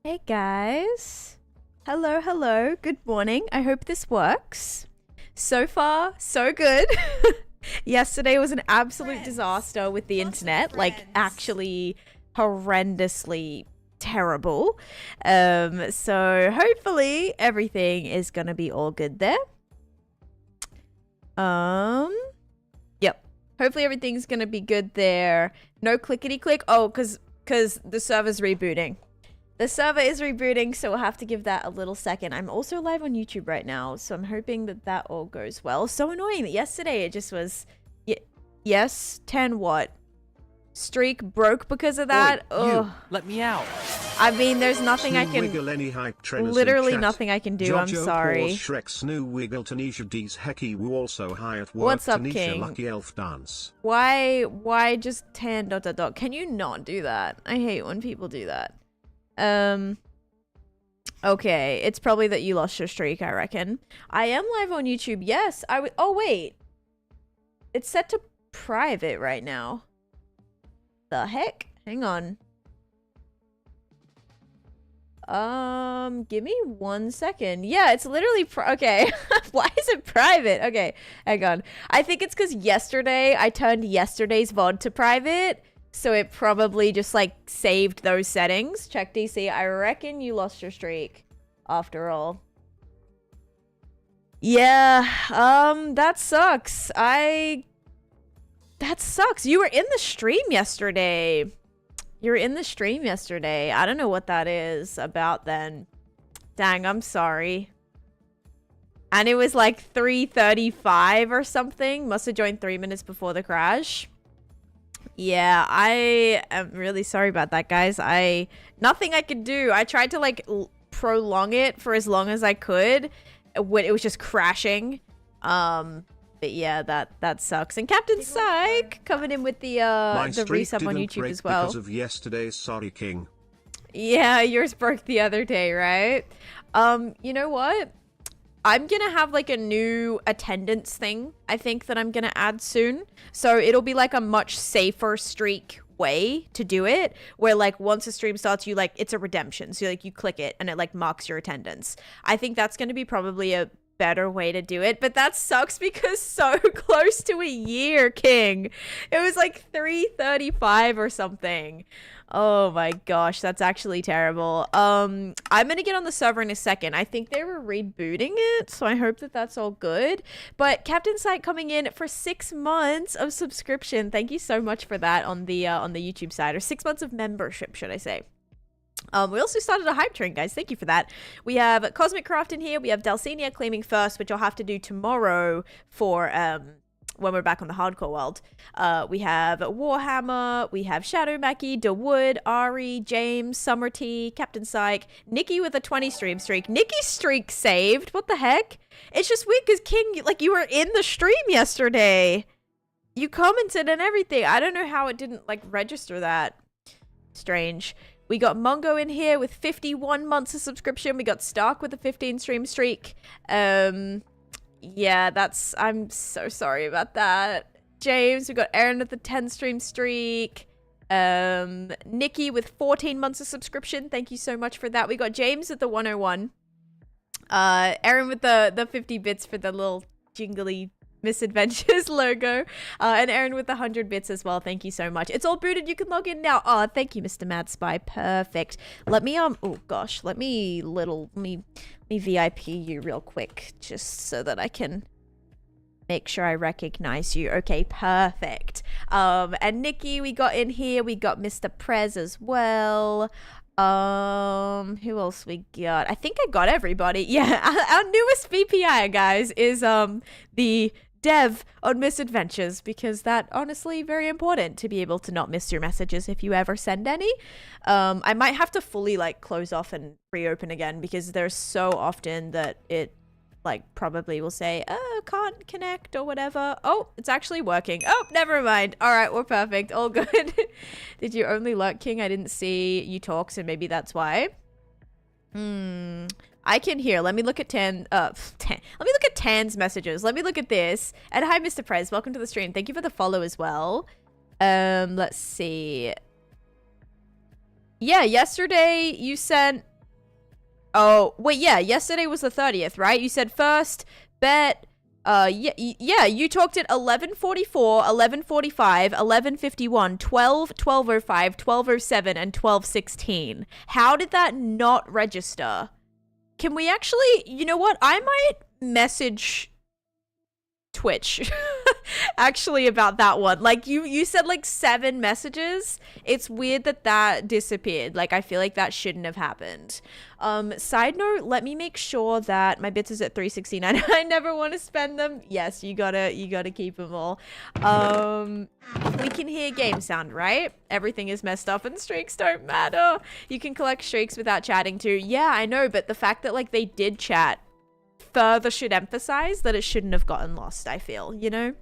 Hey guys. Hello, hello. Good morning. I hope this works. So far, so good. Yesterday was an absolute disaster with the internet, like actually horrendously terrible. So hopefully everything is gonna be all good there. Yep. Hopefully everything's gonna be good there. No clickety click. Oh, cause the server's rebooting. The server is rebooting, so we'll have to give that a little second. I'm also live on YouTube right now, so I'm hoping that that all goes well. So annoying that yesterday it just was... Yes, 10 what? Streak broke because of that? Oi, you, let me out. I mean, there's nothing I can... Literally nothing I can do, I'm sorry. Shrek Snoo Wiggle Taneesha D's Hecky Woo also hi at work. What's up, Taneesha King? Lucky Elf Dance. Why just 10 ... Can you not do that? I hate when people do that. Okay, it's probably that you lost your streak, I reckon. I am live on YouTube. Yes, oh wait. It's set to private right now. The heck? Hang on. Give me 1 second. Yeah, it's literally okay. Why is it private? Okay, hang on. I think it's because yesterday I turned yesterday's VOD to private. So it probably just like saved those settings. Check DC. I reckon you lost your streak after all. Yeah, that sucks. That sucks. You were in the stream yesterday. You were in the stream yesterday. I don't know what that is about then. Dang, I'm sorry. And it was like 3:35 or something. Must have joined 3 minutes before the crash. Yeah, I am really sorry about that, guys. Nothing I could do. I tried to like prolong it for as long as I could when it was just crashing. But yeah, that sucks. And Captain Psych coming in with the resub on YouTube as well. Because of yesterday's sorry, King. Yeah, yours broke the other day, right? You know what? I'm gonna have like a new attendance thing, I think, that I'm gonna add soon. So it'll be like a much safer streak way to do it, where like once a stream starts, you like, it's a redemption. So like you click it and it like marks your attendance. I think that's gonna be probably a better way to do it, but that sucks because so close to a year, King. It was like 3:35 or something. Oh my gosh, that's actually terrible. I'm gonna get on the server in a second. I think they were rebooting it, so I hope that that's all good. But Captain Sight coming in for 6 months of subscription. Thank you so much for that on the YouTube side, or 6 months of membership, should I say. We also started a hype train, guys. Thank you for that. We have Cosmic Craft in here. We have Delcinia claiming first, which I'll have to do tomorrow for when we're back on the hardcore world. We have Warhammer, we have Shadow Mackie, DeWood, Ari, James, Summer T, Captain Psych, Nikki with a 20 stream streak. Nikki's streak saved. What the heck? It's just weird because King, like, you were in the stream yesterday. You commented and everything. I don't know how it didn't like register that. Strange. We got Mongo in here with 51 months of subscription. We got Stark with a 15 stream streak. Yeah, I'm so sorry about that. James, we got Aaron with the 10 stream streak. Nikki with 14 months of subscription. Thank you so much for that. We got James with the 101. Aaron with the 50 bits for the little jingly Misadventures logo. And Aaron with the 100 bits as well. Thank you so much. It's all booted. You can log in now. Oh, thank you, Mr. Mad Spy. Perfect. Let me, oh gosh, let me VIP you real quick, just so that I can make sure I recognize you. Okay, perfect. And Nikki, we got in here. We got Mr. Prez as well. Who else we got? I think I got everybody. Yeah, our newest VPI, guys, is the dev on Misadventures, because that honestly very important to be able to not miss your messages if you ever send any. I might have to fully like close off and reopen again, because there's so often that it like probably will say, oh, can't connect or whatever. Oh, it's actually working. Oh, never mind. All right, we're perfect. All good. Did you only lurk, King? I didn't see you talk, so maybe that's why. I can hear. Let me look at Let me look at Tan's messages. Let me look at this. And hi, Mr. Prez. Welcome to the stream. Thank you for the follow as well. Let's see. Yeah, yesterday you sent Oh, wait, yeah, yesterday was the 30th, right? You said first, bet, yeah, you talked at 11:44, 11:45, 11:51, 12, 12:05, 12:07, and 12:16. How did that not register? Can we actually, you know what? I might message Twitch actually about that one. Like you said like 7 messages. It's weird that that disappeared. Like I feel like that shouldn't have happened. Side note, let me make sure that my bits is at 369. I never want to spend them. Yes, you gotta keep them all. We can hear game sound, right? Everything is messed up and streaks don't matter. You can collect streaks without chatting too. Yeah, I know, but the fact that like they did chat further should emphasize that it shouldn't have gotten lost, I feel, you know?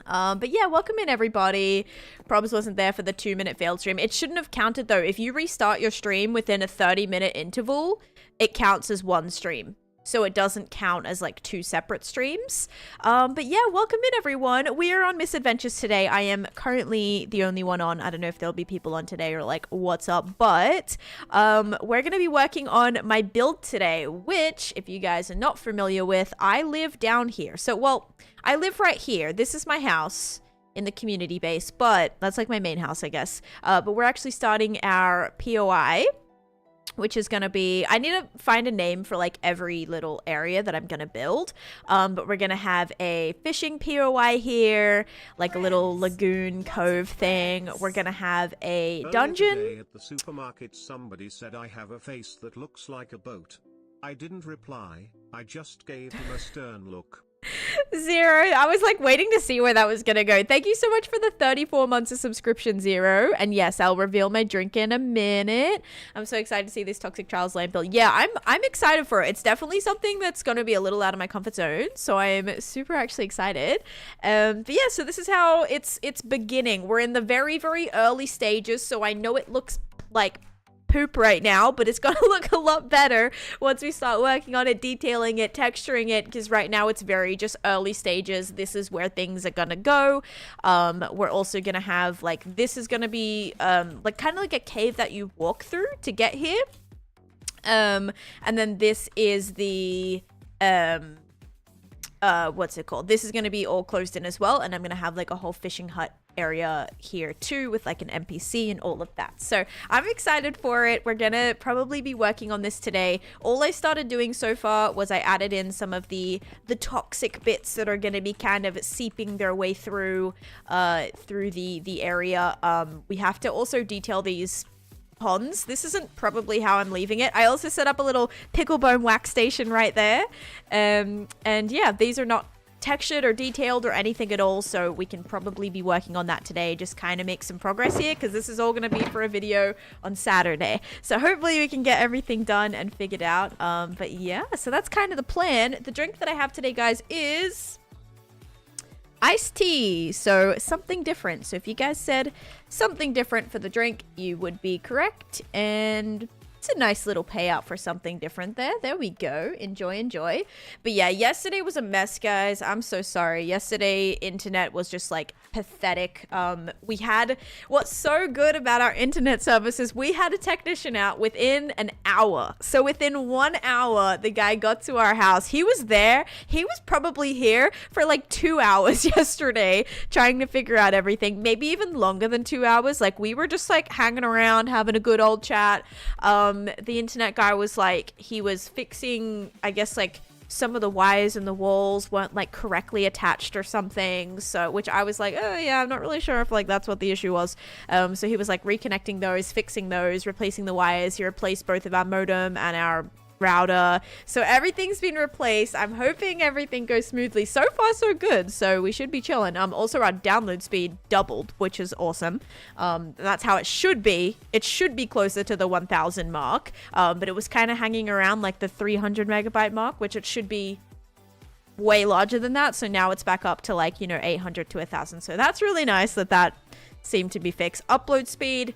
But yeah, welcome in everybody. Probs wasn't there for the 2-minute failed stream. It shouldn't have counted though. If you restart your stream within a 30-minute interval, it counts as one stream. So it doesn't count as like 2 separate streams. But yeah, welcome in everyone. We are on Misadventures today. I am currently the only one on. I don't know if there'll be people on today or like what's up, but we're going to be working on my build today, which if you guys are not familiar with, I live down here. So, well, I live right here. This is my house in the community base, but that's like my main house, I guess. But we're actually starting our POI, which is going to be, I need to find a name for like every little area that I'm going to build. But we're going to have a fishing POI here, like a little lagoon cove thing. We're going to have a dungeon. Today at the supermarket, somebody said I have a face that looks like a boat. I didn't reply. I just gave him a stern look. Zero. I was like waiting to see where that was gonna go. Thank you so much for the 34 months of subscription, Zero. And yes, I'll reveal my drink in a minute. I'm so excited to see this Toxic Trials land build. Yeah, I'm excited for it. It's definitely something that's gonna be a little out of my comfort zone, so I'm super actually excited. But yeah, so this is how it's beginning. We're in the very, very early stages, so I know it looks like poop right now, but it's gonna look a lot better once we start working on it, detailing it, texturing it, because right now it's very just early stages. This is where things are gonna go. We're also gonna have like, this is gonna be like kind of like a cave that you walk through to get here, and then this is the what's it called, this is gonna be all closed in as well, and I'm gonna have like a whole fishing hut area here too with like an NPC and all of that. So I'm excited for it. We're gonna probably be working on this today. All I started doing so far was I added in some of the toxic bits that are gonna be kind of seeping their way through the area. We have to also detail these ponds. This isn't probably how I'm leaving it. I also set up a little pickle bone wax station right there, and yeah, these are not textured or detailed or anything at all, so we can probably be working on that today, just kind of make some progress here, because this is all going to be for a video on Saturday, so hopefully we can get everything done and figured out. But yeah, so that's kind of the plan. The drink that I have today, guys, is iced tea, so something different. So if you guys said something different for the drink, you would be correct, and it's a nice little payout for something different there. There we go. Enjoy, enjoy. But yeah, yesterday was a mess, guys. I'm so sorry. Yesterday, internet was just like pathetic. We had, what's so good about our internet services, we had a technician out within an hour. So within 1 hour, the guy got to our house. He was there. He was probably here for like 2 hours yesterday trying to figure out everything. Maybe even longer than 2 hours. Like we were just like hanging around, having a good old chat. The internet guy was like, he was fixing, I guess, like some of the wires in the walls weren't like correctly attached or something, so, which I was like, oh yeah, I'm not really sure if like that's what the issue was. So he was like reconnecting those, fixing those, replacing the wires. He replaced both of our modem and our router, so everything's been replaced. I'm hoping everything goes smoothly. So far so good, so we should be chilling. Also our download speed doubled, which is awesome. That's how it should be. It should be closer to the 1000 mark, but it was kind of hanging around like the 300 megabyte mark, which it should be way larger than that. So now it's back up to like, you know, 800 to 1000. So that's really nice that that seemed to be fixed. Upload speed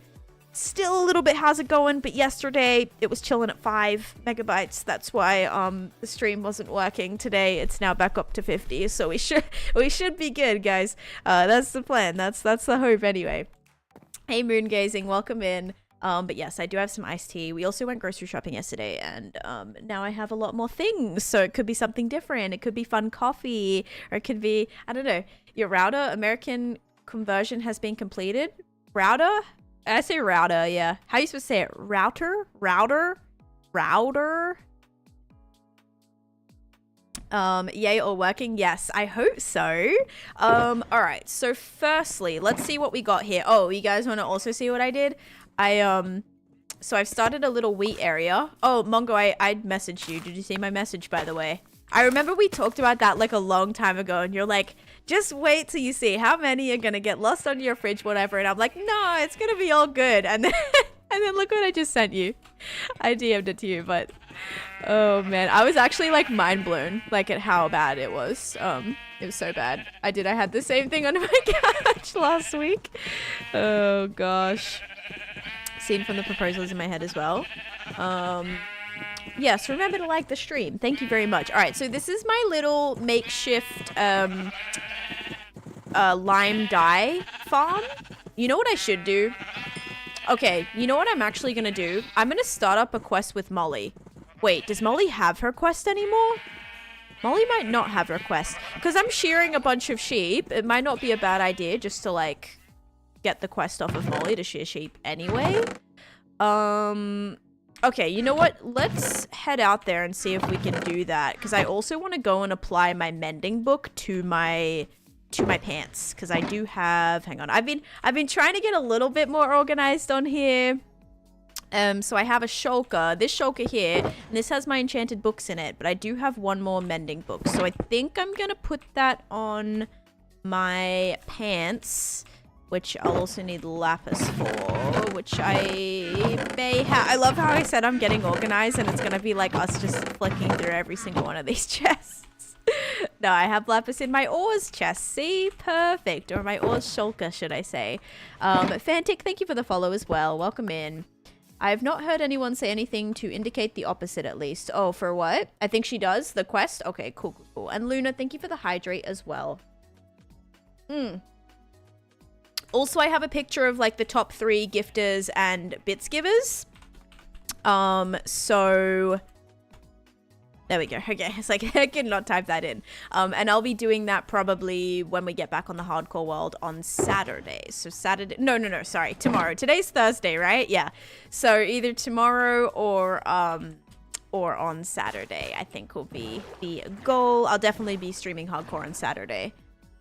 still a little bit how's it going, but yesterday it was chilling at 5 megabytes. That's why the stream wasn't working. Today it's now back up to 50, so we should be good, guys. That's the plan. That's the hope anyway. Hey, moon gazing, welcome in. But yes, I do have some iced tea. We also went grocery shopping yesterday, and now I have a lot more things. So it could be something different. It could be fun coffee, or it could be, I don't know. Your router American conversion has been completed. Router? I say router, yeah. How are you supposed to say it? Router? Router? Router? Yay, all working? Yes, I hope so. All right. So firstly, let's see what we got here. Oh, you guys want to also see what I did? So I've started a little wheat area. Oh, Mongo, I messaged you. Did you see my message, by the way? I remember we talked about that like a long time ago, and you're like, just wait till you see how many are gonna get lost on your fridge, whatever. And I'm like, no, it's gonna be all good. And then, and then look what I just sent you. I DM'd it to you, but oh man, I was actually like mind blown, like at how bad it was. It was so bad. I had the same thing under my couch last week. Oh gosh. Scene from the proposals in my head as well. Yes, remember to like the stream. Thank you very much. All right, so this is my little makeshift lime dye farm. You know what I should do? Okay, you know what I'm actually gonna do? I'm gonna start up a quest with Molly. Wait, does Molly have her quest anymore? Molly might not have her quest, because I'm shearing a bunch of sheep. It might not be a bad idea just to like get the quest off of Molly to shear sheep anyway. Okay, you know what? Let's head out there and see if we can do that, because I also want to go and apply my mending book to my pants, because I do have, hang on, I've been trying to get a little bit more organized on here. So I have a shulker, this shulker here, and this has my enchanted books in it, but I do have one more mending book, so I think I'm gonna put that on my pants, which I'll also need lapis for, which I may have. I love how I said I'm getting organized, and it's gonna be like us just flicking through every single one of these chests. No, I have lapis in my ores chest. See? Perfect. Or my ores shulker, should I say. Fantic, thank you for the follow as well. Welcome in. I have not heard anyone say anything to indicate the opposite, at least. Oh, for what? I think she does. The quest? Okay, cool, cool, cool. And Luna, thank you for the hydrate as well. Also, I have a picture of like the top 3 gifters and bits givers. So there we go. Okay, it's like I cannot type that in. And I'll be doing that probably when we get back on the hardcore world on Saturday. So Saturday, no, sorry, tomorrow. Today's Thursday, right? Yeah. So either tomorrow or on Saturday, I think will be the goal. I'll definitely be streaming hardcore on Saturday.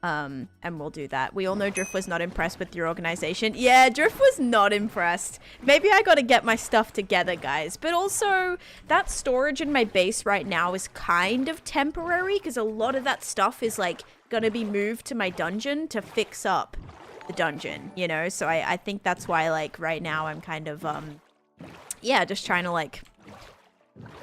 And we'll do that. We all know Drift was not impressed with your organization. Yeah, Drift was not impressed. Maybe I gotta get my stuff together, guys. But also, that storage in my base right now is kind of temporary, because a lot of that stuff is, like, gonna be moved to my dungeon to fix up the dungeon, you know? So I think that's why, like, right now I'm kind of, yeah, just trying to, like,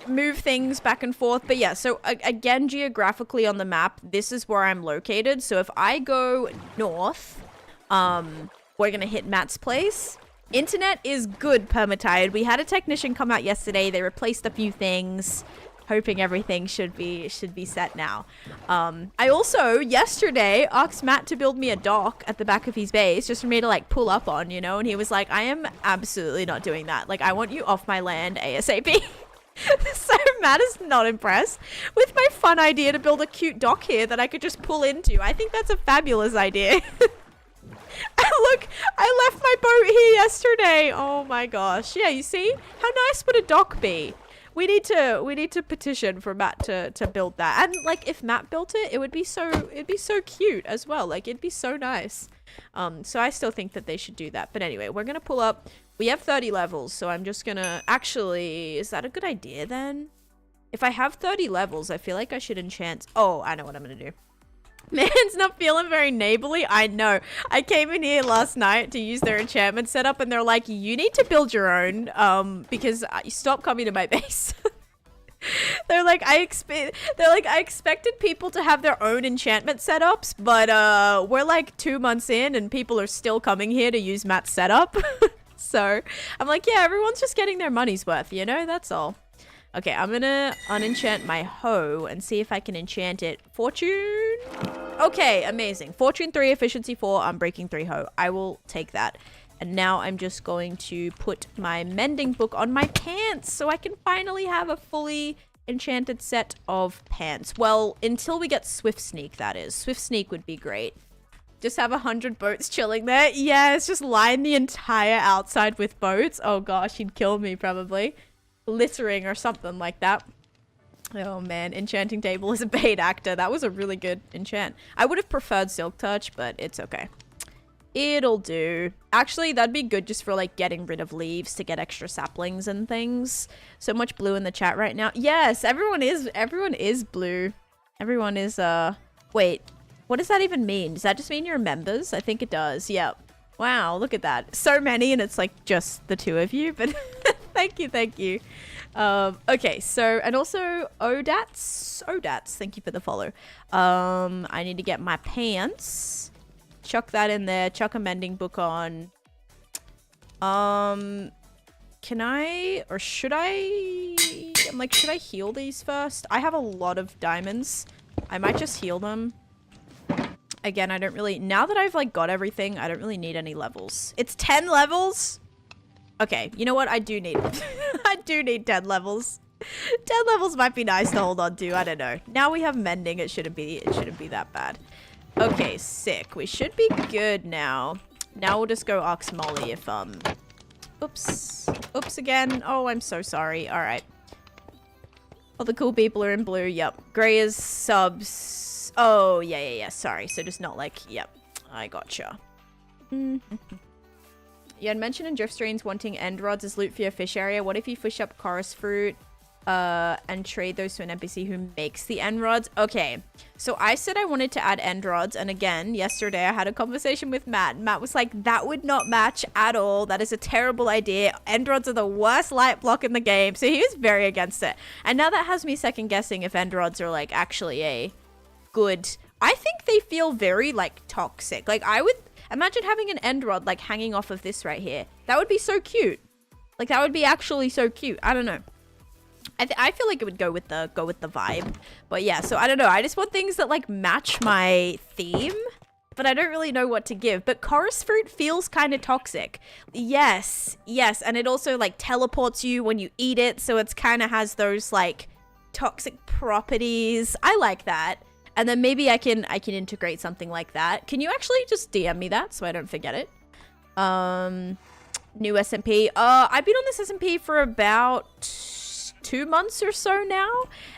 move things back and forth. But yeah, so again, geographically on the map, this is where I'm located. So if I go north, we're gonna hit Matt's place. Internet is good, Permatide. We had a technician come out yesterday. They replaced a few things, hoping everything should be set now. I also yesterday asked Matt to build me a dock at the back of his base just for me to like pull up on, you know, and he was like, I am absolutely not doing that. Like, I want you off my land ASAP. So Matt is not impressed with my fun idea to build a cute dock here that I could just pull into. I think that's a fabulous idea. Look, I left my boat here yesterday. Oh my gosh. Yeah, you see? How nice would a dock be? We need to petition for Matt to build that. And like if Matt built it, it'd be so cute as well. Like it'd be so nice. So I still think that they should do that. But anyway, we're gonna pull up. We have 30 levels, so I'm just gonna... Actually, is that a good idea then? If I have 30 levels, I feel like I should enchant... Oh, I know what I'm gonna do. Man's not feeling very neighborly. I know. I came in here last night to use their enchantment setup, and they're like, you need to build your own, because stop coming to my base. They're like, I expected people to have their own enchantment setups, but we're like 2 months in, and people are still coming here to use Matt's setup. So I'm like, yeah, everyone's just getting their money's worth, you know? That's all. Okay, I'm gonna unenchant my hoe and see if I can enchant it. Fortune. Okay, amazing. Fortune 3, efficiency 4, unbreaking 3 hoe. I will take that. And now I'm just going to put my mending book on my pants so I can finally have a fully enchanted set of pants. Well, until we get Swift Sneak, that is. Swift Sneak would be great. Just have 100 boats chilling there. Yes, just line the entire outside with boats. Oh gosh, he'd kill me probably. Littering or something like that. Oh man, enchanting table is a paid actor. That was a really good enchant. I would have preferred Silk Touch, but it's okay. It'll do. Actually, that'd be good just for like getting rid of leaves to get extra saplings and things. So much blue in the chat right now. Yes, everyone is blue. Everyone is wait, what does that even mean? Does that just mean you're members? I think it does. Yep. Wow, look at that. So many and it's like just the two of you, but thank you, thank you. Okay, so, and also Odats, thank you for the follow. I need to get my pants. Chuck that in there. Chuck a mending book on. Can I, or should I? I'm like, should I heal these first? I have a lot of diamonds. I might just heal them. Again, I don't really, now that I've like got everything, I don't really need any levels. It's 10 levels? Okay, you know what? I do need, I do need 10 levels. 10 levels might be nice to hold on to. I don't know. Now we have mending. It shouldn't be that bad. Okay, sick. We should be good now. Now we'll just go Ox Molly if, oops. Oops again. Oh, I'm so sorry. All right. All the cool people are in blue. Yep. Gray is subs. Oh, yeah. Sorry. So just not like, yep. I gotcha. You had mentioned in Drift Streams wanting end rods as loot for your fish area. What if you fish up chorus fruit? And trade those to an NPC who makes the end rods. Okay, so I said I wanted to add end rods, and again, yesterday I had a conversation with Matt. Matt was like, that would not match at all. That is a terrible idea. End rods are the worst light block in the game, so he was very against it. And now that has me second guessing if end rods are like actually a good... I think they feel very like toxic. Like I would imagine having an end rod like hanging off of this right here. That would be so cute. Like that would be actually so cute. I don't know. I feel like it would go with the vibe. But yeah, so I don't know. I just want things that like match my theme, but I don't really know what to give. But chorus fruit feels kind of toxic. Yes, and it also like teleports you when you eat it, so it's kind of has those like toxic properties. I like that. And then maybe I can integrate something like that. Can you actually just DM me that so I don't forget it? New SMP. I've been on this SMP for about 2 months or so now,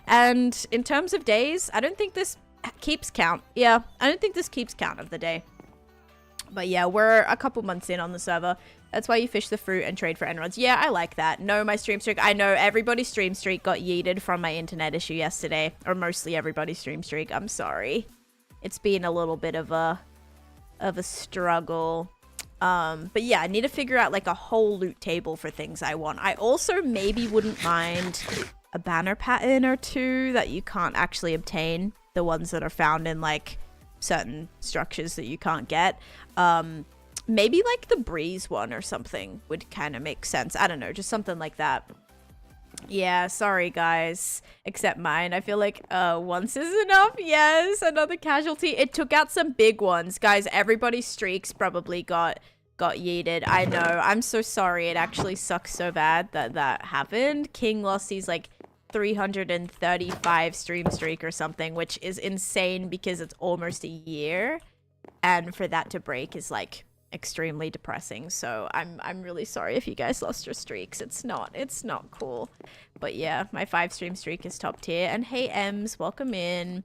and in terms of days, I don't think this keeps count. Yeah, I don't think this keeps count of the day. But yeah, we're a couple months in on the server. That's why you fish the fruit and trade for emeralds. Yeah, I like that. No, my stream streak. I know everybody's stream streak got yeeted from my internet issue yesterday, or mostly everybody's stream streak. I'm sorry. It's been a little bit of a struggle. But yeah, I need to figure out like a whole loot table for things I want. I also maybe wouldn't mind a banner pattern or two that you can't actually obtain. The ones that are found in like certain structures that you can't get. Maybe like the breeze one or something would kind of make sense. I don't know, just something like that. Yeah, sorry guys. Except mine. I feel like once is enough. Yes, another casualty. It took out some big ones. Guys, everybody's streaks probably got yeeted. I know. I'm so sorry. It actually sucks so bad that happened. King lost his like 335 stream streak or something, which is insane because it's almost a year. And for that to break is like extremely depressing. So I'm really sorry if you guys lost your streaks. It's not cool. But yeah, my 5 stream streak is top tier. And hey Ems, welcome in.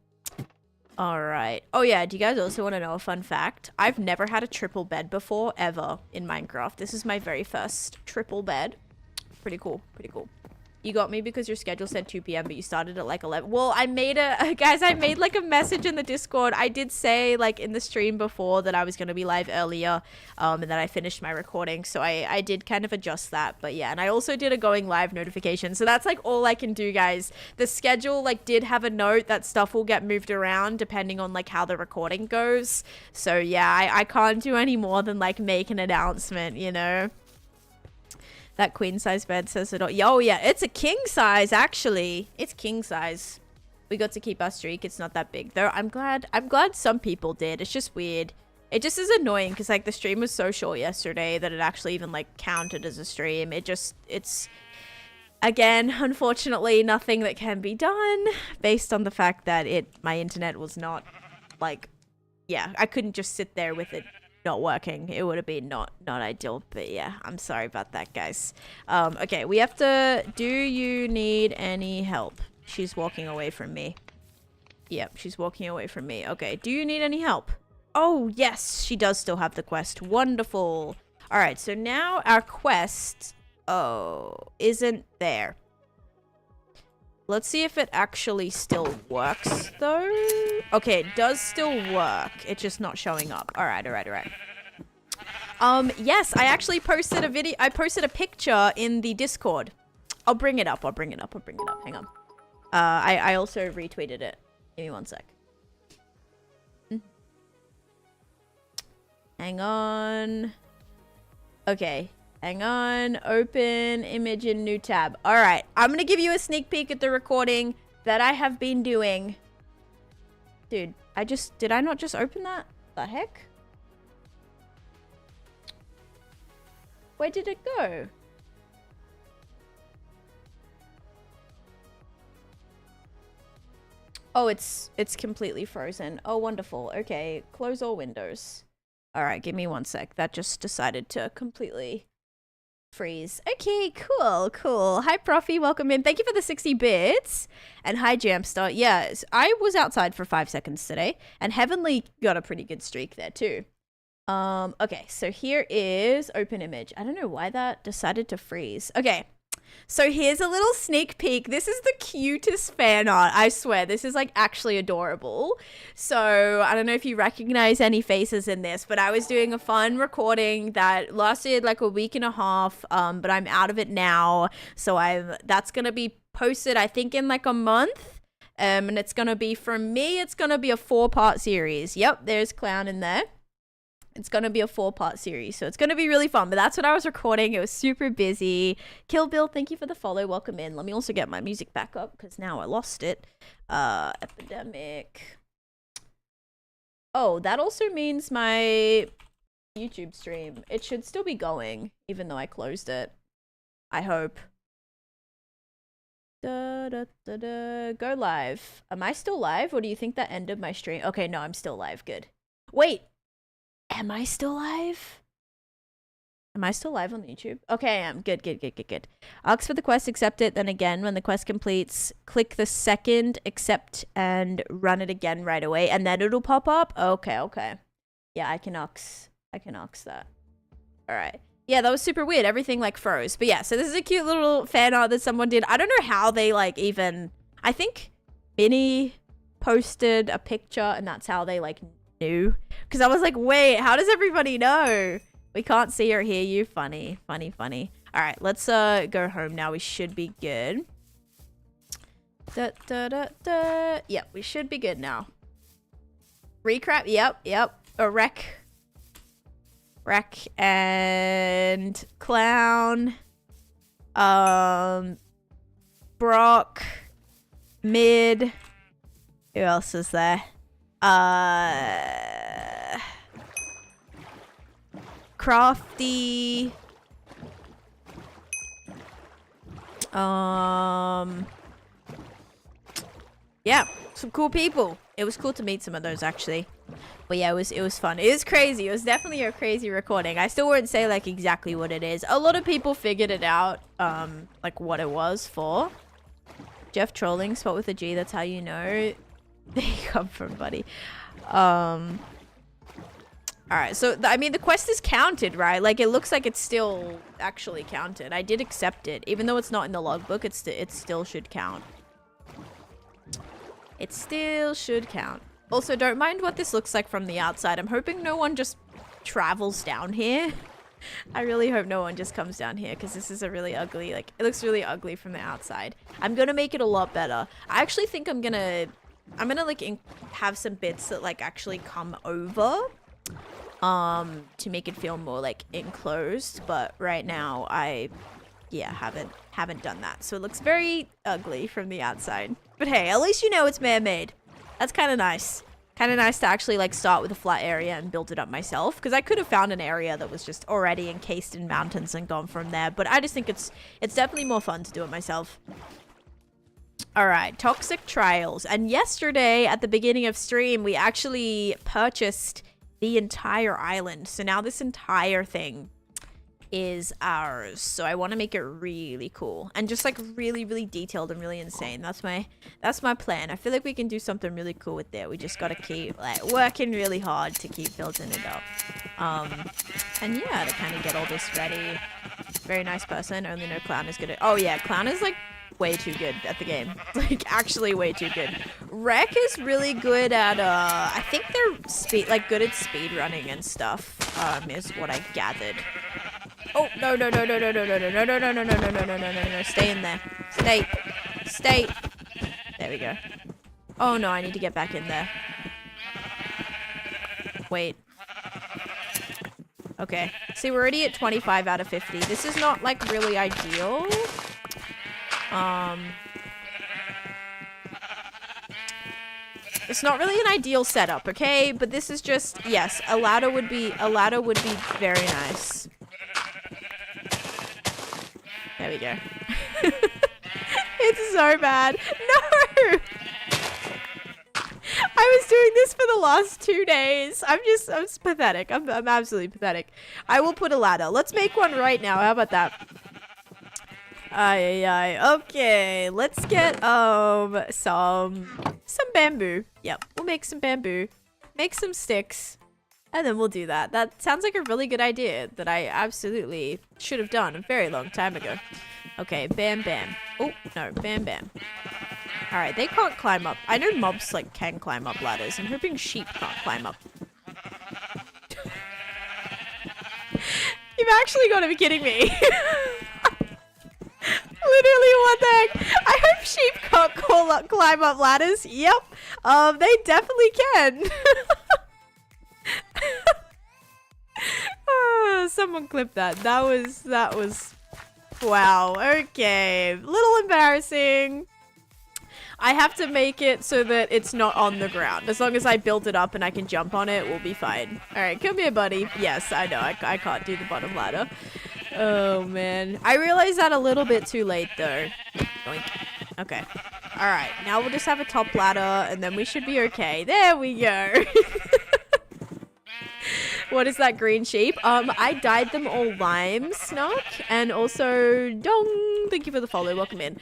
All right. Oh yeah, do you guys also want to know a fun fact? I've never had a triple bed before ever in Minecraft. This is my very first triple bed. Pretty cool. You got me because your schedule said 2 p.m. but you started at like 11. Well, I made I made like a message in the Discord. I did say like in the stream before that I was going to be live earlier and that I finished my recording. So I did kind of adjust that. But yeah, and I also did a going live notification. So that's like all I can do, guys. The schedule like did have a note that stuff will get moved around depending on like how the recording goes. So yeah, I can't do any more than like make an announcement, you know. That queen size bed says it all. Oh yeah, it's a king size actually. It's king size. We got to keep our streak. It's not that big though. I'm glad some people did. It's just weird. It just is annoying because like the stream was so short yesterday that it actually even like counted as a stream. It's again, unfortunately, nothing that can be done based on the fact that my internet was not like, yeah, I couldn't just sit there with it not working. It would have been not ideal, but yeah, I'm sorry about that, guys. Okay, we have to, do you need any help? She's walking away from me. Yep, she's walking away from me. Okay, do you need any help? Oh, yes, she does still have the quest. Wonderful. All right, so now our quest, isn't there. Let's see if it actually still works, though. Okay, it does still work. It's just not showing up. All right. Yes, I actually posted a video. I posted a picture in the Discord. I'll bring it up. Hang on. I also retweeted it. Give me one sec. Hang on. Okay. Hang on. Open image in new tab. All right. I'm going to give you a sneak peek at the recording that I have been doing. Dude, did I not just open that? The heck? Where did it go? Oh, it's completely frozen. Oh, wonderful. Okay, close all windows. All right, give me one sec. That just decided to completely freeze. Okay, cool. Hi, Profi. Welcome in. Thank you for the 60 bits. And hi, Jamstar. Yeah, I was outside for 5 seconds today. And Heavenly got a pretty good streak there, too. Okay, so here is open image. I don't know why that decided to freeze. Okay. So here's a little sneak peek. This is the cutest fan art. I swear, this is like actually adorable. So I don't know if you recognize any faces in this, but I was doing a fun recording that lasted like a week and a half. But I'm out of it now. So that's going to be posted, I think, in like a month. And it's going to be, from me, it's going to be a 4-part series. Yep, there's Clown in there. It's going to be a 4-part series, so it's going to be really fun. But that's what I was recording. It was super busy. Kill Bill, thank you for the follow. Welcome in. Let me also get my music back up because now I lost it. Epidemic. Oh, that also means my YouTube stream. It should still be going, even though I closed it. I hope. Go live. Am I still live, or do you think that ended my stream? Okay, no, I'm still live. Good. Wait. Am I still live? Am I still live on YouTube? Okay, I am. Good. Ask for the quest, accept it. Then again, when the quest completes, click the second accept and run it again right away. And then it'll pop up. Okay. Yeah, I can ox that. All right. Yeah, that was super weird. Everything like froze. But yeah, so this is a cute little fan art that someone did. I don't know how they like even, I think Minnie posted a picture and that's how they like knew, because I was like, wait, how does everybody know? We can't see or hear you. Funny. All right, let's go home now. We should be good. Yep, we should be good now. Recrap. Yep. A wreck and Clown, Brock, Mid. Who else is there? Crafty. Yeah, some cool people. It was cool to meet some of those actually. But yeah, it was fun. It was crazy. It was definitely a crazy recording. I still wouldn't say like exactly what it is. A lot of people figured it out, like what it was for. Jeff trolling, spot with a G, that's how you know. There you come from, buddy. All right, so I mean the quest is counted, right? Like it looks like it's still actually counted. I did accept it, even though it's not in the logbook. It still should count. It still should count. Also, don't mind what this looks like from the outside. I'm hoping no one just travels down here. I really hope no one just comes down here because this is a really ugly, like it looks really ugly from the outside. I'm gonna make it a lot better. I actually think I'm gonna like have some bits that like actually come over to make it feel more like enclosed, but right now I haven't done that, so it looks very ugly from the outside. But hey, at least you know it's man-made. That's kind of nice. Kind of nice to actually like start with a flat area and build it up myself, because I could have found an area that was just already encased in mountains and gone from there, but I just think it's definitely more fun to do it myself. All right, toxic trails. And yesterday at the beginning of stream, we actually purchased the entire island. So now this entire thing is ours. So I want to make it really cool and just like really, really detailed and really insane. That's my plan. I feel like we can do something really cool with it. We just got to keep like working really hard to keep building it up. And yeah, to kind of get all this ready. Very nice person. Only no Clown is good at. Oh yeah, Clown is like way too good at the game. Like actually way too good. Wreck is really good at I think they're good at speed running and stuff. Is what I gathered. Oh no. Stay in there. Stay. There we go. Oh no, I need to get back in there. Wait. Okay. See, we're already at 25 out of 50. This is not like really ideal. It's not really an ideal setup, okay? But this is just, yes, a ladder would be very nice. There we go. It's so bad. No! I was doing this for the last 2 days. I'm pathetic. I'm absolutely pathetic. I will put a ladder. Let's make one right now. How about that? Okay, let's get some bamboo. Yep, we'll make some bamboo, make some sticks, and then we'll do that. That sounds like a really good idea that I absolutely should have done a very long time ago. Okay, bam. Oh no, bam. All right, they can't climb up. I know mobs like can climb up ladders. I'm hoping sheep can't climb up. You've actually got to be kidding me. Literally, what the heck? I hope sheep can't climb up ladders. Yep. They definitely can. Oh, someone clip that. That was wow. Okay. Little embarrassing. I have to make it so that it's not on the ground. As long as I build it up and I can jump on it, we'll be fine. All right, come here, buddy. Yes, I know. I can't do the bottom ladder. Oh, man. I realized that a little bit too late, though. Boink. Okay. All right. Now we'll just have a top ladder, and then we should be okay. There we go. What is that green sheep? I dyed them all lime, Snark, and also Dong. Thank you for the follow. Welcome in.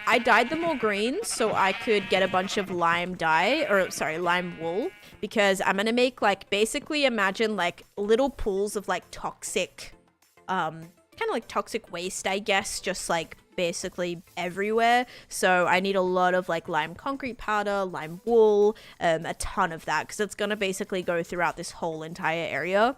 I dyed them all green so I could get a bunch of lime dye, or sorry, lime wool, because I'm gonna make like basically imagine like little pools of like toxic, kind of like toxic waste, I guess, just like basically everywhere. So I need a lot of like lime concrete powder, lime wool, a ton of that, because it's gonna basically go throughout this whole entire area.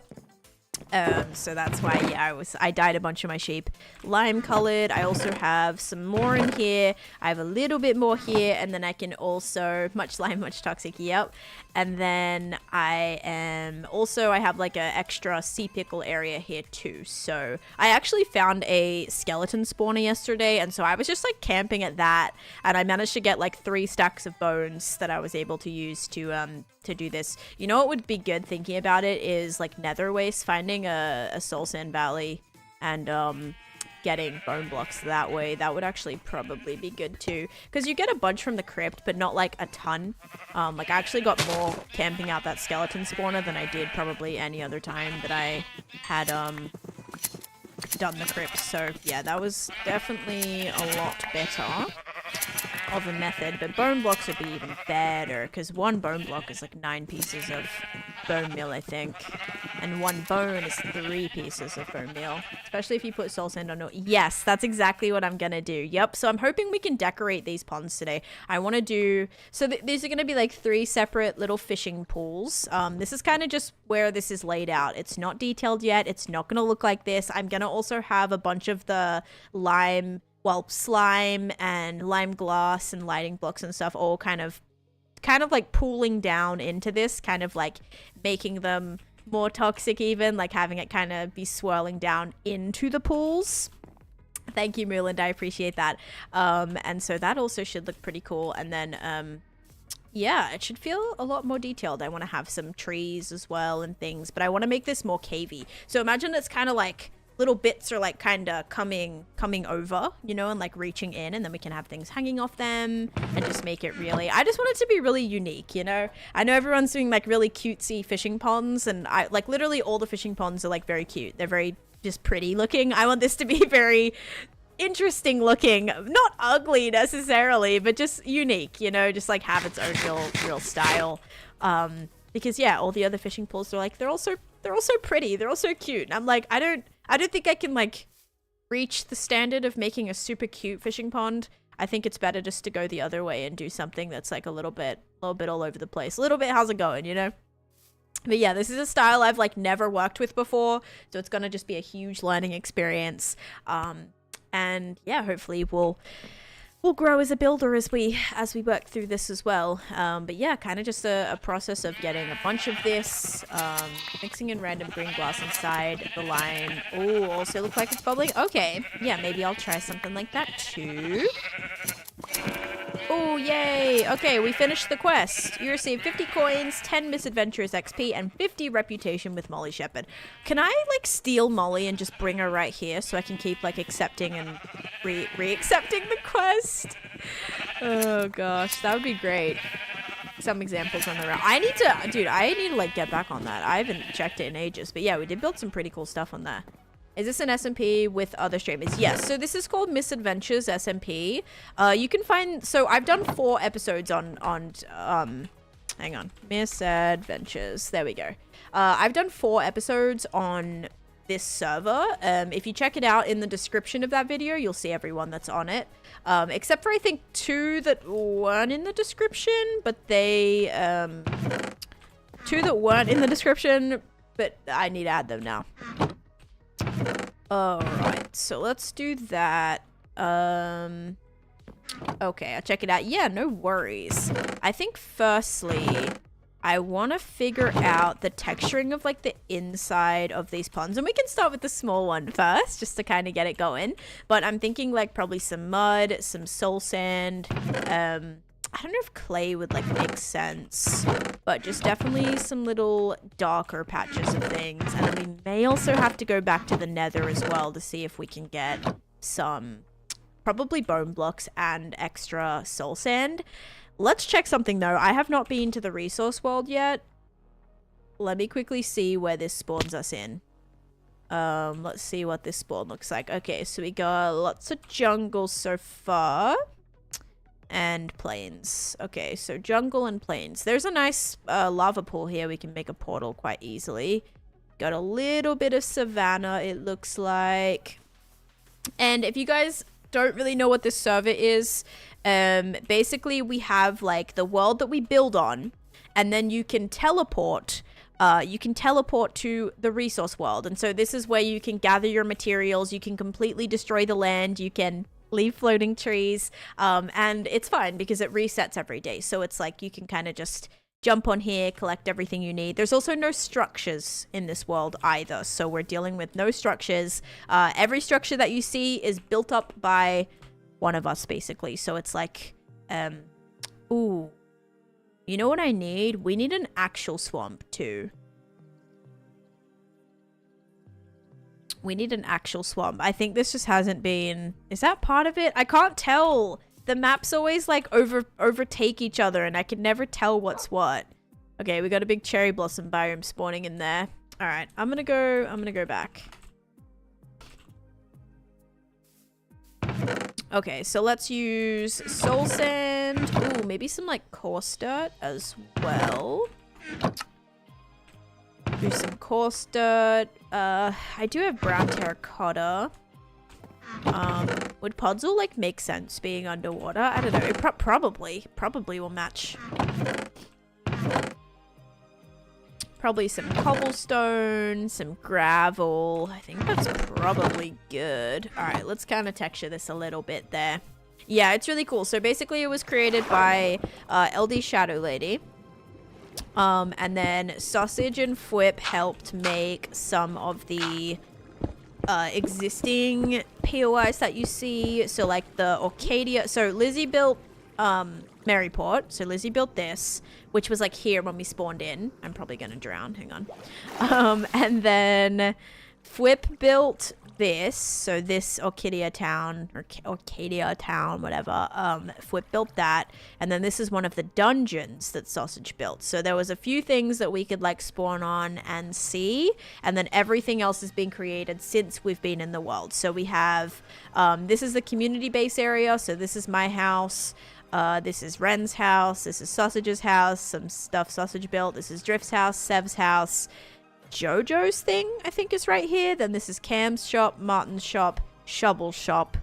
So that's why, yeah, I dyed a bunch of my sheep lime colored. I also have some more in here. I have a little bit more here, and then I can also, much lime, much toxic, yep. And then I have like an extra sea pickle area here too. So I actually found a skeleton spawner yesterday, and so I was just like camping at that, and I managed to get like 3 stacks of bones that I was able to use to do this. You know what would be good, thinking about it, is like nether waste, finding a soul sand valley and getting bone blocks that way. That would actually probably be good too, because you get a bunch from the crypt, but not like a ton. Like I actually got more camping out that skeleton spawner than I did probably any other time that I had done the crypt. So yeah, that was definitely a lot better of a method. But bone blocks would be even better, because 1 bone block is like 9 pieces of bone meal, I think, and 1 bone is 3 pieces of bone meal, especially if you put soul sand on it. Yes, that's exactly what I'm gonna do. Yep. So I'm hoping we can decorate these ponds today. I want to do so these are going to be like 3 separate little fishing pools. This is kind of just where this is laid out. It's not detailed yet. It's not going to look like this. I'm gonna also have a bunch of the slime and lime glass and lighting blocks and stuff all kind of like pooling down into this, kind of like making them more toxic, even like having it kind of be swirling down into the pools. Thank you, Mooland, I appreciate that. And so that also should look pretty cool. And then yeah, it should feel a lot more detailed. I want to have some trees as well and things, but I want to make this more cavey. So imagine it's kind of like little bits are like kind of coming over, you know, and like reaching in, and then we can have things hanging off them and just make it really, I just want it to be really unique, you know. I know everyone's doing like really cutesy fishing ponds, and I like literally all the fishing ponds are like very cute. They're very just pretty looking. I want this to be very interesting looking, not ugly necessarily, but just unique, you know, just like have its own real style. Because yeah, all the other fishing pools are like, they're also pretty, they're also cute. And I'm like, I don't think I can like reach the standard of making a super cute fishing pond. I think it's better just to go the other way and do something that's like a little bit all over the place. A little bit, how's it going, you know? But yeah, this is a style I've like never worked with before, so it's gonna just be a huge learning experience. And yeah, hopefully we'll grow as a builder as we work through this as well. But yeah, kind of just a process of getting a bunch of this, mixing in random green glass inside the line. Oh, also look like it's bubbling. Okay, yeah, maybe I'll try something like that too. Oh, yay. Okay, we finished the quest. You receive 50 coins, 10 Misadventures XP, and 50 reputation with Molly Shepherd. Can I, like, steal Molly and just bring her right here so I can keep, like, accepting and re-accepting the quest? Oh, gosh. That would be great. Some examples on the route. I need to, like, get back on that. I haven't checked it in ages. But, yeah, we did build some pretty cool stuff on there. Is this an SMP with other streamers? Yes. So this is called Misadventures SMP. You can find, so I've done 4 episodes on hang on, Misadventures. There we go. I've done 4 episodes on this server. If you check it out in the description of that video, you'll see everyone that's on it. Except for I think 2 that weren't in the description, but they, 2 that weren't in the description, but I need to add them now. Alright, so let's do that. Okay, I'll check it out. Yeah, no worries. I think firstly, I want to figure out the texturing of like the inside of these ponds. And we can start with the small one first, just to kind of get it going. But I'm thinking like probably some mud, some soul sand, I don't know if clay would like make sense, but just definitely some little darker patches of things. And then we may also have to go back to the nether as well to see if we can get some probably bone blocks and extra soul sand. Let's check something though. I have not been to the resource world yet. Let me quickly see where this spawns us in. Let's see what this spawn looks like. Okay, so we got lots of jungle so far. And plains. Okay, so jungle and plains. There's a nice lava pool here. We can make a portal quite easily. Got a little bit of savanna, it looks like. And if you guys don't really know what this server is, basically we have like the world that we build on, and then you can teleport. You can teleport to the resource world. And so this is where you can gather your materials. You can completely destroy the land. You can leave floating trees, and it's fine because it resets every day, so it's like you can kind of just jump on here, collect everything you need. There's also no structures in this world either, so we're dealing with no structures. Every structure that you see is built up by one of us basically, so it's like ooh, you know what I need? We need an actual swamp too. We need an actual swamp. I think this just hasn't been... Is that part of it? I can't tell. The maps always like overtake each other and I can never tell what's what. Okay, we got a big cherry blossom biome spawning in there. All right, I'm gonna go back. Okay, so let's use soul sand. Ooh, maybe some like coarse dirt as well. Do some coarse dirt. I do have brown terracotta. Would podzol like make sense being underwater? I don't know. It probably will match. Probably some cobblestone, some gravel. I think that's probably good. All right, let's kind of texture this a little bit there. Yeah, it's really cool. So basically it was created by LD Shadow Lady. And then Sausage and Fwip helped make some of the existing POIs that you see. So like the Orcadia. So Lizzie built Maryport. So Lizzie built this, which was like here when we spawned in. I'm probably gonna drown. Hang on. And then Fwip built this. So this Orchidea Town or Orchidea Town, whatever. Fwip built that, and then this is one of the dungeons that Sausage built. So there was a few things that we could like spawn on and see, and then everything else has been created since we've been in the world. So we have this is the community base area. So this is my house. This is Ren's house. This is Sausage's house. Some stuff Sausage built. This is Drift's house. Sev's house. Jojo's thing, I think, is right here. Then this is Cam's shop, Martin's shop, Shovel's shop.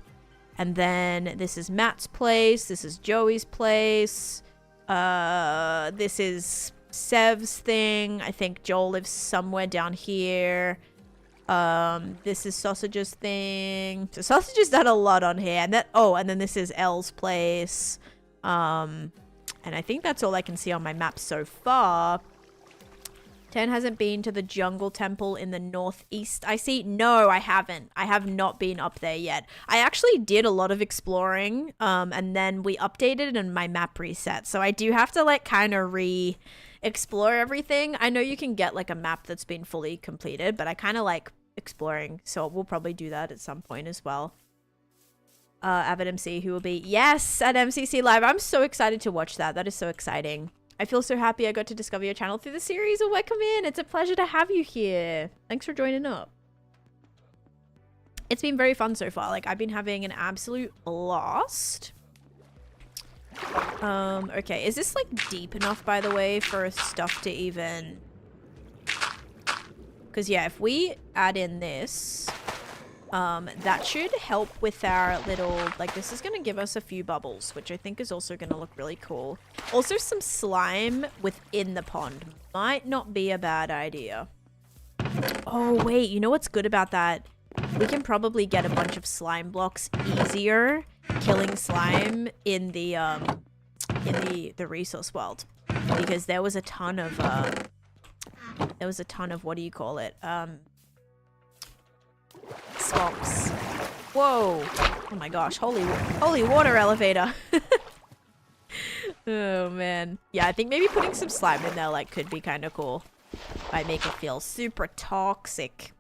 And then this is Matt's place. This is Joey's place. This is Sev's thing. I think Joel lives somewhere down here. This is Sausage's thing. So Sausage has done a lot on here. And and then this is Elle's place. And I think that's all I can see on my map so far. Tan hasn't been to the jungle temple in the northeast. I see. No, I haven't. I have not been up there yet. I actually did a lot of exploring, and then we updated and my map reset. So I do have to like kind of re-explore everything. I know you can get like a map that's been fully completed, but I kind of like exploring. So we'll probably do that at some point as well. Avid MC, who will be, yes, at MCC Live. I'm so excited to watch that. That is so exciting. I feel so happy I got to discover your channel through the series. Oh, welcome in. It's a pleasure to have you here. Thanks for joining up. It's been very fun so far. Like, I've been having an absolute blast. Okay. Is this, like, deep enough, by the way, for stuff to even... Because, yeah, if we add in this... that should help with our little, like, this is going to give us a few bubbles, which I think is also going to look really cool. Also, some slime within the pond might not be a bad idea. Oh, wait, you know what's good about that? We can probably get a bunch of slime blocks easier killing slime in the resource world. Because there was a ton of, what do you call it? Swamps. Whoa. Oh my gosh. Holy water elevator. Oh man. Yeah, I think maybe putting some slime in there like could be kind of cool. Might make it feel super toxic.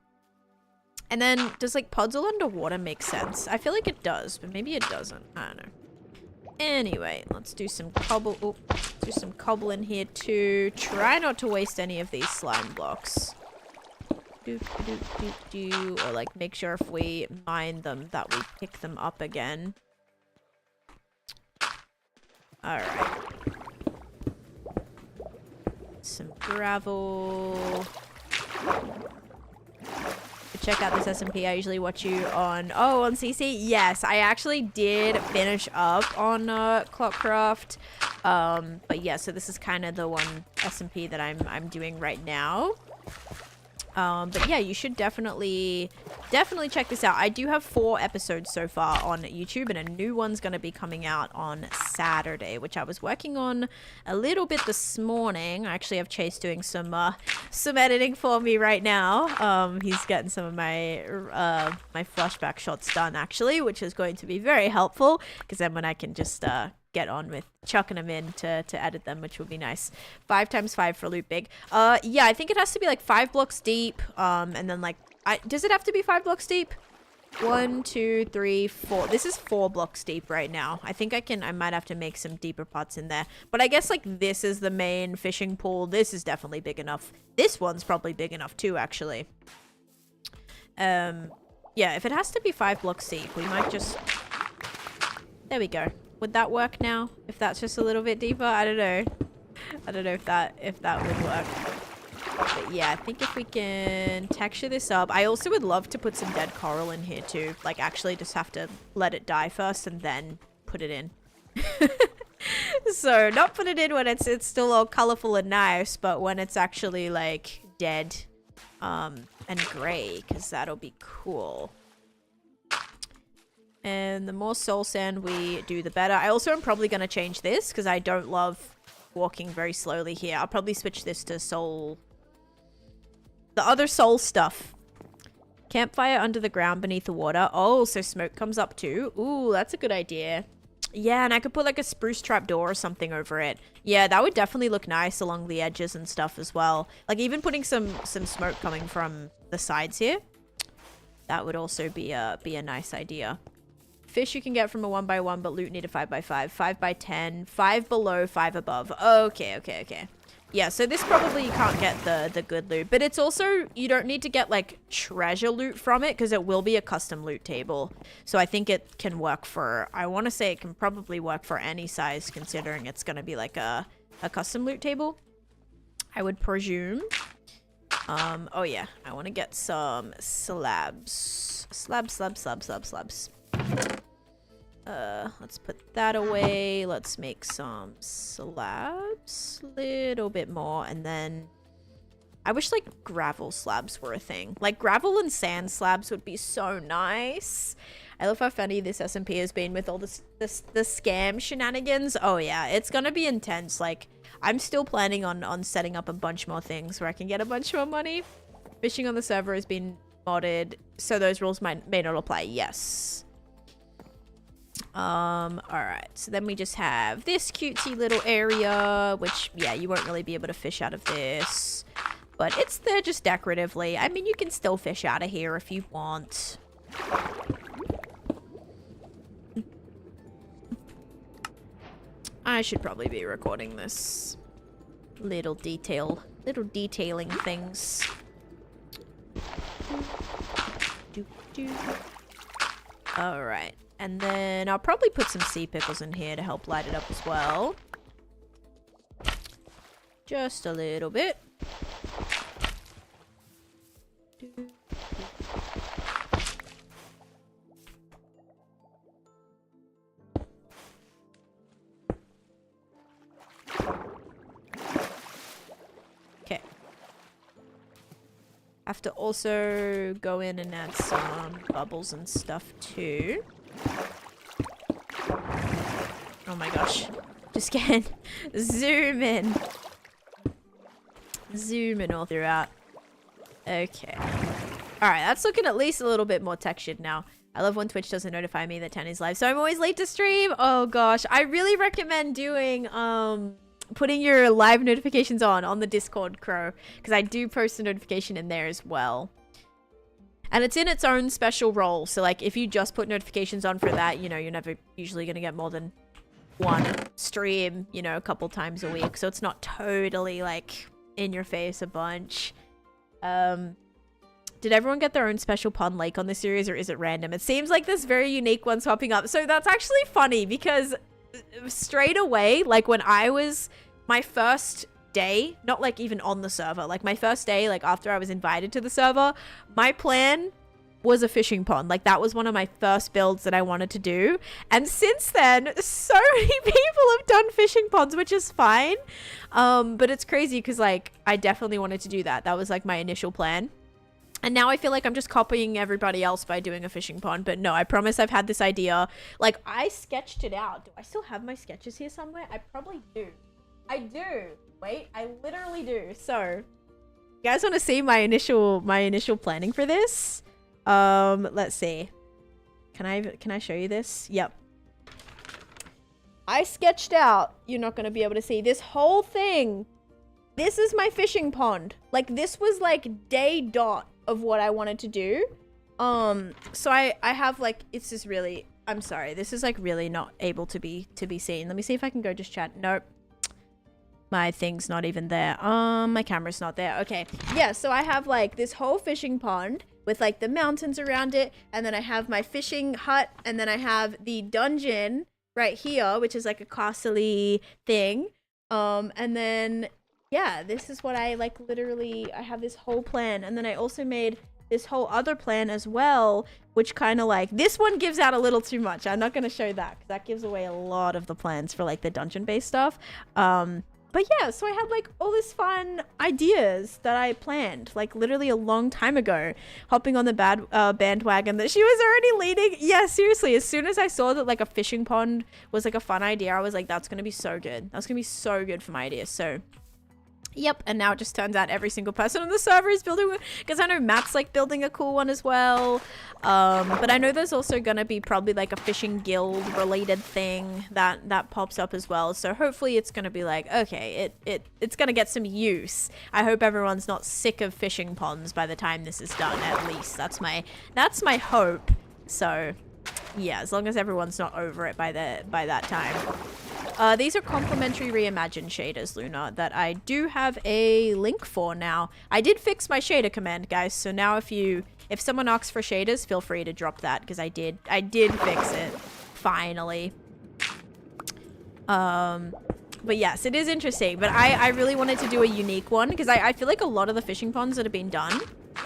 And then does like puzzle underwater make sense? I feel like it does, but maybe it doesn't. I don't know. Anyway, let's do some cobble. Oh, do some cobble in here too. Try not to waste any of these slime blocks. Or like make sure if we mine them that we pick them up again. Alright. Some gravel. Check out this SMP. I usually watch you on on CC. Yes, I actually did finish up on Clockcraft. But yeah, so this is kind of the one SMP that I'm doing right now. But yeah, you should definitely check this out. I do have 4 episodes so far on YouTube, and a new one's going to be coming out on Saturday, which I was working on a little bit this morning. I actually have Chase doing some editing for me right now. He's getting some of my my flashback shots done actually, which is going to be very helpful because then when I can just get on with chucking them in to edit them, which would be nice. 5 times 5 for loot big. Yeah, I think it has to be like 5 blocks deep. And then like, does it have to be 5 blocks deep? 1, 2, 3, 4. This is 4 blocks deep right now. I think I might have to make some deeper pots in there. But I guess like this is the main fishing pool. This is definitely big enough. This one's probably big enough too, actually. Yeah, if it has to be 5 blocks deep, we might just... There we go. Would that work now? If that's just a little bit deeper? I don't know. I don't know if that would work. But yeah, I think if we can texture this up. I also would love to put some dead coral in here too. Like actually just have to let it die first and then put it in. So not put it in when it's still all colorful and nice, but when it's actually like dead and gray, because that'll be cool. And the more soul sand we do, the better. I also am probably going to change this because I don't love walking very slowly here. I'll probably switch this to soul. The other soul stuff. Campfire under the ground beneath the water. Oh, so smoke comes up too. Ooh, that's a good idea. Yeah, and I could put like a spruce trap door or something over it. Yeah, that would definitely look nice along the edges and stuff as well. Like even putting some smoke coming from the sides here. That would also be a nice idea. Fish you can get from a 1x1, but loot need a 5x5. 5x10. 5 below, 5 above. Okay. Yeah, so this probably you can't get the good loot. But it's also, you don't need to get like treasure loot from it because it will be a custom loot table. So I think it can work for, I want to say it can probably work for any size considering it's going to be like a custom loot table. I would presume. Oh yeah, I want to get some slabs. Slabs. Let's put that away. Let's make some slabs. Little bit more. And then I wish like gravel slabs were a thing. Like gravel and sand slabs would be so nice. I love how funny this SMP has been with all the scam shenanigans. Oh yeah, it's gonna be intense. Like I'm still planning on setting up a bunch more things where I can get a bunch more money. Fishing on the server has been modded, so those rules may not apply. Yes. Alright, so then we just have this cutesy little area, which, yeah, you won't really be able to fish out of this. But it's there just decoratively. I mean, you can still fish out of here if you want. I should probably be recording this. Little detailing things. Alright. And then I'll probably put some sea pickles in here to help light it up as well. Just a little bit. Okay. Have to also go in and add some bubbles and stuff too. Oh my gosh. Just can zoom in. Zoom in all throughout. Okay. Alright, that's looking at least a little bit more textured now. I love when Twitch doesn't notify me that 10 is live, so I'm always late to stream. Oh gosh. I really recommend doing, putting your live notifications on the Discord, Crow. Because I do post a notification in there as well. And it's in its own special role. So like if you just put notifications on for that, you know, you're never usually going to get more than one stream, you know, a couple times a week. So it's not totally like in your face a bunch. Did everyone get their own special pond lake on this series or is it random? It seems like there's very unique ones popping up. So that's actually funny because straight away, like when I was my first day, not like even on the server, like my first day, like after I was invited to the server, my plan was a fishing pond. Like that was one of my first builds that I wanted to do. And since then, so many people have done fishing ponds, which is fine. But it's crazy because like I definitely wanted to do that. That was like my initial plan. And now I feel like I'm just copying everybody else by doing a fishing pond. But no, I promise I've had this idea. Like I sketched it out. Do I still have my sketches here somewhere? I probably do. I do. Wait, I literally do. So, you guys want to see my initial planning for this? Let's see. Can I show you this? Yep. I sketched out, you're not going to be able to see this whole thing. This is my fishing pond. Like this was like day dot of what I wanted to do. So I have like, it's just really, I'm sorry. This is like really not able to be seen. Let me see if I can go just chat. Nope. My thing's not even there. My camera's not there. Okay. Yeah, so I have like this whole fishing pond with like the mountains around it. And then I have my fishing hut. And then I have the dungeon right here, which is like a castle-y thing. And then, yeah, this is what I like literally, I have this whole plan. And then I also made this whole other plan as well, which kind of like, this one gives out a little too much. I'm not going to show that because that gives away a lot of the plans for like the dungeon-based stuff. But yeah, so I had like all this fun ideas that I planned like literally a long time ago, hopping on the bandwagon that she was already leading. Yeah, seriously, as soon as I saw that like a fishing pond was like a fun idea, I was like, that's going to be so good. That's going to be so good for my idea. So Yep, and now it just turns out every single person on the server is building one, because I know Matt's like building a cool one as well. But I know there's also gonna be probably like a fishing guild related thing that pops up as well. So hopefully it's gonna be like, okay, it's gonna get some use. I hope everyone's not sick of fishing ponds by the time this is done. At least that's my hope. So yeah, as long as everyone's not over it by that time. These are complimentary reimagined shaders, Luna, that I do have a link for now. I did fix my shader command, guys, so now if someone asks for shaders, feel free to drop that, because I did fix it, finally. But yes, it is interesting, but I really wanted to do a unique one, because I feel like a lot of the fishing ponds that have been done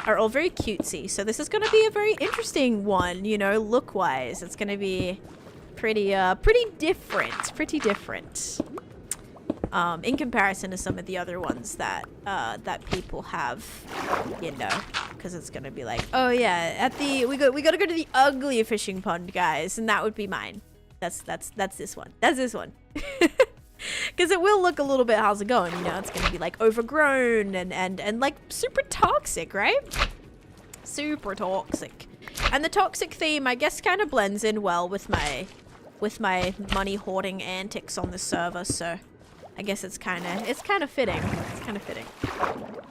are all very cutesy, so this is going to be a very interesting one, you know, look-wise. It's going to be pretty different in comparison to some of the other ones that people have, you know, because it's gonna be like, oh yeah, we gotta go to the ugly fishing pond, guys, and that would be mine. That's this one. That's this one. Because it will look a little bit, how's it going, you know, it's gonna be like overgrown and like super toxic, right? Super toxic. And the toxic theme, I guess, kind of blends in well with my money hoarding antics on the server, so I guess it's kind of fitting. It's kind of fitting.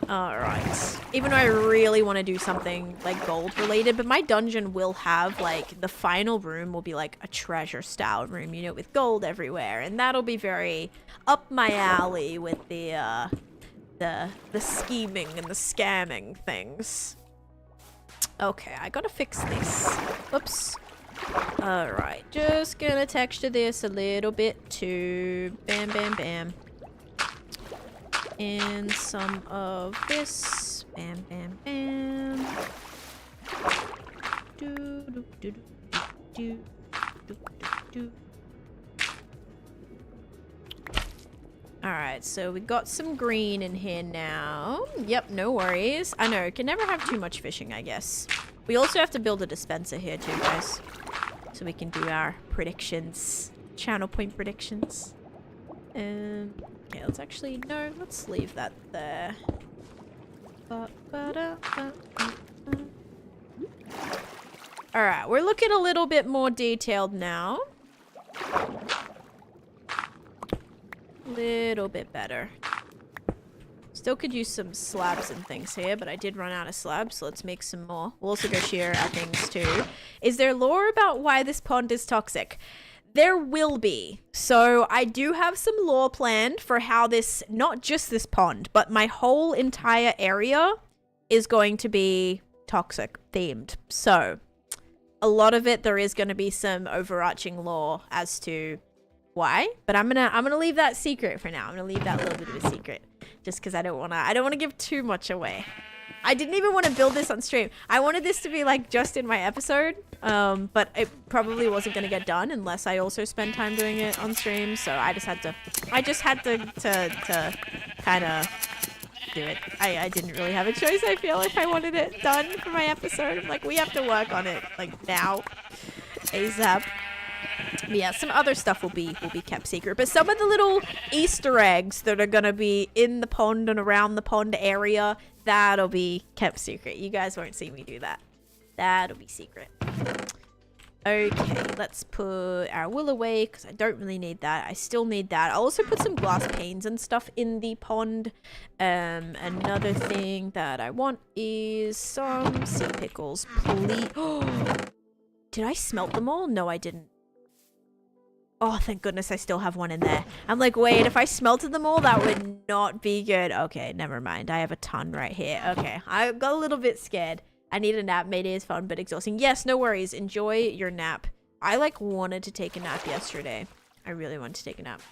All right. Even though I really want to do something like gold related, but my dungeon will have like the final room will be like a treasure style room, you know, with gold everywhere, and that'll be very up my alley with the scheming and the scamming things. Okay, I gotta fix this. Whoops. Alright, just gonna texture this a little bit too. Bam, bam, bam. And some of this. Bam, bam, bam. Do, do, do, do, do, do, do, do. Alright, so we got some green in here now. Yep, no worries. I know, can never have too much fishing, I guess. We also have to build a dispenser here too, guys. So we can do our predictions. Channel point predictions. Okay, let's actually... No, let's leave that there. Alright, we're looking a little bit more detailed now. Little bit better. Still could use some slabs and things here, but I did run out of slabs, so let's make some more. We'll also go shear our things too. Is there lore about why this pond is toxic? There will be. So I do have some lore planned for how this, not just this pond, but my whole entire area is going to be toxic themed. So a lot of it, there is going to be some overarching lore as to why, but I'm gonna leave that secret for now. I'm gonna leave that little bit of a secret, just because I don't wanna give too much away. I didn't even want to build this on stream. I wanted this to be like just in my episode, but it probably wasn't gonna get done unless I also spend time doing it on stream. So I just had to kind of do it. I didn't really have a choice. I feel like I wanted it done for my episode. I'm like, we have to work on it like now, ASAP. But yeah, some other stuff will be kept secret, but some of the little Easter eggs that are gonna be in the pond and around the pond area, that'll be kept secret. You guys won't see me do that. That'll be secret. Okay, let's put our wool away because I don't really need that. I still need that. I'll also put some glass panes and stuff in the pond. Another thing that I want is some sea pickles, please. Did I smelt them all? No, I didn't. Oh, thank goodness I still have one in there. I'm like, wait, if I smelted them all, that would not be good. Okay, never mind. I have a ton right here. Okay, I got a little bit scared. I need a nap. Mayday is fun, but exhausting. Yes, no worries. Enjoy your nap. I, like, wanted to take a nap yesterday. I really wanted to take a nap.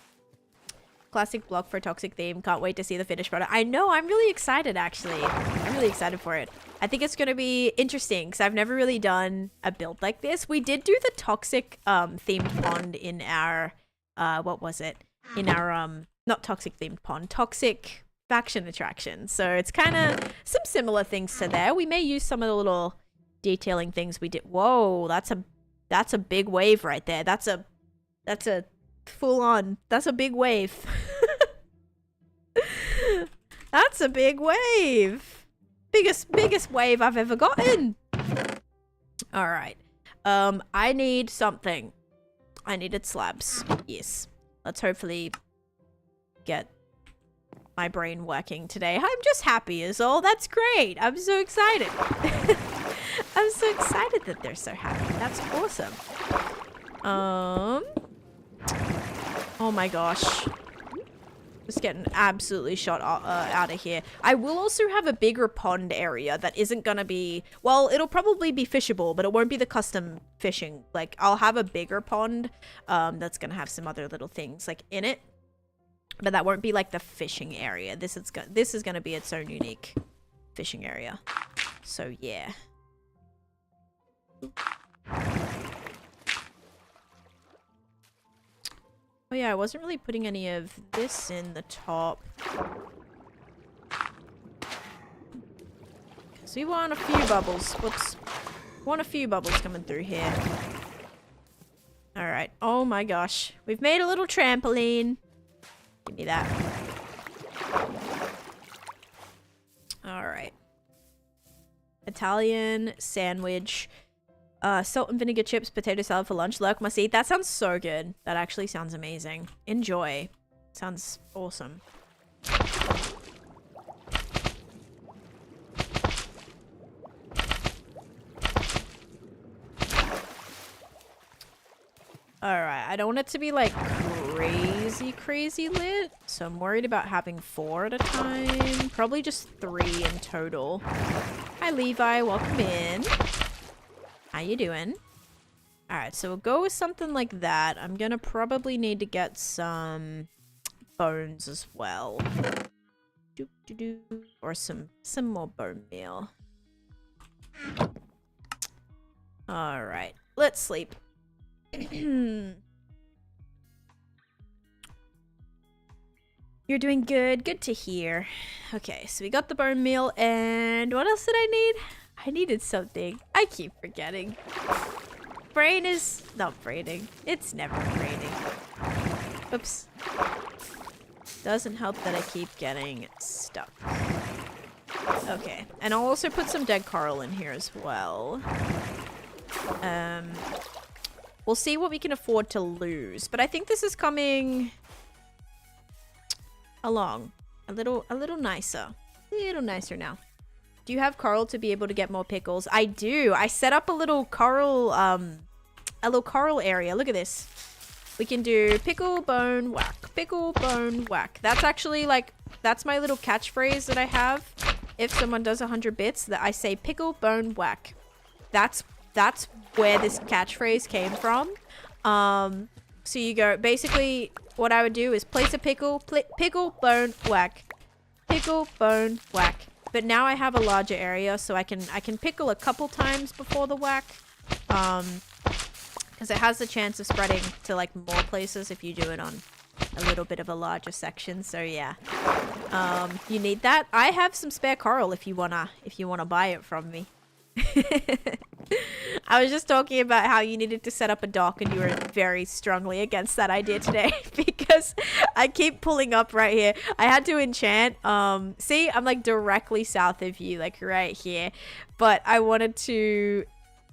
Classic block for toxic theme. Can't wait to see the finished product. I know. I'm really excited, actually. I'm really excited for it. I think it's going to be interesting because I've never really done a build like this. We did do the toxic themed pond in our, what was it? In our, not toxic themed pond, toxic faction attraction. So it's kind of some similar things to there. We may use some of the little detailing things we did. Whoa, that's a big wave right there. That's a full on, that's a big wave. That's a big wave. Biggest wave I've ever gotten. All right. I need something. I needed slabs. Yes. Let's hopefully get my brain working today. I'm just happy is all. That's great. I'm so excited. I'm so excited that they're so happy. That's awesome. Oh my gosh. Just getting absolutely shot out of here. I will also have a bigger pond area that isn't gonna be... Well, it'll probably be fishable, but it won't be the custom fishing. Like, I'll have a bigger pond that's gonna have some other little things, like, in it. But that won't be, like, the fishing area. This is gonna be its own unique fishing area. So, yeah. Oh yeah, I wasn't really putting any of this in the top. Because we want a few bubbles. Whoops. Want a few bubbles coming through here. Alright. Oh my gosh. We've made a little trampoline. Give me that. Alright. Italian sandwich. Salt and vinegar chips, potato salad for lunch. Lurk must eat. That sounds so good. That actually sounds amazing. Enjoy. Sounds awesome. Alright, I don't want it to be like crazy lit. So I'm worried about having 4 at a time. Probably just 3 in total. Hi Levi, welcome in. How you doing? Alright, so we'll go with something like that. I'm gonna probably need to get some bones as well. Or some more bone meal. Alright, let's sleep. You're doing good. Good to hear. Okay, so we got the bone meal, and what else did I need? I needed something. I keep forgetting. Brain is not braining. It's never braining. Oops. Doesn't help that I keep getting stuck. Okay, and I'll also put some dead coral in here as well. We'll see what we can afford to lose, but I think this is coming along a little nicer. A little nicer now. Do you have coral to be able to get more pickles? I do. I set up a little coral area. Look at this. We can do pickle, bone, whack. Pickle, bone, whack. That's actually like, that's my little catchphrase that I have. If someone does 100 bits, that I say pickle, bone, whack. That's where this catchphrase came from. So you go, basically what I would do is place a pickle, pickle, bone, whack. Pickle, bone, whack. But now I have a larger area, so I can pickle a couple times before the whack. Because it has the chance of spreading to like more places if you do it on a little bit of a larger section. So yeah, you need that. I have some spare coral if you wanna buy it from me. I was just talking about how you needed to set up a dock, and you were very strongly against that idea today because I keep pulling up right here. I had to enchant. See, I'm like directly south of you, like right here. But I wanted to...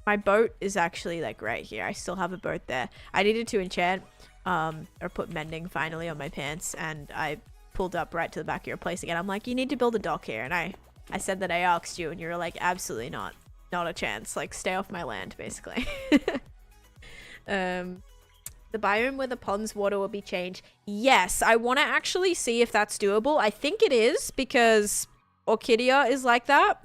My boat is actually like right here. I still have a boat there. I needed to enchant or put mending finally on my pants, and I pulled up right to the back of your place again. I'm like, you need to build a dock here, and I said that I asked you, and you were like, absolutely not. Not a chance. Like, stay off my land, basically. The biome where the pond's water will be changed. Yes, I want to actually see if that's doable. I think it is, because Orchidea is like that.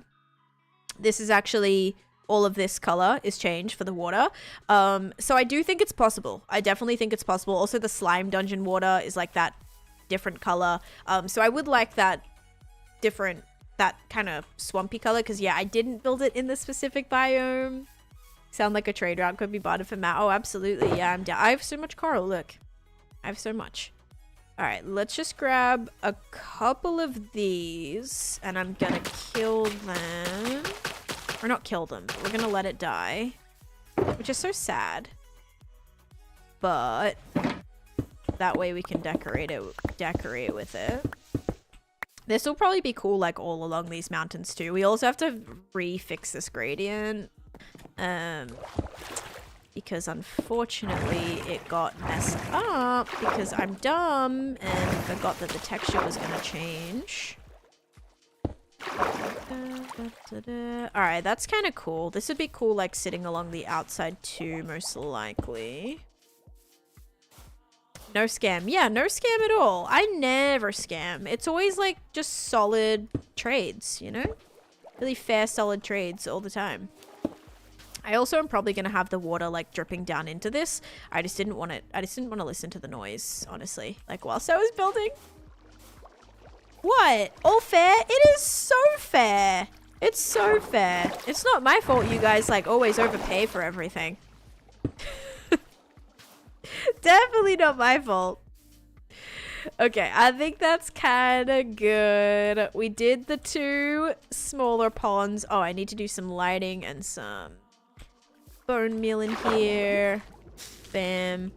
This is actually... all of this color is changed for the water. So I do think it's possible. I definitely think it's possible. Also, the slime dungeon water is like that different color. So I would like that different... that kind of swampy color, because yeah, I didn't build it in the specific biome. Sound like a trade route could be bought for Matt. Oh, absolutely. Yeah, I'm down. I have so much coral. Look, I have so much. All right, let's just grab a couple of these, and I'm gonna kill them, or not kill them, but we're gonna let it die, which is so sad. But that way we can decorate with it. This will probably be cool like all along these mountains too. We also have to refix this gradient. Because unfortunately it got messed up because I'm dumb and forgot that the texture was going to change. Alright, that's kind of cool. This would be cool like sitting along the outside too, most likely. No scam. Yeah, no scam at all. I never scam. It's always like just solid trades, you know? Really fair, solid trades all the time. I also am probably going to have the water like dripping down into this. I just didn't want it. I just didn't want to listen to the noise, honestly. Like whilst I was building. What? All fair? It is so fair. It's so fair. It's not my fault you guys like always overpay for everything. Definitely not my fault. Okay, I think that's kind of good. We did the 2 smaller ponds. Oh, I need to do some lighting and some bone meal in here. Bam.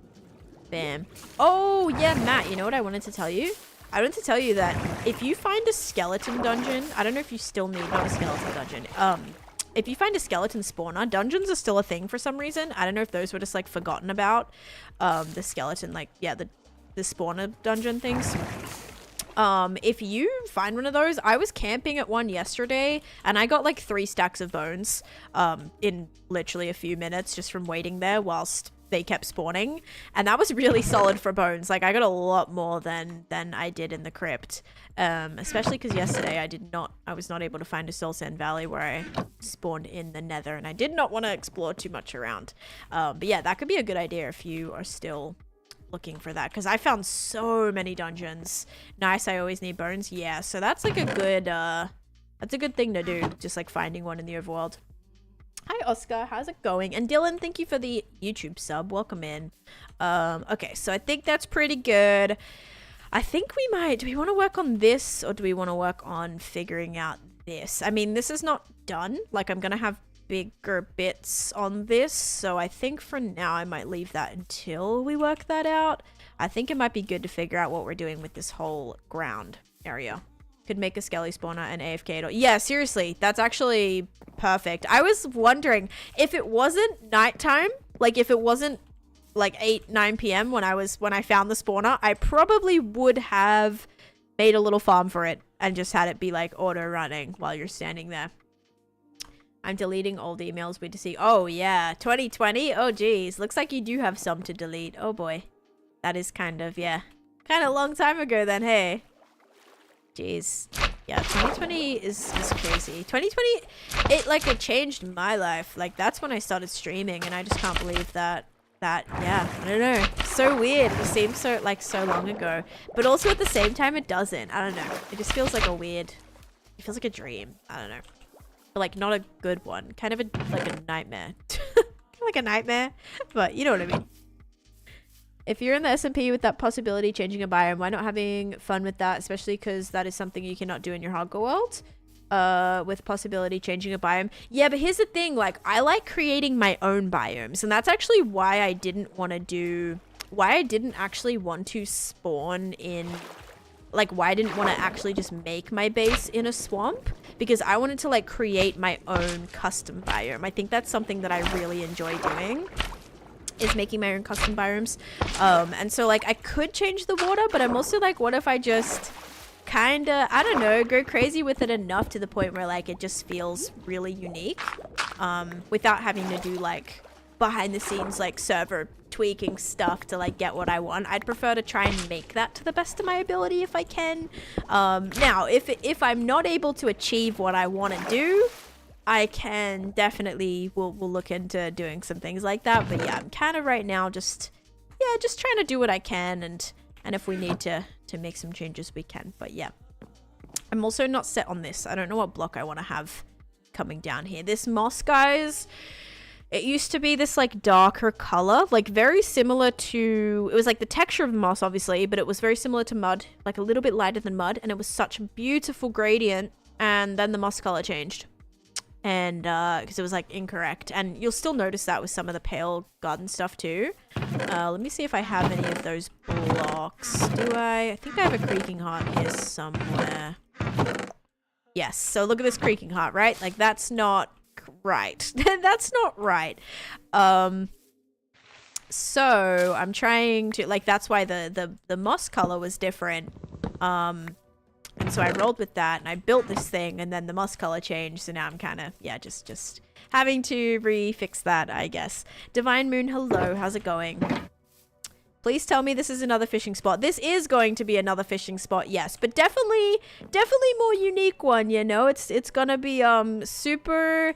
Bam. Oh, yeah, Matt, you know what I wanted to tell you? I wanted to tell you that if you find a skeleton dungeon, I don't know if you still need, not a skeleton dungeon, if you find a skeleton spawner, dungeons are still a thing for some reason. I don't know if those were just like forgotten about. The skeleton, like, yeah, the spawner dungeon things. If you find one of those, I was camping at one yesterday and I got like 3 stacks of bones, in literally a few minutes just from waiting there whilst they kept spawning. And that was really solid for bones. Like I got a lot more than I did in the crypt. Especially because yesterday I was not able to find a soul sand valley where I spawned in the nether and I did not want to explore too much around. But yeah, that could be a good idea if you are still looking for that, because I found so many dungeons. Nice, I always need bones. Yeah, so that's like a good that's a good thing to do, just like finding one in the overworld. Hi Oscar, how's it going? And Dylan, thank you for the YouTube sub. Welcome in. Okay, so I think that's pretty good. I think we might, do we want to work on this or do we want to work on figuring out this? I mean, this is not done. Like I'm gonna have bigger bits on this, so I think for now I might leave that until we work that out. I think it might be good to figure out what we're doing with this whole ground area. Could make a skelly spawner and AFK. Yeah, seriously, that's actually perfect. I was wondering if it wasn't nighttime, like if it wasn't like 8-9 p.m. when I found the spawner, I probably would have made a little farm for it and just had it be like auto running while you're standing there. I'm deleting old emails we to see. Oh yeah, 2020. Oh geez, looks like you do have some to delete. Oh boy, that is kind of, yeah, kind of a long time ago then. Hey, jeez, yeah, 2020 is crazy. 2020, it changed my life. Like that's when I started streaming, and I just can't believe that yeah, I don't know, so weird. It seems so like so long ago, but also at the same time it doesn't. I don't know, it just feels like a weird, it feels like a dream. I don't know. Like not a good one, kind of like a nightmare. Like a nightmare, but you know what I mean. If you're in the SMP with that possibility changing a biome, why not having fun with that, especially because that is something you cannot do in your hardcore world, with possibility changing a biome. Yeah, but here's the thing, like I like creating my own biomes, and that's actually why I didn't actually want to spawn in, like why I didn't want to actually just make my base in a swamp, because I wanted to like create my own custom biome. I think that's something that I really enjoy doing, is making my own custom biomes. And so like I could change the water, but I'm also like, what if I just kind of, I don't know, go crazy with it enough to the point where like it just feels really unique, without having to do like behind the scenes like server tweaking stuff to like get what I want. I'd prefer to try and make that to the best of my ability if I can. Now if I'm not able to achieve what I want to do, I can definitely we'll look into doing some things like that. But yeah, I'm kind of right now just trying to do what I can, and if we need to make some changes we can. But yeah, I'm also not set on this. I don't know what block I want to have coming down here. This moss, guys, it used to be this like darker color, like very similar to, it was like the texture of moss obviously, but it was very similar to mud, like a little bit lighter than mud, and it was such a beautiful gradient. And then the moss color changed, and because it was like incorrect, and you'll still notice that with some of the pale garden stuff too. Let me see if I have any of those blocks. Do I? I think I have a creaking heart here somewhere. Yes, so look at this creaking heart, right? Like, that's not right. That's not right. So I'm trying to, like, that's why the moss color was different. And so I rolled with that and I built this thing and then the moss color changed. So now I'm kind of, yeah, just having to refix that, I guess. Divine Moon, hello. How's it going? Please tell me this is another fishing spot. This is going to be another fishing spot, yes, but definitely more unique one, you know? It's gonna be super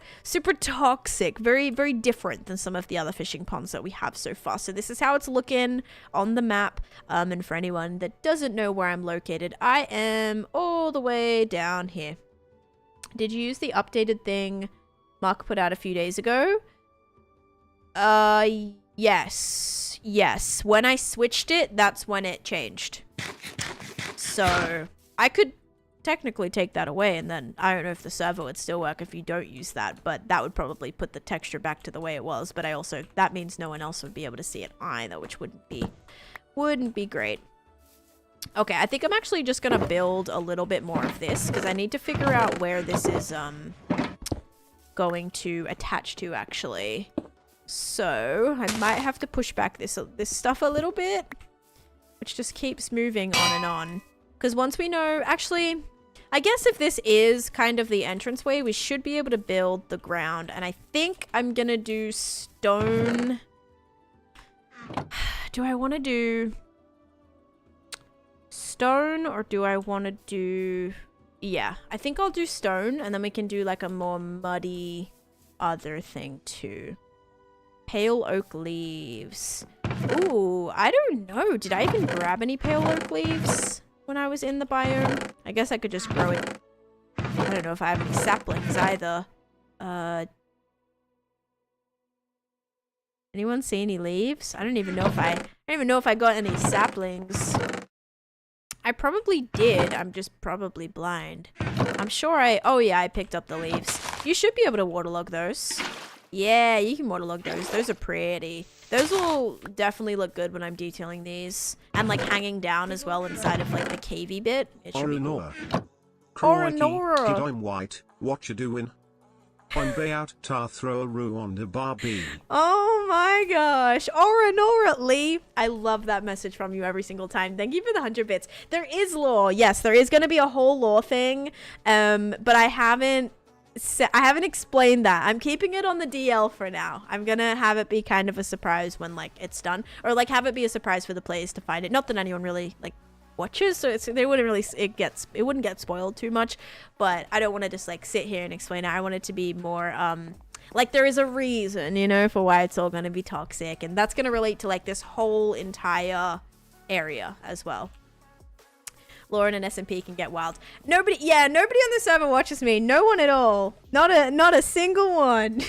toxic, very different than some of the other fishing ponds that we have so far. So this is how it's looking on the map. And for anyone that doesn't know where I'm located, I am all the way down here. Did you use the updated thing Mark put out a few days ago? Yes. When I switched it, that's when it changed. So I could technically take that away and then I don't know if the server would still work if you don't use that, but that would probably put the texture back to the way it was. But I also, that means no one else would be able to see it either, which wouldn't be great. Okay, I think I'm actually just gonna build a little bit more of this because I need to figure out where this is going to attach to actually. So I might have to push back this stuff a little bit, which just keeps moving on and on. Because once we know, actually, I guess if this is kind of the entranceway, we should be able to build the ground. And I think I'm gonna do stone. Do I want to do stone or do I want to do? Yeah, I think I'll do stone, and then we can do like a more muddy other thing too. Pale oak leaves. Ooh, I don't know. Did I even grab any pale oak leaves when I was in the biome? I guess I could just grow it. I don't know if I have any saplings either. Anyone see any leaves? I don't even know if I got any saplings. I probably did. I'm just probably blind. I'm sure oh yeah, I picked up the leaves. You should be able to waterlog those. Yeah, you can waterlog those. Those are pretty. Those will definitely look good when I'm detailing these. And like hanging down as well inside of like the cavey bit. It should be cool. Kid, I'm white. What you doing? I'm bay out tar throw a roo on the Barbie. Oh my gosh. Oranora Lee. I love that message from you every single time. Thank you for the 100 bits. There is lore. Yes, there is going to be a whole lore thing. But I haven't explained that. I'm keeping it on the DL for now. I'm gonna have it be kind of a surprise when like it's done, or like have it be a surprise for the players to find it. Not that anyone really like watches, so they wouldn't really it wouldn't get spoiled too much. But I don't want to just like sit here and explain it. I want it to be more like there is a reason, you know, for why it's all gonna be toxic, and that's gonna relate to like this whole entire area as well. Lauren and SMP can get wild. Nobody on the server watches me. No one at all. Not a single one.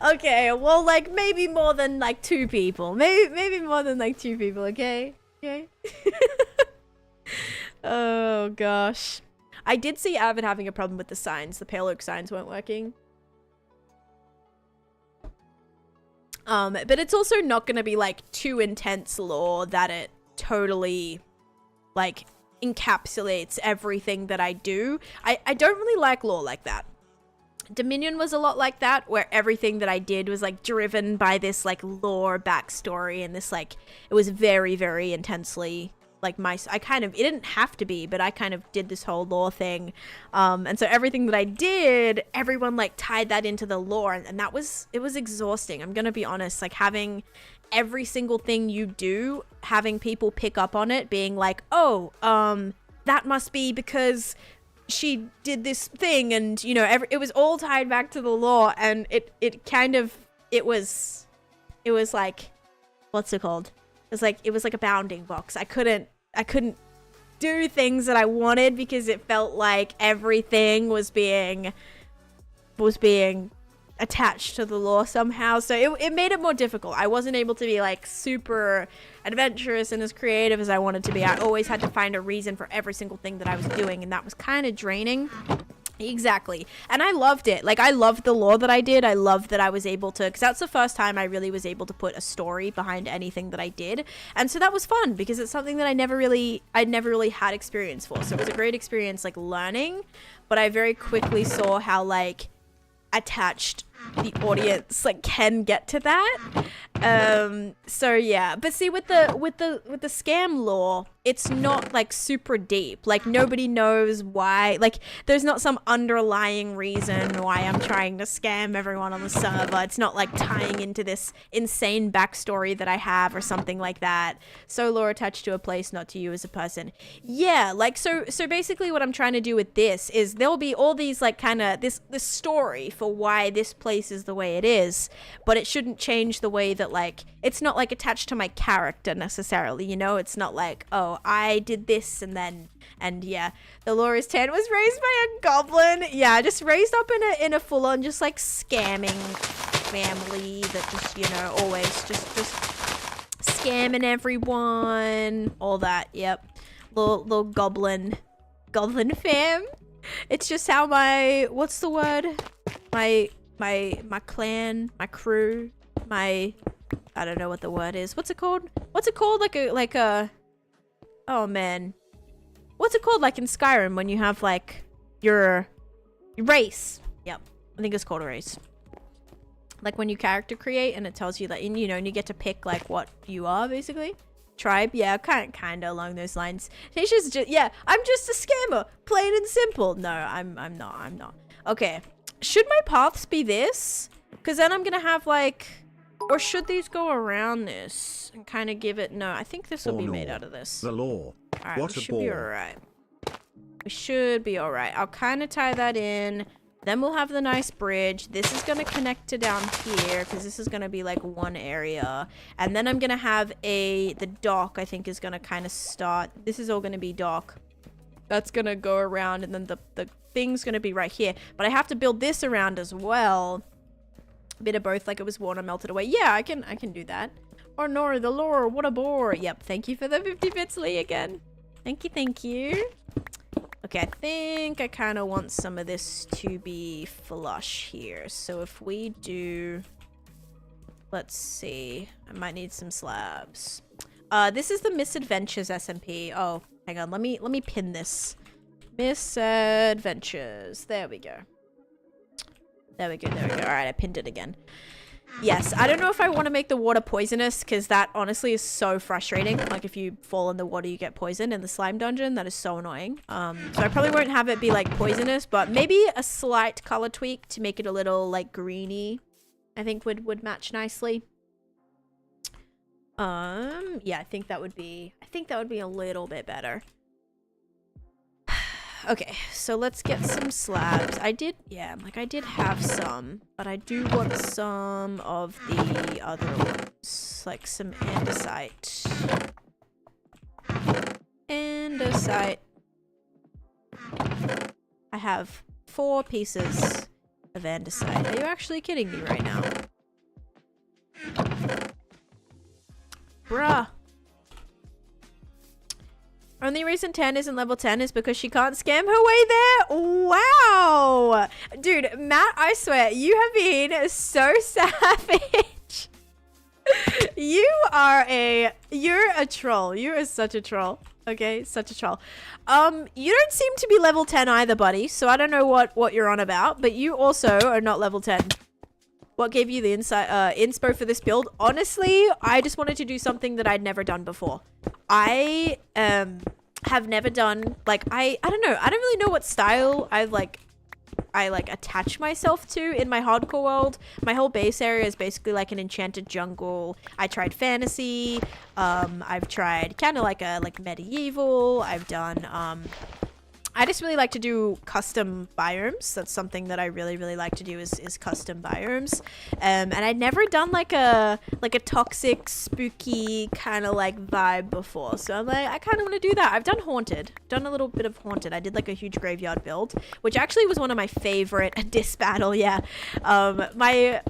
Okay, well, like maybe more than like 2 people. Maybe more than like 2 people. Okay. Oh gosh, I did see Avid having a problem with the signs. The pale oak signs weren't working. But it's also not gonna be like too intense lore that it totally like encapsulates everything that I do. I don't really like lore like that. Dominion was a lot like that, where everything that I did was like driven by this like lore backstory, and this like it was very intensely like it didn't have to be, but I kind of did this whole lore thing, and so everything that I did, everyone like tied that into the lore, and it was exhausting. I'm gonna be honest, like having every single thing you do, having people pick up on it, being like, oh, that must be because she did this thing, and you know, it was all tied back to the lore, and it was like, what's it called? It was like a bounding box. I couldn't do things that I wanted because it felt like everything was being attached to the lore somehow, so it made it more difficult. I wasn't able to be like super adventurous and as creative as I wanted to be. I always had to find a reason for every single thing that I was doing, and that was kind of draining. Exactly. And I loved it. Like, I loved the lore that I did. I loved that I was able to, because that's the first time I really was able to put a story behind anything that I did. And so that was fun because it's something that I'd never really had experience for. So it was a great experience, like, learning, but I very quickly saw how, like, attached the audience like can get to that. So yeah, but see, with the scam lore, it's not like super deep. Like, nobody knows why. Like, there's not some underlying reason why I'm trying to scam everyone on the server. It's not like tying into this insane backstory that I have or something like that. So lore attached to a place, not to you as a person. Yeah, like, so basically what I'm trying to do with this is there'll be all these like kind of this story for why this place is the way it is, but it shouldn't change the way that, like, it's not like attached to my character necessarily, you know? It's not like, oh, I did this and yeah, the lore is 10 was raised by a goblin. Yeah, just raised up in a full-on just like scamming family that just, you know, always just scamming everyone, all that. Yep, little goblin fam. It's just how my, what's the word, my clan, my crew, I don't know what the word is. What's it called? Like a oh man, what's it called, like in Skyrim when you have like your race? Yep, I think it's called a race. Like when you character create and it tells you that, you know, and you get to pick like what you are, basically. Tribe, yeah, kind of along those lines. Taneesha's just, yeah, I'm just a scammer, plain and simple. No, I'm not. Okay, should my paths be this? Because then I'm gonna have like, or should these go around this and kind of give it? No, I think this will be made out of this. The law. Alright, we should be alright. We should be alright. I'll kind of tie that in. Then we'll have the nice bridge. This is going to connect to down here because this is going to be like one area. And then I'm going to have the dock, I think, is going to kind of start. This is all going to be dock. That's going to go around and then the thing's going to be right here. But I have to build this around as well. A bit of both, like it was water melted away. Yeah, I can do that. Oh no, the lore, what a bore. Yep, thank you for the 50 bits, Lee, again. Thank you. Okay, I think I kind of want some of this to be flush here. So if we do, let's see, I might need some slabs. This is the Misadventures SMP. Oh, hang on, let me pin this. Misadventures. There we go. There we go. All right, I pinned it again. Yes, I don't know if I want to make the water poisonous because that honestly is so frustrating. Like if you fall in the water, you get poisoned in the slime dungeon. That is so annoying. So I probably won't have it be like poisonous, but maybe a slight color tweak to make it a little like greeny, I think would match nicely. Yeah, I think that would be a little bit better. Okay, so let's get some slabs. I did have some, but I do want some of the other ones, like some andesite. Andesite. I have 4 pieces of andesite. Are you actually kidding me right now? Bruh. Only reason 10 isn't level 10 is because she can't scam her way there? Wow! Dude, Matt, I swear, you have been so savage. You're a troll. You are such a troll. Okay, such a troll. You don't seem to be level 10 either, buddy, so I don't know what you're on about, but you also are not level 10. What gave you the inspo for this build? Honestly, I just wanted to do something that I'd never done before. I have never done, like, I don't know. I don't really know what style I attach myself to in my hardcore world. My whole base area is basically like an enchanted jungle. I tried fantasy. I've tried kind of like medieval. I've done I just really like to do custom biomes. That's something that I really like to do is custom biomes. And I'd never done like a toxic, spooky kind of like vibe before. So I'm like, I kind of want to do that. I've done haunted. Done a little bit of haunted. I did like a huge graveyard build, which actually was one of my favorite disc battle. Yeah. My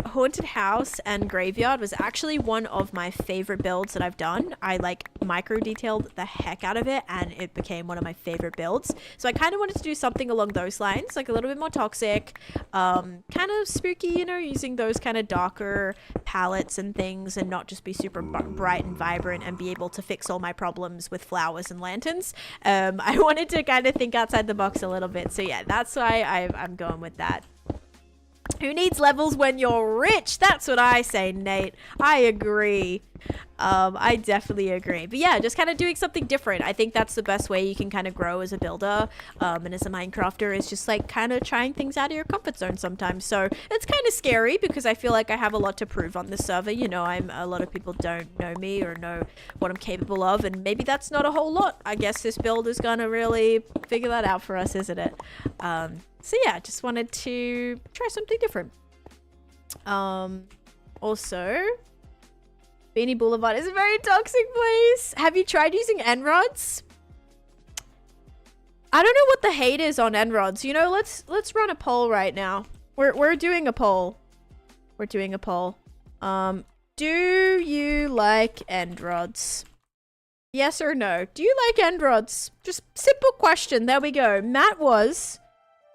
haunted house and graveyard was actually one of my favorite builds that I've done. I like micro detailed the heck out of it and it became one of my favorite builds. So I kind of wanted to do something along those lines, like a little bit more toxic, kind of spooky, you know, using those kind of darker palettes and things, and not just be super bright and vibrant and be able to fix all my problems with flowers and lanterns. I wanted to kind of think outside the box a little bit. So yeah, that's why I'm going with that. Who needs levels when you're rich? That's what I say, Nate. I agree. I definitely agree. But yeah, just kind of doing something different. I think that's the best way you can kind of grow as a builder and as a Minecrafter, is just like kind of trying things out of your comfort zone sometimes. So it's kind of scary because I feel like I have a lot to prove on this server. You know, a lot of people don't know me or know what I'm capable of, and maybe that's not a whole lot. I guess this build is gonna really figure that out for us, isn't it? So yeah, just wanted to try something different. Also, Beanie Boulevard is a very toxic place. Have you tried using end rods? I don't know what the hate is on end rods. You know, let's run a poll right now. We're doing a poll. We're doing a poll. Do you like end rods? Yes or no? Do you like end rods? Just simple question. There we go. Matt was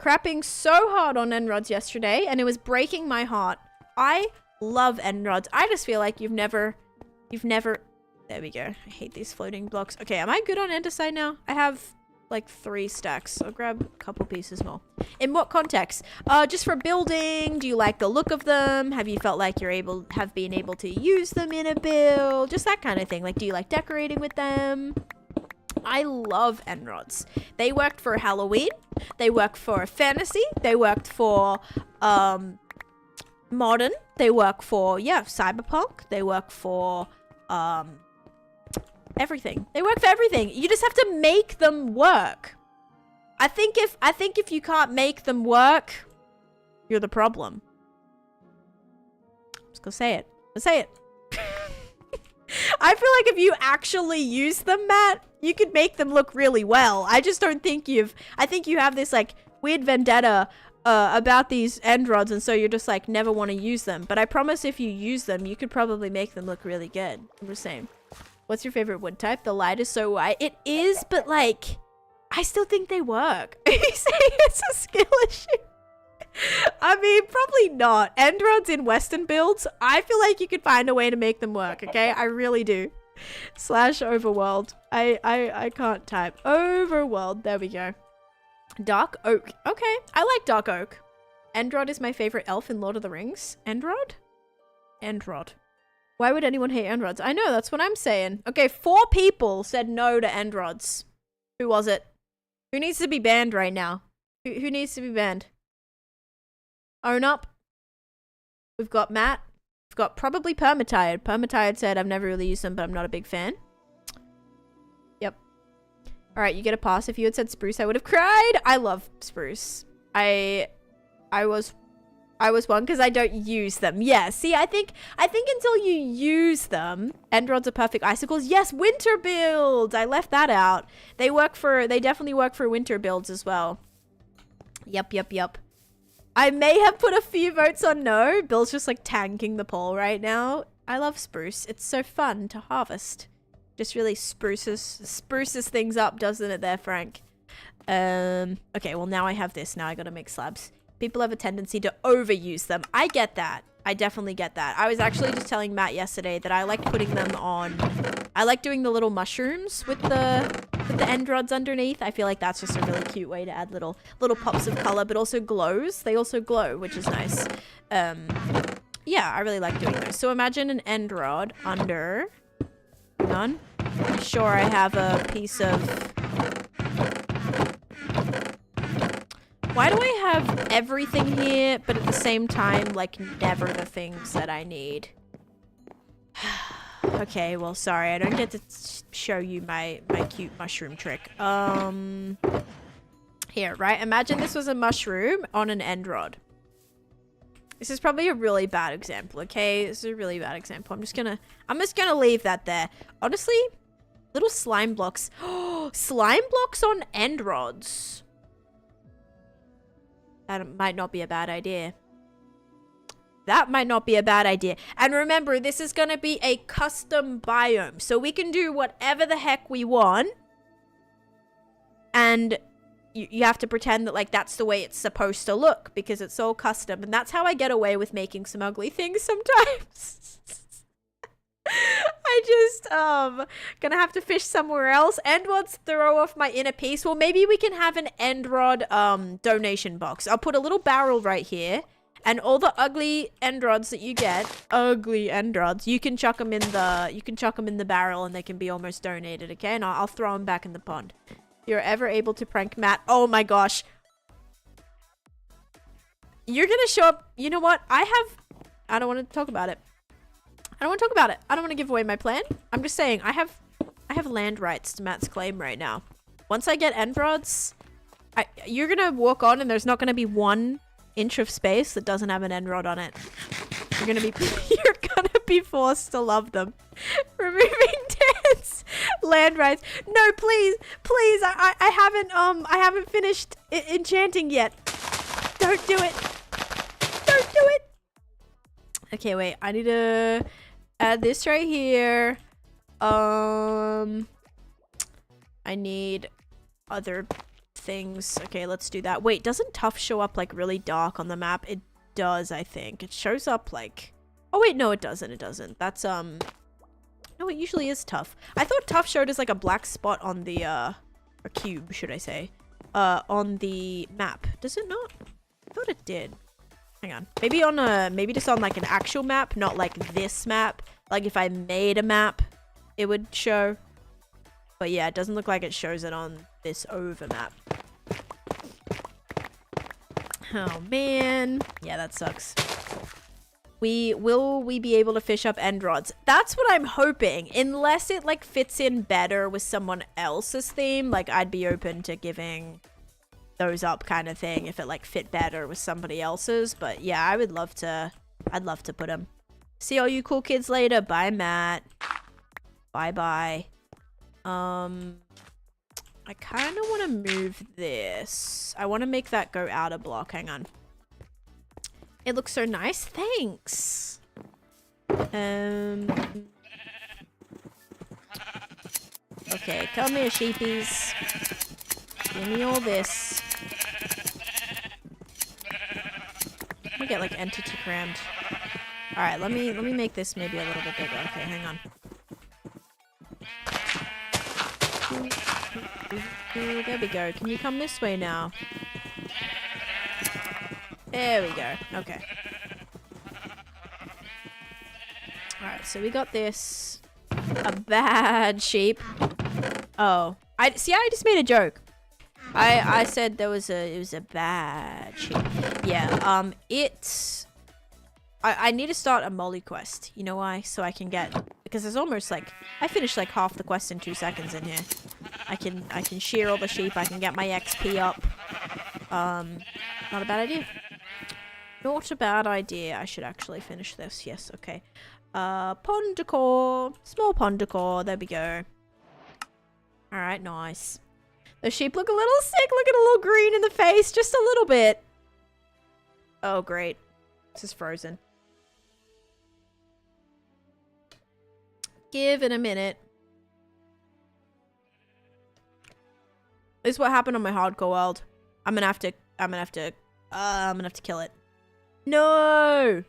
crapping so hard on end rods yesterday, and it was breaking my heart. I love end rods. I just feel like you've never, there we go. I hate these floating blocks. Okay, am I good on andesite now? I have like 3 stacks. I'll grab a couple pieces more. In what context? Just for building. Do you like the look of them? Have you felt like have been able to use them in a build? Just that kind of thing. Like, do you like decorating with them? I love end rods. They worked for Halloween. They work for fantasy. They worked for modern. They work for, yeah, cyberpunk. They work for everything. They work for everything. You just have to make them work. I think if you can't make them work, you're the problem. I'm just gonna say it. Say it. I feel like if you actually use them, Matt, you could make them look really well. I just don't think I think you have this like weird vendetta about these end rods, and so you're just like never want to use them. But I promise if you use them, you could probably make them look really good. I'm just saying. What's your favorite wood type? The light is so white. It is, but like, I still think they work. Are you saying it's a skill issue? I mean, probably not. End rods in Western builds, I feel like you could find a way to make them work, okay? I really do. / overworld. I can't type. Overworld. There we go. Dark oak. Okay, I like dark oak. Endrod is my favorite elf in Lord of the Rings. Endrod? Endrod. Why would anyone hate end rods? I know, that's what I'm saying. Okay, 4 people said no to end rods. Who was it? Who needs to be banned right now? Who needs to be banned? Own up. We've got Matt. We've got probably Permatired. Permatired said, I've never really used them, but I'm not a big fan. Yep. Alright, you get a pass. If you had said spruce, I would have cried. I love spruce. I was one because I don't use them. Yeah, see, I think until you use them, end rods are perfect. Icicles, yes, winter builds. I left that out. They definitely work for winter builds as well. Yep. I may have put a few votes on no. Bill's just like tanking the poll right now. I love spruce. It's so fun to harvest. Just really spruces things up, doesn't it there, Frank? Okay, well now I have this. Now I gotta make slabs. People have a tendency to overuse them. I get that. I definitely get that. I was actually just telling Matt yesterday that I like putting them on. I like doing the little mushrooms with the end rods underneath. I feel like that's just a really cute way to add little pops of color, but also glows. They also glow, which is nice. Yeah, I really like doing those. So imagine an end rod under. Hang on. I'm sure I have a piece of. Why do I have everything here, but at the same time, like, never the things that I need? Okay, well, sorry. I don't get to show you my cute mushroom trick. Here, right? Imagine this was a mushroom on an end rod. This is probably a really bad example, okay? This is a really bad example. I'm just gonna leave that there. Honestly, little slime blocks. Slime blocks on end rods. That might not be a bad idea. That might not be a bad idea. And remember, this is going to be a custom biome. So we can do whatever the heck we want. and you have to pretend that like that's the way it's supposed to look because it's all custom, and that's how I get away with making some ugly things sometimes. I just gonna have to fish somewhere else. End rods throw off my inner peace. Well, maybe we can have an end rod donation box. I'll put a little barrel right here, and all the ugly end rods that you get, ugly end rods, you can chuck them in the barrel, and they can be almost donated. Okay, and I'll throw them back in the pond. If you're ever able to prank Matt, oh my gosh, you're gonna show up. You know what? I don't want to talk about it. I don't want to talk about it. I don't want to give away my plan. I'm just saying I have land rights to Matt's claim right now. Once I get end rods, you're gonna walk on and there's not gonna be 1 inch of space that doesn't have an end rod on it. You're gonna be forced to love them. Removing Dan's land rights. No, please, I haven't finished enchanting yet. Don't do it. Don't do it. Okay, wait. I need to add this right here. I need other things. Okay, let's do that. Wait, doesn't Tough show up like really dark on the map? It does, I think. It shows up like... Oh wait, no, it doesn't. It doesn't. That's no, it usually is Tough. I thought Tough showed as like a black spot on the or cube, should I say, on the map. Does it not? I thought it did. Hang on. Maybe just on like an actual map, not like this map. Like if I made a map, it would show. But yeah, it doesn't look like it shows it on this over map. Oh man. Yeah, that sucks. Will we be able to fish up end rods? That's what I'm hoping. Unless it like fits in better with someone else's theme, like I'd be open to giving those up kind of thing if it like fit better with somebody else's. But yeah, I'd love to put them. See all you cool kids later. Bye, Matt. Bye bye. I kind of want to move this. I want to make that go out a block. Hang on. It looks so nice. Thanks. Okay, come here, sheepies. Give me all this. I get like entity crammed. All right, let me make this maybe a little bit bigger. Okay, hang on. There we go. Can you come this way now? There we go. Okay. Alright, so we got this. A bad sheep. Oh. I just made a joke. I said it was a bad sheep. Yeah, I need to start a molly quest. You know why? So I can get, because there's almost like, I finished like half the quest in 2 seconds in here. I can shear all the sheep. I can get my XP up. Not a bad idea. Not a bad idea. I should actually finish this. Yes, okay. Pond decor. Small pond decor. There we go. Alright, nice. The sheep look a little sick. Look at a little green in the face. Just a little bit. Oh, great. This is frozen. Give it a minute. This is what happened on my hardcore world. I'm gonna have to kill it. No!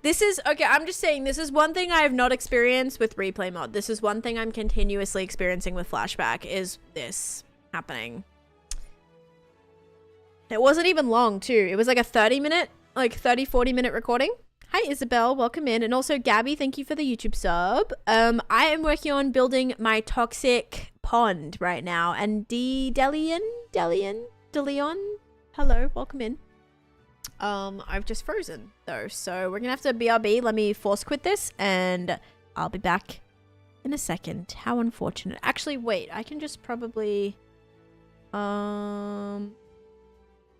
This is, okay, I'm just saying, this is one thing I have not experienced with replay mod. This is one thing I'm continuously experiencing with flashback, is this happening. It wasn't even long, too. It was like a 30-minute, like 40-minute recording. Hi, Isabel. Welcome in. And also, Gabby, thank you for the YouTube sub. I am working on building my toxic pond right now. And Delion, hello, welcome in. I've just frozen, though. So we're going to have to BRB. Let me force quit this, and I'll be back in a second. How unfortunate. Actually, wait. I can just probably... Can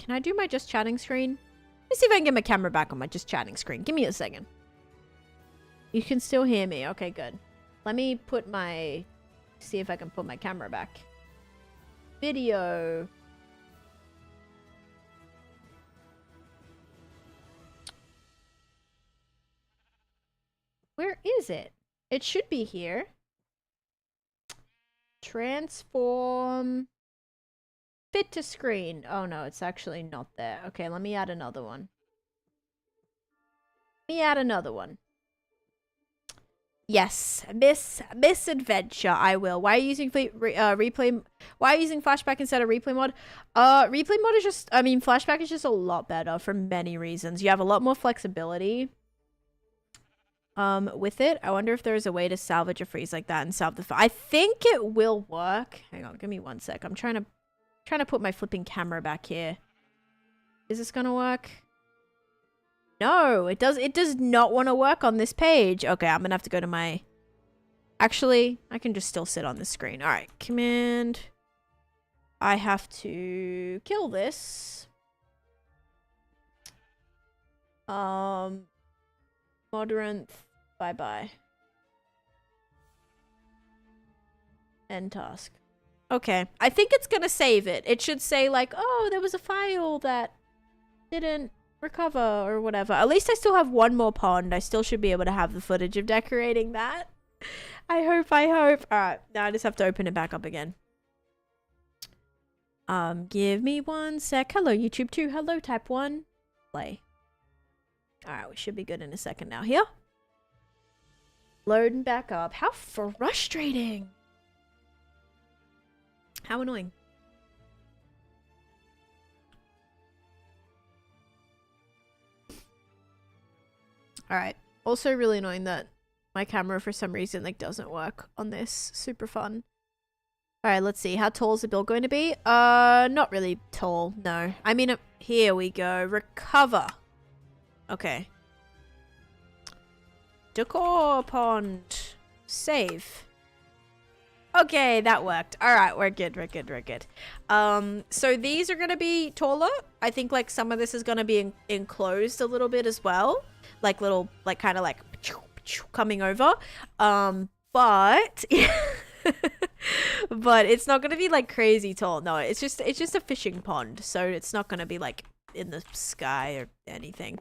I do my just chatting screen? Let me see if I can get my camera back on my just chatting screen. Give me a second. You can still hear me. Okay, good. Let me put my... See if I can put my camera back. Video. Where is it? It should be here. Transform. Fit to screen. Oh no, it's actually not there. Okay, let me add another one. Yes, Misadventure. I will. Why are you using replay? Why are you using flashback instead of replay mod? Replay mod is just. I mean, flashback is just a lot better for many reasons. You have a lot more flexibility. With it, I wonder if there is a way to salvage a freeze like that and salve the. I think it will work. Hang on, give me 1 sec. I'm trying to put my flipping camera back here. Is this gonna work? No, it does not want to work on this page. Okay, I'm gonna have to go to my... Actually, I can just still sit on the screen. Alright, command. I have to kill this. Modrant. Bye-bye. End task. Okay, I think it's gonna save it. It should say like, oh, there was a file that didn't recover or whatever. At least I still have one more pond. I still should be able to have the footage of decorating that. I hope. Alright, now I just have to open it back up again. Give me 1 sec. Hello, YouTube 2. Hello, Type 1. Play. Alright, we should be good in a second now. Here. Loading back up. How frustrating. How annoying. Alright. Also really annoying that my camera for some reason like doesn't work on this. Super fun. Alright, let's see. How tall is the build going to be? Not really tall. No. I mean, here we go. Recover. Okay. Decor pond. Save. Okay, that worked. Alright, we're good. So these are going to be taller. I think like some of this is going to be enclosed a little bit as well. Like little, like kind of like coming over. But but it's not going to be like crazy tall. No, it's just a fishing pond. So it's not going to be like in the sky or anything.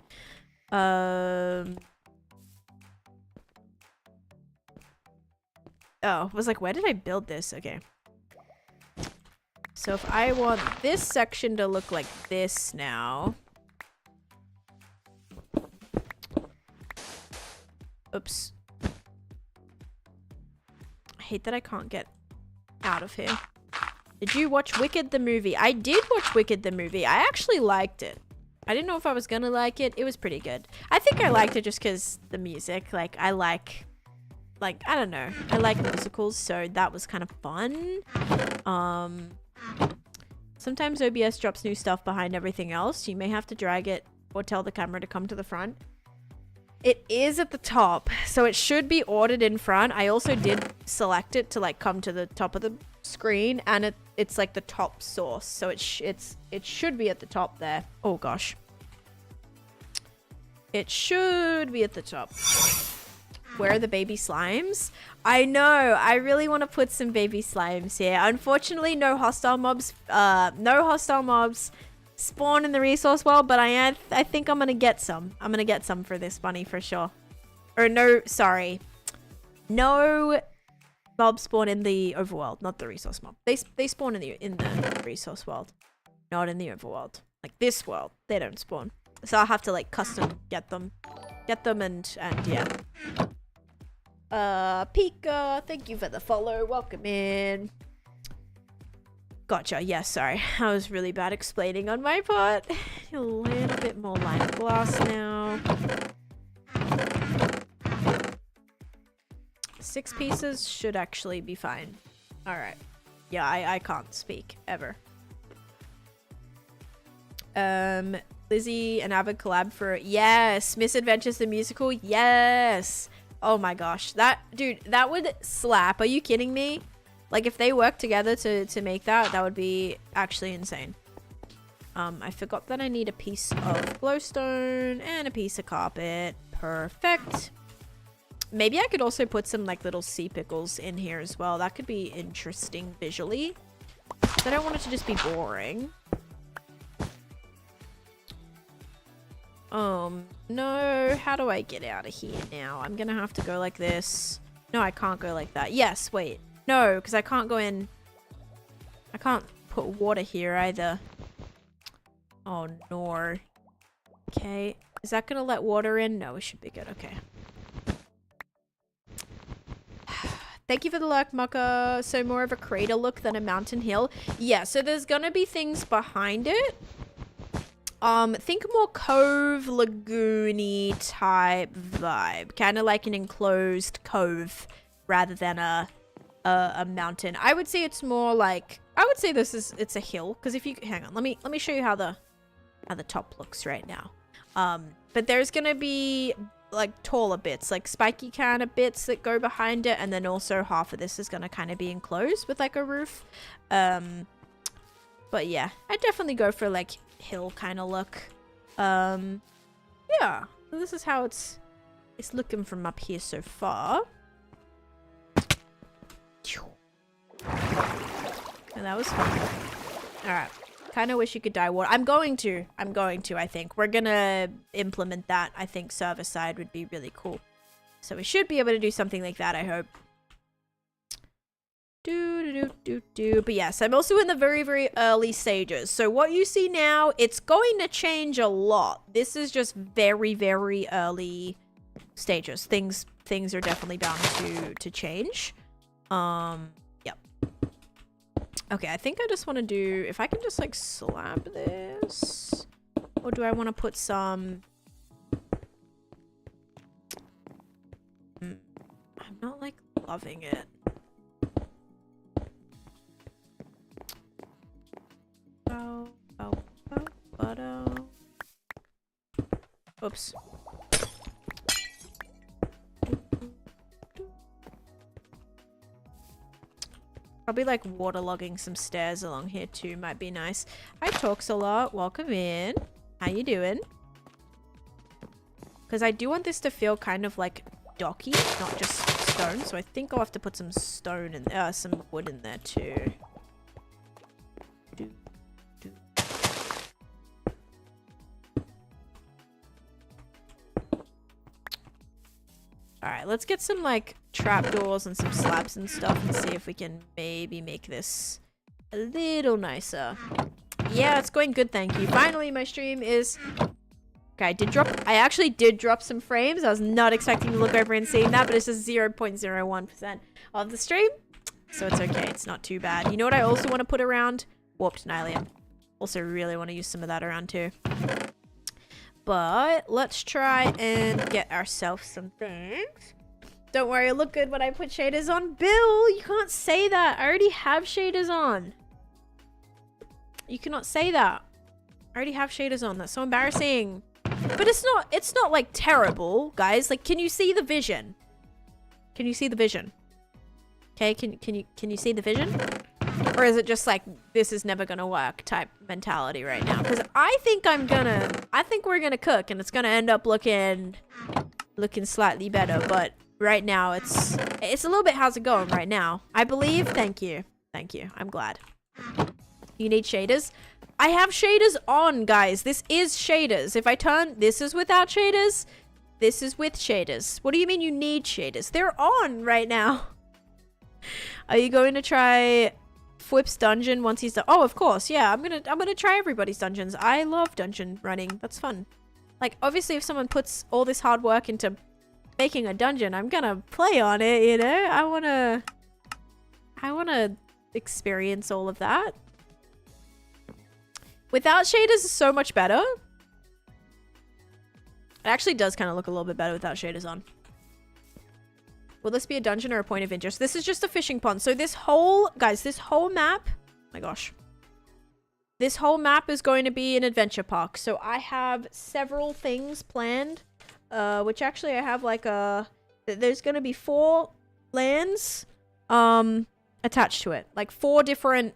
Oh, I was like, where did I build this? Okay. So if I want this section to look like this now. Oops. I hate that I can't get out of here. Did you watch Wicked the movie? I did watch Wicked the movie. I actually liked it. I didn't know if I was gonna like it. It was pretty good. I think I liked it just because the music. Like, I don't know. I like musicals, so that was kind of fun. Sometimes OBS drops new stuff behind everything else. You may have to drag it or tell the camera to come to the front. It is at the top, so it should be ordered in front. I also did select it to like come to the top of the screen, and it's like the top source, so it should be at the top there. Oh gosh, it should be at the top. Where are the baby slimes? I know. I really want to put some baby slimes here. Unfortunately, no hostile mobs. No hostile mobs spawn in the resource world, but I think I'm gonna get some. I'm gonna get some for this bunny for sure. Or no, sorry. No mobs spawn in the overworld, not the resource mob. They spawn in the resource world, not in the overworld. Like this world, they don't spawn. So I'll have to like custom get them and yeah. Pika, thank you for the follow. Welcome in. Gotcha. Yes, sorry. I was really bad explaining on my part. A little bit more line of glass now. 6 pieces should actually be fine. Alright. Yeah, I can't speak. Ever. Lizzie, an avid collab for... Yes! Misadventures the musical? Yes! Oh my gosh. Dude, that would slap. Are you kidding me? Like, if they work together to make that would be actually insane. I forgot that I need a piece of glowstone and a piece of carpet. Perfect. Maybe I could also put some, like, little sea pickles in here as well. That could be interesting visually. But I don't want it to just be boring. No. How do I get out of here now? I'm gonna have to go like this. No, I can't go like that. Yes, wait. No, because I can't go in. I can't put water here either. Oh, no. Okay. Is that going to let water in? No, we should be good. Okay. Thank you for the lurk, Mucka. So more of a crater look than a mountain hill. Yeah, so there's going to be things behind it. Think more cove, lagoony type vibe. Kind of like an enclosed cove rather than a mountain. I would say it's more like, I would say it's a hill, because if you hang on, let me show you how the top looks right now. But there's gonna be like taller bits, like spiky kind of bits that go behind it, and then also half of this is gonna kind of be enclosed with like a roof. But yeah, I'd definitely go for like hill kind of look. Yeah, so this is how it's looking from up here so far. And that was fun. All right. Kind of wish you could dye water. I'm going to, I think. We're going to implement that. I think server side would be really cool. So we should be able to do something like that, I hope. But yes, I'm also in the very, very early stages. So what you see now, it's going to change a lot. This is just very, very early stages. Things are definitely bound to change. Yep. Okay, I think I just want to do, if I can just like slab this, or do I want to put some, I'm not like loving it. Oops. Probably like waterlogging some stairs along here too might be nice. Hi Talks a Lot, welcome in. How you doing? Because I do want this to feel kind of like docky, not just stone. So I think I'll have to put some stone and some wood in there too. Alright, let's get some like trapdoors and some slabs and stuff and see if we can maybe make this a little nicer. Yeah, it's going good, thank you. Finally, my stream is... Okay, I actually did drop some frames. I was not expecting to look over and seeing that, but it's just 0.01% of the stream. So it's okay, it's not too bad. You know what I also want to put around? Warped Nylium. Also really want to use some of that around too. But let's try and get ourselves some things. Don't worry, it'll look good when I put shaders on. Bill, you can't say that. I already have shaders on. You cannot say that. I already have shaders on. That's so embarrassing. But it's not like terrible, guys. Like, can you see the vision? Can you see the vision? Okay, can you see the vision? Or is it just like, this is never gonna work type mentality right now? Because I think we're gonna cook and it's gonna end up looking slightly better. But right now it's a little bit, how's it going right now? I believe, thank you. I'm glad. You need shaders? I have shaders on, guys. This is shaders. If I turn, this is without shaders. This is with shaders. What do you mean you need shaders? They're on right now. Are you going to try Fwip's dungeon once he's done? Oh, of course. Yeah, I'm gonna try everybody's dungeons. I love dungeon running. That's fun. Like, obviously, if someone puts all this hard work into making a dungeon, I'm gonna play on it, you know? I wanna experience all of that. Without shaders is so much better. It actually does kind of look a little bit better without shaders on. Will this be a dungeon or a point of interest? This is just a fishing pond. So this whole, guys, this whole map, oh my gosh. This whole map is going to be an adventure park. So I have several things planned, which actually I have like there's going to be 4 lands attached to it. Like 4 different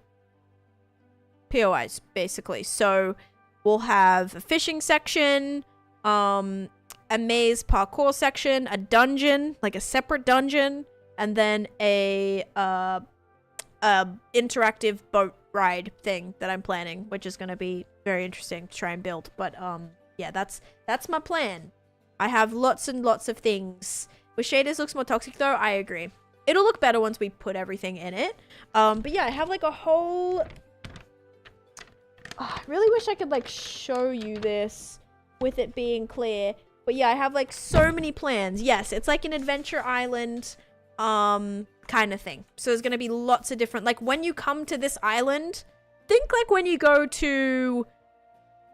POIs, basically. So we'll have a fishing section, a maze parkour section, a dungeon, like a separate dungeon, and then a interactive boat ride thing that I'm planning, which is going to be very interesting to try and build. But yeah, that's my plan. I have lots and lots of things. With shaders looks more toxic though, I agree. It'll look better once we put everything in it. But yeah, I have like a whole... Oh, I really wish I could like show you this with it being clear. But yeah, I have like so many plans. Yes, it's like an adventure island kind of thing. So there's going to be lots of different... Like when you come to this island, think like when you go to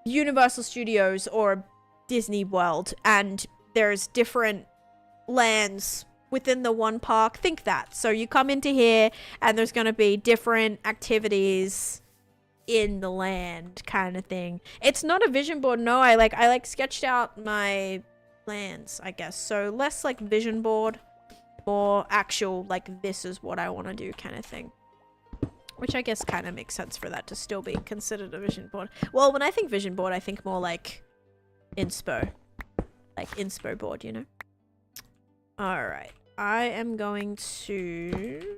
Universal Studios or Disney World and there's different lands within the one park. Think that. So you come into here and there's going to be different activities in the land kind of thing. It's not a vision board. No, I like sketched out my plans, I guess. So less like vision board, more actual like this is what I want to do kind of thing. Which I guess kind of makes sense for that to still be considered a vision board. Well, when I think vision board, I think more like inspo. Like inspo board, you know? Alright. I am going to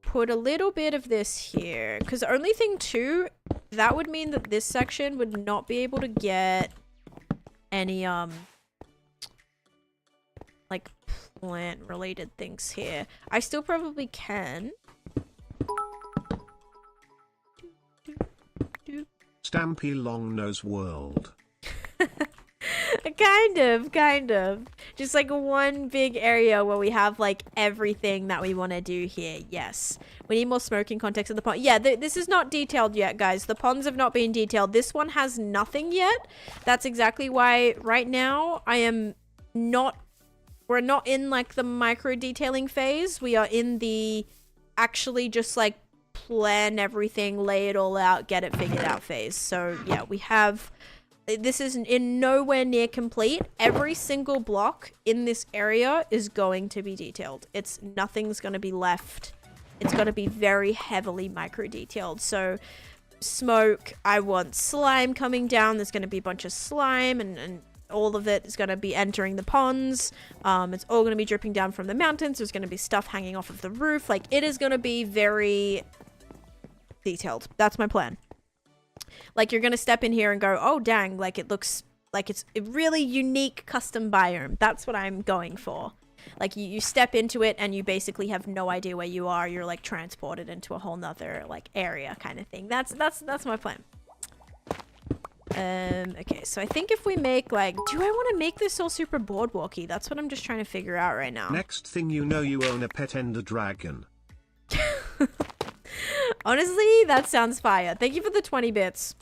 put a little bit of this here. Because the only thing too, that would mean that this section would not be able to get any, like plant related things here. I still probably can. Stampy Long Nose World. kind of. Just like one big area where we have like everything that we want to do here. Yes. We need more smoking context of the pond. Yeah, this is not detailed yet, guys. The ponds have not been detailed. This one has nothing yet. That's exactly why right now we're not in like the micro detailing phase. We are in the actually just like plan everything, lay it all out, get it figured out phase. So yeah, this is in nowhere near complete. Every single block in this area is going to be detailed. Nothing's going to be left. It's going to be very heavily micro detailed. So smoke, I want slime coming down. There's going to be a bunch of slime and all of it is going to be entering the ponds. It's all going to be dripping down from the mountains. There's going to be stuff hanging off of the roof. Like it is going to be very detailed. That's my plan. Like you're gonna step in here and go, oh dang, like it looks like it's a really unique custom biome. That's what I'm going for. Like you step into it and you basically have no idea where you are. You're like transported into a whole nother like area kind of thing. That's my plan. Okay, so I think if we make like, do I want to make this all super boardwalky? That's what I'm just trying to figure out right now. Next thing you know, you own a pet ender dragon. Honestly, that sounds fire. Thank you for the 20 bits.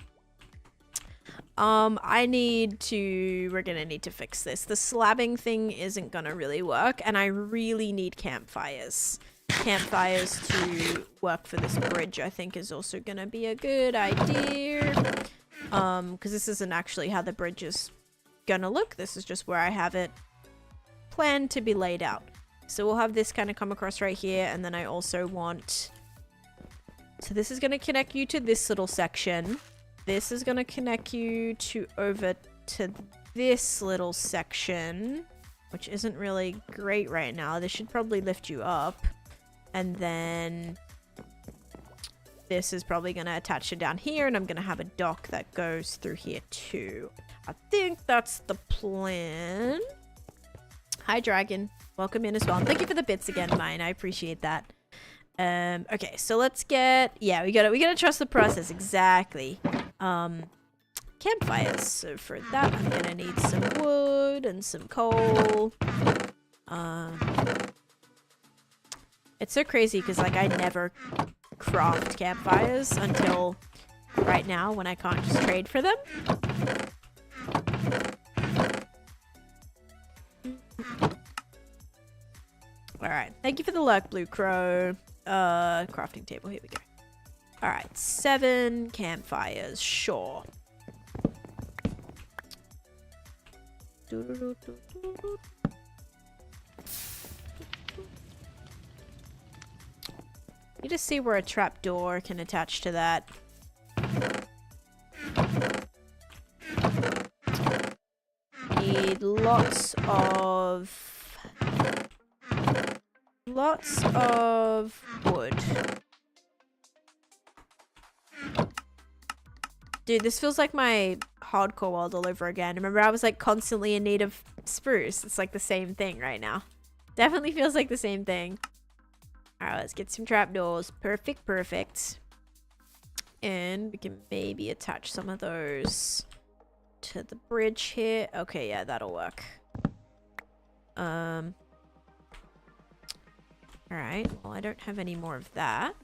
We're gonna need to fix this. The slabbing thing isn't gonna really work, and I really need campfires. Campfires to work for this bridge, I think, is also gonna be a good idea. Because this isn't actually how the bridge is gonna look. This is just where I have it planned to be laid out. So we'll have this kind of come across right here, and then I also want... So this is going to connect you to this little section. This is going to connect you to over to this little section, which isn't really great right now. This should probably lift you up. And then this is probably going to attach it down here, and I'm going to have a dock that goes through here too. I think that's the plan. Hi, Dragon. Welcome in as well. And thank you for the bits again, Mine. I appreciate that. Okay, so let's get... Yeah, we gotta trust the process. Exactly. Campfires. So for that, I'm gonna need some wood and some coal. It's so crazy because, like, I never craft campfires until right now when I can't just trade for them. Alright, thank you for the luck, Blue Crow. Crafting table, here we go. Alright, 7 campfires, sure. Need to see where a trapdoor can attach to that. Need lots of wood. Dude, this feels like my hardcore world all over again. Remember, I was like constantly in need of spruce. It's like the same thing right now. Definitely feels like the same thing. Alright, let's get some trapdoors. Perfect, perfect. And we can maybe attach some of those to the bridge here. Okay, yeah, that'll work. Alright, well, I don't have any more of that.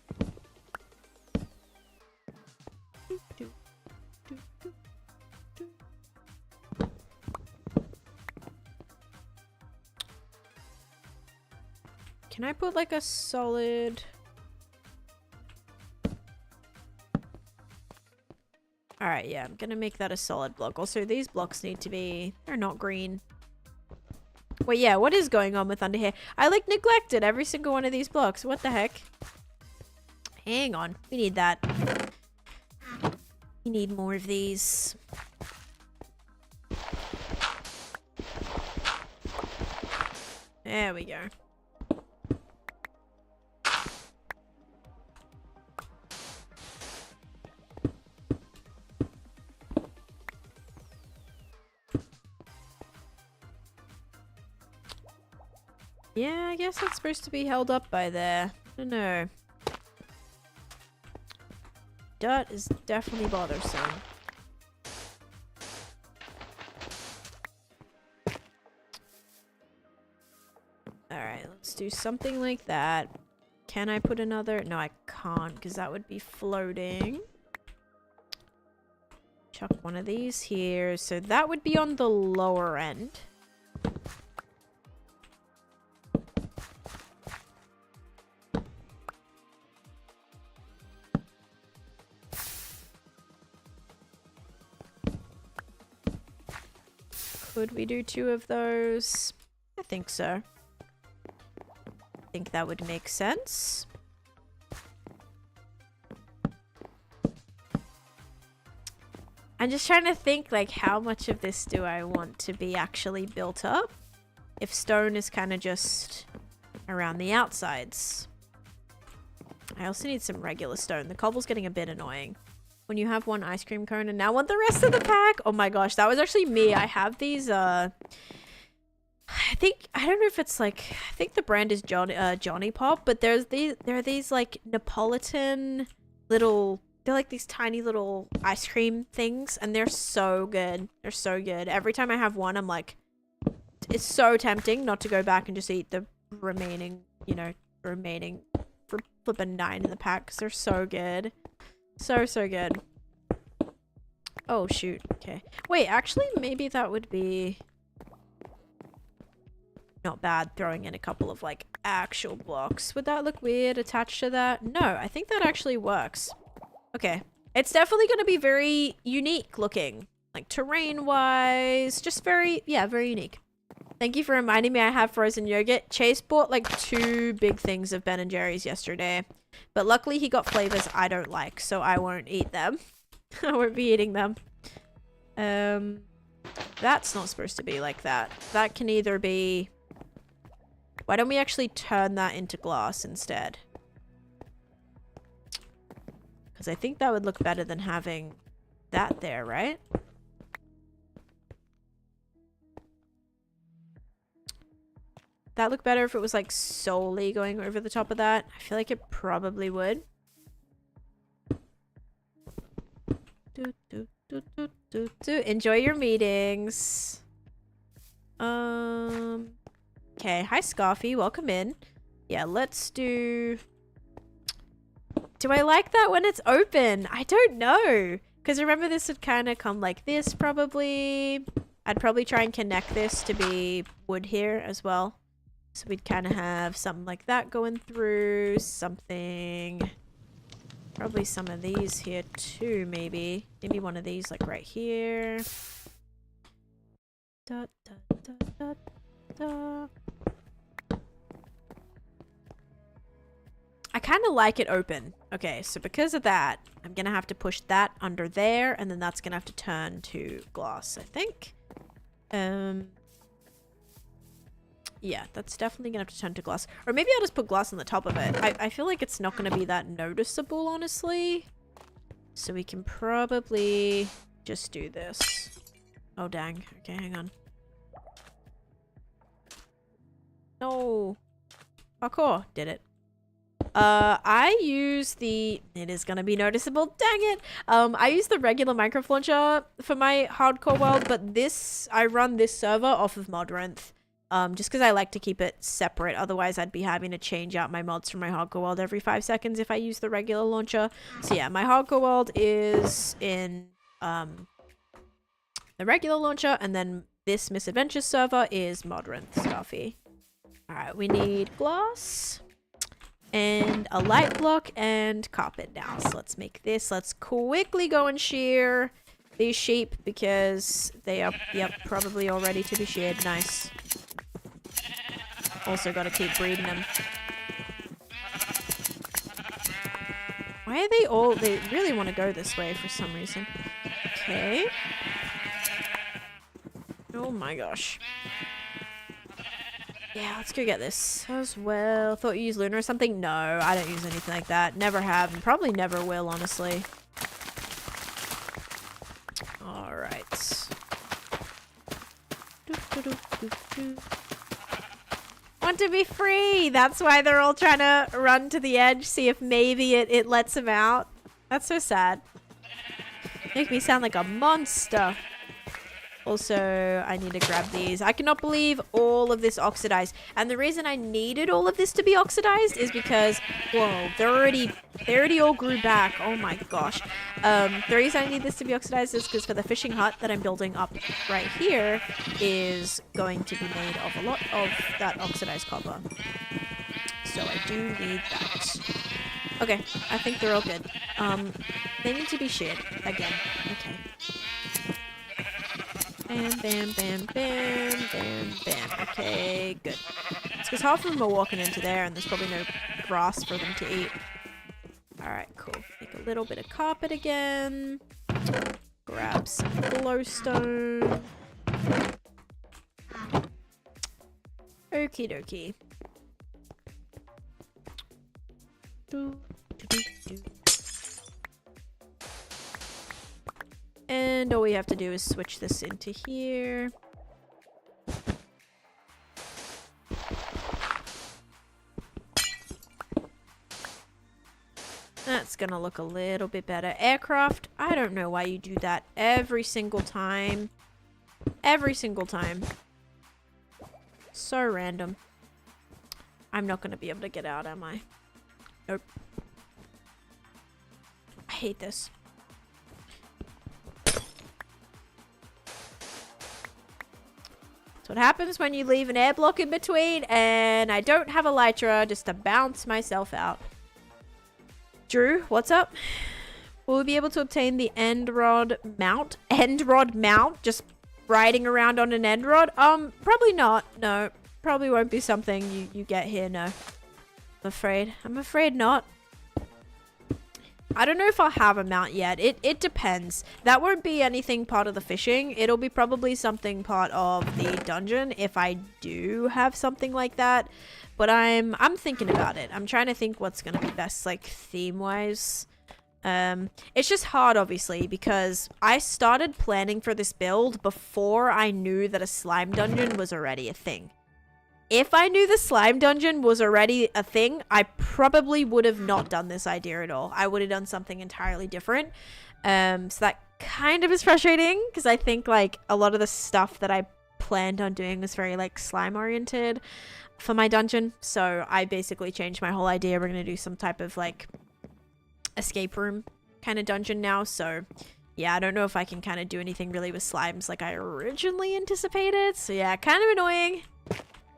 Can I put like a solid... Alright, yeah, I'm gonna make that a solid block. Also, these blocks need to be... They're not green. Wait, yeah, what is going on with under here? I like neglected every single one of these blocks. What the heck? Hang on. We need that. We need more of these. There we go. Yeah, I guess it's supposed to be held up by there. I don't know. Dirt is definitely bothersome. Alright, let's do something like that. Can I put another? No, I can't because that would be floating. Chuck one of these here. So that would be on the lower end. Could we do 2 of those? I think so. I think that would make sense. I'm just trying to think, like, how much of this do I want to be actually built up? If stone is kind of just around the outsides. I also need some regular stone. The cobble's getting a bit annoying. When you have one ice cream cone and now want the rest of the pack. Oh my gosh, that was actually me. I have these, I don't know if it's like, I think the brand is Johnny Pop, but there are these like Neapolitan little, they're like these tiny little ice cream things and they're so good. They're so good. Every time I have one, I'm like, it's so tempting not to go back and just eat the remaining, you know, for flipping 9 in the pack because they're so good. So good. Oh, shoot. Okay. Wait, actually, maybe that would be not bad throwing in a couple of, like, actual blocks. Would that look weird attached to that? No, I think that actually works. Okay. It's definitely going to be very unique looking. Like, terrain-wise. Just very, yeah, very unique. Thank you for reminding me I have frozen yogurt. Chase bought, like, 2 big things of Ben & Jerry's yesterday. But luckily he got flavors I don't like, so I won't eat them. I won't be eating them. That's not supposed to be like that. That can either be... Why don't we actually turn that into glass instead? Because I think that would look better than having that there, right? That look better if it was like solely going over the top of that? I feel like it probably would. Enjoy your meetings. Okay, hi Scarfy, welcome in. Yeah, let's do... Do I like that when it's open? I don't know. Because remember this would kind of come like this probably. I'd probably try and connect this to be wood here as well. So we'd kind of have something like that going through. Something... Probably some of these here too, maybe. Maybe one of these like right here. Da, da, da, da, da. I kind of like it open. Okay, so because of that, I'm going to have to push that under there, and then that's going to have to turn to glass, I think. Yeah, that's definitely going to have to turn to glass. Or maybe I'll just put glass on the top of it. I feel like it's not going to be that noticeable, honestly. So we can probably just do this. Oh, dang. Okay, hang on. No. Parkour. Did it. I use the... It is gonna be noticeable. Dang it! I use the regular Minecraft launcher for my hardcore world, but this... I run this server off of Modrinth. Just because I like to keep it separate. Otherwise, I'd be having to change out my mods from my hardcore world every 5 seconds if I use the regular launcher. So yeah, my hardcore world is in the regular launcher, and then this Misadventures server is Modrinth Starfy. Alright, we need glass and a light block and carpet now. So let's make this. Let's quickly go and shear these sheep because they are, yep, probably all ready to be sheared. Nice. Also got to keep breeding them. Why are they all... They really want to go this way for some reason. Okay. Oh my gosh. Yeah, let's go get this as well. Thought you used Luna or something? No, I don't use anything like that. Never have, and probably never will, honestly. Alright. Want to be free! That's why they're all trying to run to the edge, see if maybe it lets them out. That's so sad. Make me sound like a monster. Also, I need to grab these. I cannot believe all of this oxidized. And the reason I needed all of this to be oxidized is because, whoa, they already all grew back. Oh my gosh. The reason I need this to be oxidized is because for the fishing hut that I'm building up right here is going to be made of a lot of that oxidized copper. So I do need that. Okay, I think they're all good. They need to be shared again. Okay. Bam, bam, bam, bam, bam, bam. Okay, good. It's because half of them are walking into there and there's probably no grass for them to eat. Alright, cool. Make a little bit of carpet again. Grab some glowstone. Okie dokie. And all we have to do is switch this into here. That's gonna look a little bit better. Aircraft, I don't know why you do that every single time. Every single time. So random. I'm not gonna be able to get out, am I? Nope. I hate this. That's what happens when you leave an air block in between, and I don't have elytra just to bounce myself out. Drew, what's up? Will we be able to obtain the end rod mount? End rod mount? Just riding around on an end rod? Probably not. No. Probably won't be something you get here, no. I'm afraid. I'm afraid not. I don't know if I'll have a mount yet. It depends. That won't be anything part of the fishing. It'll be probably something part of the dungeon if I do have something like that. But I'm thinking about it. I'm trying to think what's going to be best, like, theme-wise. It's just hard, obviously, because I started planning for this build before I knew that a slime dungeon was already a thing. If I knew the slime dungeon was already a thing, I probably would have not done this idea at all. I would have done something entirely different. So that kind of is frustrating because I think like a lot of the stuff that I planned on doing was very like slime oriented for my dungeon. So I basically changed my whole idea. We're going to do some type of like escape room kind of dungeon now. So yeah, I don't know if I can kind of do anything really with slimes like I originally anticipated. So yeah, kind of annoying.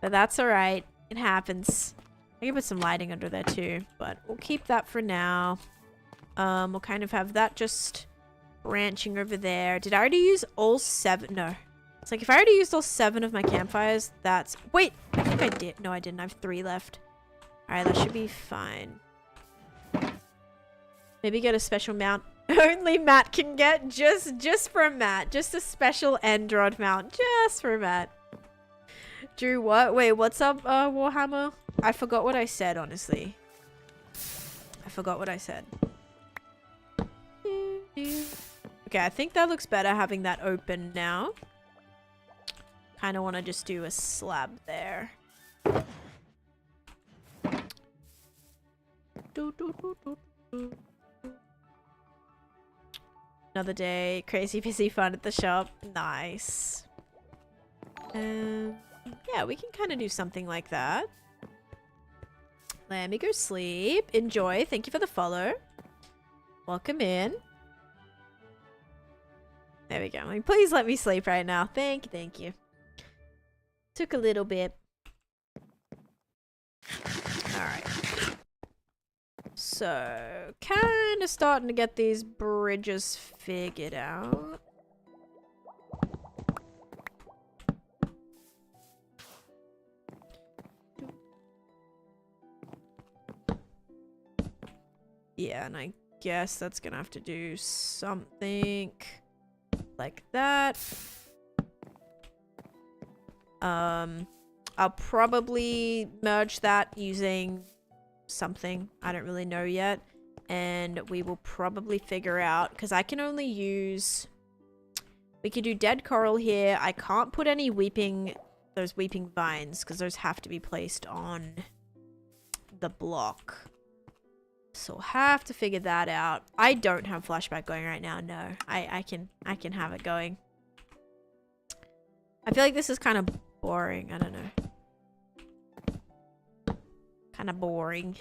But that's alright. It happens. I can put some lighting under there too. But we'll keep that for now. We'll kind of have that just branching over there. Did I already use all 7? No. It's like if I already used all 7 of my campfires, that's... Wait! I think I did. No, I didn't. I have 3 left. Alright, that should be fine. Maybe get a special mount. Only Matt can get. Just for Matt. Just a special end rod mount. Just for Matt. Drew, what? Wait, what's up, Warhammer? I forgot what I said, honestly. I forgot what I said. Okay, I think that looks better having that open now. Kind of want to just do a slab there. Another day. Crazy busy fun at the shop. Nice. Yeah, we can kind of do something like that. Let me go sleep. Enjoy. Thank you for the follow. Welcome in. There we go. Like, please let me sleep right now. Thank you, thank you. Took a little bit. Alright. So, kind of starting to get these bridges figured out. Yeah, and I guess that's gonna have to do something like that. I'll probably merge that using something. I don't really know yet. And we will probably figure out, because I can only use... We could do dead coral here. I can't put any those weeping vines, because those have to be placed on the block. So have to figure that out. I don't have flashback going right now. No, I can have it going. I feel like this is kind of boring. I don't know. Kind of boring.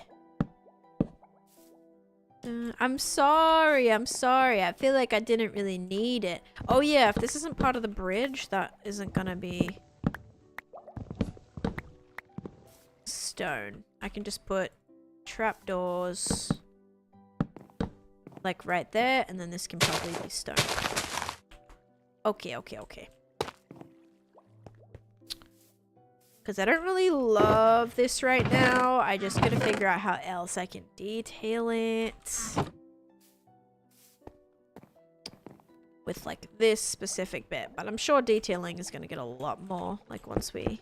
I'm sorry. I'm sorry. I feel like I didn't really need it. Oh yeah, if this isn't part of the bridge, that isn't gonna be stone. I can just put trapdoors like right there, and then this can probably be stone. Okay, okay, okay. Because I don't really love this right now. I just gotta figure out how else I can detail it. With like this specific bit. But I'm sure detailing is gonna get a lot more. Like once we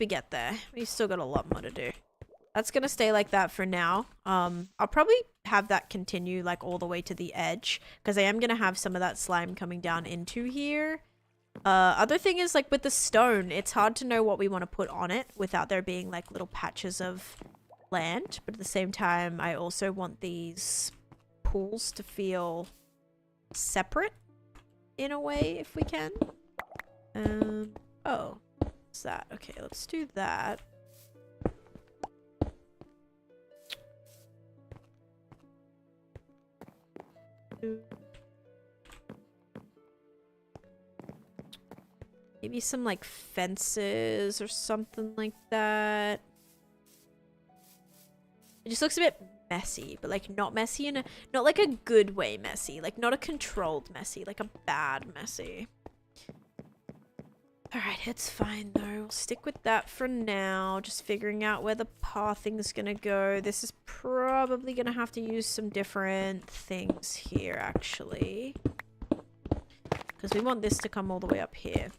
get there. We've still got a lot more to do. That's gonna stay like that for now. I'll probably have that continue like all the way to the edge. Because I am gonna have some of that slime coming down into here. Other thing is, like, with the stone, it's hard to know what we want to put on it without there being, like, little patches of land. But at the same time, I also want these pools to feel separate in a way, if we can. Oh, what's that? Okay, let's do that. Maybe some, like, fences or something like that. It just looks a bit messy, but, like, not messy in a... Not, like, a good way messy. Like, not a controlled messy. Like, a bad messy. Alright, it's fine, though. We'll stick with that for now. Just figuring out where the pathing's gonna go. This is probably gonna have to use some different things here, actually. Because we want this to come all the way up here.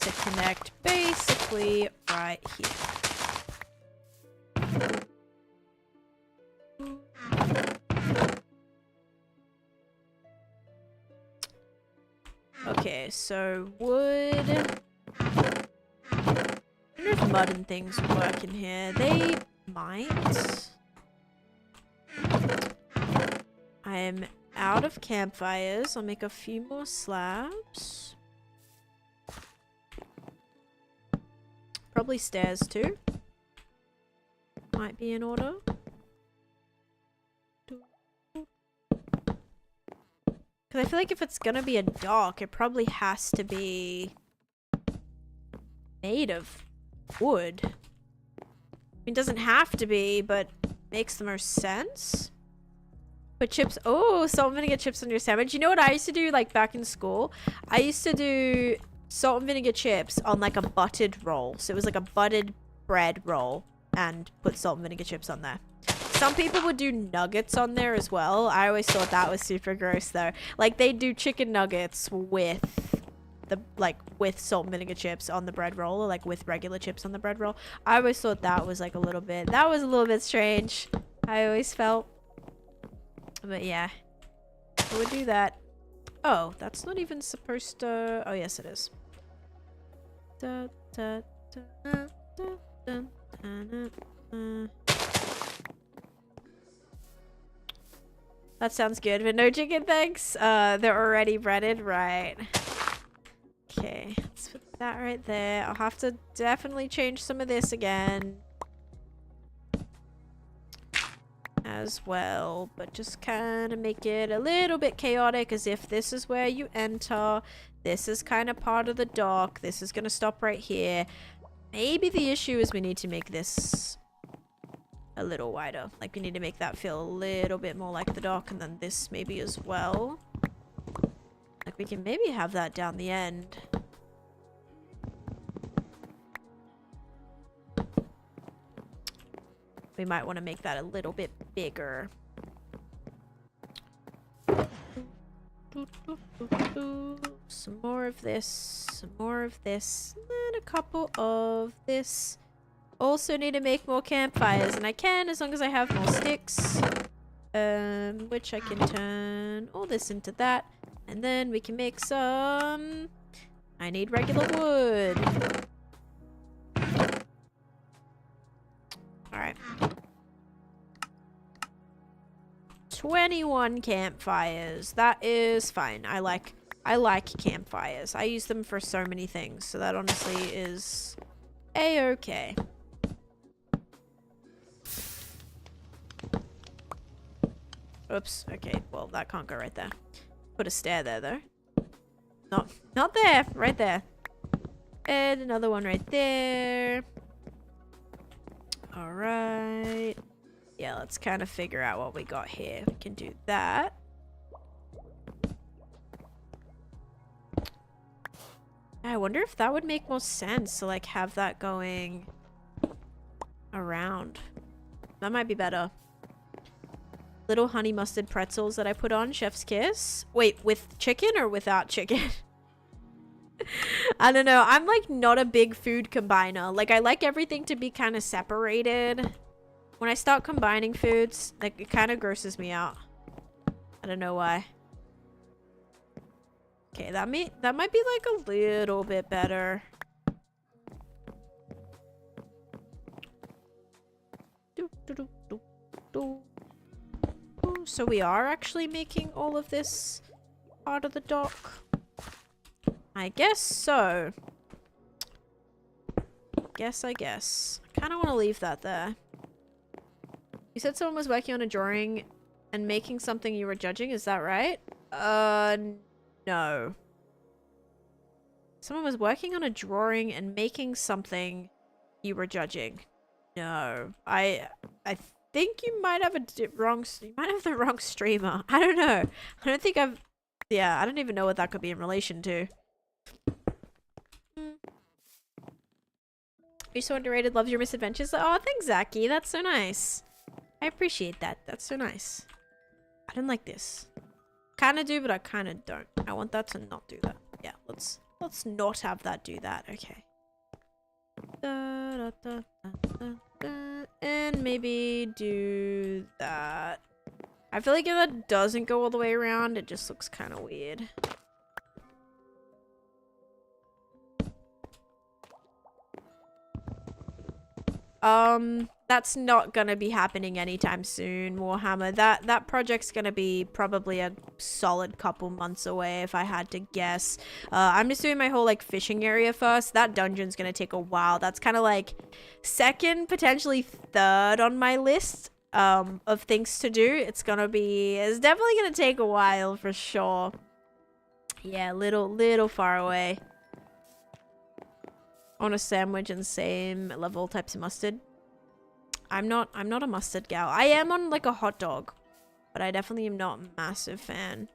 To connect basically right here. Okay, so wood. I wonder if mud and things work in here. They might. I'm out of campfires. I'll make a few more slabs. Probably stairs too. Might be in order. Because I feel like if it's gonna be a dock, it probably has to be made of wood. I mean, it doesn't have to be, but makes the most sense. Put chips. Oh, so I'm gonna get chips on your sandwich. You know what I used to do, like, back in school? I used to do salt and vinegar chips on, like, a buttered roll. So it was like a buttered bread roll and put salt and vinegar chips on there. Some people would do nuggets on there as well. I always thought that was super gross, though. Like, they do chicken nuggets with with salt and vinegar chips on the bread roll, or like with regular chips on the bread roll. I always thought that was like a little bit strange. I always felt. But yeah, I would do that. Oh, that's not even supposed to... Oh, yes, it is. Da, da, da, da, da, da, da, da. That sounds good, but no chicken, thanks. They're already breaded, right? Okay, let's put that right there. I'll have to definitely change some of this again. As well, but just kind of make it a little bit chaotic, as if this is where you enter. This is kind of part of the dock. This is going to stop right here. Maybe the issue is we need to make this a little wider. Like, we need to make that feel a little bit more like the dock, and then this maybe as well. Like, we can maybe have that down the end. We might want to make that a little bit bigger. Some more of this, some more of this, and a couple of this. Also need to make more campfires, and I can as long as I have more sticks. Which I can turn all this into that, and then we can make some... I need regular wood. Alright. 21 campfires. That is fine. I like campfires. I use them for so many things, so that honestly is a-okay. Oops. Okay, well, that can't go right there. Put a stair there, though. Not there. Right there. And another one right there. Alright. Yeah, let's kind of figure out what we got here. We can do that. I wonder if that would make more sense to, like, have that going around. That might be better. Little honey mustard pretzels that I put on. Chef's kiss. Wait, with chicken or without chicken? I don't know. I'm, like, not a big food combiner. Like, I like everything to be kind of separated. When I start combining foods, like, it kind of grosses me out. I don't know why. Okay, that might be, like, a little bit better. So we are actually making all of this part of the dock? I guess so. I guess. I kind of want to leave that there. You said someone was working on a drawing and making something you were judging, is that right? No. Someone was working on a drawing and making something you were judging. No. I think you might have you might have the wrong streamer. I don't know. I don't think yeah, I don't even know what that could be in relation to. You're so underrated. Loves your misadventures. Oh, thanks, Zaki. That's so nice. I appreciate that. That's so nice. I don't like this. Kind of do, but I kind of don't. I want that to not do that. Yeah, let's not have that do that. Okay. And maybe do that. I feel like if that doesn't go all the way around, it just looks kind of weird. That's not gonna be happening anytime soon, Warhammer. That project's gonna be probably a solid couple months away if I had to guess. I'm just doing my whole, like, fishing area first. That dungeon's gonna take a while. That's kind of like second, potentially third on my list of things to do. It's definitely gonna take a while for sure. Yeah, little far away. On a sandwich and same level types of mustard. I'm not a mustard gal. I am on, like, a hot dog, but I definitely am not a massive fan.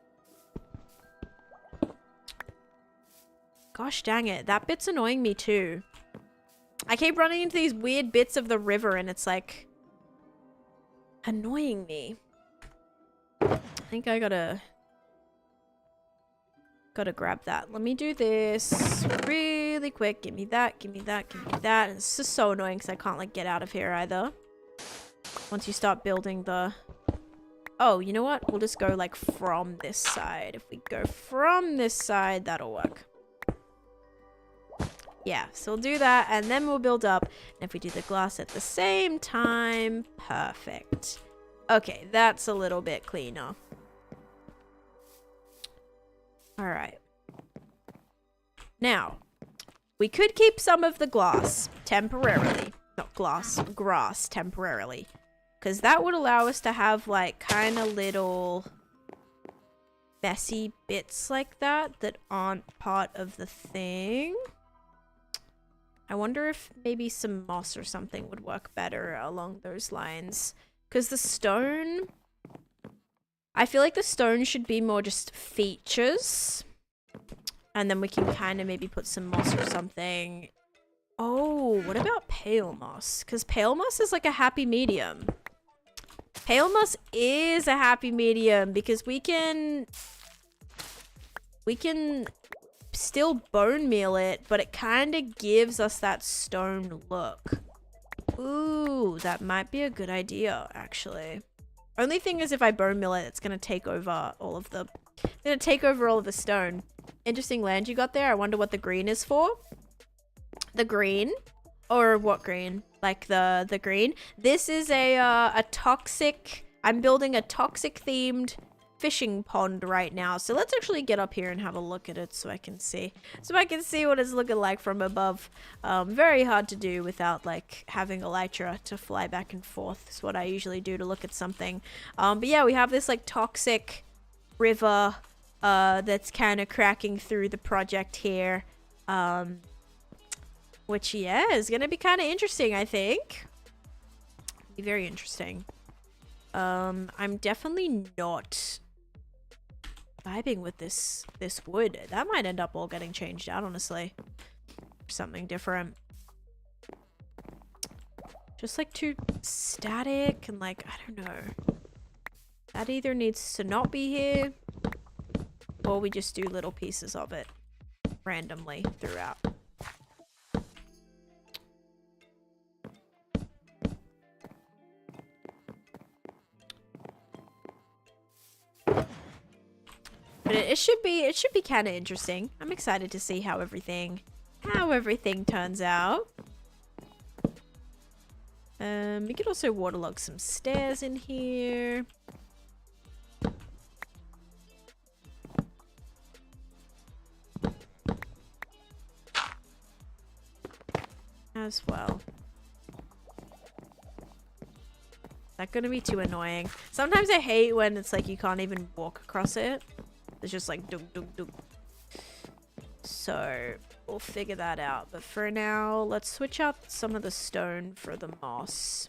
Gosh dang it, that bit's annoying me too. I keep running into these weird bits of the river and it's, like, annoying me. I think I gotta grab that. Let me do this really quick. Give me that, give me that, give me that. And it's just so annoying because I can't, like, get out of here either. Once you start building the Oh, you know what? We'll just go like from this side. If we go from this side, that'll work. Yeah, so we'll do that and then we'll build up. And if we do the glass at the same time, perfect. Okay, that's a little bit cleaner. All right. Now, we could keep some of the glass temporarily. Not glass, grass temporarily. Because that would allow us to have like kind of little messy bits like that that aren't part of the thing. I wonder if maybe some moss or something would work better along those lines. Because the stone... I feel like the stone should be more just features. And then we can kind of maybe put some moss or something. Oh, what about pale moss? Because pale moss is like a happy medium. Pale moss is a happy medium because we can still bone meal it, but it kind of gives us that stone look. Ooh, that might be a good idea, actually. Only thing is if I bone meal it, it's going to take over all of the... It's going to take over all of the stone. Interesting land you got there. I wonder what the green is for. The green? Or what green? Like the green? This is a toxic... I'm building a toxic themed fishing pond right now. So let's actually get up here and have a look at it so I can see. So I can see what it's looking like from above. Very hard to do without like having elytra to fly back and forth. Is what I usually do to look at something. But yeah, we have this like toxic river that's kind of cracking through the project here. Which yeah, is going to be kind of interesting, I think. Be very interesting. I'm definitely not vibing with this wood. That might end up all getting changed out, honestly. Something different. Just like too static and like, I don't know. That either needs to not be here or we just do little pieces of it randomly throughout. But it should be kind of interesting. I'm excited to see how everything turns out. We could also waterlog some stairs in here. As well. Is that gonna be too annoying? Sometimes I hate when it's like you can't even walk across it. It's just like dunk, dunk, dunk. So we'll figure that out. But for now, let's switch out some of the stone for the moss.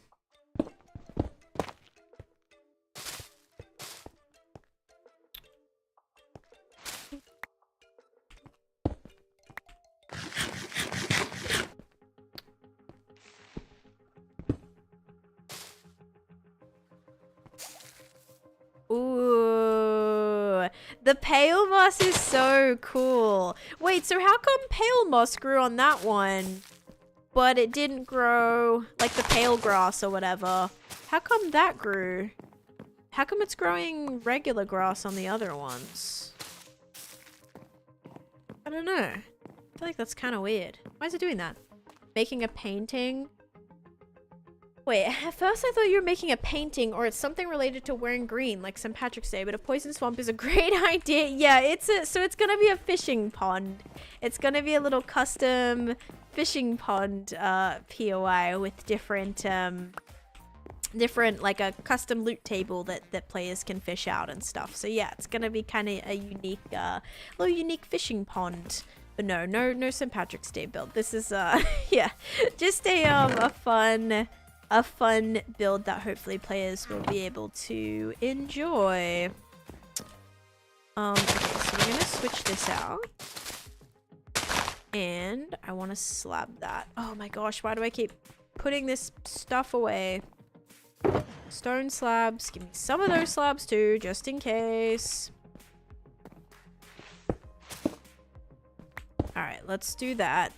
Ooh, the pale moss is so cool. Wait, so how come pale moss grew on that one, but it didn't grow like the pale grass or whatever? How come that grew? How come it's growing regular grass on the other ones? I don't know. I feel like that's kind of weird. Why is it doing that? Making a painting? Wait, at first I thought you were making a painting or it's something related to wearing green, like St. Patrick's Day, but a poison swamp is a great idea. Yeah, so it's gonna be a fishing pond. It's gonna be a little custom fishing pond POI with different like a custom loot table that players can fish out and stuff. So yeah, it's gonna be kind of a unique, little unique fishing pond. But no St. Patrick's Day build. This is yeah, just a fun build that hopefully players will be able to enjoy. Okay, so we're gonna switch this out. And I want to slab that. Oh my gosh, why do I keep putting this stuff away? Stone slabs. Give me some of those slabs too, just in case. Alright, let's do that.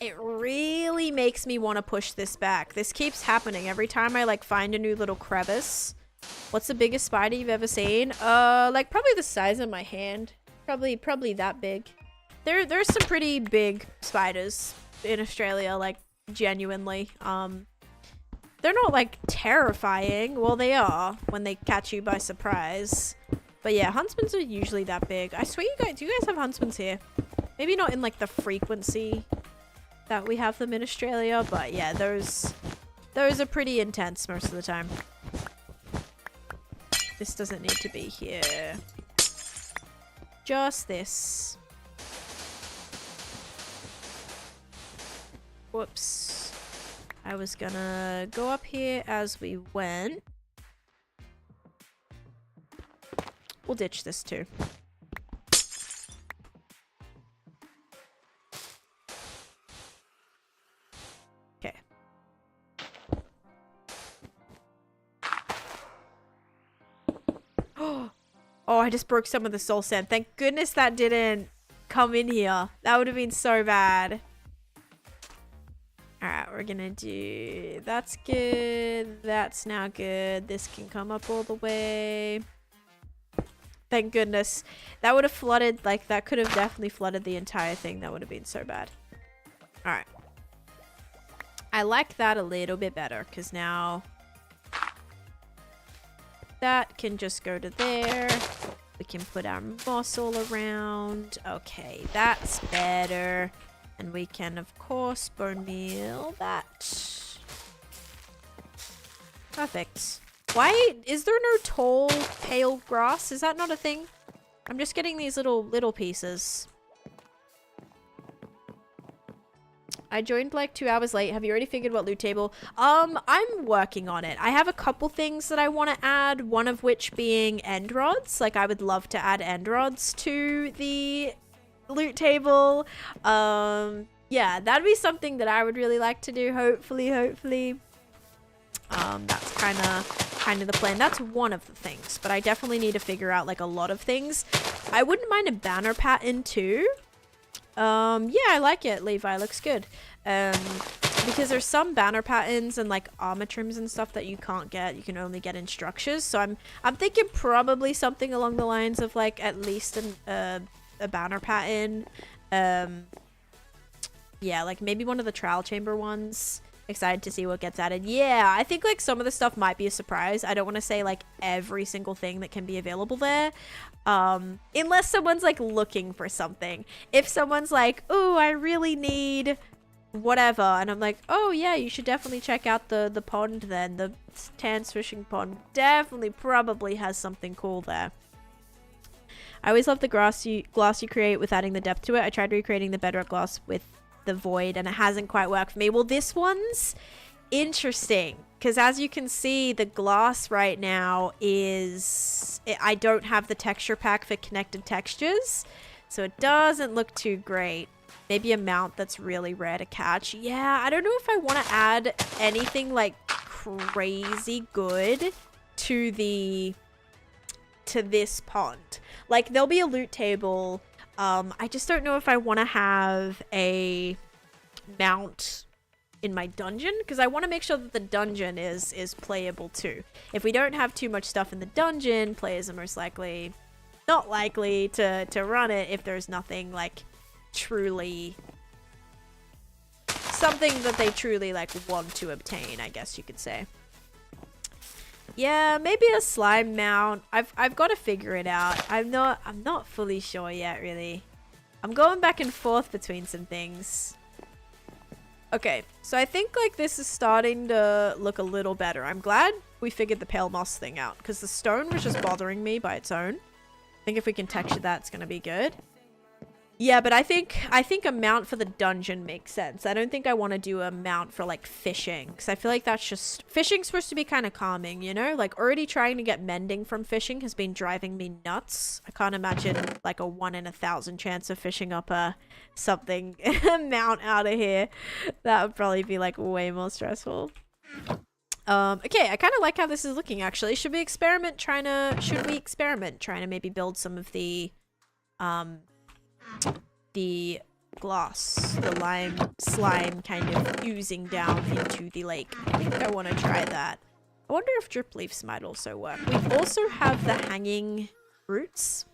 It really really makes me want to push this back. This keeps happening every time I like find a new little crevice. What's the biggest spider you've ever seen? Like probably the size of my hand. Probably that big. There's some pretty big spiders in Australia, like genuinely. They're not like terrifying. Well, they are when they catch you by surprise. But yeah, huntsmans are usually that big. I swear do you guys have huntsmans here? Maybe not in like the frequency that we have them in Australia, but yeah, those are pretty intense most of the time. This doesn't need to be here. Just this. Whoops. I was gonna go up here as we went. We'll ditch this too. Okay. Oh, I just broke some of the soul sand. Thank goodness that didn't come in here. That would have been so bad. Alright, we're gonna do... That's good. That's now good. This can come up all the way. Thank goodness. That would have flooded, like, that could have definitely flooded the entire thing. That would have been so bad. Alright. I like that a little bit better, because now... That can just go to there. We can put our moss all around. Okay, that's better. And we can, of course, bone meal that. Perfect. Why is there no tall, pale grass? Is that not a thing? I'm just getting these little pieces. I joined like 2 hours late. Have you already figured what loot table? I'm working on it. I have a couple things that I want to add, one of which being end rods. Like I would love to add end rods to the loot table. Yeah, that'd be something that I would really like to do. Hopefully. That's kind of the plan. That's one of the things, but I definitely need to figure out like a lot of things. I wouldn't mind a banner pattern too. Yeah, I like it, Levi. Looks good. Because there's some banner patterns and like armor trims and stuff that you can't get. You can only get in structures. So I'm thinking probably something along the lines of like at least a banner pattern. Yeah, like maybe one of the trial chamber ones. Excited to see what gets added. Yeah, I think like some of the stuff might be a surprise. I don't want to say like every single thing that can be available there. Unless someone's like looking for something. If someone's like, oh, I really need whatever. And I'm like, oh yeah, you should definitely check out the pond then. The Tans fishing pond definitely probably has something cool there. I always love the glass you create with adding the depth to it. I tried recreating the bedrock glass with the void and it hasn't quite worked for me. Well, this one's interesting because as you can see, the glass right now is... I don't have the texture pack for connected textures, so it doesn't look too great. Maybe a mount that's really rare to catch. Yeah, I don't know if I want to add anything like crazy good to this pond. Like there'll be a loot table. I just don't know if I want to have a mount in my dungeon because I want to make sure that the dungeon is playable too. If we don't have too much stuff in the dungeon, players are most likely not likely to run it if there's nothing like truly something that they truly like want to obtain, I guess you could say. Yeah, maybe a slime mount. I've got to figure it out. I'm not fully sure yet, really. I'm going back and forth between some things. Okay, so I think like this is starting to look a little better. I'm glad we figured the pale moss thing out because the stone was just bothering me by its own. I think if we can texture that, it's gonna be good. Yeah, but I think a mount for the dungeon makes sense. I don't think I want to do a mount for like fishing because I feel like that's just... Fishing's supposed to be kind of calming, you know? Like already trying to get mending from fishing has been driving me nuts. I can't imagine like a 1 in 1,000 chance of fishing up something mount out of here. That would probably be like way more stressful. Okay, I kind of like how this is looking actually. Should we experiment trying to maybe build some of the glass, the slime kind of oozing down into the lake. I think I want to try that. I wonder if drip leaves might also work. We also have the hanging roots,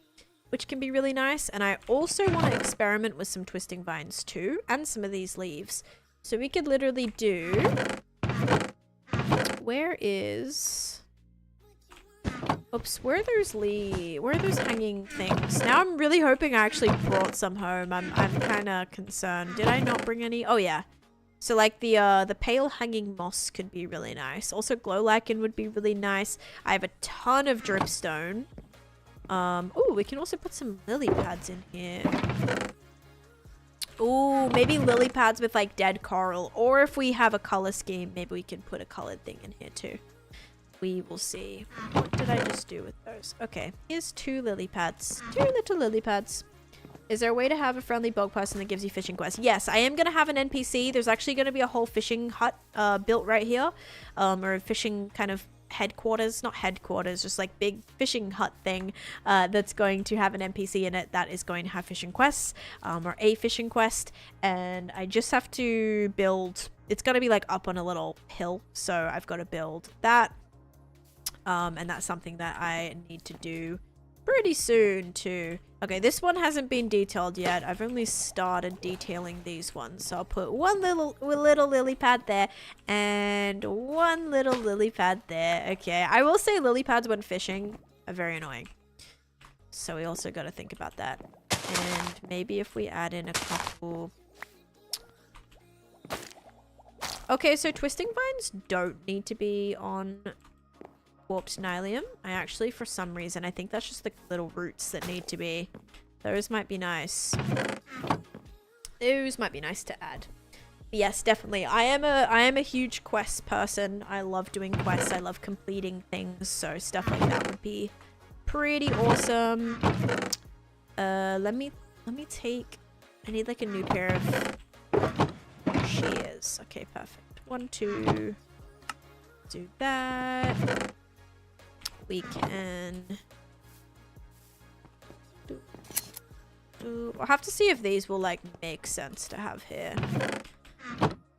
which can be really nice. And I also want to experiment with some twisting vines too, and some of these leaves. So we could literally do... Where is... Oops, where are those hanging things? Now I'm really hoping I actually brought some home. I'm kind of concerned. Did I not bring any? Oh yeah. So like the pale hanging moss could be really nice. Also glow lichen would be really nice. I have a ton of dripstone. Oh, we can also put some lily pads in here. Oh, maybe lily pads with like dead coral. Or if we have a color scheme, maybe we can put a colored thing in here too. We will see. What did I just do with those? Okay, here's 2 lily pads. 2 little lily pads. Is there a way to have a friendly bug person that gives you fishing quests? Yes, I am going to have an NPC. There's actually going to be a whole fishing hut built right here. Or a fishing kind of headquarters. Not headquarters, just like big fishing hut thing that's going to have an NPC in it that is going to have fishing quests. Or a fishing quest. And I just have to build... It's going to be like up on a little hill. So I've got to build that. And that's something that I need to do pretty soon too. Okay, this one hasn't been detailed yet. I've only started detailing these ones. So I'll put one little lily pad there and one little lily pad there. Okay, I will say lily pads when fishing are very annoying. So we also got to think about that. And maybe if we add in a couple... Okay, so twisting vines don't need to be on... warped nylium. I actually, for some reason, I think that's just the little roots that need to be. Those might be nice. Those might be nice to add. But yes, definitely. I am a huge quest person. I love doing quests. I love completing things. So stuff like that would be pretty awesome. Let me take... I need like a new pair of shears. Okay, perfect. 1, 2. Do that. We can I'll have to see if these will like make sense to have here.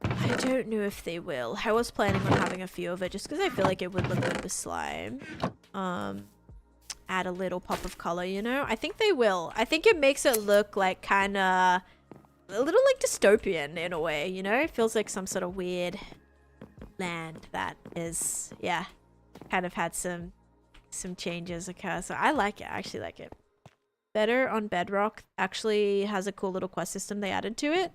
I don't know if they will. I was planning on having a few of it just because I feel like it would look good with slime. Add a little pop of color, you know? I think they will. I think it makes it look like kind of a little like dystopian in a way, you know? It feels like some sort of weird land that is, yeah, kind of had some changes occur. So I like it. I actually like it. Better on Bedrock actually has a cool little quest system they added to it.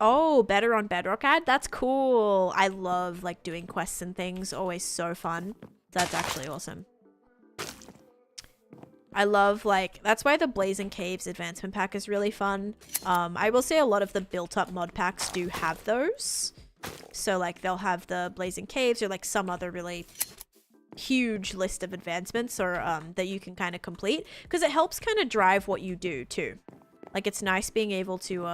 Oh, Better on Bedrock ad? That's cool. I love like doing quests and things. Always so fun. That's actually awesome. I love like, that's why the Blazing Caves advancement pack is really fun. I will say a lot of the built up mod packs do have those. So like they'll have the Blazing Caves or like some other really huge list of advancements or that you can kind of complete because it helps kind of drive what you do too. Like it's nice being able to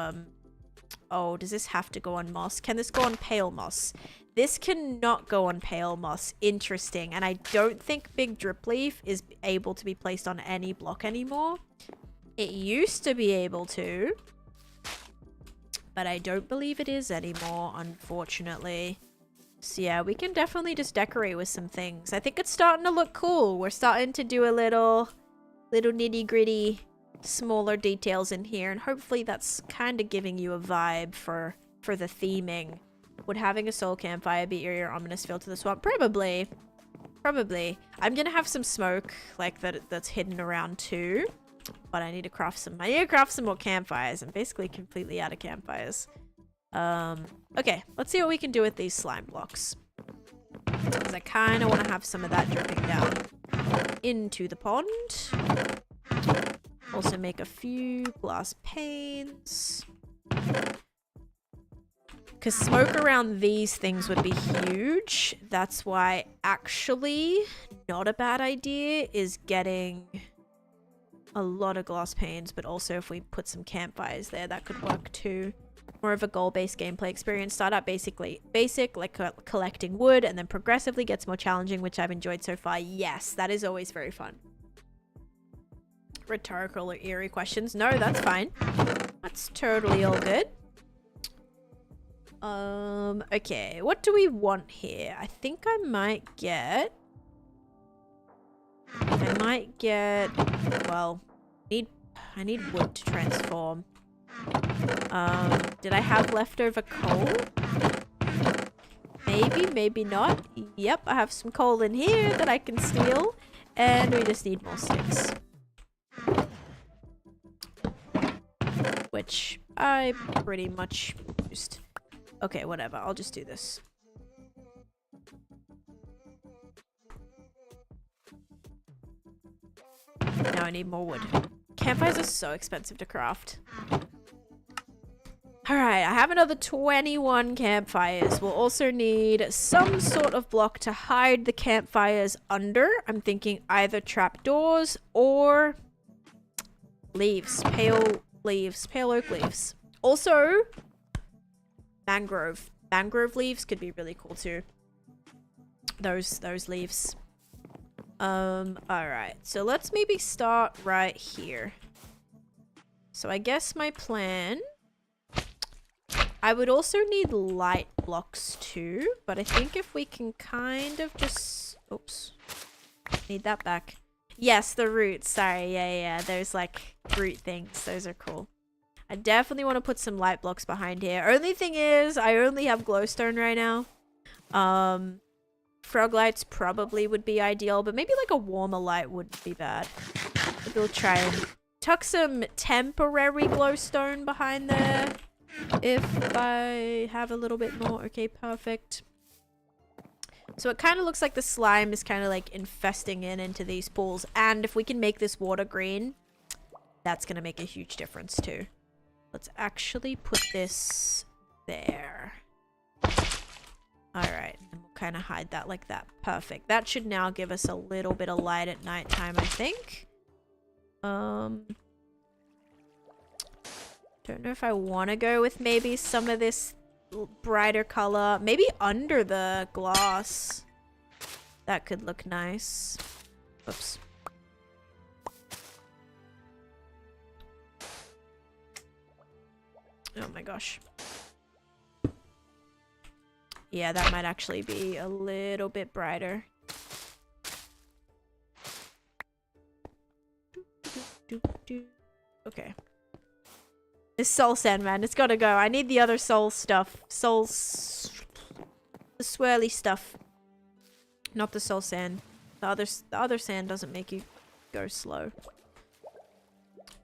oh, does this have to go on moss? Can this go on pale moss? This cannot go on pale moss. Interesting. And I don't think big drip leaf is able to be placed on any block anymore. It used to be able to, but I don't believe it is anymore, unfortunately. So yeah, we can definitely just decorate with some things. I think it's starting to look cool. We're starting to do a little nitty gritty, smaller details in here. And hopefully that's kind of giving you a vibe for the theming. Would having a soul campfire be your ominous feel to the swamp? Probably. Probably. I'm going to have some smoke like that's hidden around too. But I need to craft some more campfires. I'm basically completely out of campfires. Okay, let's see what we can do with these slime blocks. Because I kind of want to have some of that dripping down into the pond. Also make a few glass panes. Because smoke around these things would be huge. That's why actually not a bad idea is getting a lot of glass panes. But also if we put some campfires there, that could work too. More of a goal-based gameplay experience. Start out basic, like collecting wood, and then progressively gets more challenging, which I've enjoyed so far. Yes, that is always very fun. Rhetorical or eerie questions? No, that's fine. That's totally all good. Okay, what do we want here? I think I might get... well, I need wood to transform. Did I have leftover coal? Maybe, maybe not. Yep, I have some coal in here that I can steal. And we just need more sticks. Which I pretty much used. Okay, whatever. I'll just do this. Now I need more wood. Campfires are so expensive to craft. Alright, I have another 21 campfires. We'll also need some sort of block to hide the campfires under. I'm thinking either trapdoors or leaves. Pale leaves. Pale oak leaves. Also, mangrove. Mangrove leaves could be really cool too. Those leaves. Alright. So let's maybe start right here. So I guess my plan... I would also need light blocks too, but I think if we can kind of just... Oops. Need that back. Yes, the roots. Sorry, yeah. Those, like, root things. Those are cool. I definitely want to put some light blocks behind here. Only thing is, I only have glowstone right now. Frog lights probably would be ideal, but maybe, like, a warmer light wouldn't be bad. Maybe we'll try and tuck some temporary glowstone behind there. If I have a little bit more. Okay, perfect. So it kind of looks like the slime is kind of like infesting into these pools. And if we can make this water green, that's going to make a huge difference too. Let's actually put this there. Alright, and we'll kind of hide that like that. Perfect. That should now give us a little bit of light at nighttime, I think. Don't know if I want to go with maybe some of this brighter color. Maybe under the glass. That could look nice. Oops. Oh my gosh. Yeah, that might actually be a little bit brighter. Okay. This soul sand, man. It's gotta go. I need the other soul stuff. The swirly stuff. Not the soul sand. The other sand doesn't make you go slow.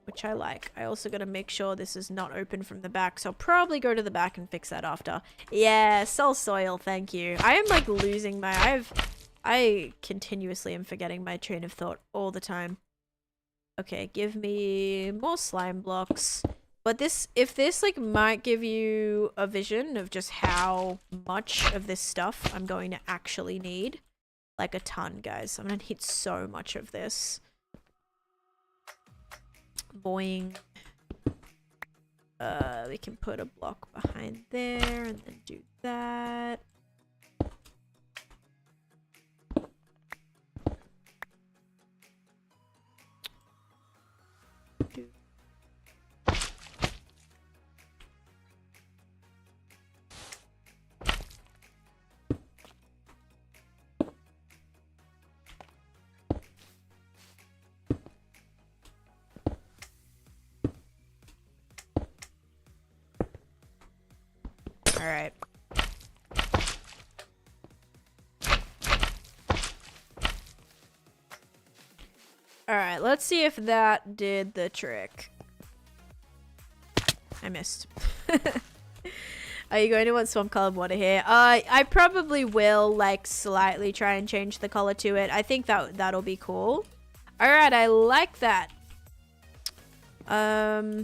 Which I like. I also gotta make sure this is not open from the back. So I'll probably go to the back and fix that after. Yeah, soul soil. Thank you. I am like losing my... I continuously am forgetting my train of thought all the time. Okay, give me more slime blocks. But if this like might give you a vision of just how much of this stuff I'm going to actually need. Like a ton, guys. I'm gonna need so much of this. Boing. We can put a block behind there and then do that. Alright. Alright, let's see if that did the trick. I missed. Are you going to want swamp colored water here? I probably will, like, slightly try and change the color to it. I think that'll be cool. Alright, I like that. I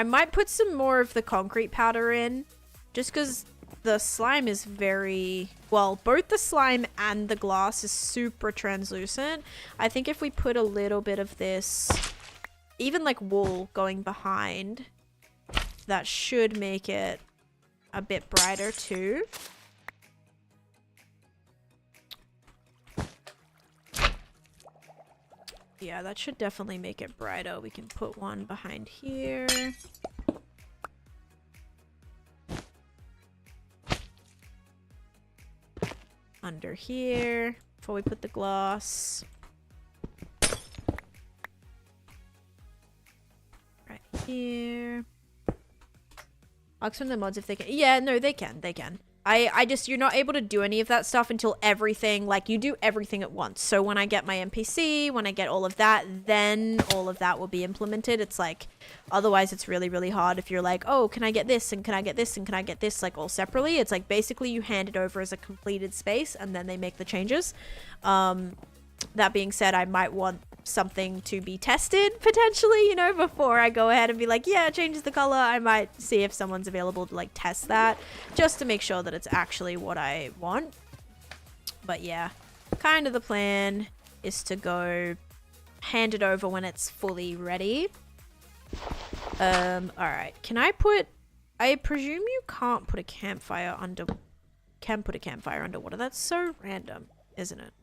might put some more of the concrete powder in. Just because the slime is very... Well, both the slime and the glass is super translucent. I think if we put a little bit of this, even like wool going behind, that should make it a bit brighter too. Yeah, that should definitely make it brighter. We can put one behind here. Under here before we put the glass. Right here. Ask from the mods if they can. Yeah, no, they can. They can. I just, you're not able to do any of that stuff until everything, like, you do everything at once. So when I get my NPC, when I get all of that, then all of that will be implemented. It's like, otherwise it's really, really hard if you're like, oh, can I get this, and can I get this, and can I get this, like, all separately. It's like, basically you hand it over as a completed space, and then they make the changes. That being said, I might want something to be tested potentially, you know, before I go ahead and be like, yeah, it changes the color. I might see if someone's available to like test that just to make sure that it's actually what I want. But yeah, kind of the plan is to go hand it over when it's fully ready. All right, can I presume you can't put a campfire under, water. That's so random, isn't it?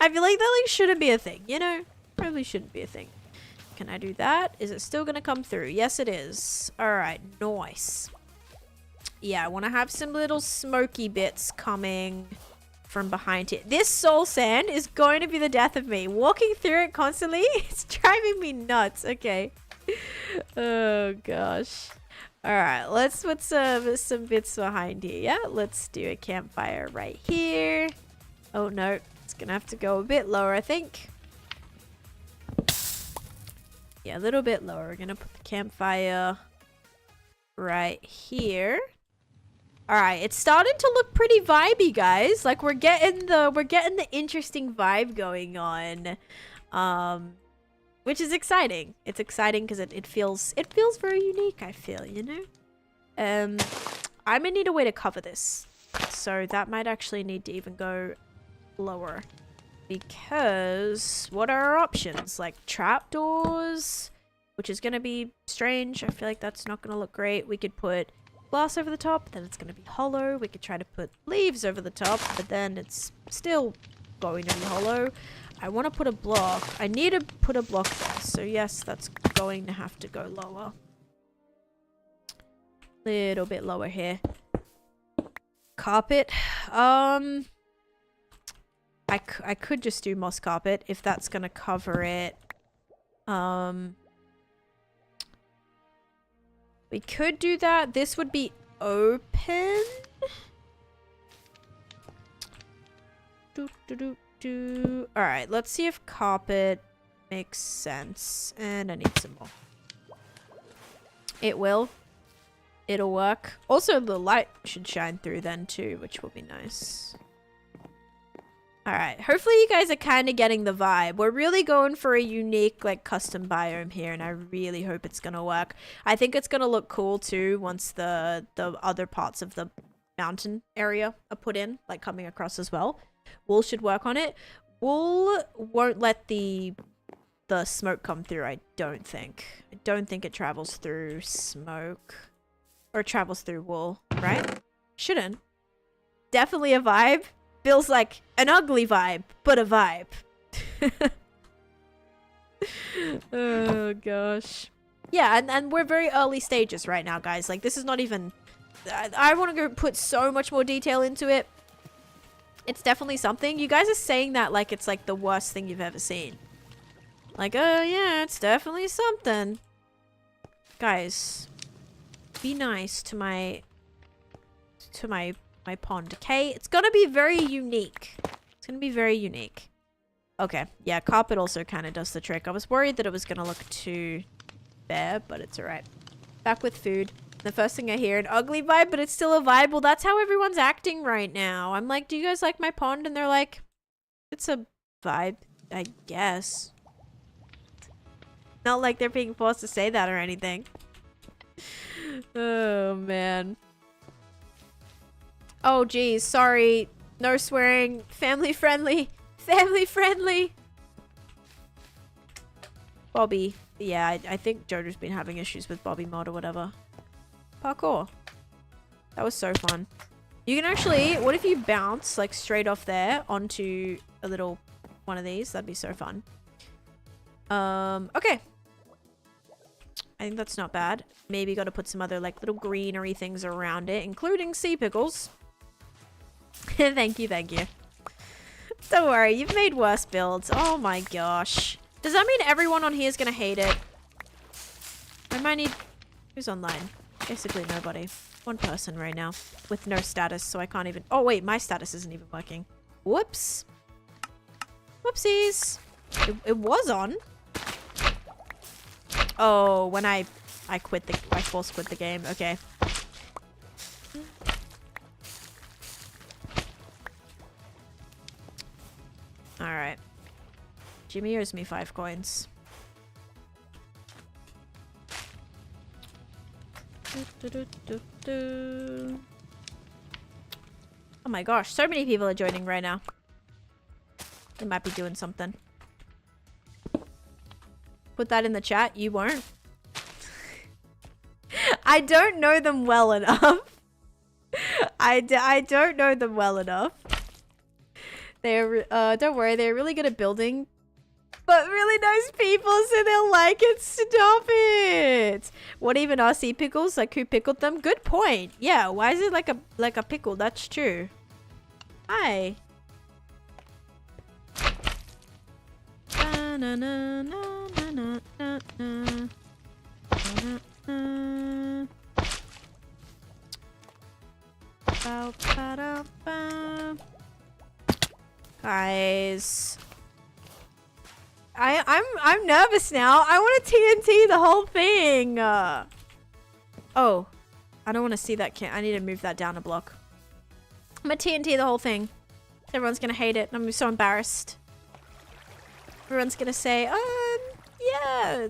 I feel like that like shouldn't be a thing, you know? Probably shouldn't be a thing. Can I do that? Is it still gonna come through? Yes, it is. Alright, nice. Yeah, I want to have some little smoky bits coming from behind here. This soul sand is going to be the death of me. Walking through it constantly, it's driving me nuts. Okay. Oh, gosh. Alright, let's put some bits behind here. Yeah, let's do a campfire right here. Oh, no. It's gonna have to go a bit lower, I think. Yeah, a little bit lower. We're gonna put the campfire right here. Alright, it's starting to look pretty vibey, guys. Like we're getting the interesting vibe going on. Which is exciting. It's exciting because it feels very unique, I feel, you know? I'm gonna need a way to cover this. So that might actually need to even go lower, because what are our options? Like trapdoors, which is gonna be strange. I feel like that's not gonna look great. We could put glass over the top, then it's gonna be hollow. We could try to put leaves over the top, but then it's still going to be hollow. I want to put a block. I need to put a block there, so yes, that's going to have to go lower. Little bit lower here. Carpet. I could just do moss carpet if that's gonna cover it. We could do that. This would be open. Alright, let's see if carpet makes sense. And I need some more. It will. It'll work. Also, the light should shine through then too, which will be nice. Alright, hopefully you guys are kind of getting the vibe. We're really going for a unique, like, custom biome here, and I really hope it's gonna work. I think it's gonna look cool, too, once the other parts of the mountain area are put in, like, coming across as well. Wool should work on it. Wool won't let the smoke come through, I don't think. I don't think it travels through smoke. Or travels through wool, right? Shouldn't. Definitely a vibe. Feels like an ugly vibe, but a vibe. Oh, gosh. Yeah, and we're very early stages right now, guys. Like, this is not even... I want to go put so much more detail into it. It's definitely something. You guys are saying that like it's like the worst thing you've ever seen. Like, oh, yeah, it's definitely something. Guys, be nice to my pond, okay? It's gonna be very unique. It's gonna be very unique. Okay, yeah, carpet also kind of does the trick. I was worried that it was gonna look too bare, but it's alright. Back with food. The first thing I hear, an ugly vibe, but it's still a vibe. Well, that's how everyone's acting right now. I'm like, do you guys like my pond? And they're like, it's a vibe, I guess. Not like they're being forced to say that or anything. Oh, man. Oh, geez. Sorry. No swearing. Family friendly. Family friendly. Bobby. Yeah, I think Jojo's been having issues with Bobby mod or whatever. Parkour. That was so fun. You can actually... What if you bounce, like, straight off there onto a little one of these? That'd be so fun. Okay. I think that's not bad. Maybe got to put some other like little greenery things around it, including sea pickles. Thank you, thank you. Don't worry, you've made worse builds. Oh my gosh. Does that mean everyone on here is gonna hate it? I might need... Who's online? Basically nobody. One person right now. With no status, so I can't even... Oh wait, my status isn't even working. Whoops. Whoopsies. It was on. Oh, when I force quit the game. Okay. Alright. Jimmy owes me 5 coins. Oh my gosh, so many people are joining right now. They might be doing something. Put that in the chat. You won't. I don't know them well enough. I don't know them well enough. They're, don't worry, they're really good at building. But really nice people, so they'll like it. Stop it. What even are sea pickles? Like, who pickled them? Good point. Yeah, why is it like a pickle? That's true. Hi. Guys, I'm nervous now. I want to TNT the whole thing. Oh, I don't want to see that. I need to move that down a block. I'm gonna TNT the whole thing. Everyone's gonna hate it. I'm so embarrassed. Everyone's gonna say, yeah,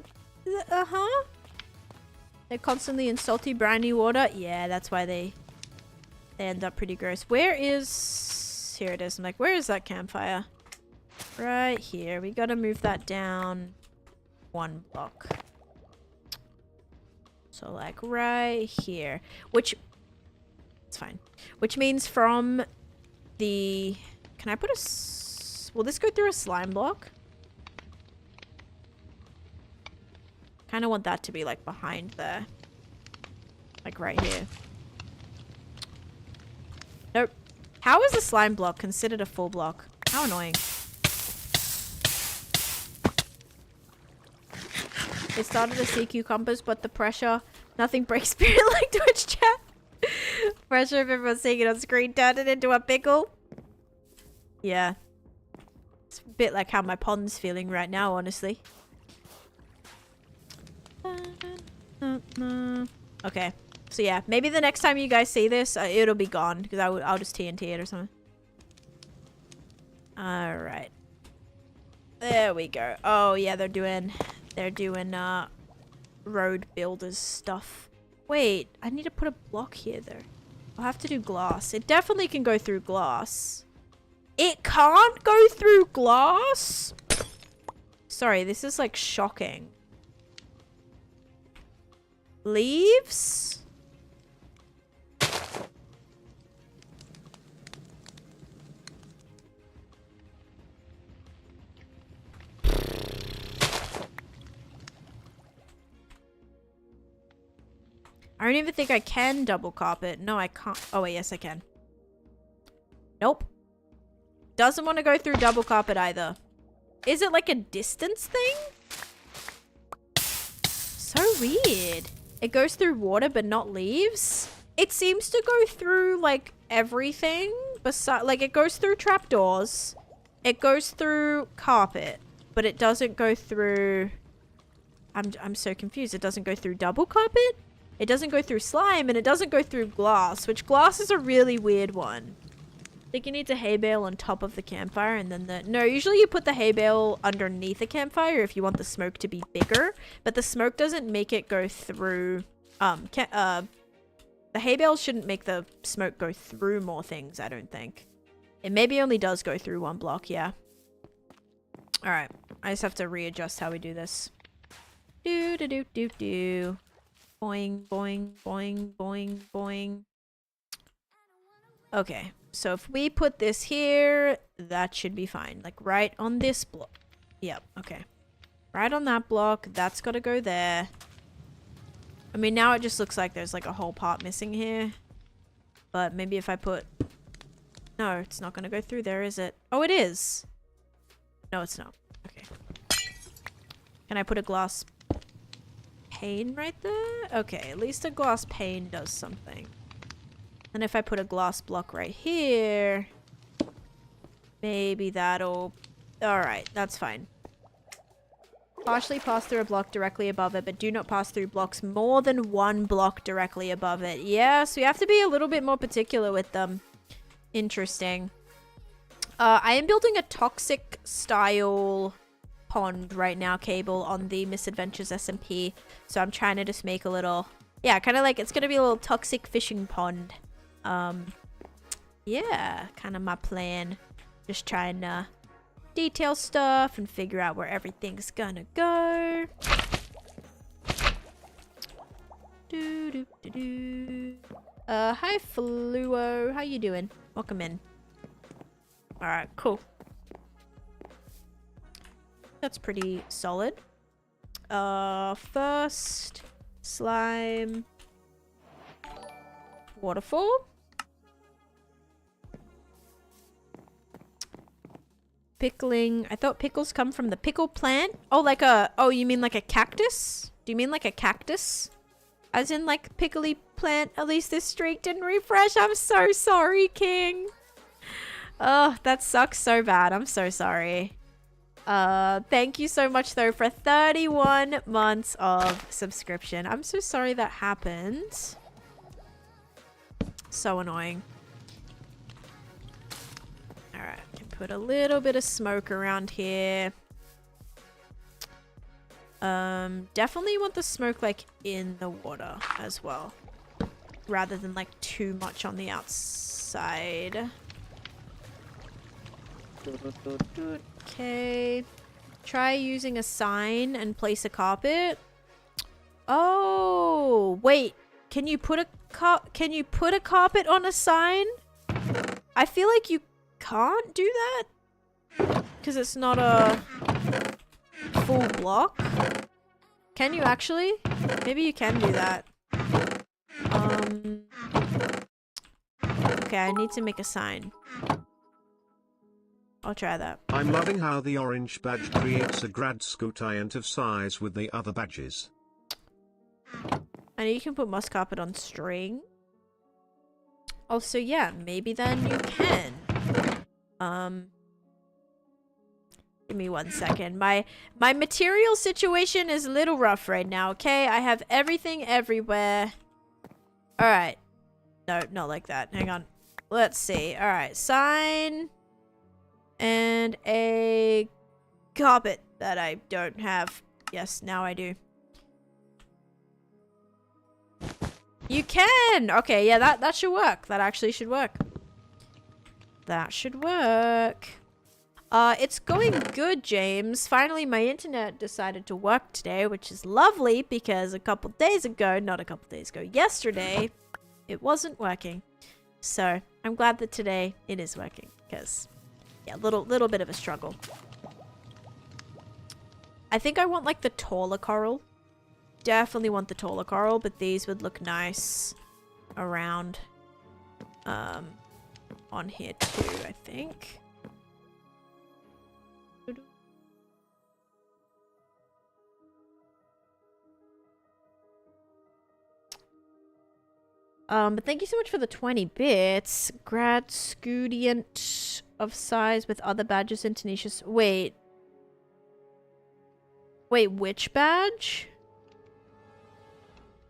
uh-huh. They're constantly in salty, briny water. Yeah, that's why they end up pretty gross. Where is... Here it is. I'm like, where is that campfire? Right here. We gotta move that down 1 block. So, like, right here. Which... It's fine. Which means from the... Can I put a... Will this go through a slime block? Kind of want that to be like behind there. Like right here. Nope. How is a slime block considered a full block? How annoying. It started as sea cucumbers, but the pressure, nothing breaks spirit like Twitch chat. Pressure of everyone seeing it on screen turned it into a pickle. Yeah. It's a bit like how my pond's feeling right now, honestly. Okay, so yeah, maybe the next time you guys see this, it'll be gone because I'll just TNT it or something. All right, there we go. Oh yeah, they're doing road builders stuff. Wait, I need to put a block here though. I'll have to do glass. It definitely can go through glass. It can't go through glass? Sorry, this is like shocking. Leaves? I don't even think I can double carpet. No, I can't. Oh, wait, yes, I can. Nope. Doesn't want to go through double carpet either. Is it like a distance thing? So weird. It goes through water, but not leaves. It seems to go through, like, everything. Like, it goes through trapdoors. It goes through carpet. But it doesn't go through... I'm so confused. It doesn't go through double carpet? It doesn't go through slime, and it doesn't go through glass, which glass is a really weird one. I think you need a hay bale on top of the campfire, and then the... No, usually you put the hay bale underneath the campfire if you want the smoke to be bigger, but the smoke doesn't make it go through... the hay bale shouldn't make the smoke go through more things, I don't think. It maybe only does go through 1 block, yeah. Alright, I just have to readjust how we do this. Do-do-do-do-do. Boing, boing, boing, boing, boing. Okay, so if we put this here, that should be fine. Like right on this block. Yep, okay. Right on that block. That's got to go there. I mean, now it just looks like there's like a whole part missing here. But maybe if I put... No, it's not going to go through there, is it? Oh, it is. No, it's not. Okay. Can I put a glass pane right there? Okay, at least a glass pane does something. And if I put a glass block right here... Maybe that'll... Alright, that's fine. Partially pass through a block directly above it, but do not pass through blocks more than one block directly above it. Yes, we have to be a little bit more particular with them. Interesting. I am building a toxic style pond right now, cable, on the Misadventures SMP. So I'm trying to just make a little... Yeah, kind of like it's going to be a little toxic fishing pond. Yeah, kind of my plan. Just trying to... detail stuff and figure out where everything's gonna go. Hi Fluo, how you doing? Welcome in. Alright, cool. That's pretty solid. First, slime, waterfall. Pickling. I thought pickles come from the pickle plant. Oh, like a... Oh, you mean like a cactus? Do you mean like a cactus? As in like pickly plant? At least this streak didn't refresh. I'm so sorry, King. Oh, that sucks so bad. I'm so sorry. Thank you so much though for 31 months of subscription. I'm so sorry that happened. So annoying. Alright. Put a little bit of smoke around here. Definitely want the smoke like in the water as well, rather than like too much on the outside. Okay, try using a sign and place a carpet. Oh wait, can you put a carpet on a sign? I feel like you can't do that because it's not a full block. Can you actually? Maybe you can do that. Okay, I need to make a sign. I'll try that. I'm loving how the orange badge creates a grad scotient of size with the other badges. I know you can put moss carpet on string. Also, yeah, maybe then you can. Give me 1 second. My material situation is a little rough right now, okay? I have everything everywhere. Alright. No, not like that. Hang on. Let's see. Alright, sign. And a carpet that I don't have. Yes, now I do. You can! Okay, yeah, that should work. That actually should work. That should work. It's going good, James. Finally, my internet decided to work today, which is lovely because a couple days ago, not a couple days ago, yesterday, it wasn't working. So, I'm glad that today it is working because, yeah, little bit of a struggle. I think I want, like, the taller coral. Definitely want the taller coral, but these would look nice around, on here too, I think. But thank you so much for the 20 bits. Grad scudient of size with other badges in Taneesha's... Wait. Wait, which badge?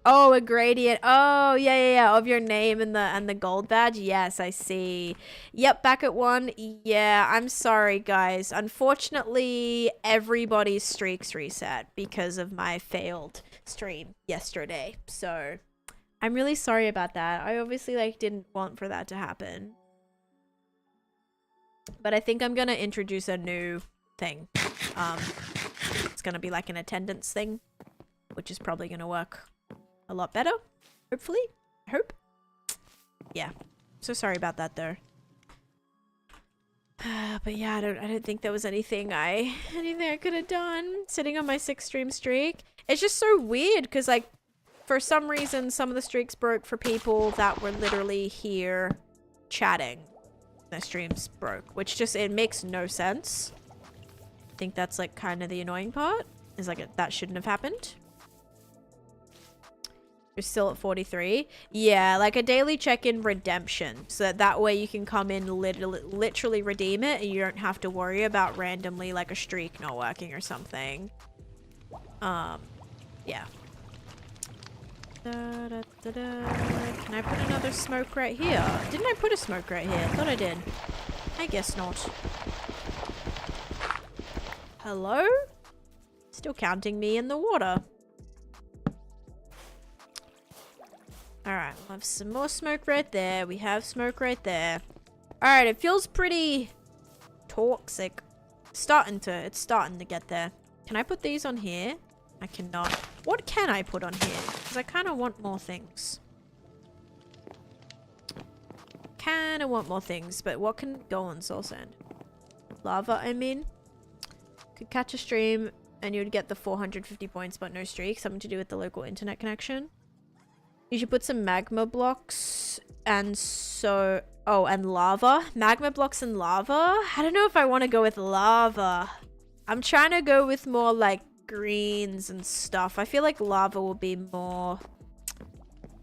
Oh, a gradient. Oh, yeah. Of your name and the gold badge. Yes, I see. Yep, back at 1. Yeah, I'm sorry, guys. Unfortunately, everybody's streaks reset because of my failed stream yesterday. So, I'm really sorry about that. I obviously, like, didn't want for that to happen. But I think I'm gonna introduce a new thing. It's gonna be like an attendance thing, which is probably gonna work a lot better, hopefully. I hope. Yeah. So sorry about that though. But yeah, I don't think there was anything I could have done. sitting on my 6 stream streak. It's just so weird because, like, for some reason, some of the streaks broke for people that were literally here chatting. Their streams broke, which just, it makes no sense. I think that's, like, kind of the annoying part. Is like, that shouldn't have happened. You're still at 43. Yeah, like a daily check-in redemption. So that way you can come in, literally redeem it, and you don't have to worry about randomly, like, a streak not working or something. Yeah. Can I put another smoke right here? Didn't I put a smoke right here? Thought I did. I guess not. Hello? Still counting me in the water. Alright, we'll have some more smoke right there. We have smoke right there. Alright, it feels pretty toxic. It's starting to get there. Can I put these on here? I cannot. What can I put on here? Because I kind of want more things. Kind of want more things, but what can go on soul sand? Lava, I mean. Could catch a stream and you would get the 450 points, but no streak. Something to do with the local internet connection. You should put some magma blocks and and lava. Magma blocks and lava? I don't know if I want to go with lava. I'm trying to go with more like greens and stuff. I feel like lava will be more...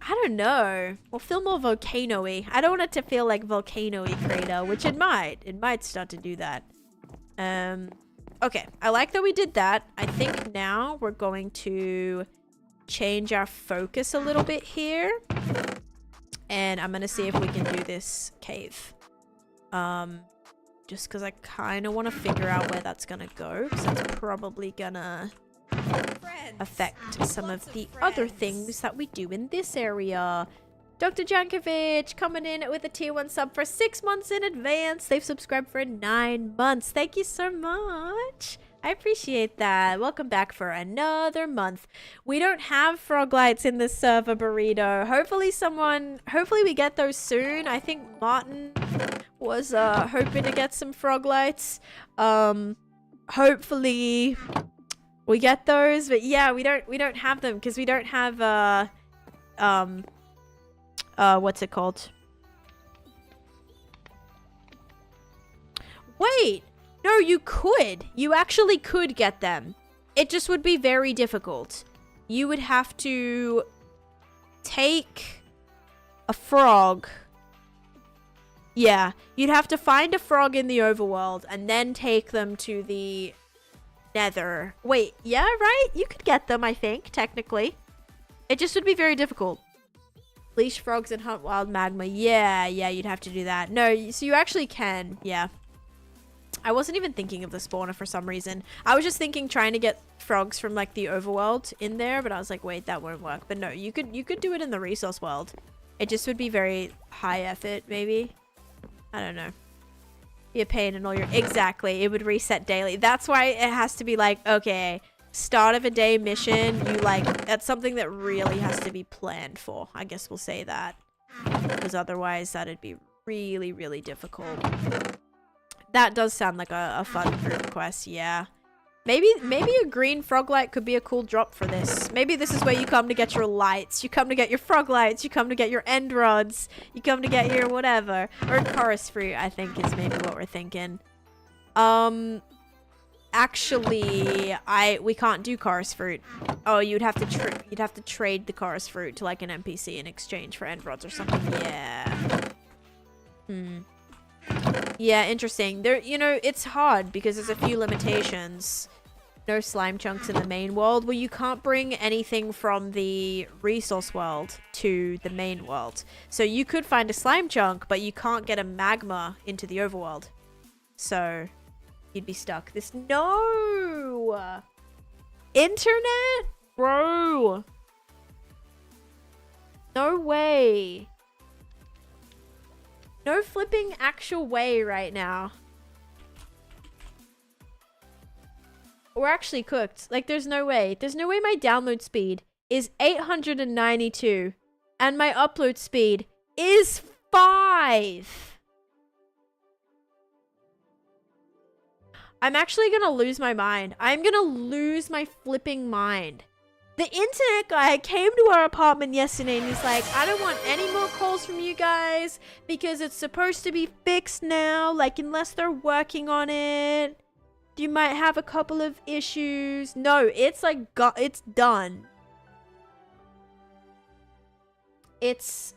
I don't know. Will feel more volcano-y. I don't want it to feel like volcano-y crater, which it might. It might start to do that. Okay. I like that we did that. I think now we're going to change our focus a little bit here. And I'm going to see if we can do this cave. Just because I kind of want to figure out where that's going to go. Because that's probably going to affect some of the other things that we do in this area. Dr. Jankovic coming in with a tier 1 sub for 6 months in advance. They've subscribed for 9 months. Thank you so much. I appreciate that. Welcome back for another month. We don't have frog lights in this server, Burrito. Hopefully we get those soon. I think Martin was hoping to get some frog lights. Hopefully we get those, but yeah, we don't have them because we don't have what's it called? Wait. No, you could. You actually could get them. It just would be very difficult. You would have to take a frog. Yeah, you'd have to find a frog in the overworld and then take them to the nether. Wait, yeah, right? You could get them, I think, technically. It just would be very difficult. Leash frogs and hunt wild magma. Yeah, you'd have to do that. No, so you actually can. Yeah. I wasn't even thinking of the spawner for some reason. I was just thinking trying to get frogs from like the overworld in there, but I was like, wait, that won't work. But no, you could do it in the resource world. It just would be very high effort, maybe. I don't know. Be a pain in all your... Exactly. It would reset daily. That's why it has to be like, okay, start of a day mission. You like... That's something that really has to be planned for. I guess we'll say that. Because otherwise that'd be really, really difficult. That does sound like a fun group quest, yeah. Maybe a green frog light could be a cool drop for this. Maybe this is where you come to get your lights. You come to get your frog lights. You come to get your end rods. You come to get your whatever. Or chorus fruit, I think is maybe what we're thinking. Actually, we can't do chorus fruit. Oh, you'd have to trade the chorus fruit to like an NPC in exchange for end rods or something. Yeah. Yeah, interesting. There, you know, it's hard because there's a few limitations. No slime chunks in the main world. Well, you can't bring anything from the resource world to the main world. So you could find a slime chunk, but you can't get a magma into the overworld. So you'd be stuck. No! Internet? Bro! No way. No flipping actual way right now. We're actually cooked. Like, there's no way. There's no way my download speed is 892 and my upload speed is 5. I'm actually gonna lose my mind. I'm gonna lose my flipping mind. The internet guy came to our apartment yesterday and he's like, I don't want any more calls from you guys because it's supposed to be fixed now. Like, unless they're working on it, you might have a couple of issues. No, it's like, it's done. It's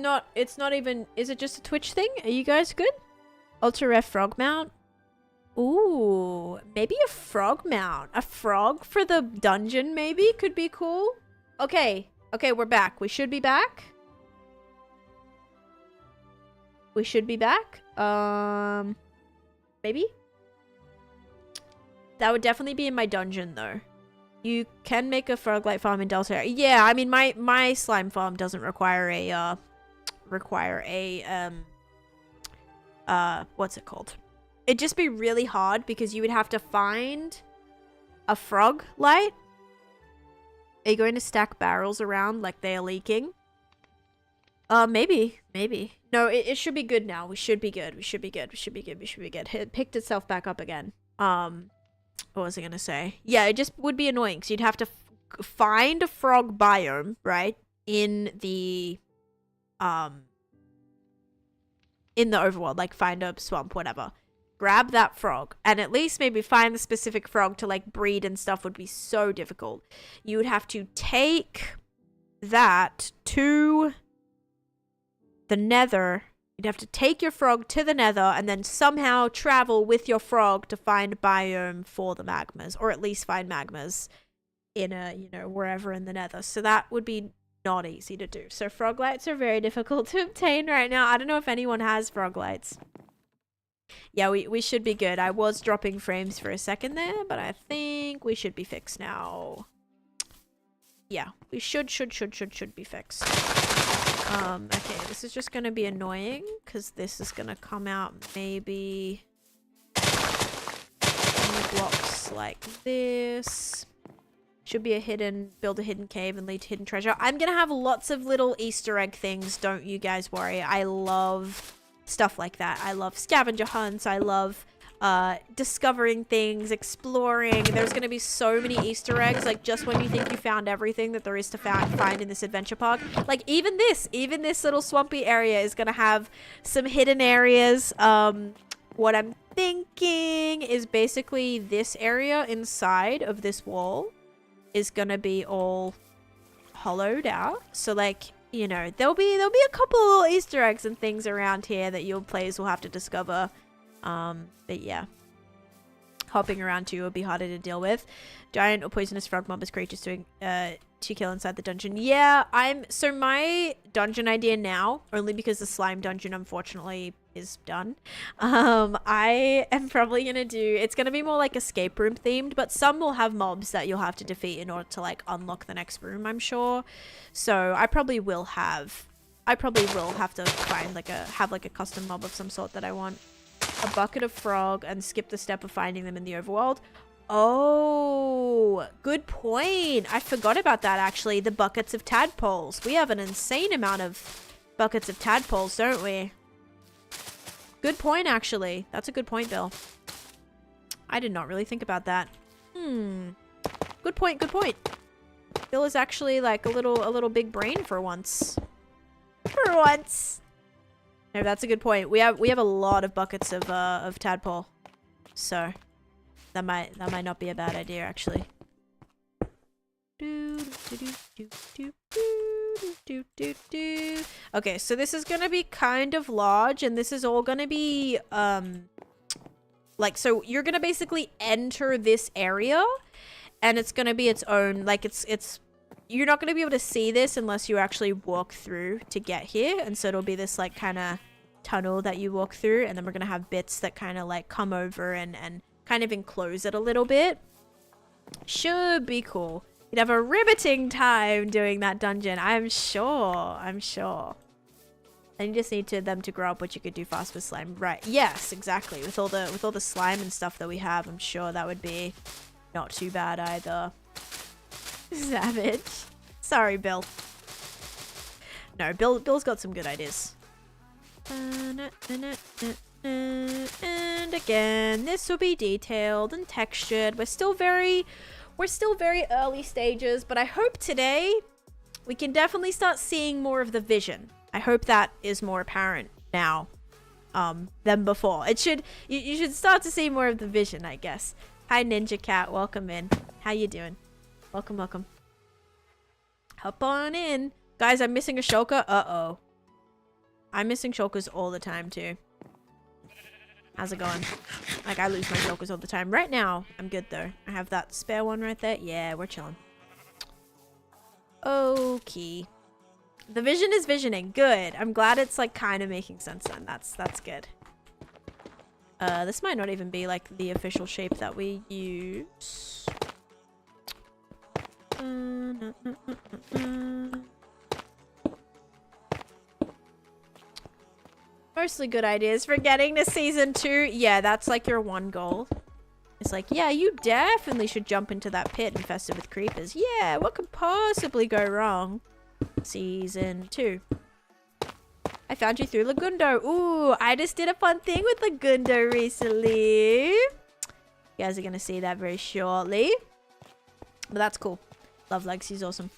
not even, is it just a Twitch thing? Are you guys good? Ultra rare frog mount. Ooh, maybe a frog mount. A frog for the dungeon maybe could be cool. Okay, we're back. We should be back. We should be back. Maybe? That would definitely be in my dungeon though. You can make a frog light farm in Delta. Yeah, I mean my slime farm doesn't require a what's it called? It'd just be really hard because you would have to find a frog light. Are you going to stack barrels around like they are leaking? Maybe. No, it should be good now. We should be good. It picked itself back up again. What was I gonna say? Yeah, it just would be annoying because you'd have to find a frog biome, right? In the overworld, like find a swamp, whatever. Grab that frog and at least maybe find the specific frog to like breed and stuff would be so difficult. You would have to take that to the nether. You'd have to take your frog to the nether and then somehow travel with your frog to find a biome for the magmas, or at least find magmas in a, you know, wherever in the nether. So that would be not easy to do. So frog lights are very difficult to obtain right now. I don't know if anyone has frog lights. Yeah, we should be good. I was dropping frames for a second there, but I think we should be fixed now. Yeah, we should be fixed. Okay, this is just gonna be annoying because this is gonna come out maybe blocks like this. Should be build a hidden cave and lead to hidden treasure. I'm gonna have lots of little Easter egg things, don't you guys worry. I love stuff like that. I love scavenger hunts. I love discovering things, exploring. There's gonna be so many Easter eggs, like just when you think you found everything that there is to find in this adventure park. Like even this little swampy area is gonna have some hidden areas. What I'm thinking is basically this area inside of this wall is gonna be all hollowed out. So like, you know, there'll be a couple of little Easter eggs and things around here that your players will have to discover. But yeah, hopping around too will be harder to deal with. Giant or poisonous frog mob is creatures to kill inside the dungeon. Yeah, so my dungeon idea now, only because the slime dungeon unfortunately is done. I am probably gonna it's gonna be more like escape room themed, but some will have mobs that you'll have to defeat in order to like unlock the next room, I'm sure. So I probably will have to find like a custom mob of some sort that I want. A bucket of frog and skip the step of finding them in the overworld. Oh, good point. I forgot about that actually. The buckets of tadpoles. We have an insane amount of buckets of tadpoles, don't we? Good point actually. That's a good point, Bill. I did not really think about that. Good point. Bill is actually like a little big brain for once. No, that's a good point. We have a lot of buckets of tadpole, so that might not be a bad idea actually. Okay, so this is gonna be kind of large, and this is all gonna be like, so you're gonna basically enter this area, and it's gonna be its own, like it's. You're not going to be able to see this unless you actually walk through to get here. And so it'll be this like kind of tunnel that you walk through. And then we're going to have bits that kind of like come over and kind of enclose it a little bit. Should be cool. You'd have a riveting time doing that dungeon. I'm sure. And you just need them to grow up, which you could do fast with slime. Right. Yes, exactly. With all the slime and stuff that we have, I'm sure that would be not too bad either. Savage. Sorry, Bill. No, Bill's got some good ideas. And again, this will be detailed and textured. We're still very early stages, but I hope today we can definitely start seeing more of the vision. I hope that is more apparent now than before. You should start to see more of the vision, I guess. Hi Ninja Cat, welcome in. How you doing? Welcome. Hop on in. Guys, I'm missing a shulker. Uh-oh. I'm missing shulkers all the time too. How's it going? Like, I lose my shulkers all the time. Right now, I'm good though. I have that spare one right there. Yeah, we're chilling. Okay. The vision is visioning. Good. I'm glad it's like kind of making sense then. That's good. This might not even be like the official shape that we use. Mostly good ideas for getting to season 2. Yeah, that's like your one goal. It's like, yeah, you definitely should jump into that pit infested with creepers. Yeah, what could possibly go wrong? Season 2. I found you through Lagundo. Ooh, I just did a fun thing with Lagundo recently. You guys are going to see that very shortly. But that's cool. Love Legacy's awesome.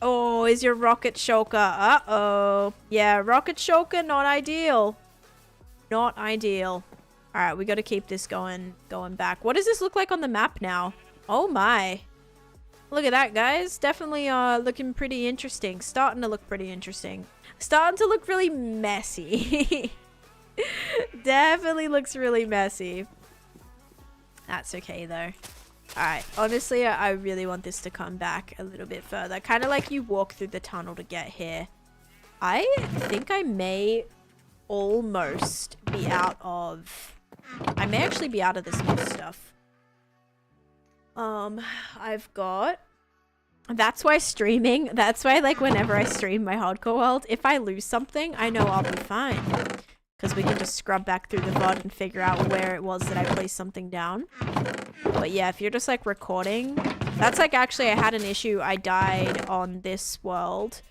Oh, is your rocket shulker? Uh-oh. Yeah, rocket shulker, not ideal. Not ideal. Alright, we gotta keep this going back. What does this look like on the map now? Oh my. Look at that, guys. Definitely looking pretty interesting. Starting to look pretty interesting. Starting to look really messy. Definitely looks really messy. That's okay, though. Alright, honestly, I really want this to come back a little bit further. Kind of like you walk through the tunnel to get here. I think I may almost be out of... I may actually be out of this new stuff. I've got... That's why streaming, that's why like whenever I stream my hardcore world, if I lose something, I know I'll be fine. Because we can just scrub back through the VOD and figure out where it was that I placed something down. But yeah, if you're just like recording, that's like actually I had an issue. I died on this world,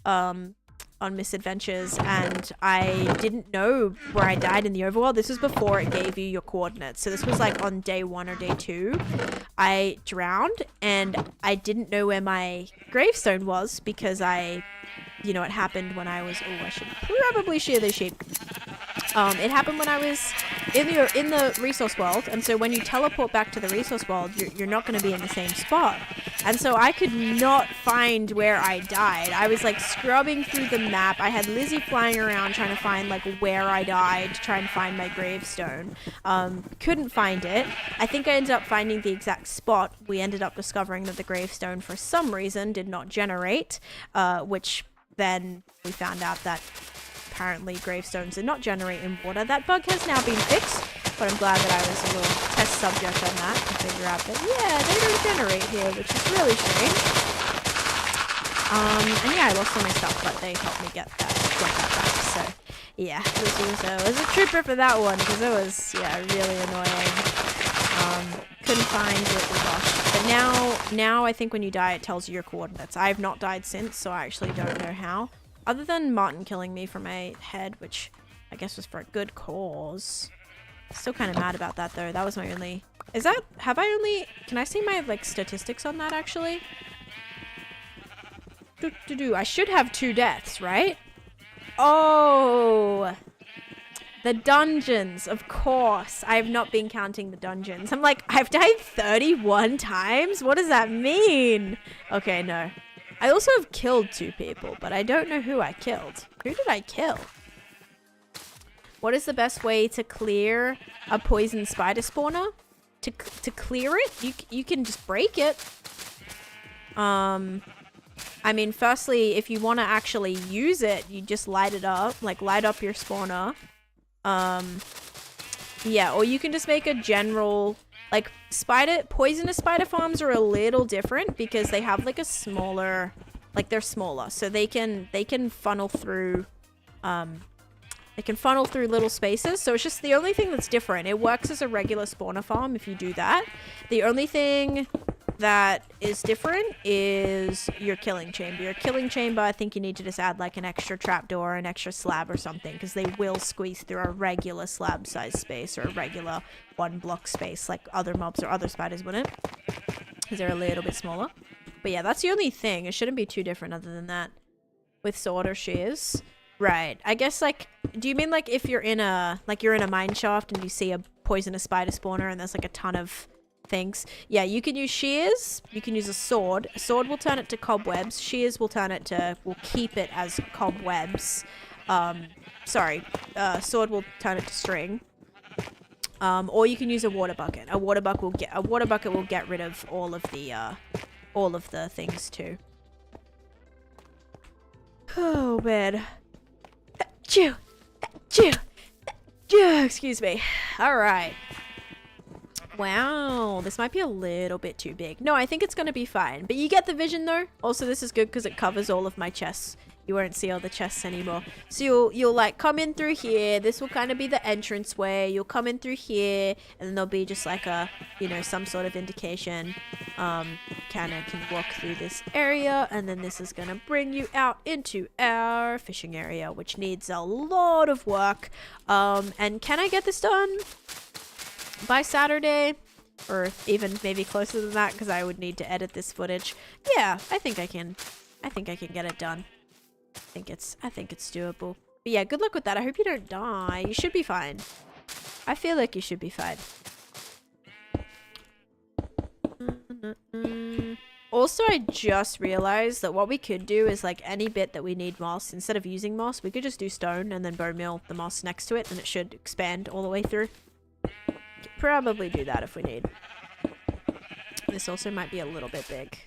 on Misadventures, and I didn't know where I died in the overworld. This was before it gave you your coordinates. So this was like on day 1 or day 2. I drowned and I didn't know where my gravestone was because you know, it happened when I was, oh, I should probably share this sheep. It happened when I was in the resource world, and so when you teleport back to the resource world, you're not going to be in the same spot. And so I could not find where I died. I was like scrubbing through the map. I had Lizzie flying around trying to find like where I died to try and find my gravestone. Couldn't find it. I think I ended up finding the exact spot. We ended up discovering that the gravestone for some reason did not generate, which then we found out that apparently gravestones did not generate in water. That bug has now been fixed, but I'm glad that I was a little test subject on that to figure out that, yeah, they don't generate here, which is really strange. And yeah, I lost all my stuff, but they helped me get that back, so yeah, it was a trooper for that one, because it was, yeah, really annoying. Couldn't find it, gosh. But now I think when you die, it tells you your coordinates. I have not died since, so I actually don't know how. Other than Martin killing me from my head, which I guess was for a good cause. Still kind of mad about that though. That was my only... Can I see my like statistics on that actually? I should have 2 deaths, right? Oh! The dungeons, of course. I have not been counting the dungeons. I'm like, I've died 31 times? What does that mean? Okay, no. I also have killed 2 people, but I don't know who I killed. Who did I kill? What is the best way to clear a poison spider spawner? To clear it? You can just break it. I mean, firstly, if you want to actually use it, you just light it up. Like, light up your spawner. Yeah, or you can just make a general... Like, poisonous spider farms are a little different because they have like a smaller, like they're smaller, so they can funnel through, little spaces. So it's just the only thing that's different. It works as a regular spawner farm if you do that. The only thing that is different is your killing chamber. Your killing chamber, I think you need to just add like an extra trapdoor, an extra slab or something, because they will squeeze through a regular slab size space or a regular 1 block space like other mobs or other spiders wouldn't, because they're a little bit smaller. But yeah, that's the only thing. It shouldn't be too different other than that. With sword or shears. Right. I guess like, do you mean like if you're in a, you're in a mine shaft and you see a poisonous spider spawner and there's like a ton of things? Yeah, you can use shears. You can use a sword. A sword will turn it to cobwebs. Shears will keep it as cobwebs. Sword will turn it to string. Or you can use a water bucket. A water bucket will get rid of all of the things too. Oh man. Achoo! Achoo! Achoo! Excuse me. Alright. Wow, this might be a little bit too big. No, I think it's going to be fine. But you get the vision though. Also, this is good because it covers all of my chests. You won't see all the chests anymore. So you'll like come in through here. This will kind of be the entrance way. You'll come in through here and then there'll be just like a, you know, some sort of indication. Kind of can walk through this area and then this is going to bring you out into our fishing area, which needs a lot of work. And can I get this done by Saturday? Or even maybe closer than that because I would need to edit this footage. Yeah, I think I can get it done. I think it's doable. But yeah, good luck with that. I hope you don't die. You should be fine. I feel like you should be fine. Also, I just realized that what we could do is like any bit that we need moss, instead of using moss, we could just do stone and then bone meal the moss next to it and it should expand all the way through. Could probably do that if we need. This also might be a little bit big.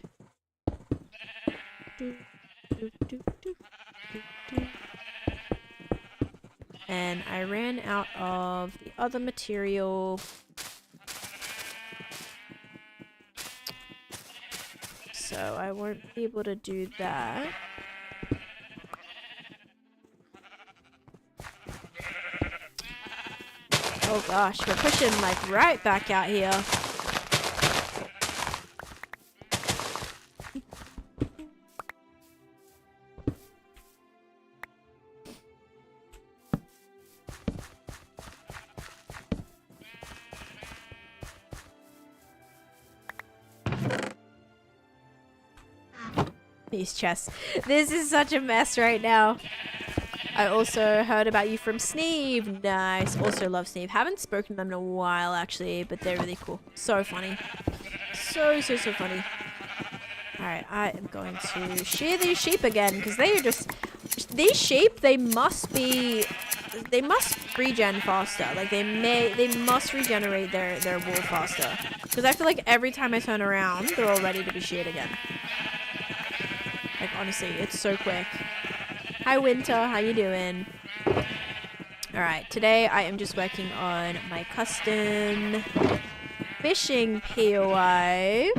And I ran out of the other material. So I won't be able to do that. Oh gosh, we're pushing like right back out here. These chests. This is such a mess right now. I also heard about you from Sneeve. Nice. Also love Sneeve. Haven't spoken to them in a while actually, but they're really cool. So funny. So funny. Alright, I am going to shear these sheep again because they are just... These sheep, they must regen faster. Like they must regenerate their wool faster. Because I feel like every time I turn around, they're all ready to be sheared again. Like honestly, it's so quick. Hi Winter, how you doing? Alright, today I am just working on my custom fishing POI.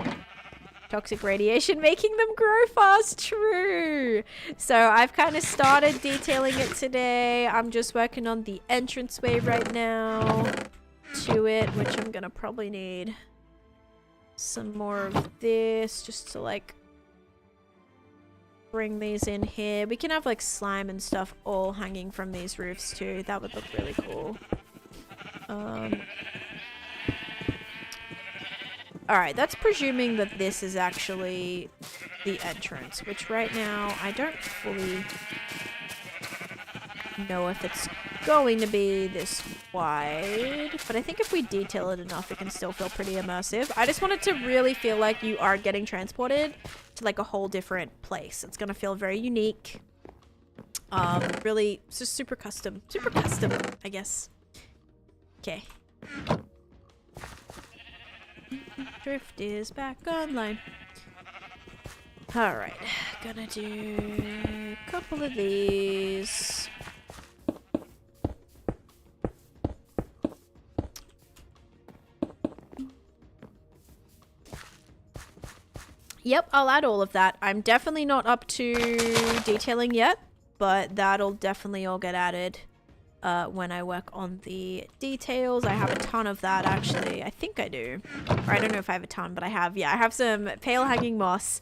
Toxic radiation making them grow fast, true. So I've kind of started detailing it today. I'm just working on the entranceway right now to it, which I'm gonna probably need some more of this just to like bring these in here. We can have like slime and stuff all hanging from these roofs too. That would look really cool. Alright, that's presuming that this is actually the entrance, which right now I don't fully know if it's going to be this wide, but I think if we detail it enough, it can still feel pretty immersive. I just want it to really feel like you are getting transported to like a whole different place. It's gonna feel very unique. Really, it's just super custom, I guess. Okay. Drift is back online. Alright, gonna do a couple of these. Yep, I'll add all of that. I'm definitely not up to detailing yet, but that'll definitely all get added when I work on the details. I have a ton of that, actually. I think I do. Or I don't know if I have a ton, but I have. Yeah, I have some pale hanging moss.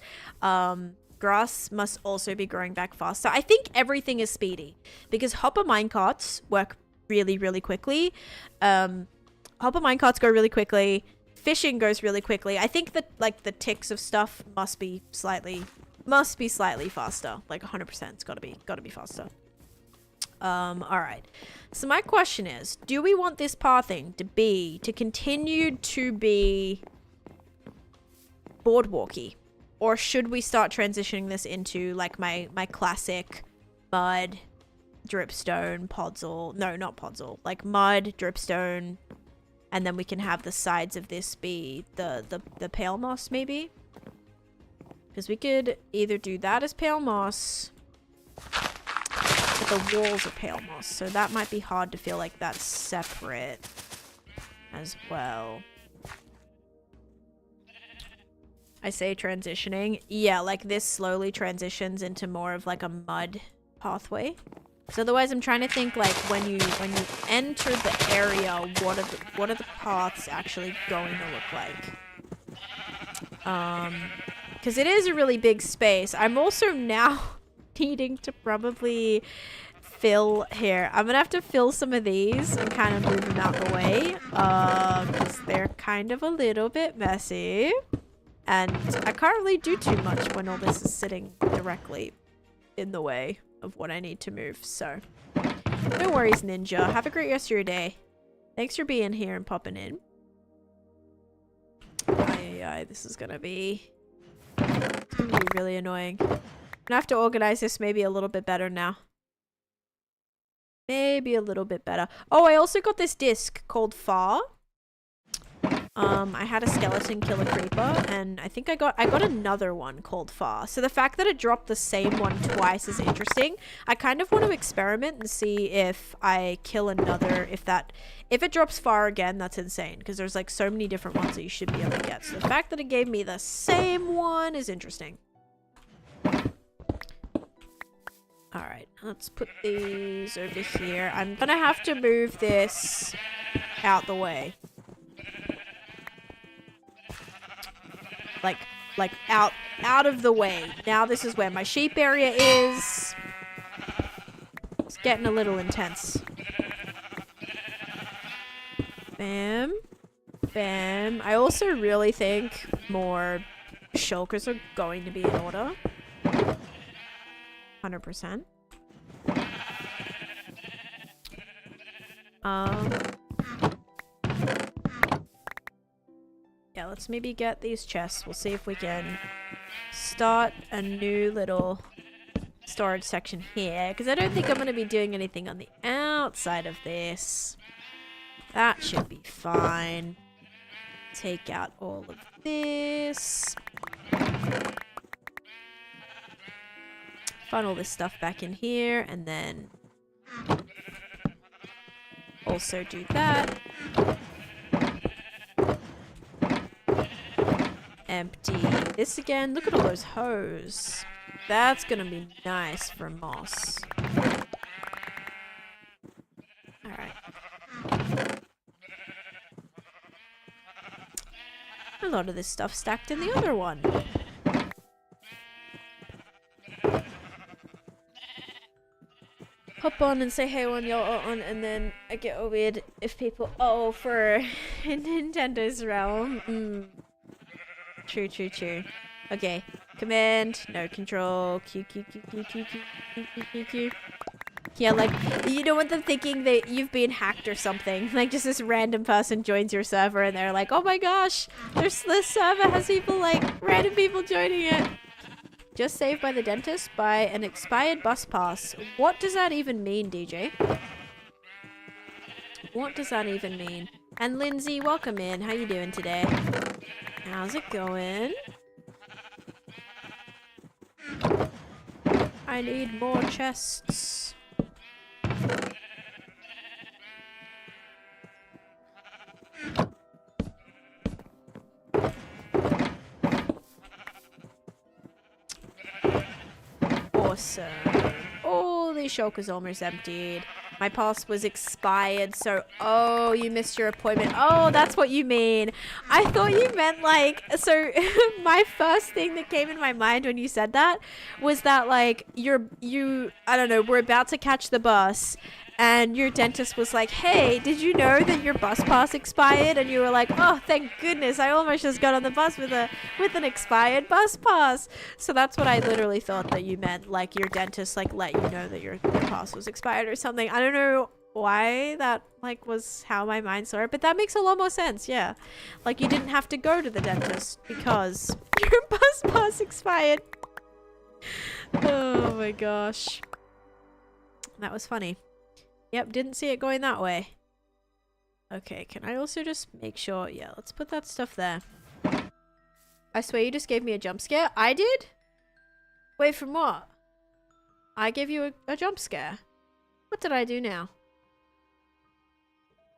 Grass must also be growing back faster. I think everything is speedy because hopper minecarts work really, really quickly. Hopper minecarts go really quickly. Fishing goes really quickly. I think that like the ticks of stuff must be slightly faster. Like 100%. It's gotta be faster. All right. So my question is, do we want this pathing to continue to be boardwalky? Or should we start transitioning this into like my classic mud, dripstone, podzol? No, not podzol. Like mud, dripstone, and then we can have the sides of this be the pale moss maybe? Because we could either do that as pale moss, but the walls are pale moss, so that might be hard to feel like that's separate as well. I say transitioning. Yeah, like this slowly transitions into more of like a mud pathway. So otherwise I'm trying to think like when you enter the area, what are the paths actually going to look like? Because it is a really big space. I'm also now needing to probably fill here. I'm gonna have to fill some of these and kind of move them out the way. Because they're kind of a little bit messy. And I can't really do too much when all this is sitting directly in the way of what I need to move. So, no worries, Ninja. Have a great rest of your day. Thanks for being here and popping in. This is gonna be... It's gonna be really annoying. I'm gonna have to organize this maybe a little bit better now. Maybe a little bit better. Oh, I also got this disc called Far. I had a skeleton kill a creeper, and I think I got another one called Far. So the fact that it dropped the same one twice is interesting. I kind of want to experiment and see if I kill another, if it drops Far again, that's insane, because there's like so many different ones that you should be able to get. So the fact that it gave me the same one is interesting. Alright, let's put these over here. I'm gonna have to move this out the way. Like out of the way. Now this is where my sheep area is. It's getting a little intense. Bam. Bam. I also really think more shulkers are going to be in order. 100%. Yeah, let's maybe get these chests. We'll see if we can start a new little storage section here. Because I don't think I'm going to be doing anything on the outside of this. That should be fine. Take out all of this. Funnel this stuff back in here. And then also do that. Empty this again. Look at all those hoes. That's gonna be nice for moss. Alright. A lot of this stuff stacked in the other one. Hop on and say hey when you're on, and then I get all weird if people for Nintendo's realm. True. Okay. Command. No control. Q. Yeah, like, you don't want them thinking that you've been hacked or something. Like, just this random person joins your server and they're like, oh my gosh, this server has people, like, random people joining it. Just saved by the dentist by an expired bus pass. What does that even mean, DJ? What does that even mean? And Lindsay, welcome in. How you doing today? How's it going? I need more chests. Awesome. Oh, the shulker's almost emptied. My pass was expired, so... Oh, you missed your appointment. Oh, that's what you mean. I thought you meant, like... So, my first thing that came in my mind when you said that was that, like, I don't know, we're about to catch the bus, and your dentist was like, hey, did you know that your bus pass expired? And you were like, oh, thank goodness, I almost just got on the bus with an expired bus pass. So that's what I literally thought that you meant, like your dentist like let you know that your pass was expired or something. I don't know why that like was how my mind saw it, but that makes a lot more sense. Yeah, like you didn't have to go to the dentist because your bus pass expired. Oh my gosh, that was funny. Yep, didn't see it going that way. Okay, can I also just make sure? Yeah, let's put that stuff there. I swear you just gave me a jump scare. I did? Wait, from what? I gave you a jump scare. What did I do now?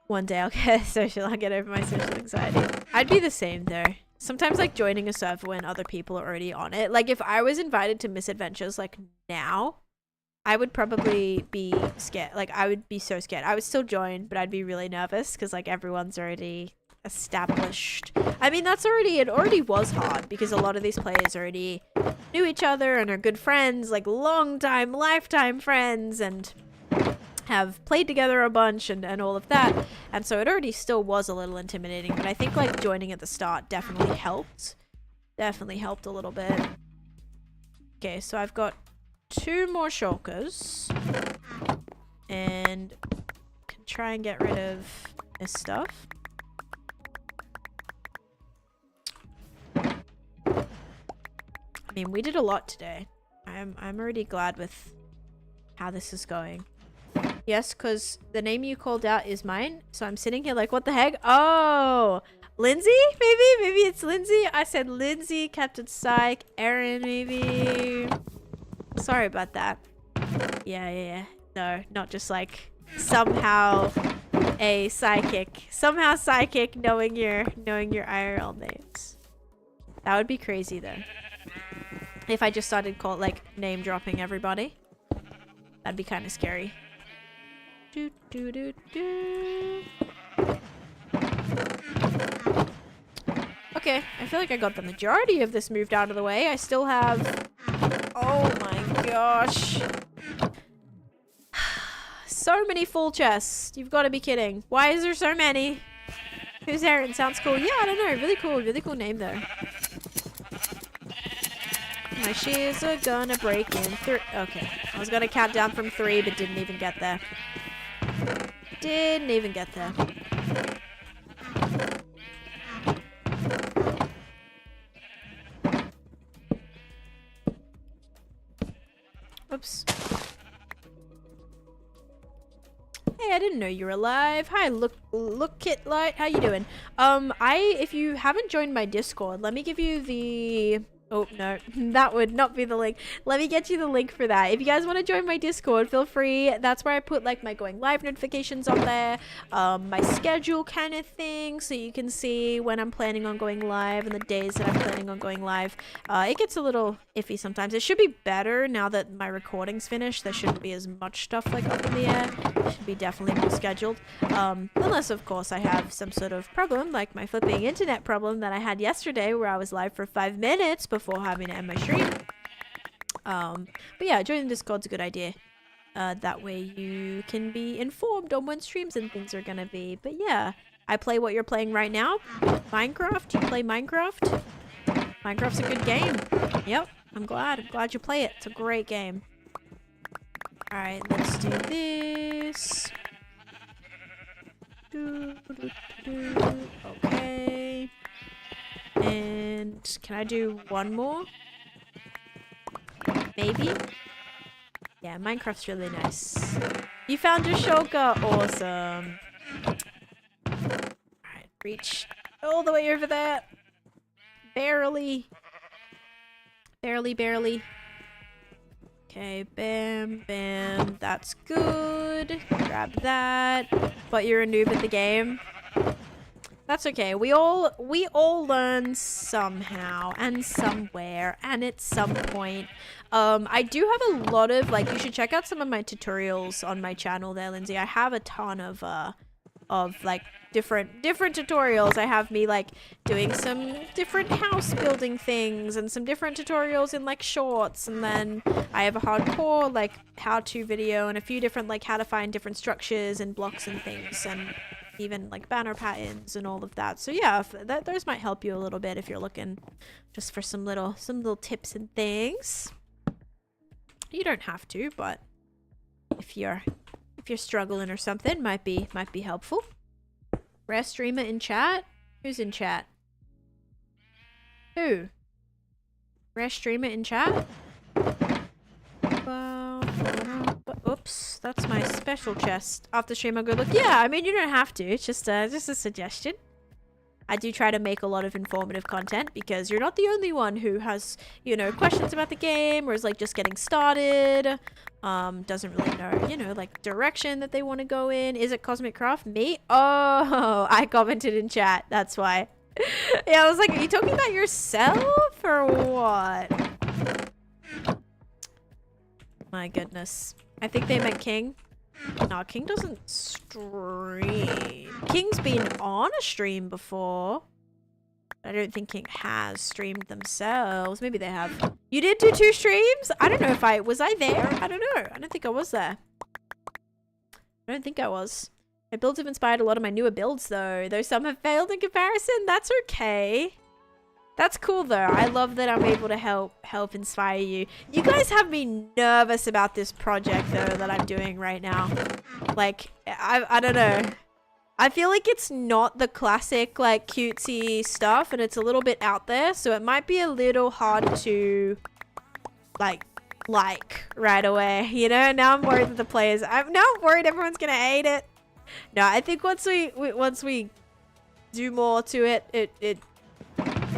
One day I'll get over my social anxiety. I'd be the same though. Sometimes like joining a server when other people are already on it. Like if I was invited to Misadventures like now, I would probably be scared. Like I would be so scared. I would still join, but I'd be really nervous because like everyone's already established. I mean, it already was hard because a lot of these players already knew each other and are good friends, like long time, lifetime friends, and have played together a bunch and all of that. And so it already still was a little intimidating, but I think like joining at the start definitely helped. Definitely helped a little bit. Okay, so I've got 2 more shulkers and can try and get rid of this stuff. I mean, we did a lot today. I'm already glad with how this is going. Yes, because the name you called out is mine, so I'm sitting here like, what the heck? Oh, Lindsay? Maybe it's Lindsay. I said Lindsay, Captain Psych, Aaron, maybe. Sorry about that. Yeah. No, not just like somehow a psychic. Somehow psychic knowing your IRL names. That would be crazy though. If I just started name dropping everybody. That'd be kind of scary. Okay, I feel like I got the majority of this moved out of the way. I still have... Oh my gosh. So many full chests. You've got to be kidding. Why is there so many? Who's Aaron? Sounds cool. Yeah, I don't know. Really cool name though. My shears are gonna break in 3. Okay, I was gonna count down from 3, but didn't even get there. Didn't even get there. Oops. Hey, I didn't know you were alive. Hi, look Kit Light. How you doing? If you haven't joined my Discord, let me give you the... Oh, no, that would not be the link. Let me get you the link for that. If you guys want to join my Discord, feel free. That's where I put like my going live notifications on there, my schedule kind of thing, so you can see when I'm planning on going live and the days that I'm planning on going live. It gets a little iffy sometimes. It should be better now that my recording's finished. There shouldn't be as much stuff like up in the air. It should be definitely more scheduled. Unless, of course, I have some sort of problem, like my flipping internet problem that I had yesterday where I was live for 5 minutes before having to end my stream. But yeah, joining Discord's a good idea. That way you can be informed on when streams and things are gonna be. But yeah, I play what you're playing right now. Minecraft? You play Minecraft? Minecraft's a good game. Yep, I'm glad you play it. It's a great game. Alright, let's do this. Okay. And can I do one more? Maybe? Yeah, Minecraft's really nice. You found your shulker! Awesome. Alright, reach all the way over there. Barely. Barely. Okay, bam, bam. That's good. Grab that. But you're a noob at the game. That's okay. We all learn somehow and somewhere and at some point. I do have a lot of, like, you should check out some of my tutorials on my channel there, Lindsay. I have a ton of like different tutorials. I have me like doing some different house building things and some different tutorials in like shorts, and then I have a hardcore like how-to video and a few different like how to find different structures and blocks and things, and even like banner patterns and all of that. So yeah, those might help you a little bit if you're looking just for some little tips and things. You don't have to, but if you're struggling or something, might be helpful. Rare streamer in chat? Who's in chat? Who? Rare streamer in chat? Oops, that's my special chest. After stream I'll go look. Yeah, I mean, you don't have to. It's just a suggestion. I do try to make a lot of informative content because you're not the only one who has, you know, questions about the game or is like just getting started. Doesn't really know, you know, like direction that they want to go in. Is it Cosmic Craft? Me? Oh, I commented in chat. That's why. Yeah, I was like, are you talking about yourself or what? My goodness. I think they meant King. No, King doesn't stream. King's been on a stream before. I don't think King has streamed themselves. Maybe they have. You did do 2 streams? I don't know if was I there? I don't know. I don't think I was there. I don't think I was. My builds have inspired a lot of my newer builds though some have failed in comparison. That's okay. That's cool though. I love that I'm able to help inspire you. You guys have me nervous about this project though that I'm doing right now. Like, I don't know. I feel like it's not the classic like cutesy stuff, and it's a little bit out there, so it might be a little hard to like right away, you know? Now I'm worried that the players, I'm worried everyone's gonna hate it. No, I think once we do more to it,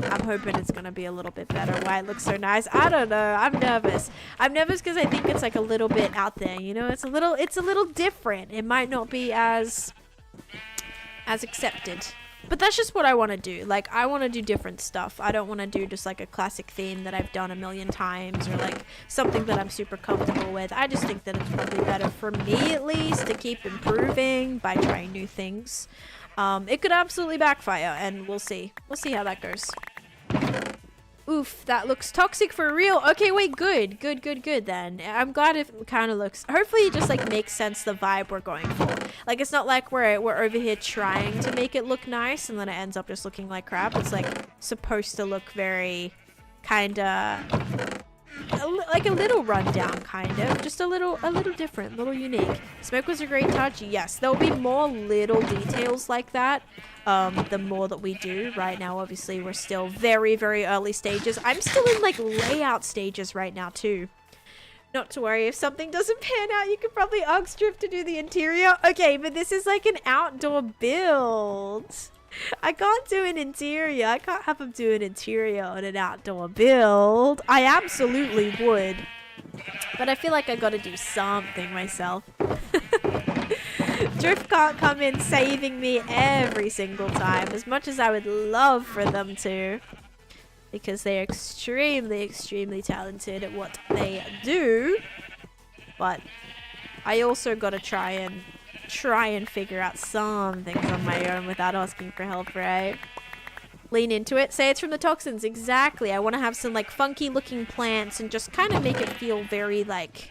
I'm hoping it's gonna be a little bit better. Why it looks so nice, I don't know. I'm nervous. I'm nervous because I think it's like a little bit out there, you know? It's a little different. It might not be as accepted, but that's just what I want to do. Like, I want to do different stuff. I don't want to do just like a classic theme that I've done a million times, or like something that I'm super comfortable with. I just think that it's probably better for me at least to keep improving by trying new things. It could absolutely backfire, and we'll see how that goes. Oof, that looks toxic for real. Okay, wait, good then. I'm glad it kind of looks, hopefully it just like makes sense the vibe we're going for. Like, it's not like we're over here trying to make it look nice and then it ends up just looking like crap. It's like supposed to look very kinda like a little rundown, kind of, just a little different, a little unique. Smoke was a great touch. Yes, there'll be more little details like that the more that we do. Right now, obviously, we're still very early stages. I'm still in like layout stages right now too. Not to worry, if something doesn't pan out, you could probably UG strip to do the interior. Okay, but this is like an outdoor build. I can't do an interior. I can't have him do an interior on an outdoor build. I absolutely would, but I feel like I gotta do something myself. Drift can't come in saving me every single time, as much as I would love for them to, because they're extremely talented at what they do. But I also gotta try and figure out some things on my own without asking for help, right? Lean into it. Say it's from the toxins. Exactly. I want to have some like funky looking plants and just kind of make it feel very like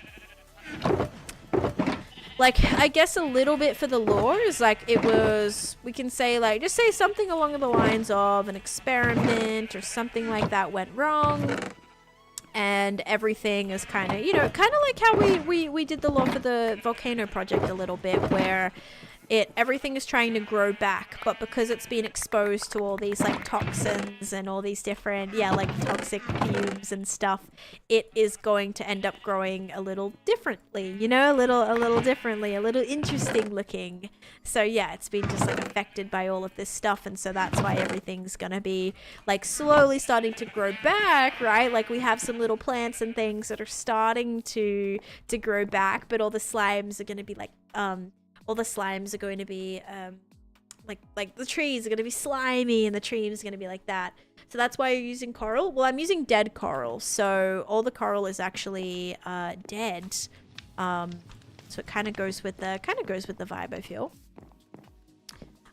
I guess a little bit for the lore is like it was, we can say like, just say something along the lines of an experiment or something like that went wrong. And everything is kind of, you know, kind of like how we did the lore for the volcano project a little bit, where everything is trying to grow back, but because it's been exposed to all these like toxins and all these different, like toxic fumes and stuff, it is going to end up growing a little differently, you know, a little differently, a little interesting looking. So yeah, it's been just like affected by all of this stuff, and so that's why everything's gonna be like slowly starting to grow back, right? Like we have some little plants and things that are starting to grow back, but all the slimes are gonna be like like the trees are gonna be slimy and the tree is gonna be like that. So that's why you're using coral. Well, I'm using dead coral, so all the coral is actually dead. So it kind of goes with the vibe, I feel.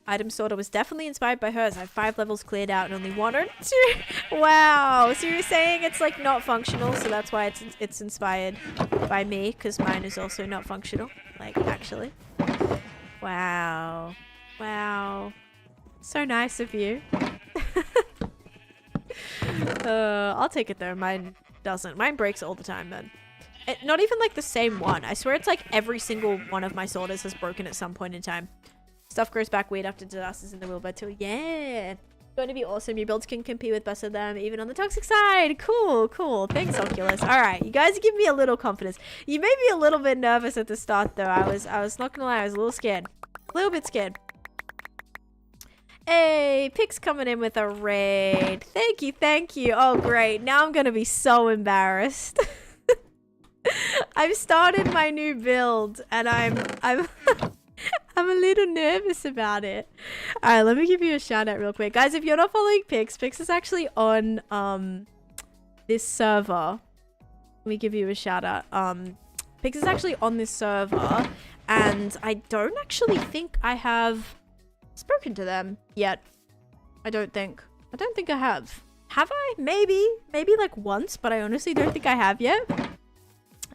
Item sorter was definitely inspired by hers. I have 5 levels cleared out and only 1 or 2. Wow. So you're saying it's like not functional, so that's why it's inspired by me, because mine is also not functional. Like, actually. Wow. Wow. So nice of you. I'll take it though. Mine doesn't. Mine breaks all the time then. Not even like the same one. I swear it's like every single one of my sorters has broken at some point in time. Stuff grows back weird after disasters in the wheelbarrow too. Yeah. Going to be awesome. Your builds can compete with best of them, even on the toxic side. Cool, cool. Thanks, Oculus. All right, you guys give me a little confidence. You made me a little bit nervous at the start, though. I was not gonna lie. I was a little scared. A little bit scared. Hey, Pix coming in with a raid. Thank you, thank you. Oh, great. Now I'm gonna be so embarrassed. I've started my new build, and I'm I'm a little nervous about it. All right, let me give you a shout out real quick. Guys, if you're not following Pix is actually on this server. Let me give you a shout out. Pix is actually on this server, and I don't actually think I have spoken to them yet. I don't think I have. Have I? Maybe like once, but I honestly don't think I have yet.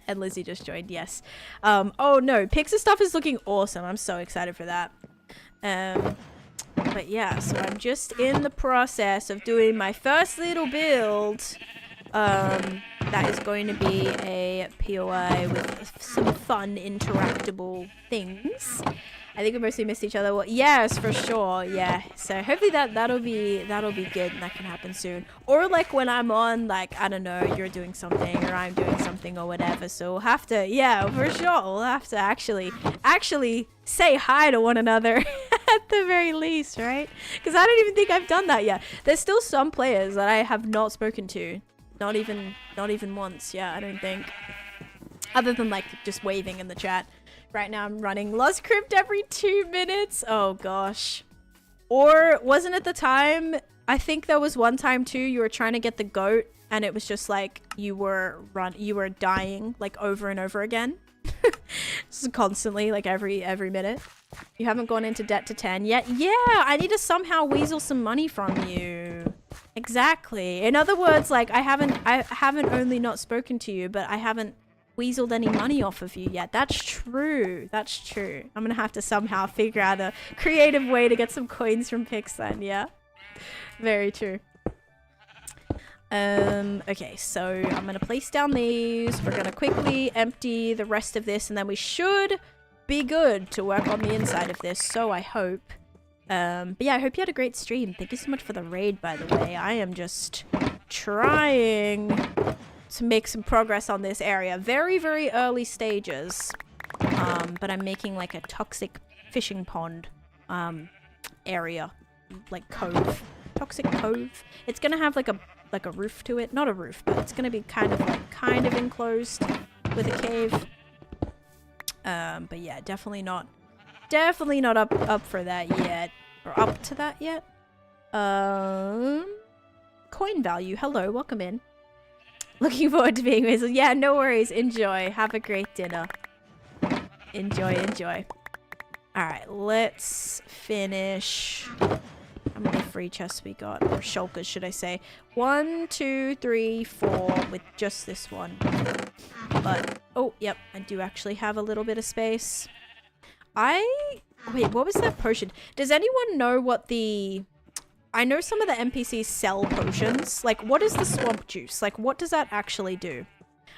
And Lizzie just joined, yes. Oh no, Pixar stuff is looking awesome. I'm so excited for that. But yeah, so I'm just in the process of doing my first little build. That is going to be a POI with some fun interactable things. I think we mostly missed each other. Well, yes, for sure. Yeah. So hopefully that'll be good and that can happen soon. Or like when I'm on, like, I don't know, you're doing something or I'm doing something or whatever. So we'll have to, yeah, for sure. We'll have to actually say hi to one another at the very least, right? Because I don't even think I've done that yet. There's still some players that I have not spoken to. Not even once. Yeah, I don't think. Other than like just waving in the chat. Right now I'm running Lost Crypt every 2 minutes. Oh gosh. Or wasn't it the time? I think there was one time too you were trying to get the goat and it was just like you were dying like over and over again. Just constantly, like every minute. You haven't gone into debt to 10 yet? Yeah, I need to somehow weasel some money from you. Exactly. In other words, like I haven't only not spoken to you, but I haven't weaseled any money off of you yet. That's true. That's true. I'm gonna have to somehow figure out a creative way to get some coins from Pix then, yeah? Very true. Okay, so I'm gonna place down these. We're gonna quickly empty the rest of this and then we should be good to work on the inside of this, so I hope. But yeah, I hope you had a great stream. Thank you so much for the raid, by the way. I am just trying to make some progress on this area. Very, very early stages. But I'm making like a toxic fishing pond area. Like cove. Toxic cove. It's gonna have like a roof to it. Not a roof, but it's gonna be kind of enclosed with a cave. But yeah, definitely not up for that yet. Or up to that yet. Coin value. Hello, welcome in. Looking forward to being with you. Yeah, no worries. Enjoy. Have a great dinner. Enjoy, enjoy. Alright, let's finish. How many free chests we got? Or shulkers, should I say. 1, 2, 3, 4 with just this one. But, oh, yep. I do actually have a little bit of space. Wait, what was that potion? Does anyone know what the... I know some of the NPCs sell potions. Like, what is the swamp juice? Like, what does that actually do?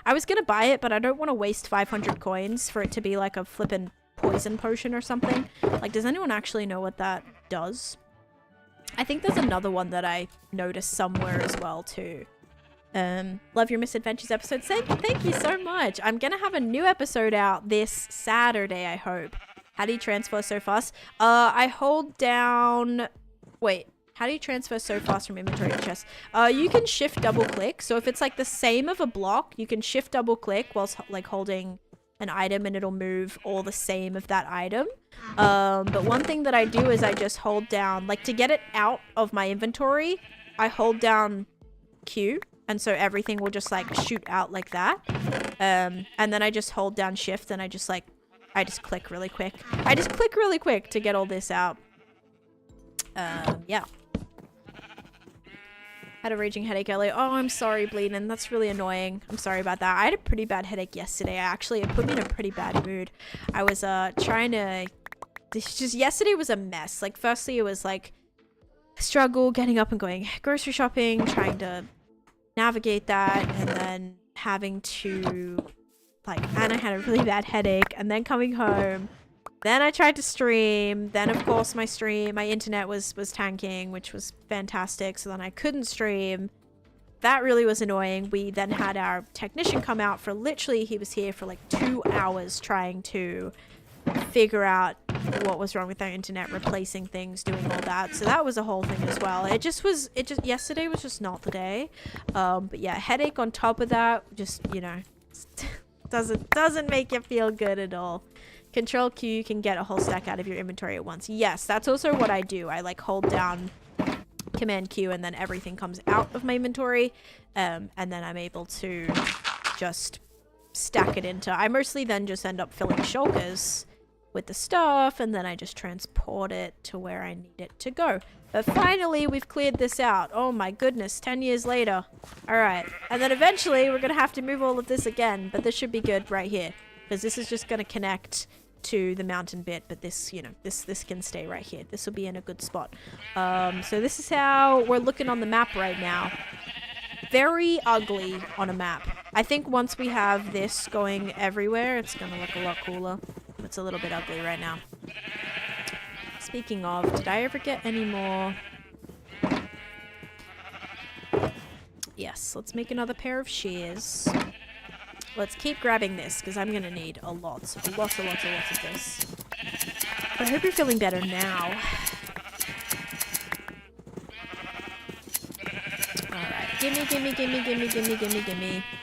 I was gonna buy it, but I don't want to waste 500 coins for it to be like a flippin' poison potion or something. Like, does anyone actually know what that does? I think there's another one that I noticed somewhere as well, too. Love your Misadventures episode. Thank you so much. I'm gonna have a new episode out this Saturday, I hope. How do you transfer so fast? I hold down... Wait. How do you transfer so fast from inventory to chest? You can shift double click. So if it's like the same of a block, you can shift double click whilst like holding an item and it'll move all the same of that item. But one thing that I do is I just hold down, like to get it out of my inventory, I hold down Q. And so everything will just like shoot out like that. And then I just hold down shift and I just click really quick. I just click really quick to get all this out. Yeah. Had a raging headache earlier. Oh, I'm sorry, Bleeding. That's really annoying. I'm sorry about that. I had a pretty bad headache yesterday. It put me in a pretty bad mood. I was trying to... yesterday was a mess. Like, firstly, it was like struggle getting up and going grocery shopping, trying to navigate that, and then having to and I had a really bad headache, and then coming home, then I tried to stream, then of course my internet was tanking, which was fantastic, so then I couldn't stream. That really was annoying. We then had our technician come out for literally, he was here for like 2 hours trying to figure out what was wrong with our internet, replacing things, doing all that. So that was a whole thing as well. Yesterday was just not the day. But yeah, headache on top of that, just, you know, doesn't make you feel good at all. Control Q, you can get a whole stack out of your inventory at once. Yes, that's also what I do. I like hold down Command Q and then everything comes out of my inventory. And then I'm able to just stack it into... I mostly then just end up filling shulkers with the stuff, and then I just transport it to where I need it to go. But finally, we've cleared this out. Oh my goodness, 10 years later. Alright, and then eventually we're gonna have to move all of this again, but this should be good right here, because this is just gonna connect to the mountain bit, but this, you know, this can stay right here. This will be in a good spot. So this is how we're looking on the map right now. Very ugly on a map. I think once we have this going everywhere, it's gonna look a lot cooler. It's a little bit ugly right now. Speaking of, did I ever get any more? Yes, let's make another pair of shears. Let's keep grabbing this, because I'm going to need a lot of this. But I hope you're feeling better now. Alright, gimme.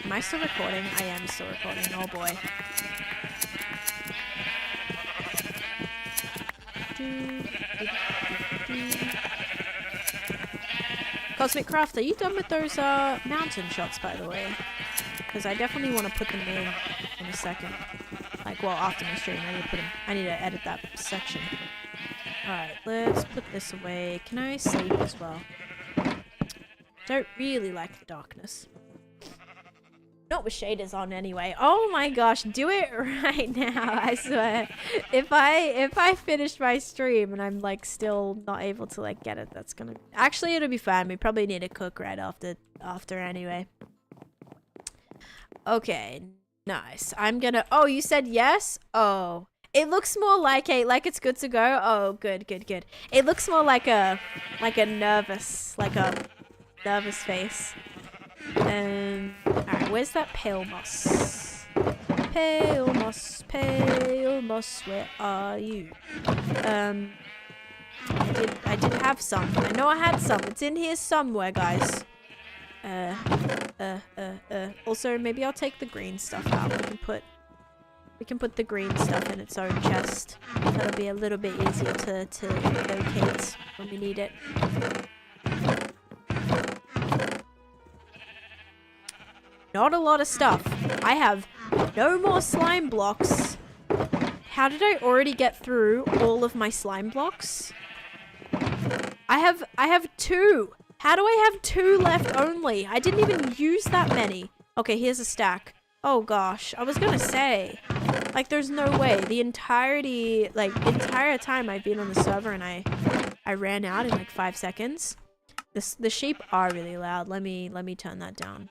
Am I still recording? I am still recording, oh boy. Cosmic Craft, are you done with those mountain shots, by the way? Because I definitely want to put them in a second. Like, well, after my stream, I need to edit that section. Alright, let's put this away. Can I sleep as well? Don't really like the darkness. Not with shaders on anyway. Oh my gosh, do it right now, I swear. If I finish my stream and I'm like still not able to like get it, that's gonna... Actually, it'll be fine. We probably need to cook right after anyway. Okay, nice. I'm gonna... Oh, you said yes? Oh. It looks more like it's good to go. Oh, good. It looks more like a nervous face. Alright, where's that pale moss? Pale moss, where are you? I did have some. I know I had some. It's in here somewhere, guys. Also, maybe I'll take the green stuff out. We can put the green stuff in its own chest. That'll be a little bit easier to locate when we need it. Not a lot of stuff. I have no more slime blocks. How did I already get through all of my slime blocks? I have 2. How do I have 2 left only? I didn't even use that many. Okay, here's a stack. Oh gosh, I was gonna say, like, there's no way. The entire time I've been on the server and I ran out in like 5 seconds. The sheep are really loud. Let me turn that down.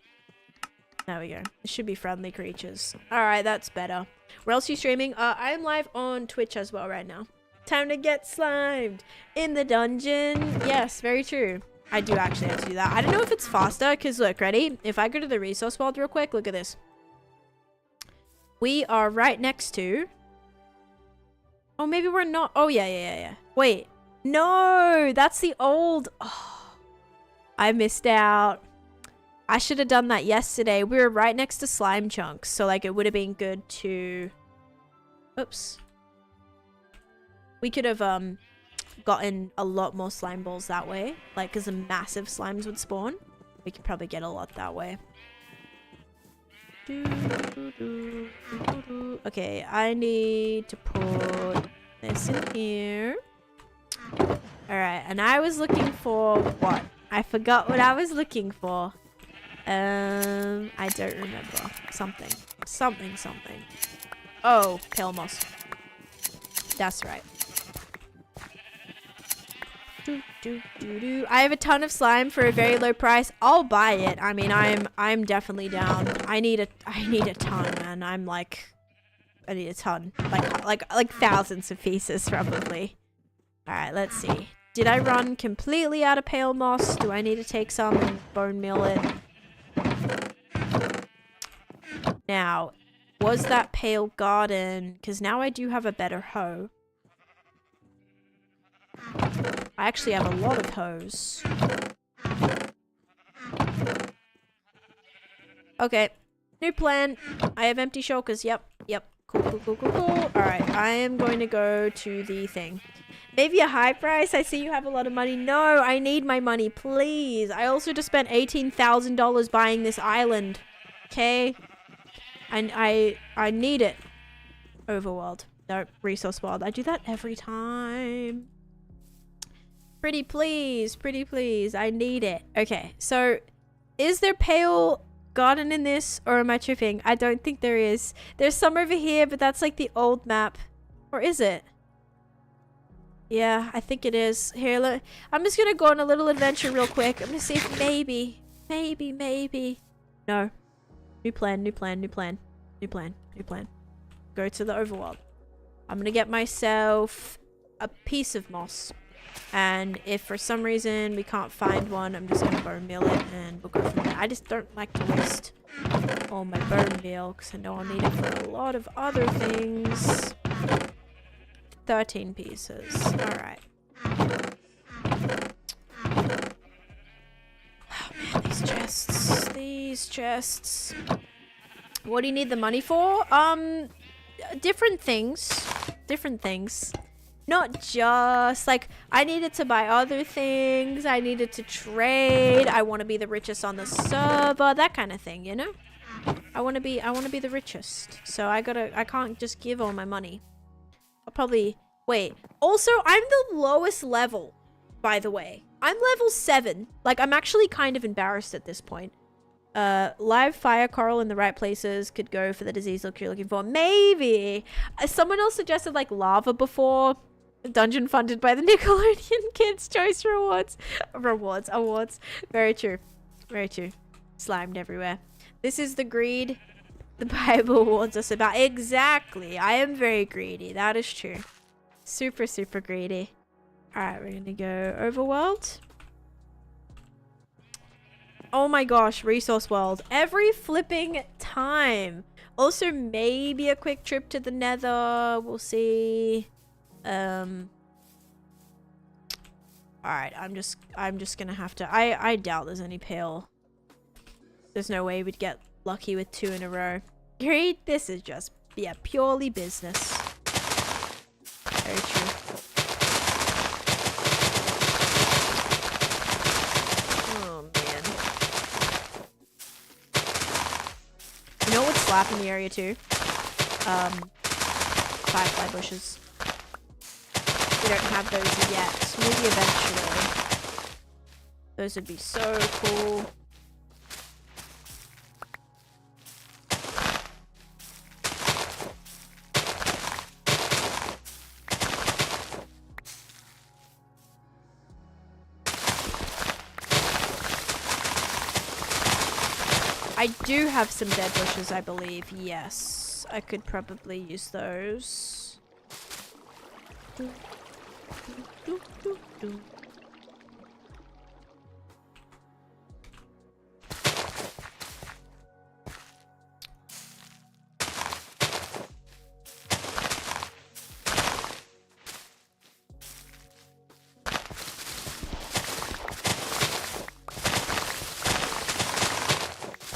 There we go. It should be friendly creatures. Alright, that's better. Where else are you streaming? I am live on Twitch as well right now. Time to get slimed in the dungeon. Yes, very true. I do actually have to do that. I don't know if it's faster, because look, ready? If I go to the resource world real quick, look at this. We are right next to... Oh, maybe we're not. Oh, yeah. Wait. No, that's the old... Oh, I missed out. I should have done that yesterday. We were right next to slime chunks, so like it would have been good to Oops. We could have gotten a lot more slime balls that way. Like, because the massive slimes would spawn. We could probably get a lot that way. Okay, I need to put this in here. Alright, and I was looking for what? I forgot what I was looking for. I don't remember. Something. Oh, pale moss. That's right. I have a ton of slime for a very low price. I'll buy it. I mean, I'm definitely down. I need a ton, man. I need a ton. Like thousands of pieces probably. All right, let's see. Did I run completely out of pale moss? Do I need to take some and bone meal it? Now, was that pale garden? Because now I do have a better hoe. I actually have a lot of hoes. Okay. New plan. I have empty shulkers. Yep. Cool. Alright, I am going to go to the thing. Maybe a high price? I see you have a lot of money. No, I need my money, please. I also just spent $18,000 buying this island. Okay? I need it. Overworld. No, resource world. I do that every time. Pretty please. I need it. Okay, so is there pale garden in this, or am I tripping? I don't think there is. There's some over here, but that's like the old map. Or is it? Yeah, I think it is. Here, I'm just gonna go on a little adventure real quick. I'm gonna see if maybe. No. New plan. Go to the overworld. I'm gonna get myself a piece of moss. And if for some reason we can't find one, I'm just gonna bone meal it and we'll go from there. I just don't like to waste all my bone meal because I know I'll need it for a lot of other things. 13 pieces. Alright. Oh man, these chests. What do you need the money for? Different things. Not just, like, I needed to buy other things. I needed to trade. I want to be the richest on the server. That kind of thing, you know? I want to be the richest. So I can't just give all my money. I'll probably, wait. Also, I'm the lowest level, by the way. I'm level 7. Like, I'm actually kind of embarrassed at this point. Live fire coral in the right places could go for the disease look you're looking for. Maybe. Someone else suggested, like, lava before. Dungeon funded by the Nickelodeon Kids Choice Awards. Very true. Slimed everywhere. This is the greed the Bible warns us about. Exactly. I am very greedy. That is true. Super greedy. Alright, we're gonna go overworld. Oh my gosh, resource world. Every flipping time. Also, maybe a quick trip to the nether. We'll see. Alright, I'm just gonna have to, I doubt there's any pale. There's no way we'd get lucky with 2 in a row. Great, this is just, yeah, purely business. Very true. Oh man. You know what's slapping the area too? Firefly bushes. We don't have those yet. Maybe eventually. Those would be so cool. I do have some dead bushes, I believe. Yes. I could probably use those.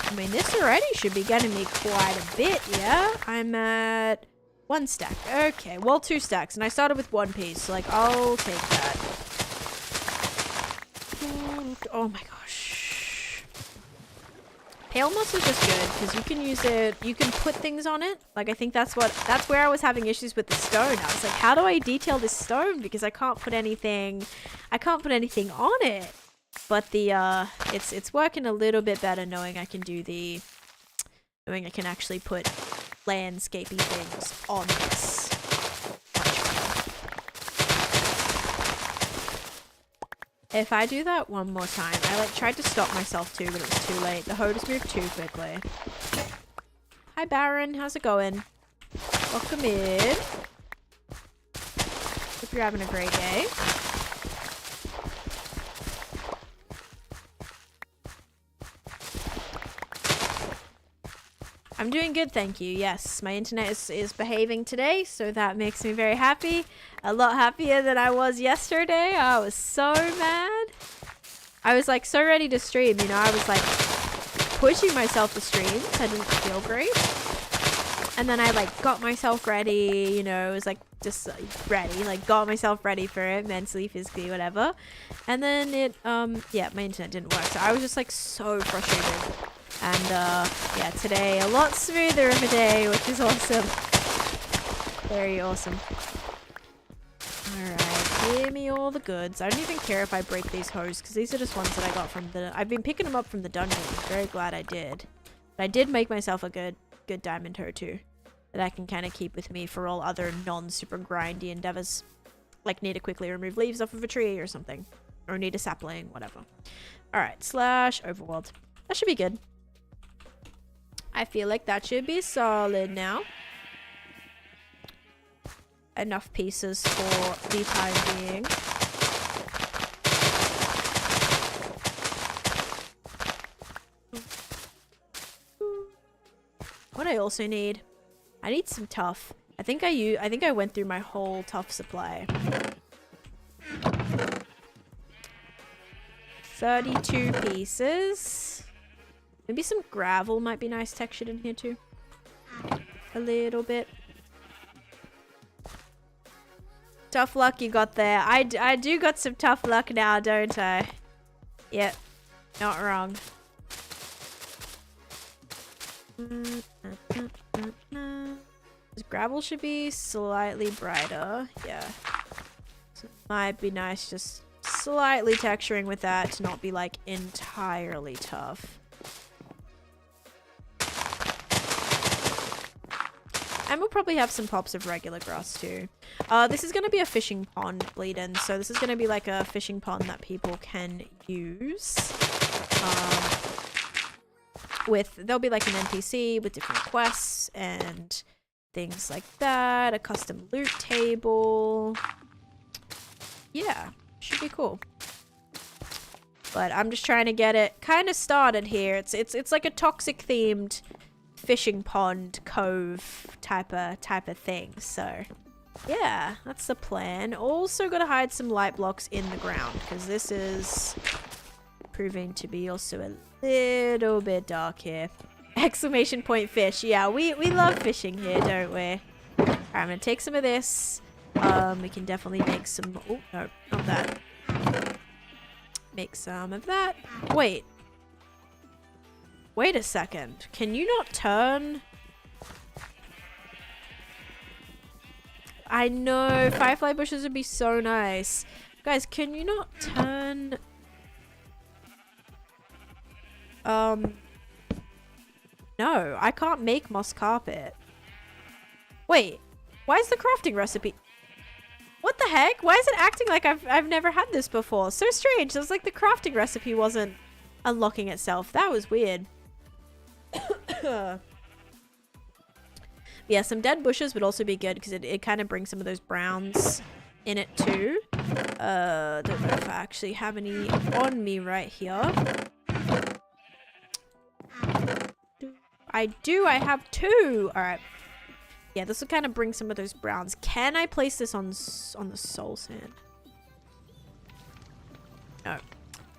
I mean, this already should be getting me quite a bit, yeah? I'm at 1 stack. Okay, well, 2 stacks. And I started with 1 piece. So, like, I'll take that. Oh my gosh. Pale moss is just good because you can use it. You can put things on it. Like, I think that's where I was having issues with the stone. I was like, how do I detail this stone? Because I can't put anything on it. But the, it's working a little bit better knowing I can actually put landscapey things on this. If I do that one more time, I like tried to stop myself too, but it was too late. The hoe just moved too quickly. Hi Baron, how's it going? Welcome in. Hope you're having a great day. I'm doing good, thank you. Yes, my internet is behaving today, so that makes me very happy. A lot happier than I was yesterday. I was so mad. I was like so ready to stream, you know. I was like pushing myself to stream. I didn't feel great. And then I like got myself ready, you know, it was like just ready, like got myself ready for it mentally, physically, whatever. And then it, yeah, my internet didn't work. So I was just like so frustrated. And yeah, today a lot smoother of a day, which is awesome. Very awesome. Alright, give me all the goods. I don't even care if I break these hoes, because these are just ones that I got from the... I've been picking them up from the dungeon. I'm very glad I did. But I did make myself a good diamond hoe too, that I can kind of keep with me for all other non-super grindy endeavors. Like need to quickly remove leaves off of a tree or something. Or need a sapling, whatever. Alright, / overworld. That should be good. I feel like that should be solid now. Enough pieces for the time being. What I also need, I need some tough. I think I went through my whole tough supply. 32 pieces. Maybe some gravel might be nice textured in here too. A little bit. Tough luck you got there. I do got some tough luck now, don't I? Yep. Not wrong. This gravel should be slightly brighter. Yeah. So it might be nice just slightly texturing with that to not be like entirely tough. And we'll probably have some pops of regular grass too. This is going to be a fishing pond, Bleedin'. So this is going to be like a fishing pond that people can use. There'll be like an NPC with different quests and things like that. A custom loot table. Yeah, should be cool. But I'm just trying to get it kind of started here. It's like a toxic themed fishing pond cove type of thing. So yeah, that's the plan. Also got to hide some light blocks in the ground because this is proving to be also a little bit dark here. Exclamation point fish. Yeah, we love fishing here, don't we? Alright, I'm gonna take some of this. We can definitely make some... Oh, no, not that. Make some of that. Wait a second. Can you not turn? I know. Firefly bushes would be so nice. Guys, can you not turn... No, I can't make moss carpet. Wait, why is the crafting recipe... What the heck? Why is it acting like I've never had this before? So strange. It was like the crafting recipe wasn't unlocking itself. That was weird. Yeah, some dead bushes would also be good because it kind of brings some of those browns in it too. Don't know if I actually have any on me right here. I do. I have 2. All right. Yeah, this will kind of bring some of those browns. Can I place this on the soul sand? No. I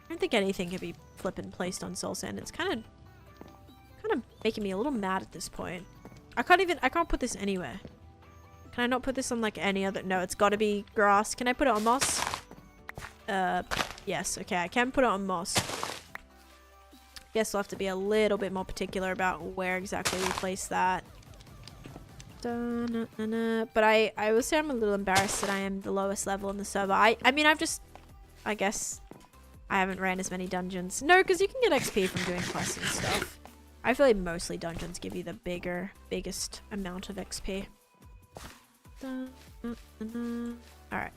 don't think anything can be flippin' placed on soul sand. It's kind of making me a little mad at this point. I can't put this anywhere. Can I not put this on like any other? No, it's got to be grass. Can I put it on moss? Yes. Okay, I can put it on moss. Guess we'll have to be a little bit more particular about where exactly we place that. But I will say I'm a little embarrassed that I am the lowest level in the server. I mean, I guess I haven't ran as many dungeons. No, because you can get XP from doing quests and stuff. I feel like mostly dungeons give you the biggest amount of XP. Alright.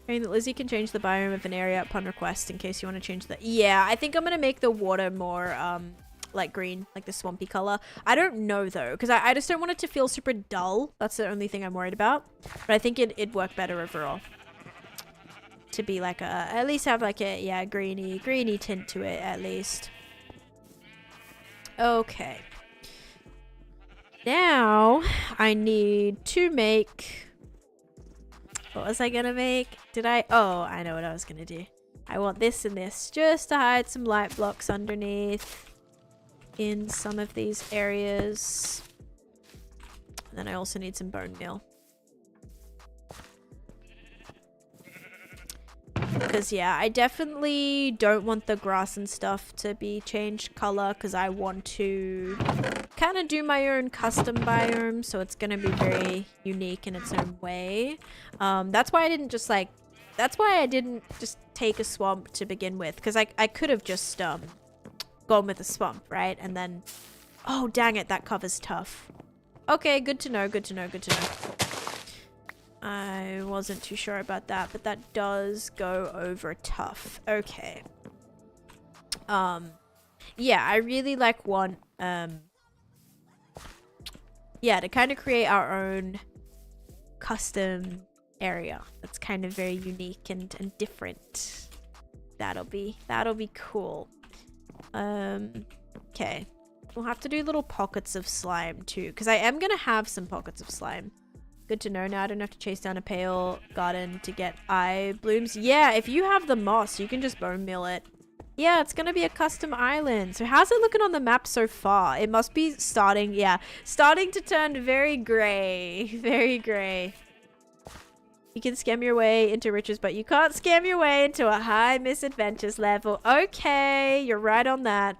Saying that Lizzie can change the biome of an area upon request in case you want to change the... Yeah, I think I'm going to make the water more, like green, like the swampy color. I don't know though, because I just don't want it to feel super dull. That's the only thing I'm worried about. But I think it'd work better overall. To be like at least have like a, yeah, greeny tint to it at least. Okay. Now, I need to make... What was I gonna make? Oh, I know what I was gonna do. I want this and this just to hide some light blocks underneath in some of these areas. And then I also need some bone meal. Because, yeah, I definitely don't want the grass and stuff to be changed color because I want to kind of do my own custom biome, so it's going to be very unique in its own way. That's why I didn't just take a swamp to begin with, because I could have just gone with a swamp, right? And then, oh, dang it, that cover's tough. Okay, good to know, good to know, good to know. I wasn't too sure about that, but that does go over tough. Okay. Yeah, I really want, yeah, to kind of create our own custom area that's kind of very unique and different. That'll be cool. Okay. We'll have to do little pockets of slime too, because I am gonna have some pockets of slime. Good to know. Now I don't have to chase down a pale garden to get eye blooms. Yeah, if you have the moss, you can just bone meal it. Yeah, it's gonna be a custom island. So how's it looking on the map so far? It must be starting, yeah, starting to turn very gray. Very gray. You can scam your way into riches, but you can't scam your way into a high misadventures level. Okay, you're right on that.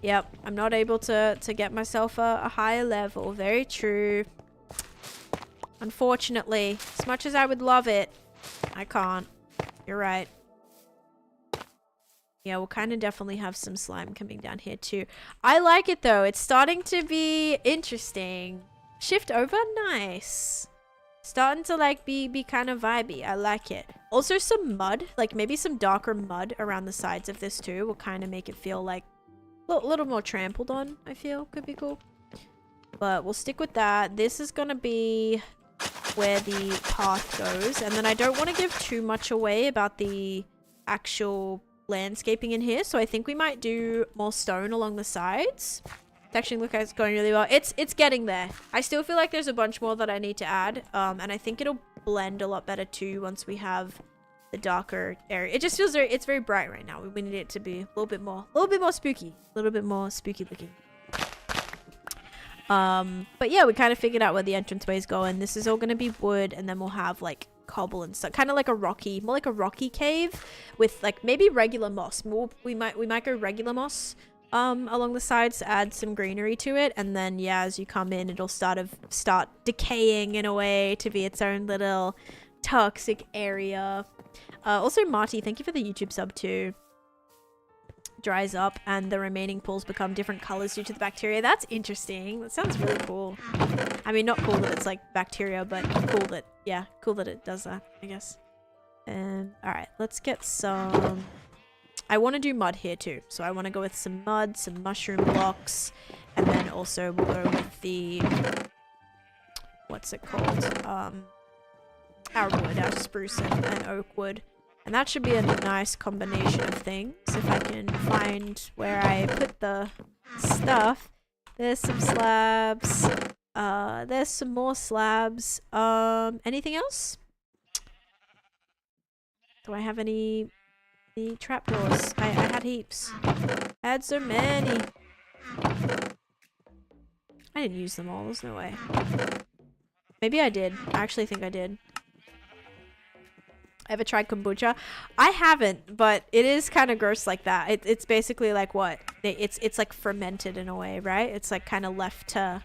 Yep, I'm not able to get myself a higher level. Very true. Unfortunately, as much as I would love it, I can't. You're right. Yeah, we'll kind of definitely have some slime coming down here too. I like it though. It's starting to be interesting. Shift over? Nice. Starting to like be kind of vibey. I like it. Also some mud, like maybe some darker mud around the sides of this too will kind of make it feel like a little more trampled on, I feel. Could be cool. But we'll stick with that. This is going to be where the path goes. And then I don't want to give too much away about the actual landscaping in here. So I think we might do more stone along the sides. It actually looks like it's going really well. It's getting there. I still feel like there's a bunch more that I need to add. And I think it'll blend a lot better too once we have the darker area. It just feels it's very bright right now. We need it to be a little bit more spooky. A little bit more spooky looking. But yeah, we kind of figured out where the entranceway is going. This is all going to be wood, and then we'll have like cobble and stuff, kind of like more like a rocky cave with like maybe regular moss. We might go regular moss along the sides to add some greenery to it, and then yeah, as you come in, it'll start decaying in a way to be its own little toxic area. Also, Marty, thank you for the YouTube sub too. Dries up and the remaining pools become different colors due to the bacteria. That's interesting. That sounds really cool. I mean, not cool that it's like bacteria, but cool that it does that, I guess. All right, let's get some... I want to do mud here too. So I want to go with some mud, some mushroom blocks, and then also we'll go with the... What's it called? Our wood, our spruce and oak wood. And that should be a nice combination of things. If I can find where I put the stuff. There's some slabs. There's some more slabs. Anything else? Do I have any trapdoors? I had heaps. I had so many. I didn't use them all. There's no way. Maybe I did. I actually think I did. Ever tried kombucha? I haven't, but it is kind of gross like that. It's basically like what? It's like fermented in a way, right? It's like kind of left to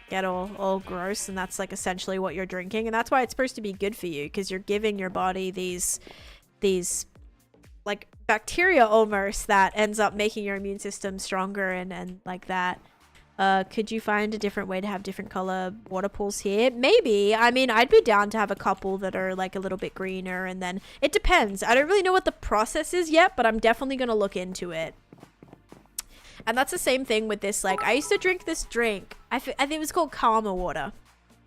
get all gross, and that's like essentially what you're drinking, and that's why it's supposed to be good for you, because you're giving your body these like bacteria almost that ends up making your immune system stronger and like that. Could you find a different way to have different color water pools here? Maybe. I mean, I'd be down to have a couple that are like a little bit greener, and then it depends. I don't really know what the process is yet, but I'm definitely going to look into it. And that's the same thing with this. Like, I used to drink this drink. I think it was called Karma water.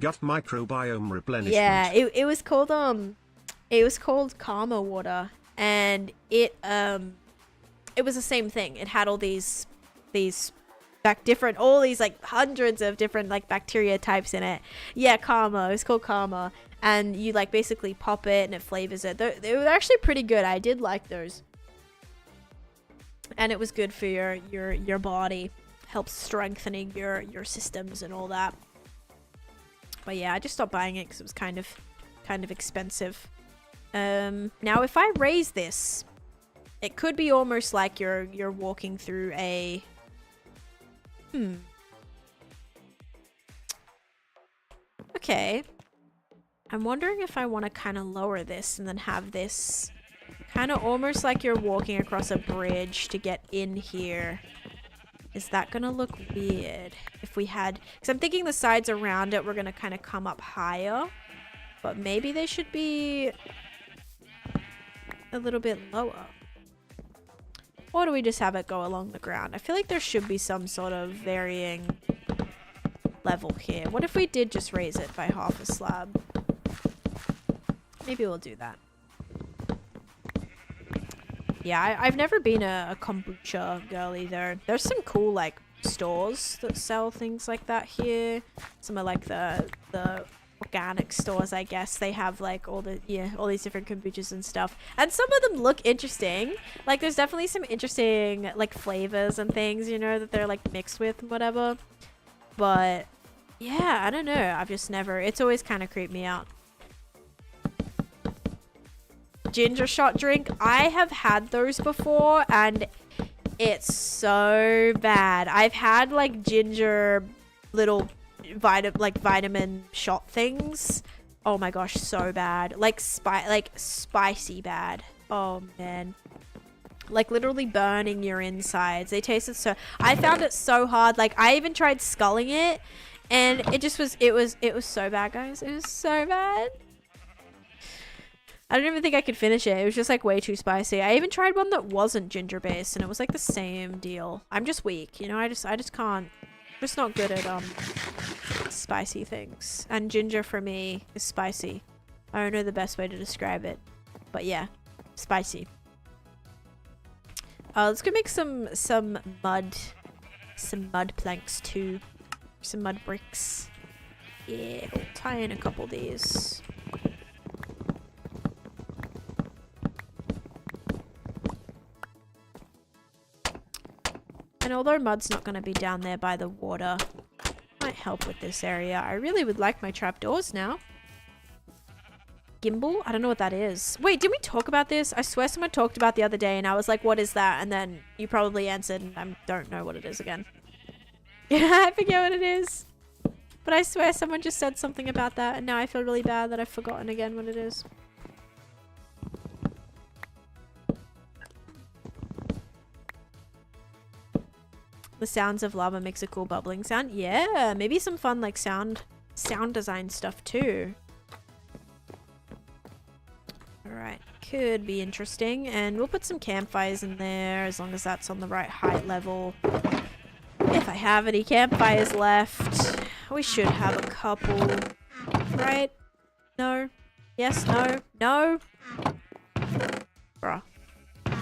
Gut microbiome replenishment. Yeah, it was called Karma water, and it was the same thing. It had all these all these like hundreds of different like bacteria types in it. Yeah, Karma. It's called Karma, and you like basically pop it and it flavors it. They were actually pretty good. I did like those, and it was good for your body. Helps strengthening your systems and all that. But yeah, I just stopped buying it because it was kind of expensive. Now if I raise this, it could be almost like you're walking through a Okay. I'm wondering if I want to kind of lower this and then have this kind of almost like you're walking across a bridge to get in here. Is that going to look weird if we had... Because I'm thinking the sides around it, we're going to kind of come up higher. But maybe they should be a little bit lower. Or do we just have it go along the ground? I feel like there should be some sort of varying level here. What if we did just raise it by half a slab? Maybe we'll do that. Yeah, I've never been a kombucha girl either. There's some cool like stores that sell things like that here. Some of like the organic stores, I guess. They have like all these different kombuchas and stuff, and some of them look interesting. Like there's definitely some interesting like flavors and things, you know, that they're like mixed with and whatever. But yeah, I don't know, I've just never, it's always kind of creeped me out. Ginger shot drink, I have had those before and it's so bad. I've had like ginger little vitamin shot things. Oh my gosh, so bad. Like spicy bad. Oh man. Like literally burning your insides. They tasted so... I found it so hard. Like I even tried sculling it and it just was... It was so bad, guys. It was so bad. I don't even think I could finish it. It was just like way too spicy. I even tried one that wasn't ginger based and it was like the same deal. I'm just weak, you know? I just can't... I'm just not good at spicy things. And ginger for me is spicy. I don't know the best way to describe it. But yeah, spicy. Let's go make some mud planks too. Some mud bricks. Yeah, we'll tie in a couple of these. And although mud's not going to be down there by the water, might help with this area. I really would like my trapdoors now. Gimbal? I don't know what that is. Wait, did we talk about this? I swear someone talked about the other day and I was like, what is that? And then you probably answered and I don't know what it is again. Yeah, I forget what it is. But I swear someone just said something about that and now I feel really bad that I've forgotten again what it is. The sounds of lava makes a cool bubbling sound. Yeah, maybe some fun like sound design stuff too. Alright, could be interesting. And we'll put some campfires in there as long as that's on the right height level. If I have any campfires left. We should have a couple. Right? No? Yes? No? No? Bruh.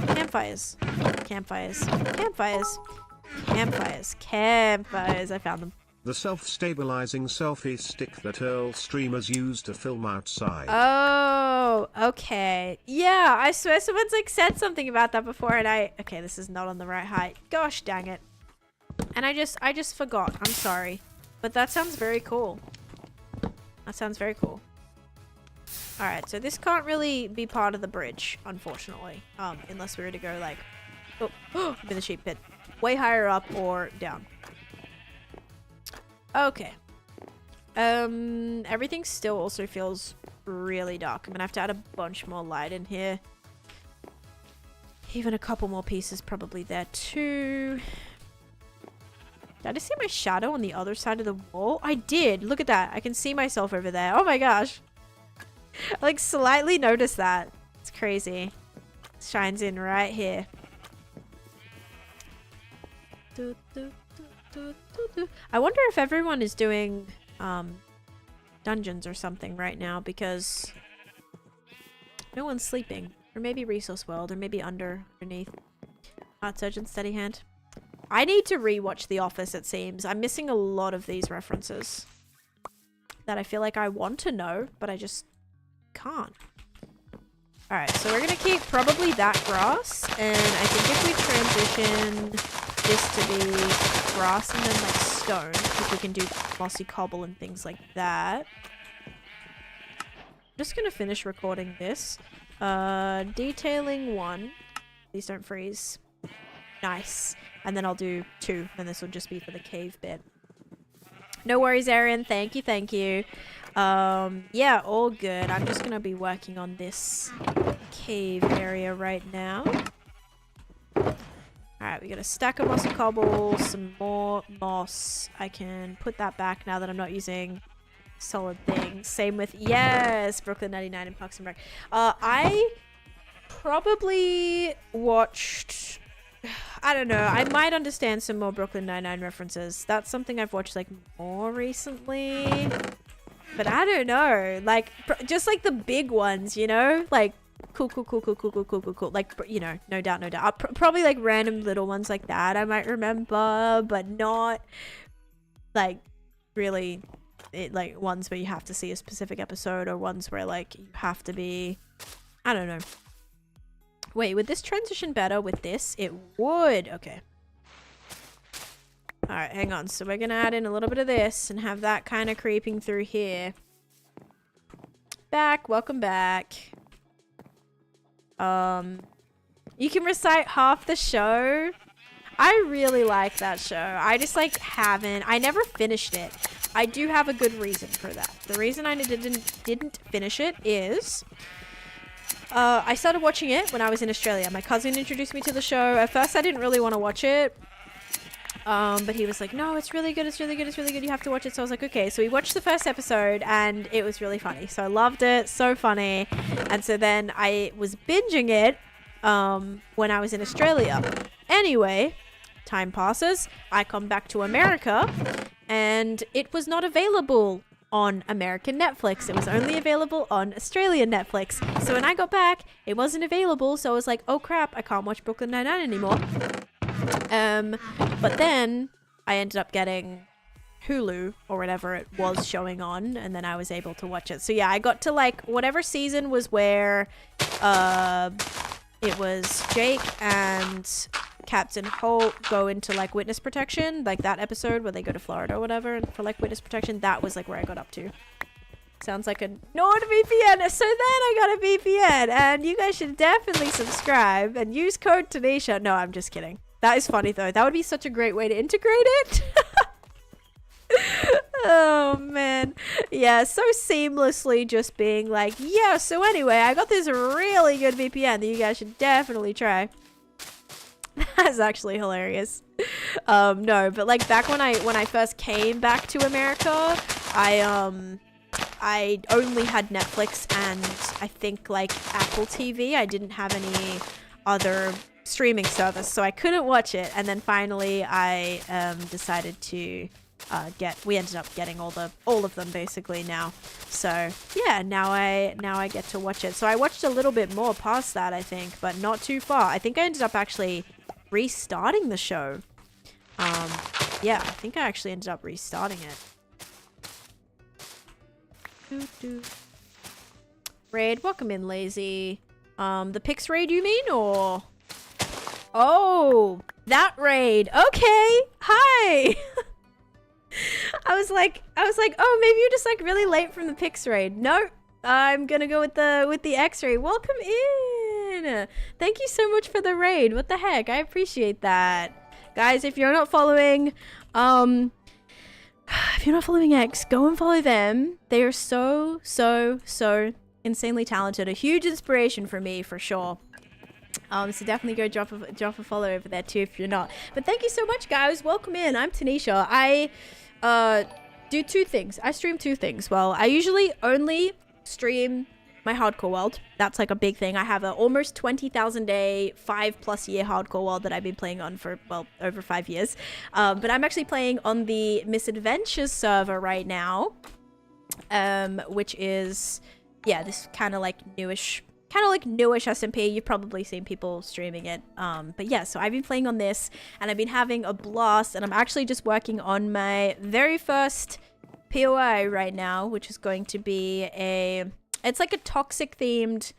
Campfires. Campfires. Campfires. Campfires. Campfires. I found them. The self-stabilizing selfie stick that Earl streamers use to film outside. Oh, okay. Yeah, I swear someone's like said something about that before and okay, this is not on the right height. Gosh dang it. And I just forgot. I'm sorry. But that sounds very cool. That sounds very cool. Alright, so this can't really be part of the bridge, unfortunately. Unless we were to go like... Oh, I'm in the sheep pit. Way higher up or down. Okay. Everything still also feels really dark. I'm gonna have to add a bunch more light in here. Even a couple more pieces probably there too. Did I just see my shadow on the other side of the wall? I did! Look at that! I can see myself over there. Oh my gosh! I like slightly noticed that. It's crazy. It shines in right here. I wonder if everyone is doing dungeons or something right now because no one's sleeping. Or maybe Resource World, or maybe underneath. Heart Surgeon, Steady Hand. I need to rewatch The Office, it seems. I'm missing a lot of these references that I feel like I want to know, but I just can't. Alright, so we're gonna keep probably that grass, and I think if we transition this to be grass and then like stone, because we can do mossy cobble and things like that. I'm just gonna finish recording this. Detailing 1. Please don't freeze. Nice. And then I'll do 2, and this will just be for the cave bit. No worries, Erin. Thank you, thank you. Yeah, all good. I'm just gonna be working on this cave area right now. Alright, we got a stack of mossy cobble, some more moss. I can put that back now that I'm not using solid things. Same with, yes, Brooklyn 99 and Parks and Rec. I probably watched, I don't know, I might understand some more Brooklyn 99 references. That's something I've watched like more recently. But I don't know, like, just like the big ones, you know? Like, cool. Like, you know, no doubt. Probably like random little ones like that I might remember, but not like really like ones where you have to see a specific episode or ones where like you have to be, I don't know. Wait, would this transition better with this? It would. Okay. Alright, hang on. So we're gonna add in a little bit of this and have that kind of creeping through here. Welcome back. You can recite half the show. I really like that show. I just like I never finished it. I do have a good reason for that. The reason I didn't finish it is I started watching it when I was in Australia. My cousin introduced me to the show. At first I didn't really want to watch it. But he was like, no, it's really good. You have to watch it. So I was like, okay. So we watched the first episode and it was really funny. So I loved it. So funny. And so then I was binging it when I was in Australia. Anyway, time passes. I come back to America and it was not available on American Netflix. It was only available on Australian Netflix. So when I got back, it wasn't available. So I was like, oh crap, I can't watch Brooklyn Nine-Nine anymore. But then I ended up getting Hulu or whatever it was showing on, and then I was able to watch it. So yeah, I got to like whatever season was where it was Jake and Captain Holt go into like witness protection, like that episode where they go to Florida or whatever for like witness protection. That was like where I got up to. Sounds like a NordVPN. So then I got a VPN, and you guys should definitely subscribe and use code Taneesha. No, I'm just kidding. That is funny though. That would be such a great way to integrate it. Oh man. Yeah, so seamlessly just being like, yeah, so anyway, I got this really good VPN that you guys should definitely try. That's actually hilarious. No, but like back when I first came back to America, I only had Netflix and I think like Apple TV. I didn't have any other streaming service, so I couldn't watch it. And then finally I decided to we ended up getting all of them basically now. So yeah, now I get to watch it. So I watched a little bit more past that, I think, but not too far. I think I ended up actually restarting the show. Yeah, I think I actually ended up restarting it. Raid, welcome in, Lazy. The Pix raid you mean, or? Oh, that raid. Okay. Hi. I was like, oh, maybe you're just like really late from the Pix raid. No, I'm gonna go with the X-ray. Welcome in. Thank you so much for the raid. What the heck? I appreciate that. Guys, if you're not following, if you're not following X, go and follow them. They are so insanely talented. A huge inspiration for me, for sure. So definitely go drop a follow over there too if you're not. But thank you so much, guys. Welcome in. I'm Taneesha. I do two things. I stream two things. Well, I usually only stream my hardcore world. That's like a big thing. I have a almost 20,000 day, 5+ year hardcore world that I've been playing on for, well, over 5 years. But I'm actually playing on the Misadventures server right now, which is, yeah, this kind of like newish SMP. You've probably seen people streaming it. But yeah, so I've been playing on this and I've been having a blast, and I'm actually just working on my very first POI right now, which is going to be it's like a toxic themed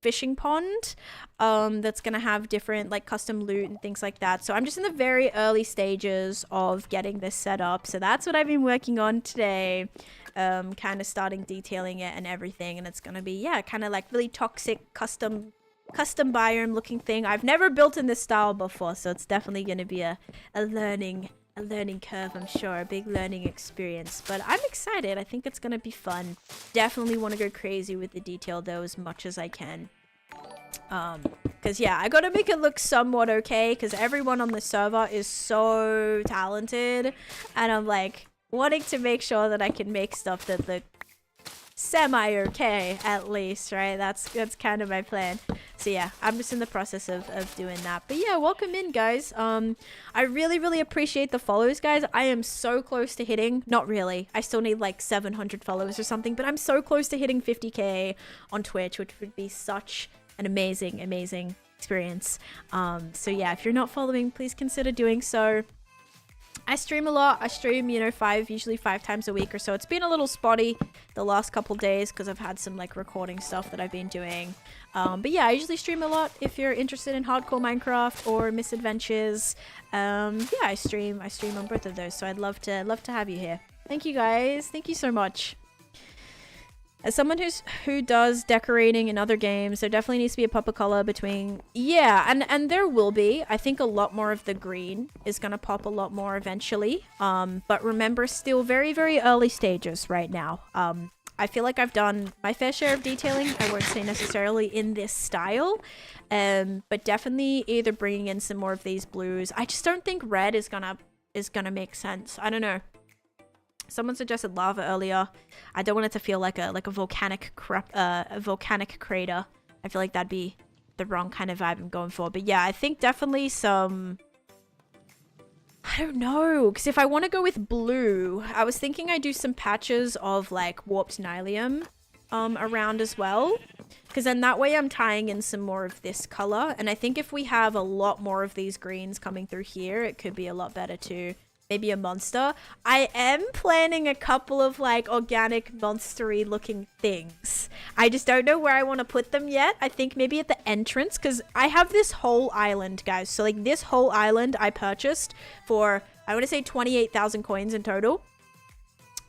fishing pond that's gonna have different like custom loot and things like that. So I'm just in the very early stages of getting this set up. So that's what I've been working on today. Kind of starting detailing it and everything, and it's gonna be, yeah, kind of like really toxic custom biome looking thing. I've never built in this style before, so it's definitely gonna be a learning curve, I'm sure, a big learning experience. But I'm excited. I think it's gonna be fun. Definitely want to go crazy with the detail though as much as I can. Because yeah, I gotta make it look somewhat okay, because everyone on the server is so talented, and I'm like wanting to make sure that I can make stuff that look semi-okay, at least, right? That's kind of my plan. So yeah, I'm just in the process of doing that. But yeah, welcome in, guys. I really appreciate the follows, guys. I am so close to hitting, not really, I still need like 700 followers or something, but I'm so close to hitting 50k on Twitch, which would be such an amazing experience. So yeah, if you're not following, please consider doing so. I stream a lot. I stream, you know, usually five times a week or so. It's been a little spotty the last couple days because I've had some like recording stuff that I've been doing. But yeah, I usually stream a lot. If you're interested in hardcore Minecraft or misadventures, yeah, I stream on both of those. So I'd love to have you here. Thank you, guys. Thank you so much. As someone who does decorating in other games, there definitely needs to be a pop of color between, yeah, and there will be. I think a lot more of the green is gonna pop a lot more eventually. But remember, still very early stages right now. I feel like I've done my fair share of detailing. I won't say necessarily in this style, but definitely either bringing in some more of these blues. I just don't think red is gonna make sense. I don't know. Someone suggested lava earlier. I don't want it to feel like a volcanic crater. I feel like that'd be the wrong kind of vibe I'm going for. But yeah, I think definitely some, I don't know, because if I want to go with blue, I was thinking I'd do some patches of like warped nylium around as well, because then that way I'm tying in some more of this color. And I think if we have a lot more of these greens coming through here, it could be a lot better too. Maybe a monster. I am planning a couple of like organic monstery looking things. I just don't know where I want to put them yet. I think maybe at the entrance, because I have this whole island, guys. So like this whole island I purchased for, I want to say 28,000 coins in total.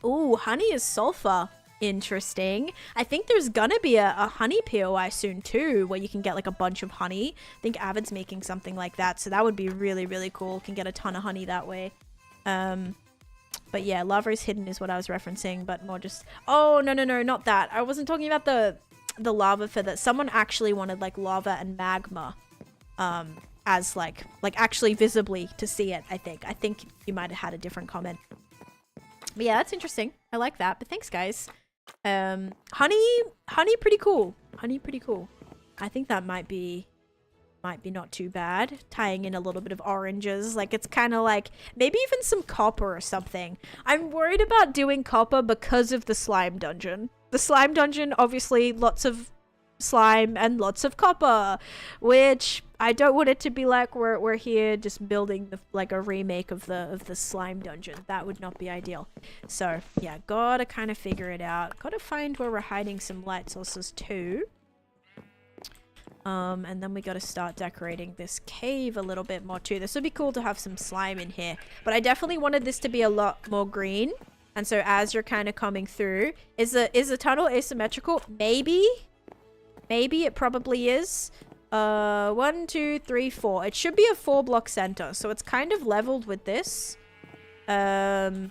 Ooh, honey is sulfur. Interesting. I think there's gonna be a honey POI soon too, where you can get like a bunch of honey. I think Avid's making something like that, so that would be really cool. Can get a ton of honey that way. But yeah, lava is hidden is what I was referencing, but more just, oh no, not that. I wasn't talking about the lava for that. Someone actually wanted like lava and magma as like actually visibly to see it. I think you might have had a different comment, but yeah, that's interesting. I like that. But thanks, guys. Honey pretty cool. I think that might be not too bad. Tying in a little bit of oranges, like it's kind of like maybe even some copper or something. I'm worried about doing copper because of the slime dungeon. The slime dungeon, obviously lots of slime and lots of copper, which I don't want it to be like we're here just building like a remake of the slime dungeon. That would not be ideal. So yeah, gotta kind of figure it out. Gotta find where we're hiding some light sources too. And then we got to start decorating this cave a little bit more too. This would be cool to have some slime in here, but I definitely wanted this to be a lot more green And so as you're kind of coming through, is the tunnel asymmetrical? Maybe it probably is. 1, 2, 3, 4. It should be a 4-block center, so it's kind of leveled with this. It's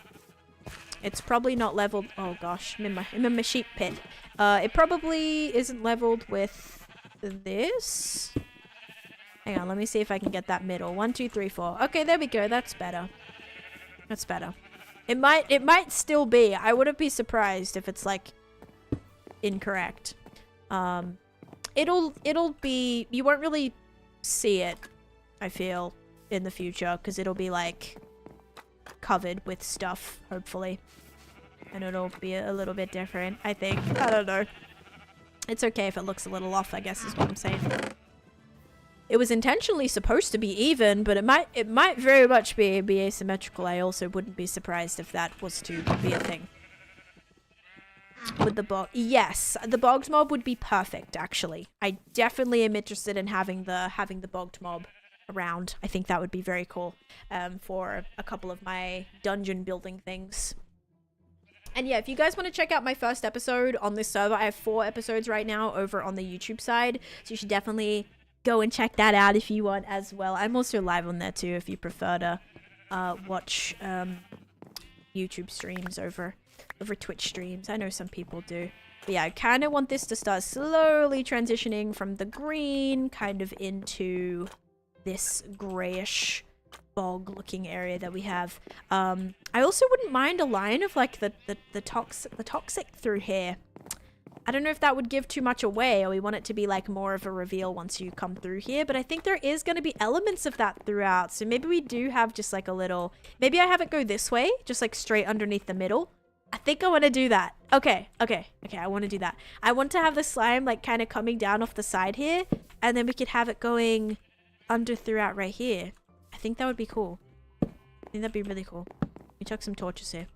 probably not leveled. Oh gosh, I'm in my sheep pit. It probably isn't leveled with this. Hang on, let me see if I can get that middle. 1, 2, 3, 4. Okay, there we go. That's better. That's better. It might still be. I wouldn't be surprised if it's like incorrect. It'll be, you won't really see it, I feel, in the future, because it'll be like covered with stuff, hopefully. And it'll be a little bit different, I think. I don't know. It's okay if it looks a little off, I guess is what I'm saying. It was intentionally supposed to be even, but it might very much be asymmetrical. I also wouldn't be surprised if that was to be a thing. With the bog, yes, the bogged mob would be perfect. Actually, I definitely am interested in having the bogged mob around. I think that would be very cool for a couple of my dungeon building things. And yeah, if you guys want to check out my first episode on this server, I have 4 episodes right now over on the YouTube side, so you should definitely go and check that out if you want as well. I'm also live on there too if you prefer to watch YouTube streams over Twitch streams. I know some people do. But yeah, I kind of want this to start slowly transitioning from the green kind of into this grayish bog looking area that we have. I also wouldn't mind a line of like the toxic through here. I don't know if that would give too much away, or we want it to be like more of a reveal once you come through here, but I think there is going to be elements of that throughout. So maybe we do have just like a little, maybe I have it go this way, just like straight underneath the middle. I think I want to do that. Okay, I want to do that. I want to have the slime like kind of coming down off the side here, and then we could have it going under throughout right here. I think that would be cool. I think that'd be really cool. We chuck some torches here.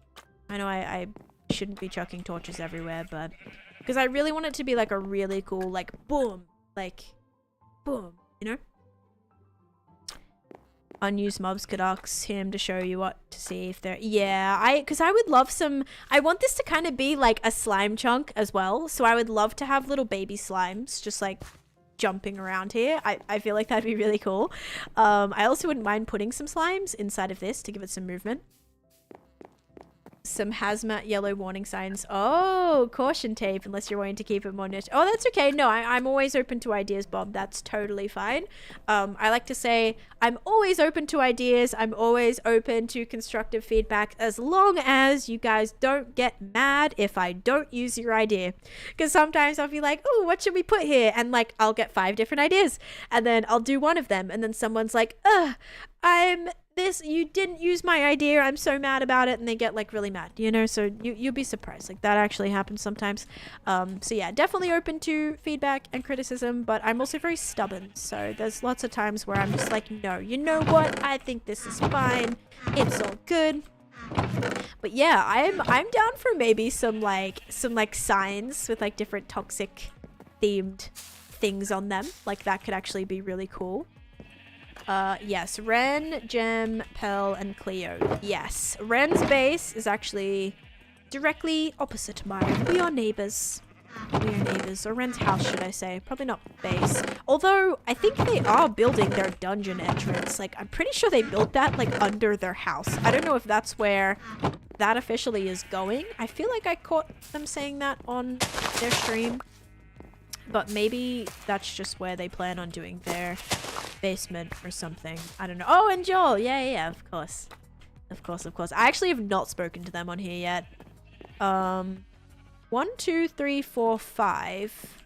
I know I shouldn't be chucking torches everywhere, but because I really want it to be like a really cool, like boom, you know? Unused mobs could ask him to show you what to see if they're, yeah, because I would love some, I want this to kind of be like a slime chunk as well, so I would love to have little baby slimes just like jumping around here. I feel like that'd be really cool. I also wouldn't mind putting some slimes inside of this to give it some movement. Some hazmat yellow warning signs. Oh, caution tape, unless you're wanting to keep it more niche. Oh, that's okay. No, I'm always open to ideas, Bob. That's totally fine. I like to say I'm always open to ideas. I'm always open to constructive feedback, as long as you guys don't get mad if I don't use your idea. Because sometimes I'll be like, oh, what should we put here? And like, I'll get 5 different ideas, and then I'll do one of them, and then someone's like, you didn't use my idea, I'm so mad about it, and they get like really mad, you know? So you'll be surprised, like that actually happens sometimes. So yeah, definitely open to feedback and criticism, but I'm also very stubborn, so there's lots of times where I'm just like, no, you know what, I think this is fine, it's all good. But yeah, I'm down for maybe some signs with like different toxic themed things on them. Like that could actually be really cool. Yes, Ren, Gem, Pearl, and Cleo. Yes, Ren's base is actually directly opposite mine. We are neighbors. Or Ren's house, should I say. Probably not base. Although, I think they are building their dungeon entrance. Like, I'm pretty sure they built that, like, under their house. I don't know if that's where that officially is going. I feel like I caught them saying that on their stream. But maybe that's just where they plan on doing their basement or something. I don't know. Oh, and Joel. Yeah, of course. Of course. I actually have not spoken to them on here yet. 1, 2, 3, 4, 5.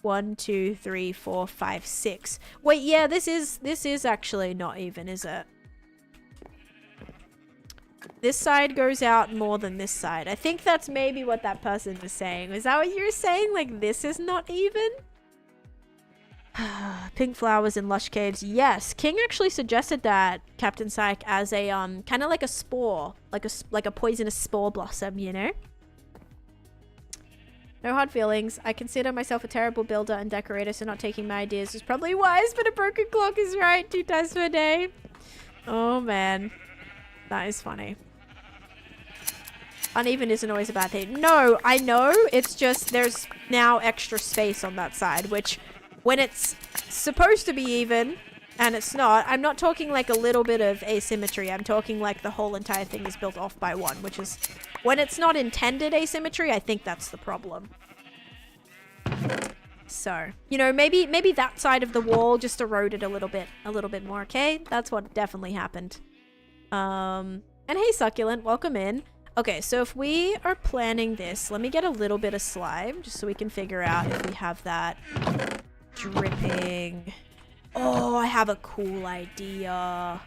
1, 2, 3, 4, 5, 6. Wait, yeah, this is actually not even, is it? This side goes out more than this side. I think that's maybe what that person was saying. Was that what you were saying? Like, this is not even? Pink flowers in lush caves. Yes, King actually suggested that, Captain Psych, as a kind of like a spore, like a poisonous spore blossom, you know? No hard feelings. I consider myself a terrible builder and decorator, so not taking my ideas is probably wise, but a broken clock is right 2 times per day. Oh man, that is funny. Uneven isn't always a bad thing. No, I know. It's just there's now extra space on that side, which when it's supposed to be even and it's not, I'm not talking like a little bit of asymmetry. I'm talking like the whole entire thing is built off by one, which is when it's not intended asymmetry, I think that's the problem. So, you know, maybe that side of the wall just eroded a little bit more, okay? That's what definitely happened. And hey, Succulent, welcome in. Okay, so if we are planning this, let me get a little bit of slime just so we can figure out if we have that dripping. Oh, I have a cool idea.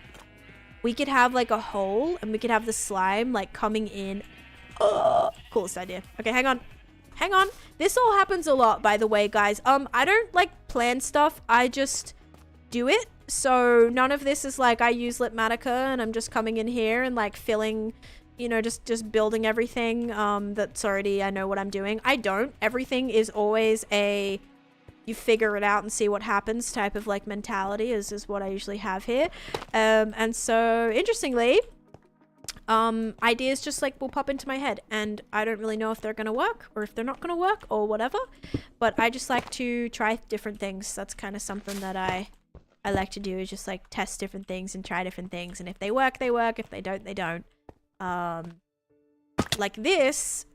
We could have like a hole and we could have the slime like coming in. Oh, coolest idea. Okay, hang on. Hang on. This all happens a lot, by the way, guys. I don't like plan stuff. I just do it. So none of this is like I use Litmatica and I'm just coming in here and like filling, you know, just building everything that's already, I know what I'm doing. I don't. Everything is always a you figure it out and see what happens type of like mentality is what I usually have here. And so interestingly, ideas just like will pop into my head and I don't really know if they're gonna work or if they're not gonna work or whatever, but I just like to try different things. That's kind of something that I like to do, is just like test different things and try different things, and if they work, they work. If they don't, they don't. Like this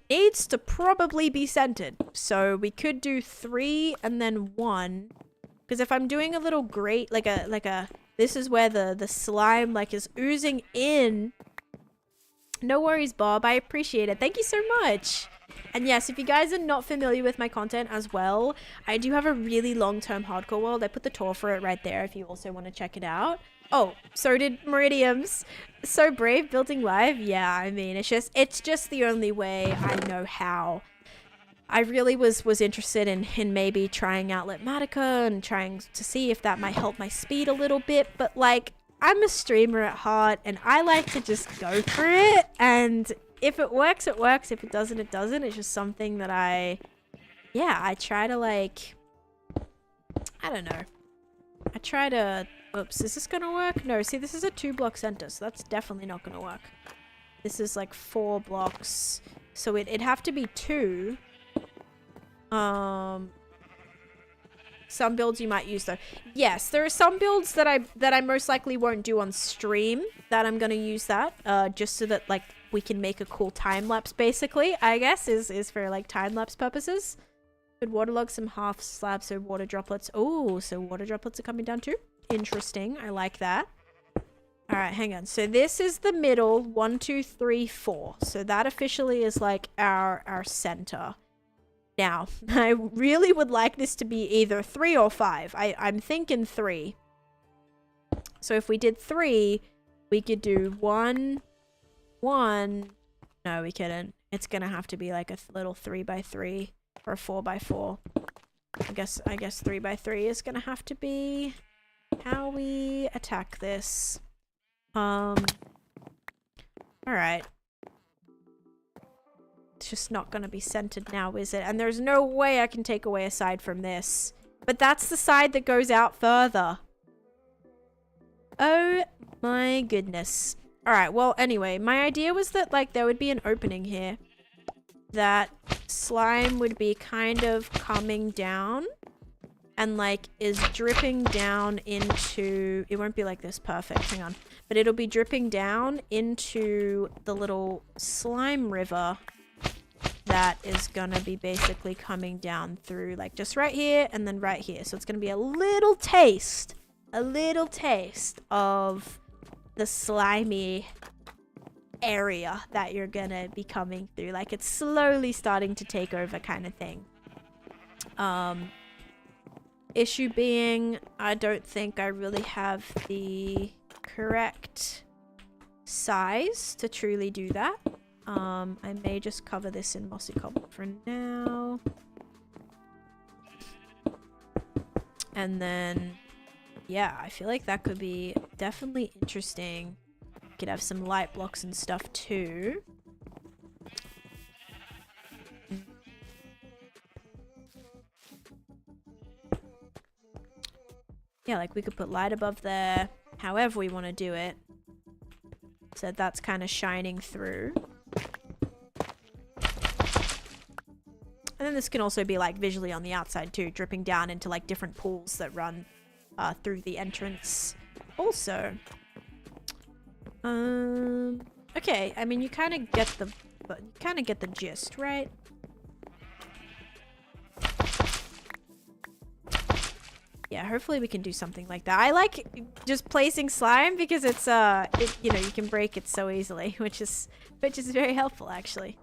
needs to probably be centered, so we could do 3 and then 1, because if I'm doing a little grate, like a this is where the slime like is oozing in. No worries, Bob, I appreciate it. Thank you so much. And yes, if you guys are not familiar with my content as well, I do have a really long-term hardcore world. I put the tour for it right there if you also want to check it out. Oh, so did Meridiums. So brave, building live. Yeah, I mean, it's just the only way I know how. I really was interested in maybe trying out Litmatica and trying to see if that might help my speed a little bit, but like, I'm a streamer at heart and I like to just go for it, and if it works, it works. If it doesn't, it doesn't. It's just something that I try to like, I don't know. I try to, oops, is this gonna work? No, see, this is a 2-block center, so that's definitely not gonna work. This is like 4 blocks, so it'd have to be 2. Some builds you might use though. Yes, there are some builds that I most likely won't do on stream that I'm gonna use that, just so that like we can make a cool time lapse, basically, I guess, is for like time lapse purposes. Could waterlog some half slabs so water droplets. Oh, so water droplets are coming down too. Interesting. I like that. All right, hang on. So this is the middle, 1, 2, 3, 4. So that officially is like our center. Now, I really would like this to be either 3 or 5. I'm thinking 3. So if we did 3, we could do 1, 1. No, we couldn't. It's gonna have to be like a little 3x3 or 4x4. I guess 3x3 is gonna have to be how we attack this. All right. It's just not going to be centered now, is it? And there's no way I can take away a side from this. But that's the side that goes out further. Oh my goodness. Alright, well, anyway, my idea was that, like, there would be an opening here. That slime would be kind of coming down. And, like, is dripping down into... It won't be like this, perfect, hang on. But it'll be dripping down into the little slime river that is gonna be basically coming down through like just right here and then right here. So it's gonna be a little taste of the slimy area that you're gonna be coming through. Like it's slowly starting to take over kind of thing. Issue being, I don't think I really have the correct size to truly do that. I may just cover this in mossy cobble for now. And then, yeah, I feel like that could be definitely interesting. Could have some light blocks and stuff too. Yeah, like we could put light above there, however we want to do it. So that's kind of shining through. then this can also be like visually on the outside too, dripping down into like different pools that run through the entrance also. Okay, I mean, you kind of get the gist, right? Yeah, hopefully we can do something like that. I like just placing slime because it's you know, you can break it so easily, which is very helpful actually.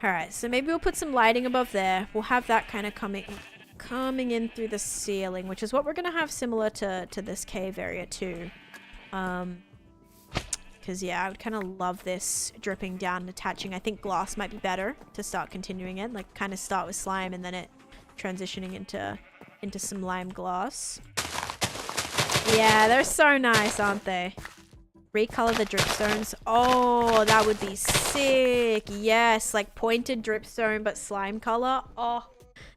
All right, so maybe we'll put some lighting above there. We'll have that kind of coming in through the ceiling, which is what we're gonna have similar to this cave area too. Because yeah, I would kind of love this dripping down and attaching. I think glass might be better to start continuing it, like kind of start with slime and then it transitioning into some lime glass. Yeah, they're so nice, aren't they? Recolor the dripstones. Oh, that would be sick. Yes, like pointed dripstone but slime color. Oh,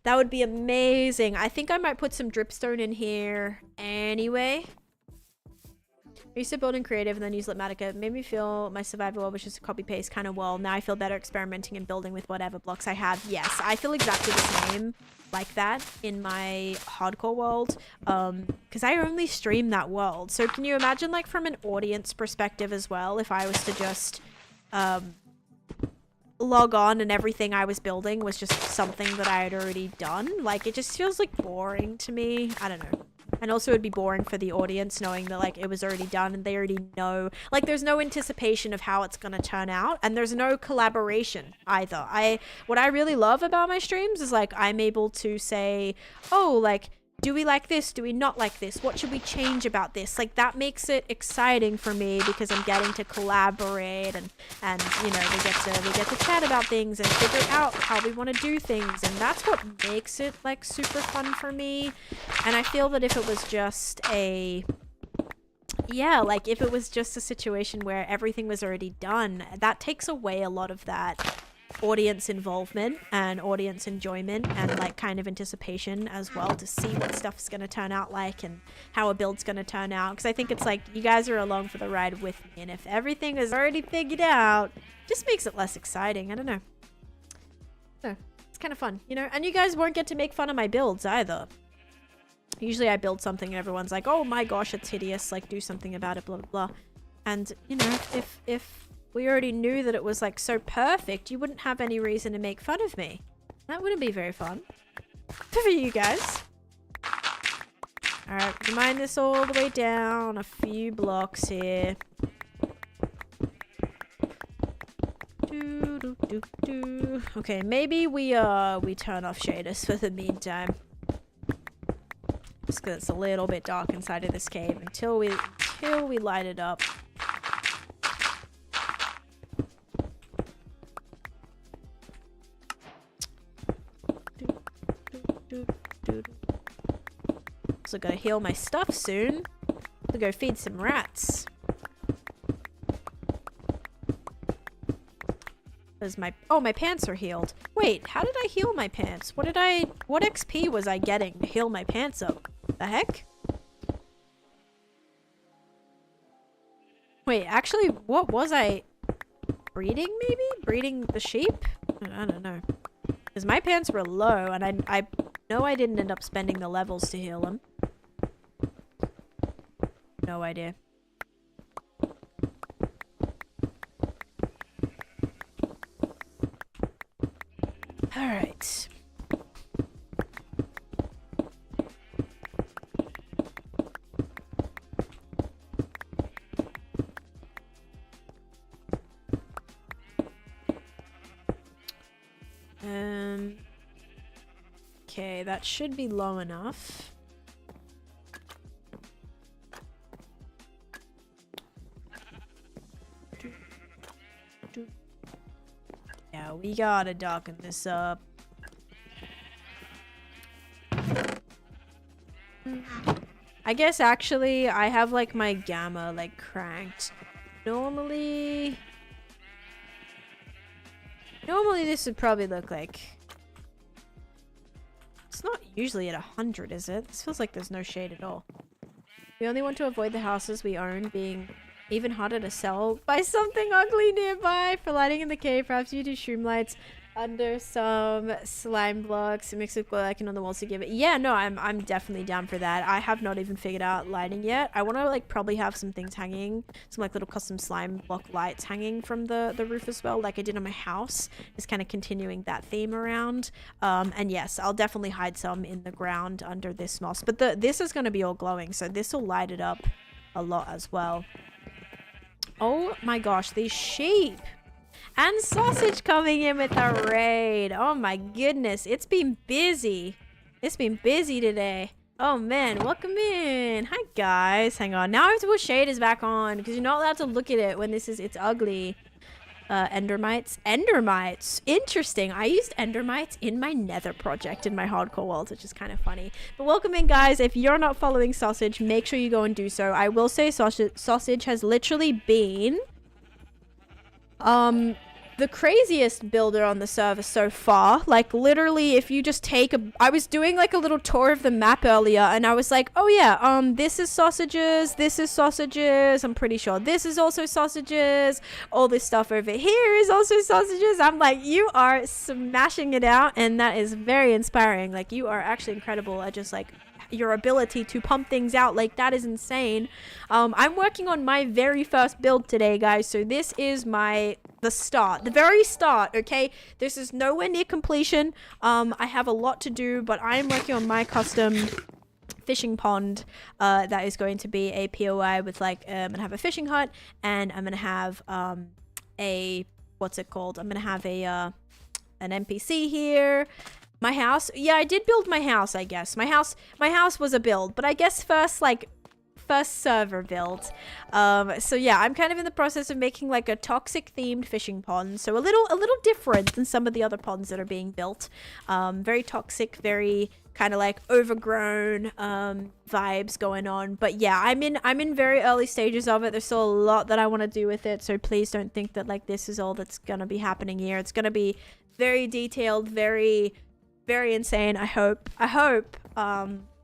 that would be amazing. I think I might put some dripstone in here anyway. I used to build in creative and then use Litmatica. It made me feel my survival world was just a copy paste kind of world. Now I feel better experimenting and building with whatever blocks I have. Yes, I feel exactly the same like that in my hardcore world, because I only stream that world. So can you imagine, like, from an audience perspective as well, if I was to just log on and everything I was building was just something that I had already done? Like, it just feels like boring to me. I don't know. And also it'd be boring for the audience knowing that, like, it was already done and they already know. Like, there's no anticipation of how it's gonna turn out, and there's no collaboration either. What I really love about my streams is, like, I'm able to say, oh, like, do we like this? Do we not like this? What should we change about this? Like, that makes it exciting for me because I'm getting to collaborate and you know, we get to chat about things and figure out how we want to do things, and that's what makes it, like, super fun for me. And I feel that if it was just if it was just a situation where everything was already done, that takes away a lot of that audience involvement and audience enjoyment and, like, kind of anticipation as well to see what stuff's gonna turn out like and how a build's gonna turn out, because I think it's like you guys are along for the ride with me, and if everything is already figured out, it just makes it less exciting. I don't know. So it's kind of fun, you know, and you guys won't get to make fun of my builds either. Usually I build something and everyone's like, oh my gosh, it's hideous, like, do something about it, blah blah blah. And, you know, if we already knew that it was, like, so perfect, you wouldn't have any reason to make fun of me. That wouldn't be very fun for you guys. Alright, mine this all the way down a few blocks here. Okay, maybe we turn off shaders for the meantime. Just because it's a little bit dark inside of this cave until we light it up. Also gotta heal my stuff soon. To go feed some rats. My pants are healed. Wait, how did I heal my pants? What XP was I getting to heal my pants up? The heck? Wait, actually, what was I breeding, maybe? Breeding the sheep? I don't know. Because my pants were low, and I know I didn't end up spending the levels to heal them. No idea. Alright. Okay, that should be low enough. Yeah, we gotta darken this up. I guess actually I have, like, my gamma, like, cranked. Normally this would probably look like... It's not usually at 100, is it? This feels like there's no shade at all. We only want to avoid the houses we own being even harder to sell by something ugly nearby. For lighting in the cave, perhaps you do shroom lights. Under some slime blocks mixed with icon on the walls to give it. Yeah, no, I'm definitely down for that. I have not even figured out lighting yet. I want to like probably have some things hanging, some like little custom slime block lights hanging from the roof as well, like I did on my house. Just kind of continuing that theme around. And yes, I'll definitely hide some in the ground under this moss. But this is going to be all glowing, so this will light it up a lot as well. Oh my gosh, these sheep. And Sausage coming in with a raid. Oh my goodness. It's been busy. It's been busy today. Oh man, welcome in. Hi guys. Hang on. Now I have to put shaders back on because you're not allowed to look at it when it's ugly. Endermites. Endermites. Interesting. I used endermites in my nether project in my hardcore world, which is kind of funny. But welcome in guys. If you're not following Sausage, make sure you go and do so. I will say Sausage has literally been the craziest builder on the server so far. Like literally, if you just take I was doing like a little tour of the map earlier and I was like, oh yeah, this is sausages, I'm pretty sure this is also sausages, all this stuff over here is also sausages. I'm like, you are smashing it out, and that is very inspiring. Like you are actually incredible at just like your ability to pump things out. Like that is insane. I'm working on my very first build today guys, so this is the very start. Okay, this is nowhere near completion. I have a lot to do, but I am working on my custom fishing pond that is going to be a POI with like I'm gonna have a fishing hut, and I'm gonna have a what's it called, I'm gonna have a an NPC here. My house, yeah, I did build my house, I guess. My house was a build, but I guess first server build. So yeah, I'm kind of in the process of making like a toxic themed fishing pond, so a little different than some of the other ponds that are being built. Very toxic, very kind of like overgrown vibes going on. But yeah, I'm in very early stages of it. There's still a lot that I want to do with it, so please don't think that like this is all that's gonna be happening here. It's gonna be very detailed, very insane. I hope.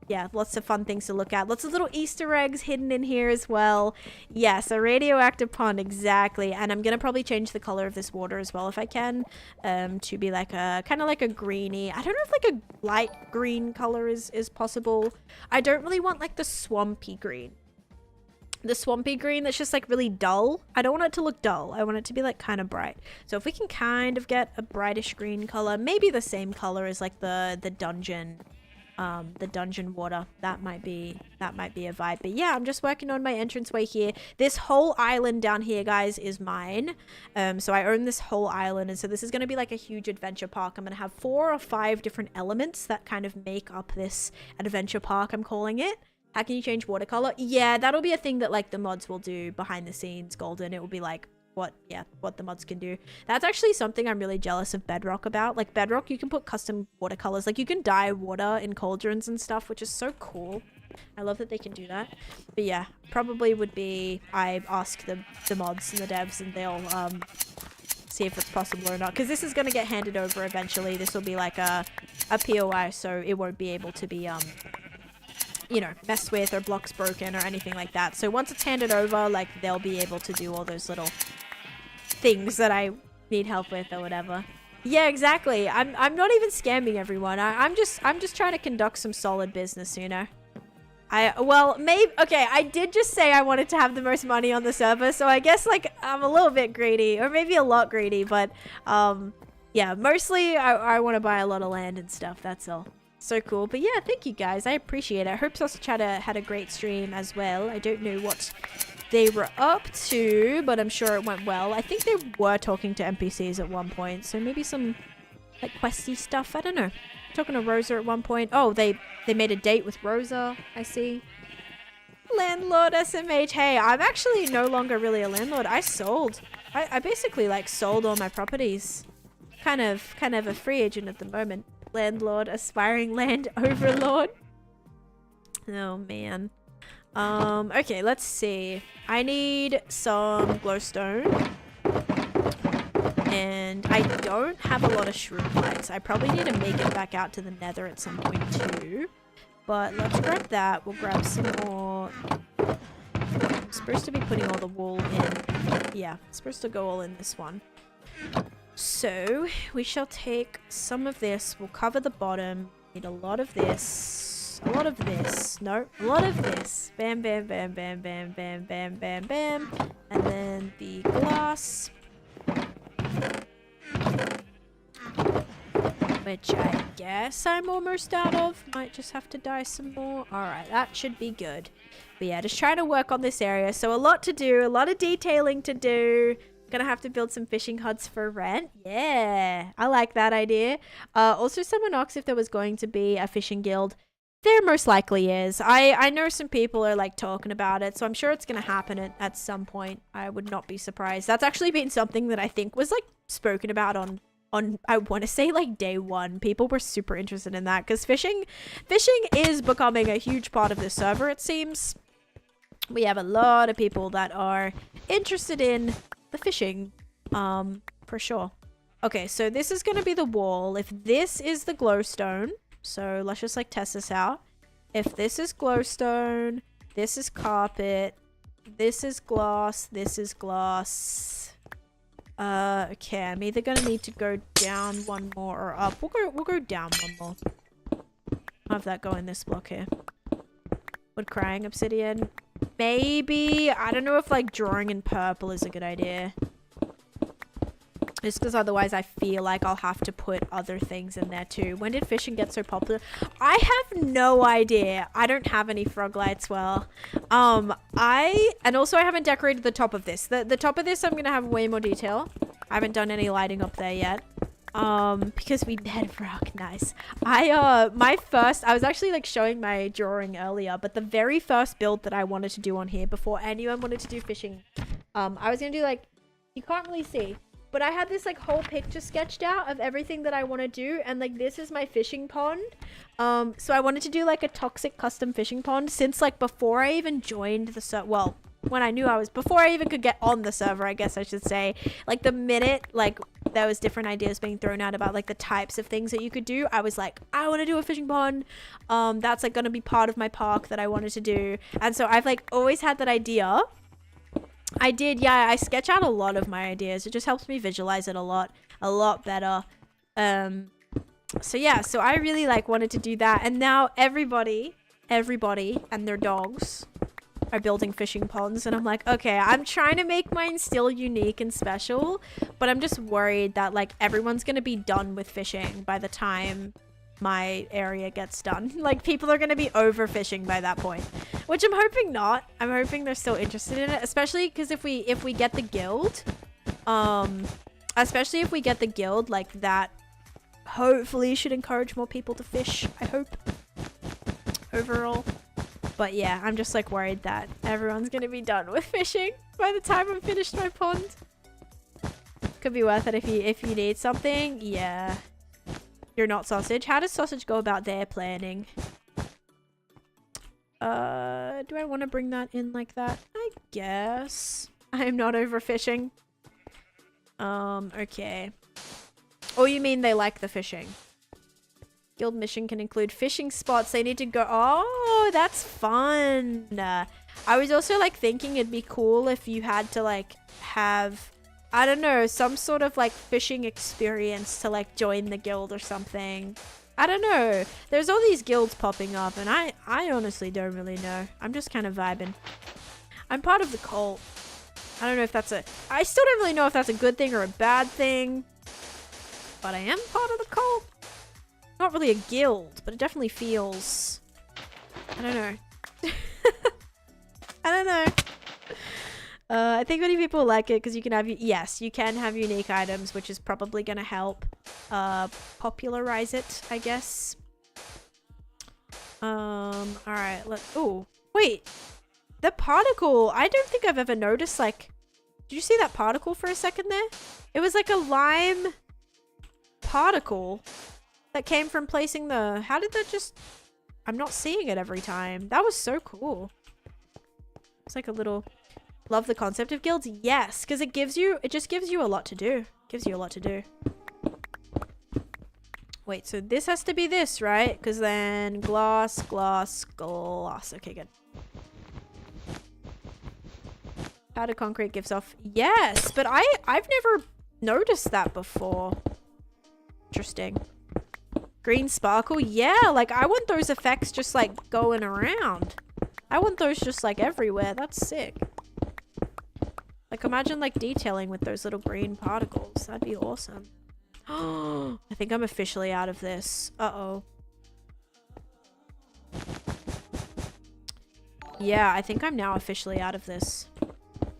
Yeah, lots of fun things to look at. Lots of little Easter eggs hidden in here as well. Yes, a radioactive pond, exactly. And I'm gonna probably change the color of this water as well if I can, to be like a kind of like a greeny. I don't know if like a light green color is possible. I don't really want like the swampy green. The swampy green that's just like really dull. I don't want it to look dull. I want it to be like kind of bright. So if we can kind of get a brightish green color, maybe the same color as like the dungeon water, that might be a vibe. But yeah, I'm just working on my entranceway here. This whole island down here guys is mine. So I own this whole island, and so this is going to be like a huge adventure park. I'm going to have 4 or 5 different elements that kind of make up this adventure park, I'm calling it. How can you change watercolor? Yeah, that'll be a thing that like the mods will do behind the scenes, Golden. It will be like what the mods can do. That's actually something I'm really jealous of Bedrock about. Like Bedrock, you can put custom watercolors. Like you can dye water in cauldrons and stuff, which is so cool. I love that they can do that. But yeah, probably would be I ask the mods and the devs, and they'll see if it's possible or not. Because this is going to get handed over eventually. This will be like a POI, so it won't be able to be you know, messed with or blocks broken or anything like that. So once it's handed over, like they'll be able to do all those little things that I need help with or whatever. Yeah, exactly. I'm not even scamming everyone. I'm just trying to conduct some solid business, you know. Okay, I did just say I wanted to have the most money on the server, so I guess like I'm a little bit greedy, or maybe a lot greedy, but yeah, mostly I want to buy a lot of land and stuff, that's all. So cool. But yeah, thank you guys, I appreciate it. I hope Sausage had a great stream as well. I don't know what they were up to, but I'm sure it went well. I think they were talking to NPCs at one point, so maybe some like questy stuff, I don't know. Talking to Rosa at one point. Oh, they made a date with Rosa, I see. Landlord SMH. Hey, I'm actually no longer really a landlord. I sold. I basically like sold all my properties. Kind of a free agent at the moment. Landlord, aspiring land overlord. Oh man. Okay, let's see. I need some glowstone. And I don't have a lot of shroom lights. I probably need to make it back out to the nether at some point too. But let's grab that. We'll grab some more. I'm supposed to be putting all the wool in. Yeah, it's supposed to go all in this one. So we shall take some of this. We'll cover the bottom. Need a lot of this. A lot of this. No, a lot of this. Bam, bam, bam, bam, bam, bam, bam, bam, bam. And then the glass. Which I guess I'm almost out of. Might just have to dye some more. Alright, that should be good. But yeah, just trying to work on this area. So a lot to do. A lot of detailing to do. Gonna have to build some fishing huts for rent. Yeah, I like that idea. Also, someone asked if there was going to be a fishing guild. There most likely is. I know some people are like talking about it, so I'm sure it's gonna happen at some point. I would not be surprised. That's actually been something that I think was like spoken about on I want to say like day one. People were super interested in that because fishing is becoming a huge part of the server, it seems. We have a lot of people that are interested in the fishing, for sure. Okay, so this is going to be the wall. If this is the glowstone, so let's just like test this out. If this is glowstone, this is carpet, this is glass, this is glass. Okay, I'm either gonna need to go down one more or up. We'll go down one more. I'll have that go in this block here. Wood crying obsidian. Maybe, I don't know if like drawing in purple is a good idea. Just because otherwise I feel like I'll have to put other things in there too. When did fishing get so popular? I have no idea. I don't have any frog lights. Well, and also I haven't decorated the top of this. The top of this I'm gonna have way more detail. I haven't done any lighting up there yet. Because we bedrock. Nice. I was actually like showing my drawing earlier, but the very first build that I wanted to do on here before anyone wanted to do fishing, I was gonna do like, you can't really see, but I had this like whole picture sketched out of everything that I want to do, and like this is my fishing pond. So I wanted to do like a toxic custom fishing pond since like before I even joined the server. Well, when I knew before I even could get on the server, I guess I should say. Like the minute like there was different ideas being thrown out about like the types of things that you could do, I was like, I want to do a fishing pond. That's like going to be part of my park that I wanted to do. And so I've like always had that idea. I sketch out a lot of my ideas. It just helps me visualize it a lot better. So yeah, so I really like wanted to do that, and now everybody and their dogs are building fishing ponds, and I'm like, okay, I'm trying to make mine still unique and special, but I'm just worried that like everyone's gonna be done with fishing by the time my area gets done. Like people are going to be overfishing by that point, which I'm hoping not. I'm hoping they're still interested in it, especially because if we get the guild, like that hopefully should encourage more people to fish, I hope, overall. But yeah, I'm just like worried that everyone's going to be done with fishing by the time I'm finished my pond. Could be worth it if you need something. Yeah. You're not sausage. How does sausage go about their planning? Do I want to bring that in like that? I guess. I'm not overfishing. Okay. Oh, you mean they like the fishing? Guild mission can include fishing spots. They need to go. Oh, that's fun. I was also like thinking it'd be cool if you had to like have, I don't know, some sort of like fishing experience to like join the guild or something. I don't know. There's all these guilds popping up and I honestly don't really know. I'm just kind of vibing. I'm part of the cult. I don't know if that's I still don't really know if that's a good thing or a bad thing. But I am part of the cult. Not really a guild, but it definitely feels, I don't know. I don't know. I think many people like it because you can have, yes, you can have unique items, which is probably going to help popularize it, I guess. Alright, oh, wait. The particle, I don't think I've ever noticed, like, did you see that particle for a second there? It was like a lime particle that came from placing the, how did that just, I'm not seeing it every time. That was so cool. It's like a little, love the concept of guilds. Yes, because it just gives you a lot to do. Gives you a lot to do. Wait, so this has to be this, right? Because then glass, glass, glass. Okay, good. Powdered concrete gives off, yes, but I've never noticed that before. Interesting. Green sparkle? Yeah, like I want those effects just like going around. I want those just like everywhere. That's sick. Like imagine like detailing with those little green particles. That'd be awesome. Oh, I think I'm officially out of this. Uh-oh. Yeah, I think I'm now officially out of this.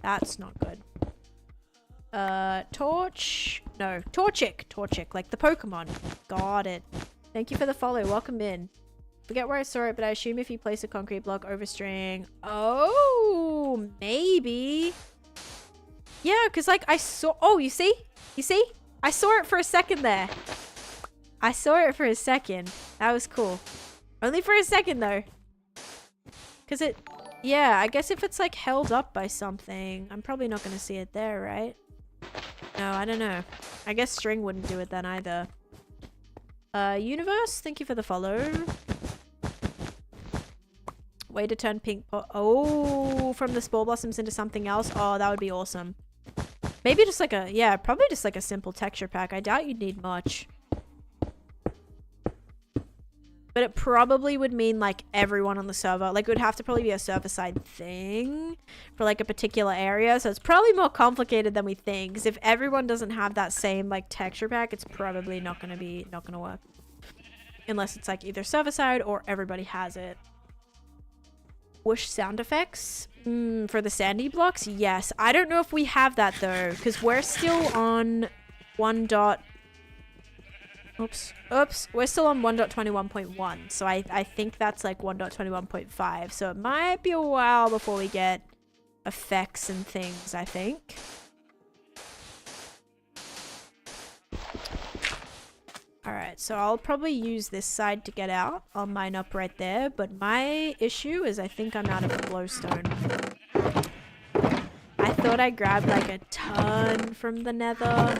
That's not good. Torch? No, Torchic. Torchic, like the Pokemon. Got it. Thank you for the follow. Welcome in. Forget where I saw it, but I assume if you place a concrete block over string... Oh, maybe. Yeah, because like I saw... Oh, you see? You see? I saw it for a second there. I saw it for a second. That was cool. Only for a second though. Because it... Yeah, I guess if it's like held up by something, I'm probably not going to see it there, right? No, I don't know. I guess string wouldn't do it then either. Universe, thank you for the follow. Way to turn pink pot. Oh, from the spore blossoms into something else. Oh, that would be awesome. Maybe just like a, yeah, probably just like a simple texture pack. I doubt you'd need much. But it probably would mean like everyone on the server. Like it would have to probably be a server side thing for like a particular area. So it's probably more complicated than we think. Because if everyone doesn't have that same like texture pack, it's probably not going to work. Unless it's like either server side or everybody has it. Whoosh sound effects for the sandy blocks. Yes. I don't know if we have that though. Because we're still on 1. Oops. We're still on 1.21.1, so I think that's like 1.21.5, so it might be a while before we get effects and things, I think. Alright, so I'll probably use this side to get out. I'll mine up right there, but my issue is I think I'm out of glowstone. I thought I grabbed like a ton from the nether.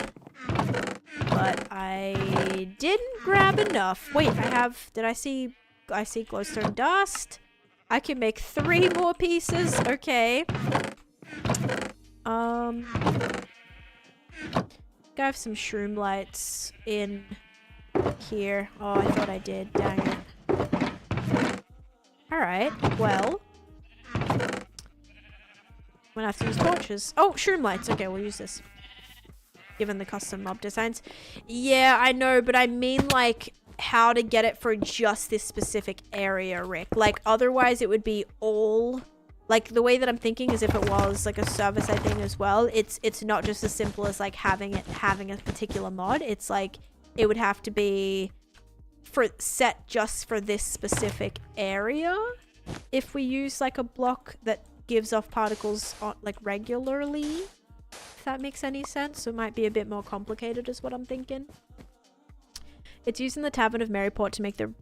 But I didn't grab enough. Wait, I see glowstone dust. I can make 3 more pieces. Okay. I have some shroom lights in here. Oh, I thought I did. Dang it. Alright, well. I'm gonna have to use torches. Oh, shroom lights. Okay, we'll use this. Given the custom mob designs. Yeah, I know, but I mean like how to get it for just this specific area, Rick. Like otherwise it would be all like the way that I'm thinking is if it was like a service I think as well, it's not just as simple as like having a particular mod. It's like it would have to be set just for this specific area if we use like a block that gives off particles on, like regularly. If that makes any sense. So it might be a bit more complicated is what I'm thinking. It's used in the Tavern of Maryport to make the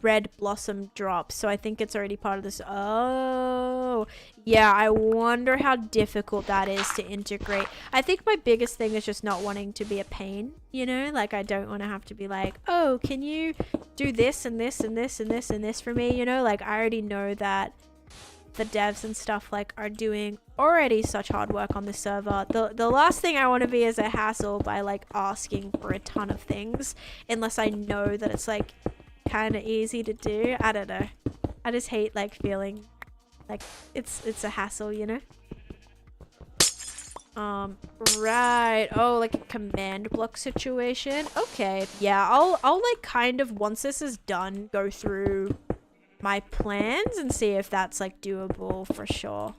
red blossom drop. So I think it's already part of this. Oh, yeah. I wonder how difficult that is to integrate. I think my biggest thing is just not wanting to be a pain, you know? Like I don't want to have to be like, oh, can you do this and this and this and this and this for me? You know, like I already know that the devs and stuff like are doing already such hard work on this server. The last thing I want to be is a hassle by like asking for a ton of things unless I know that it's like kind of easy to do. I don't know. I just hate like feeling like it's a hassle, you know? Right. Oh, like a command block situation. Okay. Yeah, I'll like kind of once this is done go through my plans and see if that's like doable for sure.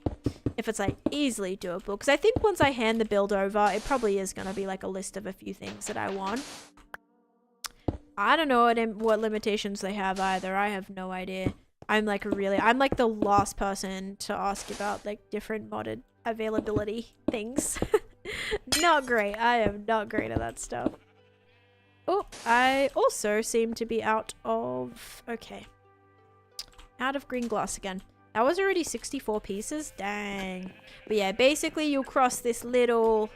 If it's like easily doable, because I think once I hand the build over it probably is going to be like a list of a few things that I want. I don't know what limitations they have either. I have no idea. I'm like the last person to ask about like different modded availability things. Not great. I am not great at that stuff. Oh, I also seem to be out of out of green glass again. That was already 64 pieces. Dang. But yeah, basically you'll cross this little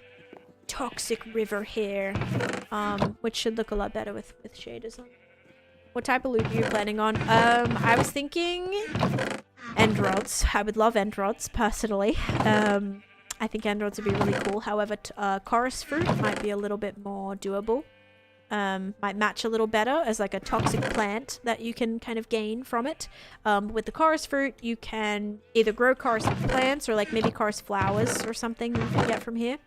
toxic river here, which should look a lot better with shaders on. What type of loot are you planning on? I was thinking end rods. I would love end rods personally. I think end rods would be really cool. However, chorus fruit might be a little bit more doable. Might match a little better as like a toxic plant that you can kind of gain from it. With the chorus fruit, you can either grow chorus plants or like maybe chorus flowers or something you can get from here.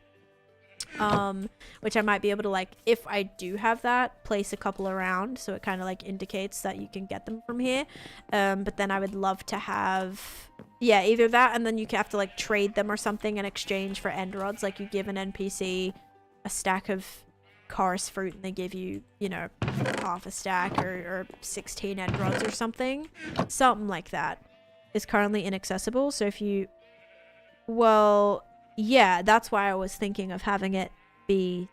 Which I might be able to, like, if I do have that, place a couple around so it kind of like indicates that you can get them from here. But then I would love to have, yeah, either that and then you have to like trade them or something in exchange for end rods. Like you give an NPC a stack of chorus fruit and they give you, you know, half a stack or 16 end rods or something. Something like that is currently inaccessible. So if you, well, yeah, that's why I was thinking of having it be,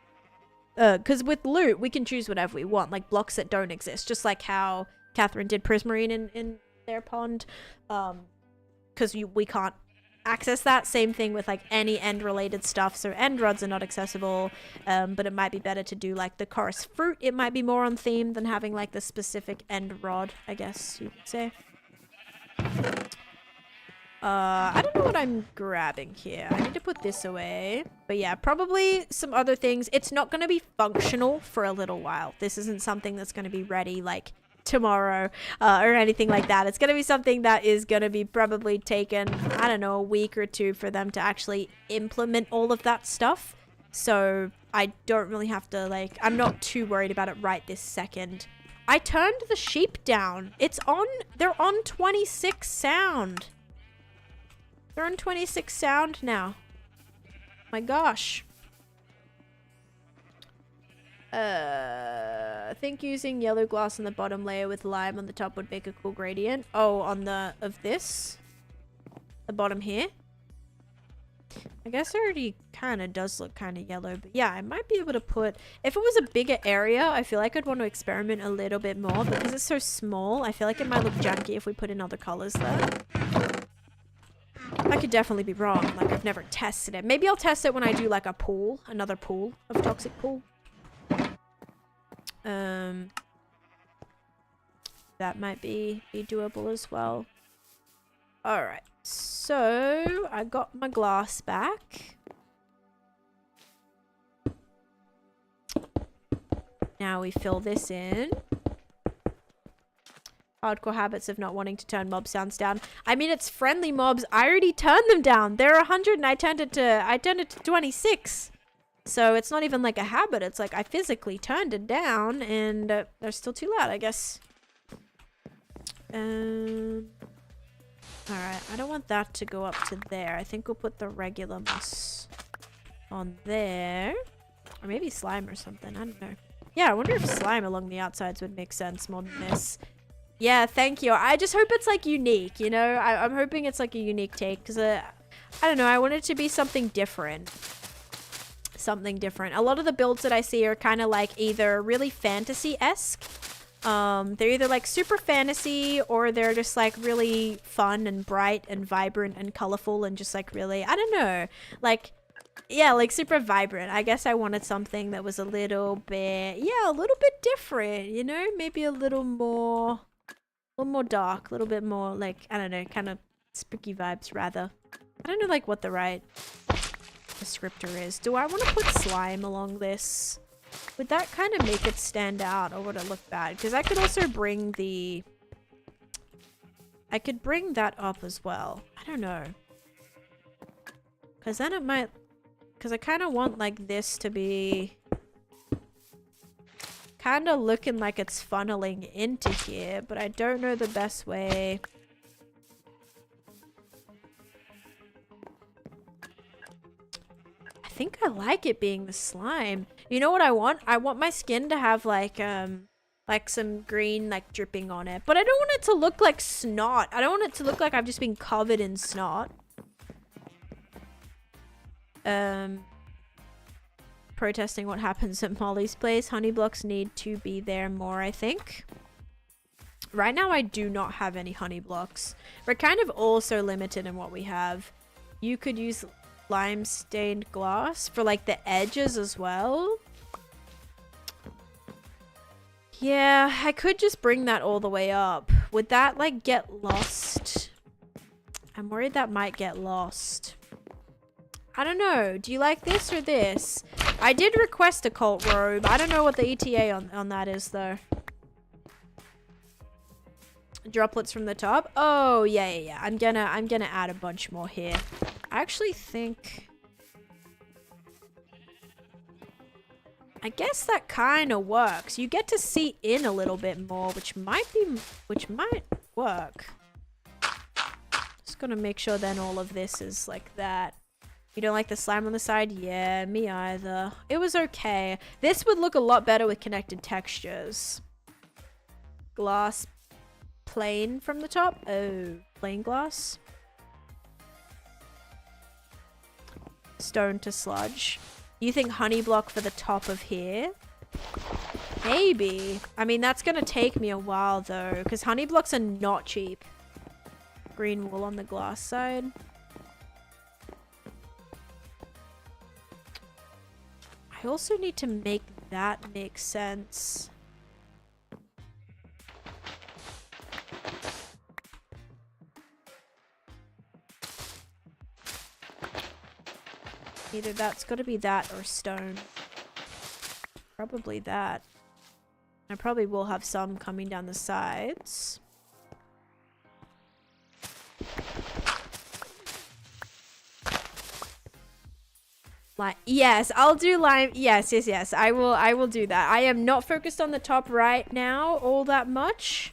because with loot, we can choose whatever we want, like blocks that don't exist, just like how Catherine did prismarine in their pond, because we can't access that. Same thing with like any end related stuff, so end rods are not accessible, but it might be better to do like the chorus fruit. It might be more on theme than having like the specific end rod, I guess you could say. I don't know what I'm grabbing here. I need to put this away. But yeah, probably some other things. It's not going to be functional for a little while. This isn't something that's going to be ready like tomorrow or anything like that. It's going to be something that is going to be probably taken, I don't know, a week or two for them to actually implement all of that stuff. So I don't really have to, like, I'm not too worried about it right this second. I turned the sheep down. It's on, they're on 26 sound. They're on 26 sound now. My gosh. I think using yellow glass on the bottom layer with lime on the top would make a cool gradient. Oh, on the, of this? The bottom here? I guess it already kind of does look kind of yellow. But yeah, I might be able to put... If it was a bigger area, I feel like I'd want to experiment a little bit more. Because it's so small, I feel like it might look janky if we put in other colors there. I could definitely be wrong. Like, I've never tested it. Maybe I'll test it when I do, like, a pool. Another pool of toxic pool. That might be doable as well. Alright. So, I got my glass back. Now we fill this in. Hardcore habits of not wanting to turn mob sounds down. I mean, it's friendly mobs. I already turned them down. They're 100 and I turned it to 26. So it's not even like a habit. It's like I physically turned it down and they're still too loud, I guess. Alright, I don't want that to go up to there. I think we'll put the regular moss on there. Or maybe slime or something. I don't know. Yeah, I wonder if slime along the outsides would make sense more than this. Yeah, thank you. I just hope it's like unique, you know? I'm hoping it's like a unique take because I don't know, I want it to be something different. Something different. A lot of the builds that I see are kind of like either really fantasy-esque. They're either like super fantasy or they're just like really fun and bright and vibrant and colorful and just like really, I don't know, like, yeah, like super vibrant. I guess I wanted something that was a little bit, yeah, a little bit different, you know? Maybe a little more dark, a little bit more like, I don't know, kind of spooky vibes rather. I don't know like what the right descriptor is. Do I want to put slime along this? Would that kind of make it stand out or would it look bad? Because I could also bring the... I could bring that up as well. I don't know. Because then it might... Because I kind of want like this to be... kind of looking like it's funneling into here, but I don't know the best way. I think I like it being the slime. You know what I want? I want my skin to have like some green like dripping on it, but I don't want it to look like snot. I don't want it to look like I've just been covered in snot. Protesting what happens at Molly's place. Honey blocks need to be there more, I think. Right now, I do not have any honey blocks. We're kind of also limited in what we have. You could use lime stained glass for like the edges as well. Yeah, I could just bring that all the way up. Would that like get lost? I'm worried that might get lost. I don't know. Do you like this or this? I did request a cult robe. I don't know what the ETA on that is though. Droplets from the top. Oh yeah. I'm gonna add a bunch more here. I actually think. I guess that kind of works. You get to see in a little bit more, which might work. Just gonna make sure then all of this is like that. You don't like the slime on the side? Yeah, me either. It was okay. This would look a lot better with connected textures. Glass plain from the top. Oh, plain glass. Stone to sludge. You think honey block for the top of here? Maybe. I mean, that's gonna take me a while though, because honey blocks are not cheap. Green wool on the glass side. I also need to make that make sense. Either that's got to be that or stone. Probably that. I probably will have some coming down the sides. Yes, I'll do lime. Yes. I will do that. I am not focused on the top right now all that much.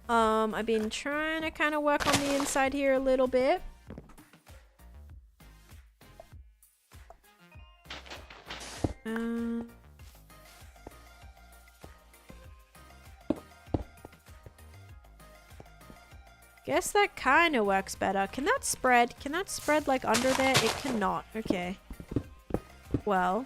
I've been trying to kind of work on the inside here a little bit. Guess that kind of works better. Can that spread? Can that spread like under there? It cannot. Okay. Well.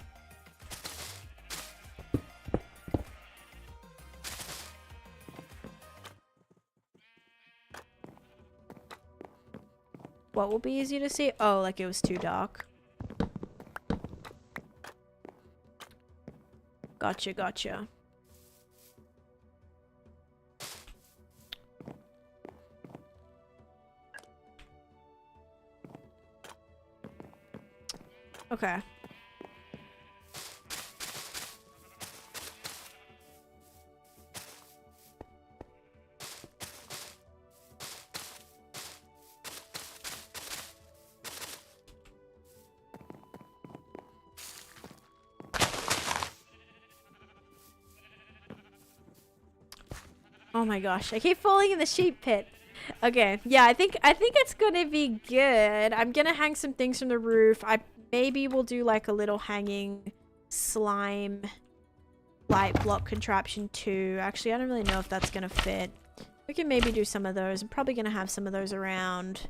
What will be easy to see? Oh, like it was too dark. Gotcha. Okay. Oh my gosh, I keep falling in the sheep pit. Okay, yeah, I think it's gonna be good. I'm gonna hang some things from the roof. I maybe will do like a little hanging slime light block contraption too. Actually, I don't really know if that's gonna fit. We can maybe do some of those. I'm probably gonna have some of those around.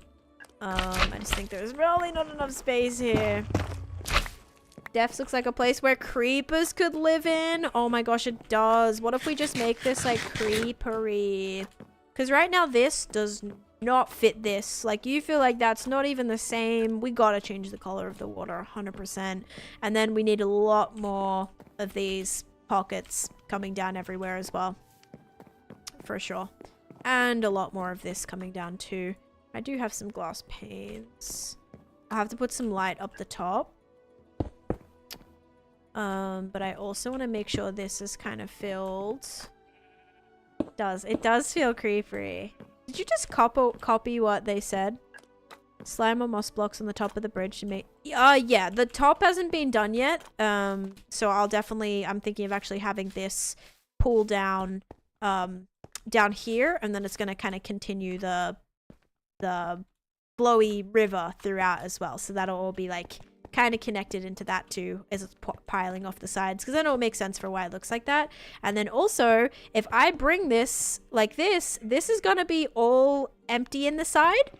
I just think there's really not enough space here. Defs looks like a place where creepers could live in. Oh my gosh, it does. What if we just make this like creepery? Because right now this does not fit this. Like, you feel like that's not even the same. We gotta change the color of the water 100%. And then we need a lot more of these pockets coming down everywhere as well. For sure. And a lot more of this coming down too. I do have some glass panes. I have to put some light up the top. But I also want to make sure this is kind of filled. It does feel creepy. Did you just copy what they said? Slime or moss blocks on the top of the bridge to make... yeah, the top hasn't been done yet. So I'm thinking of actually having this pull down, down here, and then it's going to kind of continue the flowy river throughout as well. So that'll all be like kind of connected into that too, as it's piling off the sides, because then it'll make sense for why it looks like that. And then also, if I bring this like this is gonna be all empty in the side.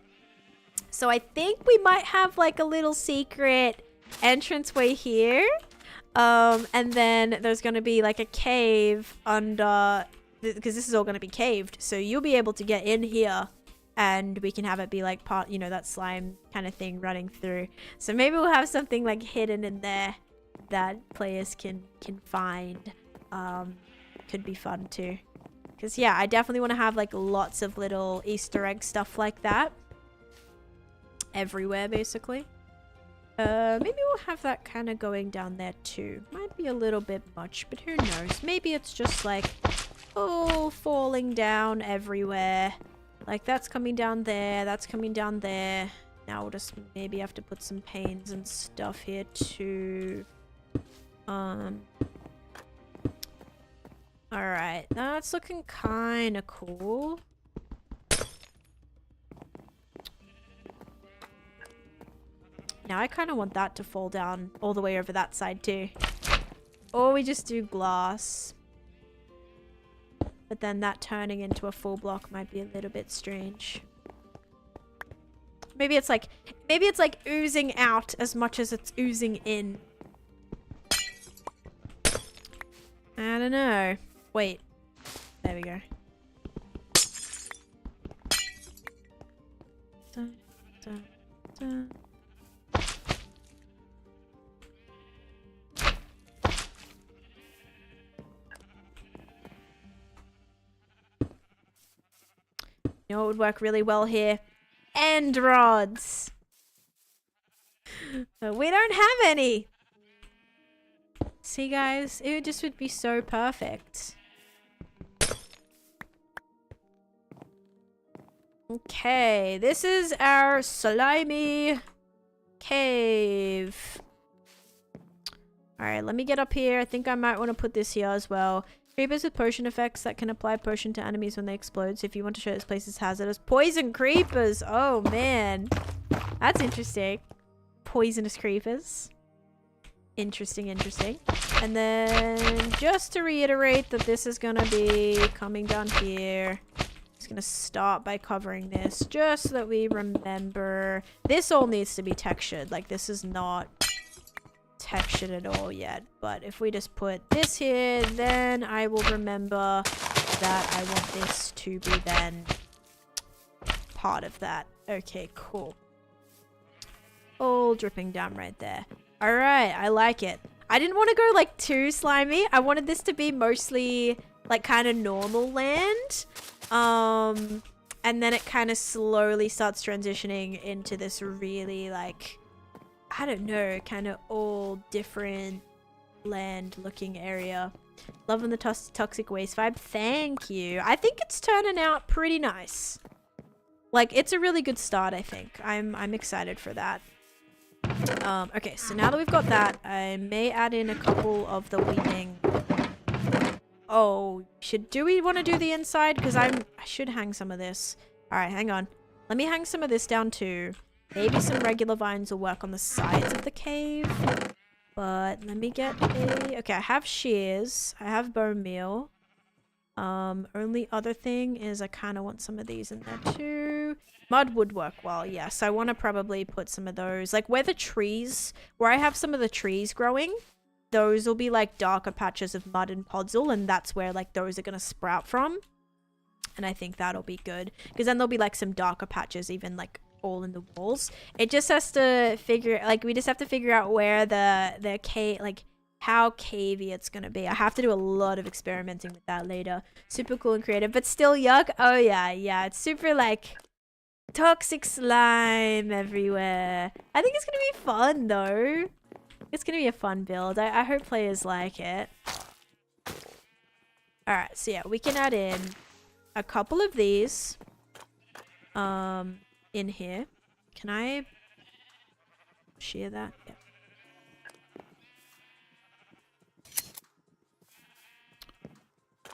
So I think we might have like a little secret entranceway here, and then there's gonna be like a cave under, because this is all gonna be caved, so you'll be able to get in here. And we can have it be like part, you know, that slime kind of thing running through. So maybe we'll have something like hidden in there that players can find. Could be fun too. Because yeah, I definitely want to have like lots of little Easter egg stuff like that. Everywhere, basically. Maybe we'll have that kind of going down there too. Might be a little bit much, but who knows? Maybe it's just like, oh, falling down everywhere. Like that's coming down there, that's coming down there. Now we'll just maybe have to put some panes and stuff here too. Alright, that's looking kind of cool. Now I kind of want that to fall down all the way over that side too. Or we just do glass. But then that turning into a full block might be a little bit strange. Maybe it's like oozing out as much as it's oozing in. I don't know. Wait. There we go. Dun, dun, dun. You know what would work really well here? End rods. But we don't have any. See, guys, it just would be so perfect. Okay, this is our slimy cave. Alright, let me get up here. I think I might want to put this here as well. Creepers with potion effects that can apply potion to enemies when they explode. So if you want to show this place is hazardous. Poison creepers! Oh, man. That's interesting. Poisonous creepers. Interesting, interesting. And then just to reiterate that this is going to be coming down here. Just going to start by covering this just so that we remember. This all needs to be textured. Like, this is not textured at all yet. But if we just put this here, then I will remember that I want this to be then part of that. Okay, cool. All dripping down right there. Alright, I like it. I didn't want to go like too slimy. I wanted this to be mostly like kind of normal land. And then it kind of slowly starts transitioning into this really like, I don't know, kind of all different land looking area. Loving the toxic waste vibe. Thank you. I think it's turning out pretty nice. Like, it's a really good start, I think. I'm excited for that. Okay, so now that we've got that, I may add in a couple of the weaving. Oh, do we want to do the inside? Because I should hang some of this. Alright, hang on. Let me hang some of this down too. Maybe some regular vines will work on the sides of the cave. But let me get a... Okay, I have shears. I have bone meal. Only other thing is I kind of want some of these in there too. Mud would work well, yes. I want to probably put some of those. Like where the trees... Where I have some of the trees growing, those will be like darker patches of mud and podzol. And that's where like those are going to sprout from. And I think that'll be good. Because then there'll be like some darker patches even like all in the walls. It just has to figure... Like we just have to figure out where the cave... Like how cavey it's gonna be. I have to do a lot of experimenting with that later. Super cool and creative, but still yuck. Oh yeah, yeah. It's super like... Toxic slime everywhere. I think it's gonna be fun though. It's gonna be a fun build. I hope players like it. Alright, so yeah, we can add in a couple of these in here. Can I shear that? Yeah.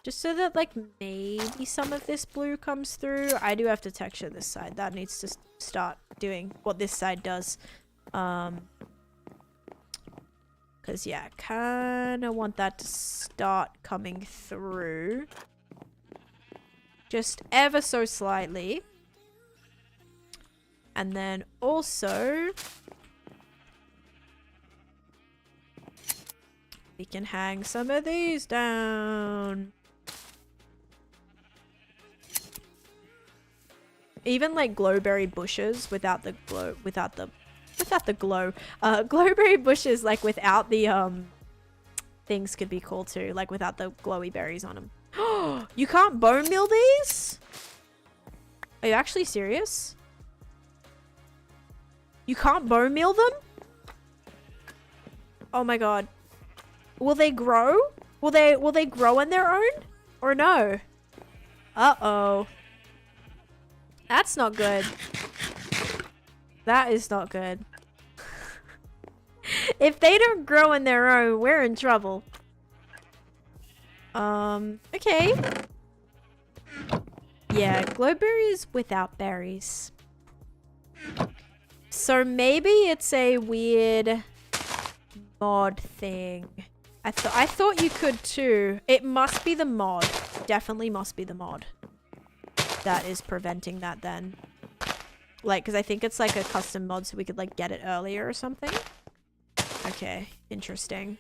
Just so that, like, maybe some of this blue comes through. I do have to texture this side. That needs to start doing what this side does. Because, yeah, I kind of want that to start coming through. Just ever so slightly. And then also... we can hang some of these down. Even like glowberry bushes without the glow, glowberry bushes like without the things could be cool too, like without the glowy berries on them. You can't bone meal these? Are you actually serious? You can't bone meal them? Oh my god. Will they grow? Will they grow on their own? Or no? Uh-oh. That's not good. That is not good. If they don't grow on their own, we're in trouble. Okay. Yeah, glowberries without berries. So maybe it's a weird mod thing. I thought you could too. It must be the mod. Definitely must be the mod that is preventing that then. Like, because I think it's like a custom mod so we could like get it earlier or something. Okay, interesting.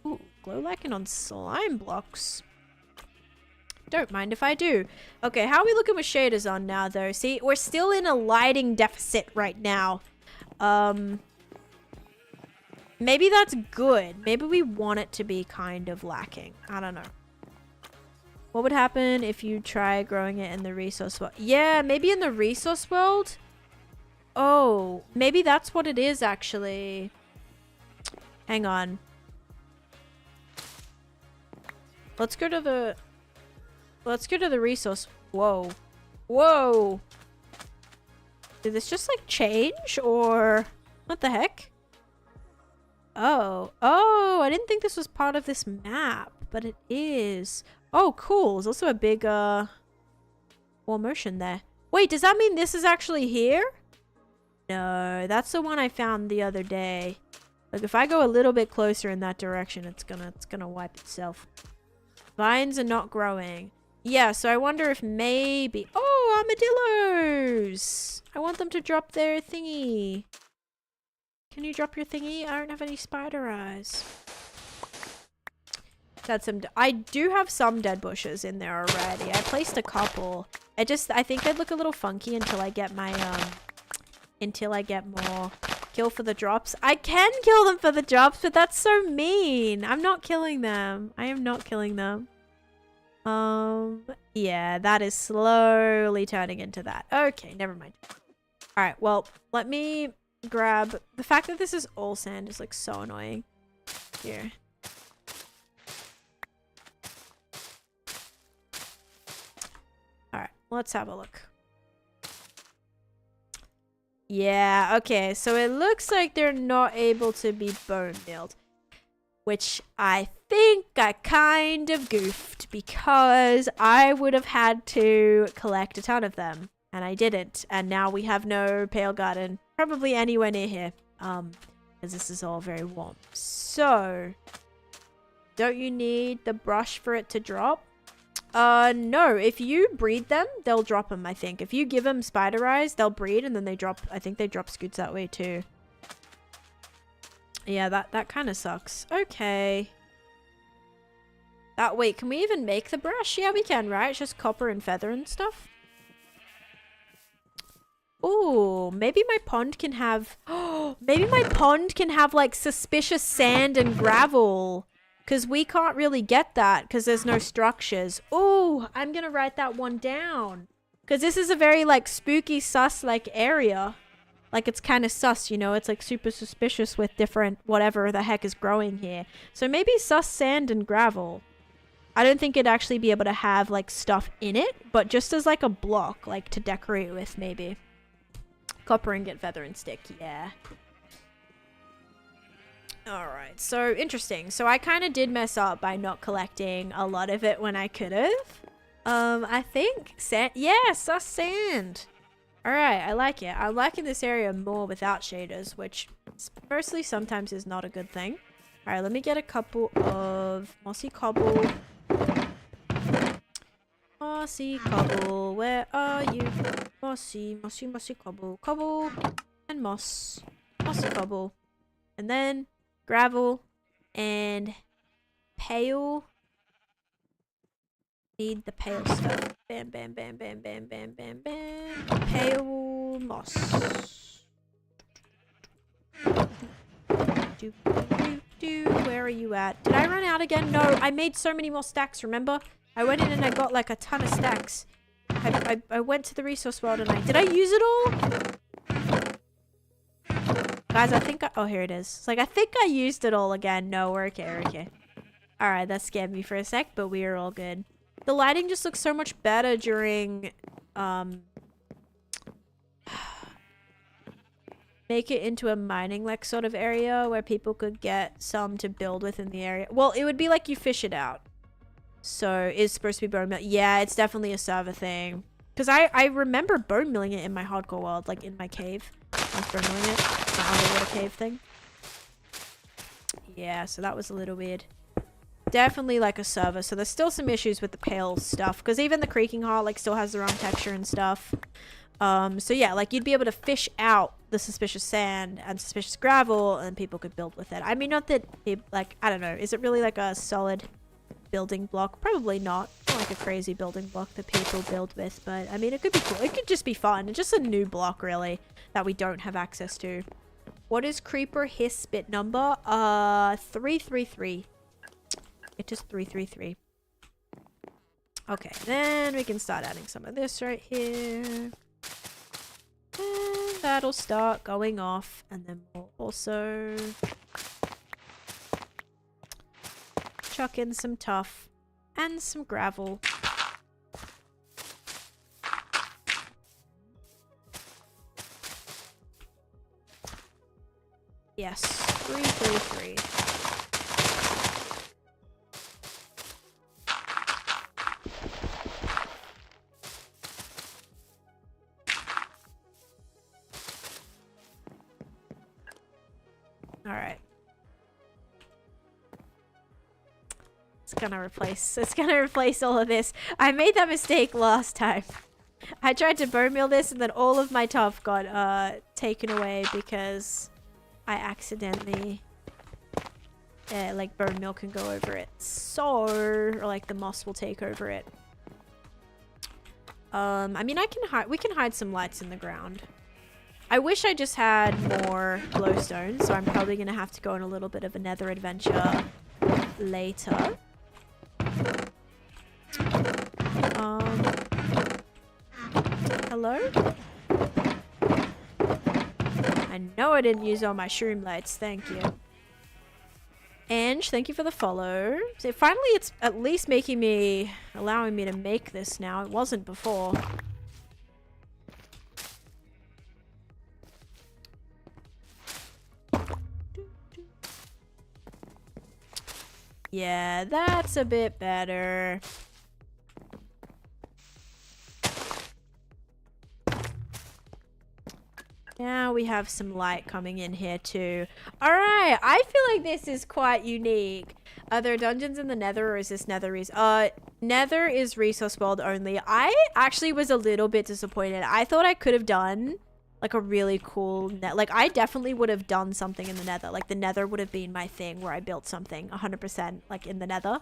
Ooh, glow lichen on slime blocks. Don't mind if I do. Okay, how are we looking with shaders on now though? See, we're still in a lighting deficit right now. Maybe that's good. Maybe we want it to be kind of lacking. I don't know. What would happen if you try growing it in the resource world? Yeah, maybe in the resource world? Oh, maybe that's what it is actually. Hang on. Let's go to the resource. Whoa. Whoa. Did this just like change or what the heck? Oh. Oh, I didn't think this was part of this map, but it is. Oh, cool. There's also a big wall motion there. Wait, does that mean this is actually here? No, that's the one I found the other day. Like if I go a little bit closer in that direction, it's gonna wipe itself. Vines are not growing. Yeah, so I wonder if maybe... Oh, armadillos! I want them to drop their thingy. Can you drop your thingy? I don't have any spider eyes. That's some... I do have some dead bushes in there already. I placed a couple. I think they'd look a little funky until I get my, until I get more kill for the drops. I can kill them for the drops, but that's so mean. I'm not killing them. I am not killing them. Yeah, that is slowly turning into that. Okay, never mind. All right, well, let me grab... The fact that this is all sand is like so annoying. Here. All right, let's have a look. Yeah, okay, so it looks like they're not able to be bone milled. Which I think I kind of goofed because I would have had to collect a ton of them. And I didn't. And now we have no pale garden probably anywhere near here. Because this is all very warm. So, don't you need the brush for it to drop? No. If you breed them, they'll drop them, I think. If you give them spider eyes, they'll breed and then they drop. I think they drop scoots that way too. Yeah, that kind of sucks. Okay. Wait, can we even make the brush? Yeah, we can, right? It's just copper and feather and stuff. Ooh, maybe my pond can have... Oh, maybe my pond can have, like, suspicious sand and gravel. Because we can't really get that because there's no structures. Ooh, I'm going to write that one down. Because this is a very, like, spooky, sus-like area. Like, it's kind of sus, you know? It's, like, super suspicious with different whatever the heck is growing here. So maybe sus sand and gravel. I don't think it'd actually be able to have, like, stuff in it. But just as, like, a block, like, to decorate with, maybe. Copper ingot, feather, and stick. Yeah. Alright, so interesting. So I kind of did mess up by not collecting a lot of it when I could have. I think sand. Yeah, sus sand. Alright, I like it. I'm liking this area more without shaders, which firstly sometimes is not a good thing. Alright, let me get a couple of mossy cobble. Mossy cobble, where are you? Mossy, mossy, mossy cobble. Cobble and moss. Mossy cobble. And then gravel and pale. Need the pale stuff. Bam, bam, bam, bam, bam, bam, bam, bam. Pale moss. Where are you at? Did I run out again? No, I made so many more stacks, remember? I went in and I got like a ton of stacks. I went to the resource world and did I use it all? Guys, I think oh, here it is. It's like, I think I used it all again. No, we're okay, we're okay. Alright, that scared me for a sec, but we are all good. The lighting just looks so much better during, make it into a mining, like, sort of area where people could get some to build within the area. Well, it would be like you fish it out. So, it's supposed to be bone mill. Yeah, it's definitely a server thing. Because I remember bone milling it in my hardcore world, like, in my cave. I was bone milling it. My underwater cave thing. Yeah, so that was a little weird. Definitely like a server, so there's still some issues with the pale stuff, because even the creaking heart like still has the wrong texture and stuff. So yeah, like you'd be able to fish out the suspicious sand and suspicious gravel and people could build with it. I mean, not that it, like, I don't know, is it really like a solid building block? Probably not. Not like a crazy building block that people build with, but I mean, it could be cool. It could just be fun. It's just a new block really that we don't have access to. What is creeper hiss bit number? 333. It is 333. Okay, then we can start adding some of this right here. And that'll start going off. And then we'll also chuck in some tuff and some gravel. Yes, 333. Alright. It's gonna replace all of this. I made that mistake last time. I tried to bone meal this and then all of my tuff got taken away because I accidentally like bone meal can go over it. So, or like the moss will take over it. I mean, we can hide some lights in the ground. I wish I just had more glowstone, so I'm probably going to have to go on a little bit of a nether adventure later. Hello? I know I didn't use all my shroom lights, thank you. Ange, thank you for the follow. So finally it's at least allowing me to make this now. It wasn't before. Yeah, that's a bit better. Now we have some light coming in here too. Alright, I feel like this is quite unique. Are there dungeons in the nether or is this nether nether is resource world only. I actually was a little bit disappointed. I thought I could have done like a really cool like I definitely would have done something in the nether. Like the nether would have been my thing where I built something 100% like in the nether.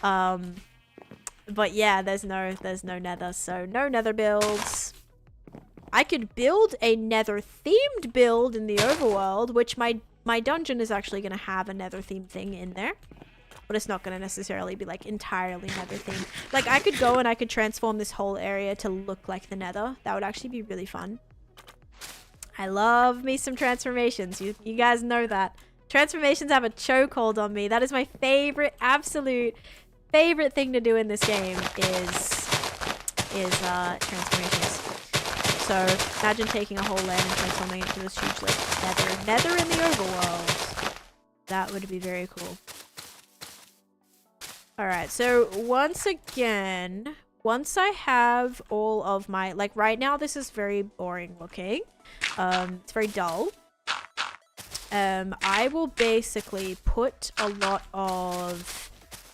But yeah, there's no nether, so no nether builds. I could build a nether themed build in the overworld, which my dungeon is actually going to have a nether themed thing in there. But it's not going to necessarily be like entirely nether themed. Like I could go and I could transform this whole area to look like the nether. That would actually be really fun. I love me some transformations. You guys know that. Transformations have a chokehold on me. That is my favorite, absolute favorite thing to do in this game is transformations. So imagine taking a whole land and transforming it into this huge like nether in the overworld. That would be very cool. Alright, so once again, once I have all of my, like right now this is very boring looking. It's very dull. I will basically put a lot of,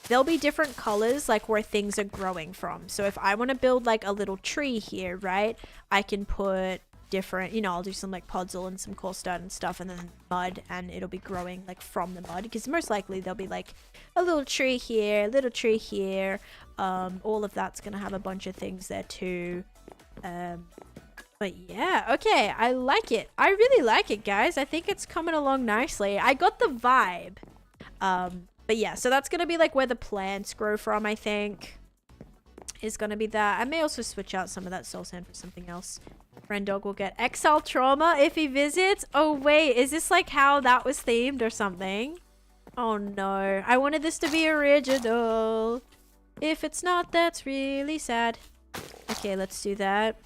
there'll be different colors like where things are growing from. So if I want to build like a little tree here, right, I can put different, you know, I'll do some like podzol and some coarse dirt and stuff and then mud, and it'll be growing like from the mud because most likely there'll be like a little tree here, a little tree here. All of that's gonna have a bunch of things there too. But yeah, okay, I like it. I really like it, guys. I think it's coming along nicely. I got the vibe. But yeah, so that's gonna be like where the plants grow from, I think. Is gonna be that. I may also switch out some of that soul sand for something else. Friend dog will get exile trauma if he visits. Oh, wait. Is this like how that was themed or something? Oh, no. I wanted this to be original. If it's not, that's really sad. Okay, let's do that.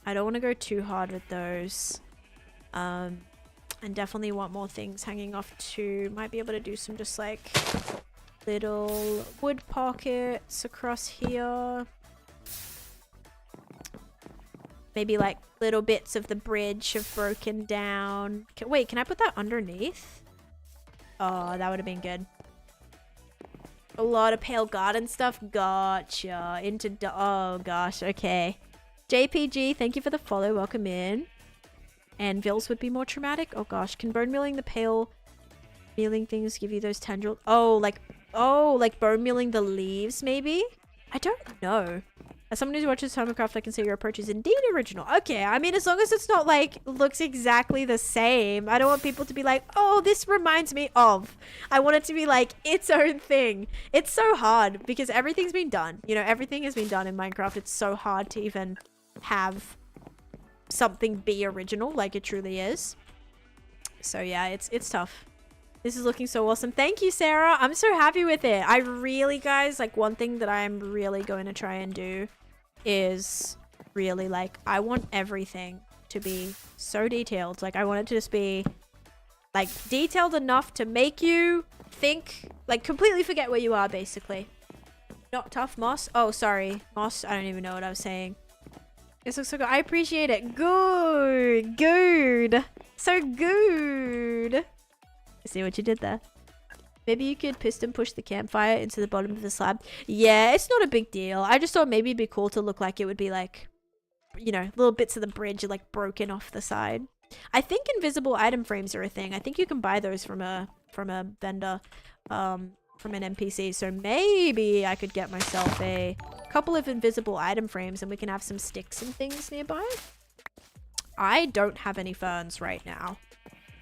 I don't want to go too hard with those. And definitely want more things hanging off too. Might be able to do some just like little wood pockets across here. Maybe like little bits of the bridge have broken down. Wait, can I put that underneath? Oh, that would have been good. A lot of pale garden stuff. Gotcha. Oh gosh, okay. JPG, thank you for the follow. Welcome in. Anvils would be more traumatic. Oh gosh, can bone milling the pale milling things give you those tendrils? Oh, like bone milling the leaves maybe? I don't know. As someone who watches Minecraft, I can say your approach is indeed original. Okay, I mean, as long as it's not like looks exactly the same. I don't want people to be like, oh, this reminds me of. I want it to be like its own thing. It's so hard because everything's been done. You know, everything has been done in Minecraft. It's so hard to even have something be original like it truly is. So yeah, it's tough. This is looking so awesome. Thank you, Sarah. I'm so happy with it. I really, guys, like one thing that I'm really going to try and do is really like, I want everything to be so detailed. Like I want it to just be like detailed enough to make you think, like completely forget where you are basically. Not tough, Moss. Oh, sorry. Moss, I don't even know what I was saying. This looks so good. I appreciate it. Good. Good. So good. See what you did there. Maybe you could piston push the campfire into the bottom of the slab. Yeah, it's not a big deal. I just thought maybe it'd be cool to look like it would be like, you know, little bits of the bridge are like broken off the side. I think invisible item frames are a thing. I think you can buy those from a vendor, from an NPC. So maybe I could get myself a couple of invisible item frames and we can have some sticks and things nearby. I don't have any ferns right now.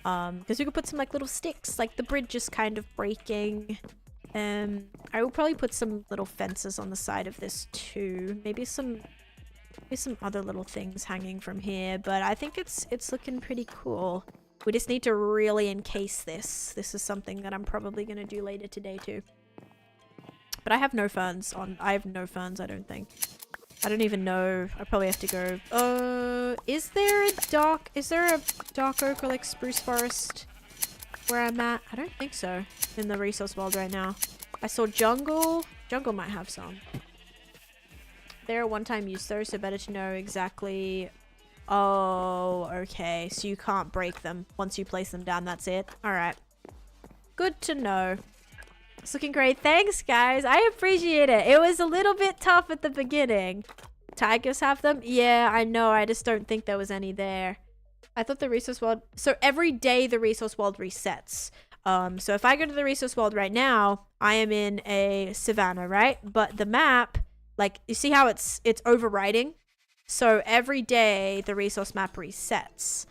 Because we could put some like little sticks, like the bridge is kind of breaking. I will probably put some little fences on the side of this too. Maybe some other little things hanging from here, but I think it's looking pretty cool. We just need to really encase this. This is something that I'm probably going to do later today too. But I have no ferns on. I have no ferns, I don't think. I don't even know. I probably have to go. Is there a dark oak or like spruce forest where I'm at? I don't think so. In the resource world right now. I saw jungle. Jungle might have some. They're a one-time use though, so better to know exactly. Oh, okay. So you can't break them. Once you place them down, that's it. Alright. Good to know. It's looking great. Thanks, guys. I appreciate it. It was a little bit tough at the beginning. Tigers have them? Yeah, I know. I just don't think there was any there. I thought the resource world... So every day the resource world resets. So if I go to the resource world right now, I am in a savanna, right? But the map, like, you see how it's overriding? So every day the resource map resets.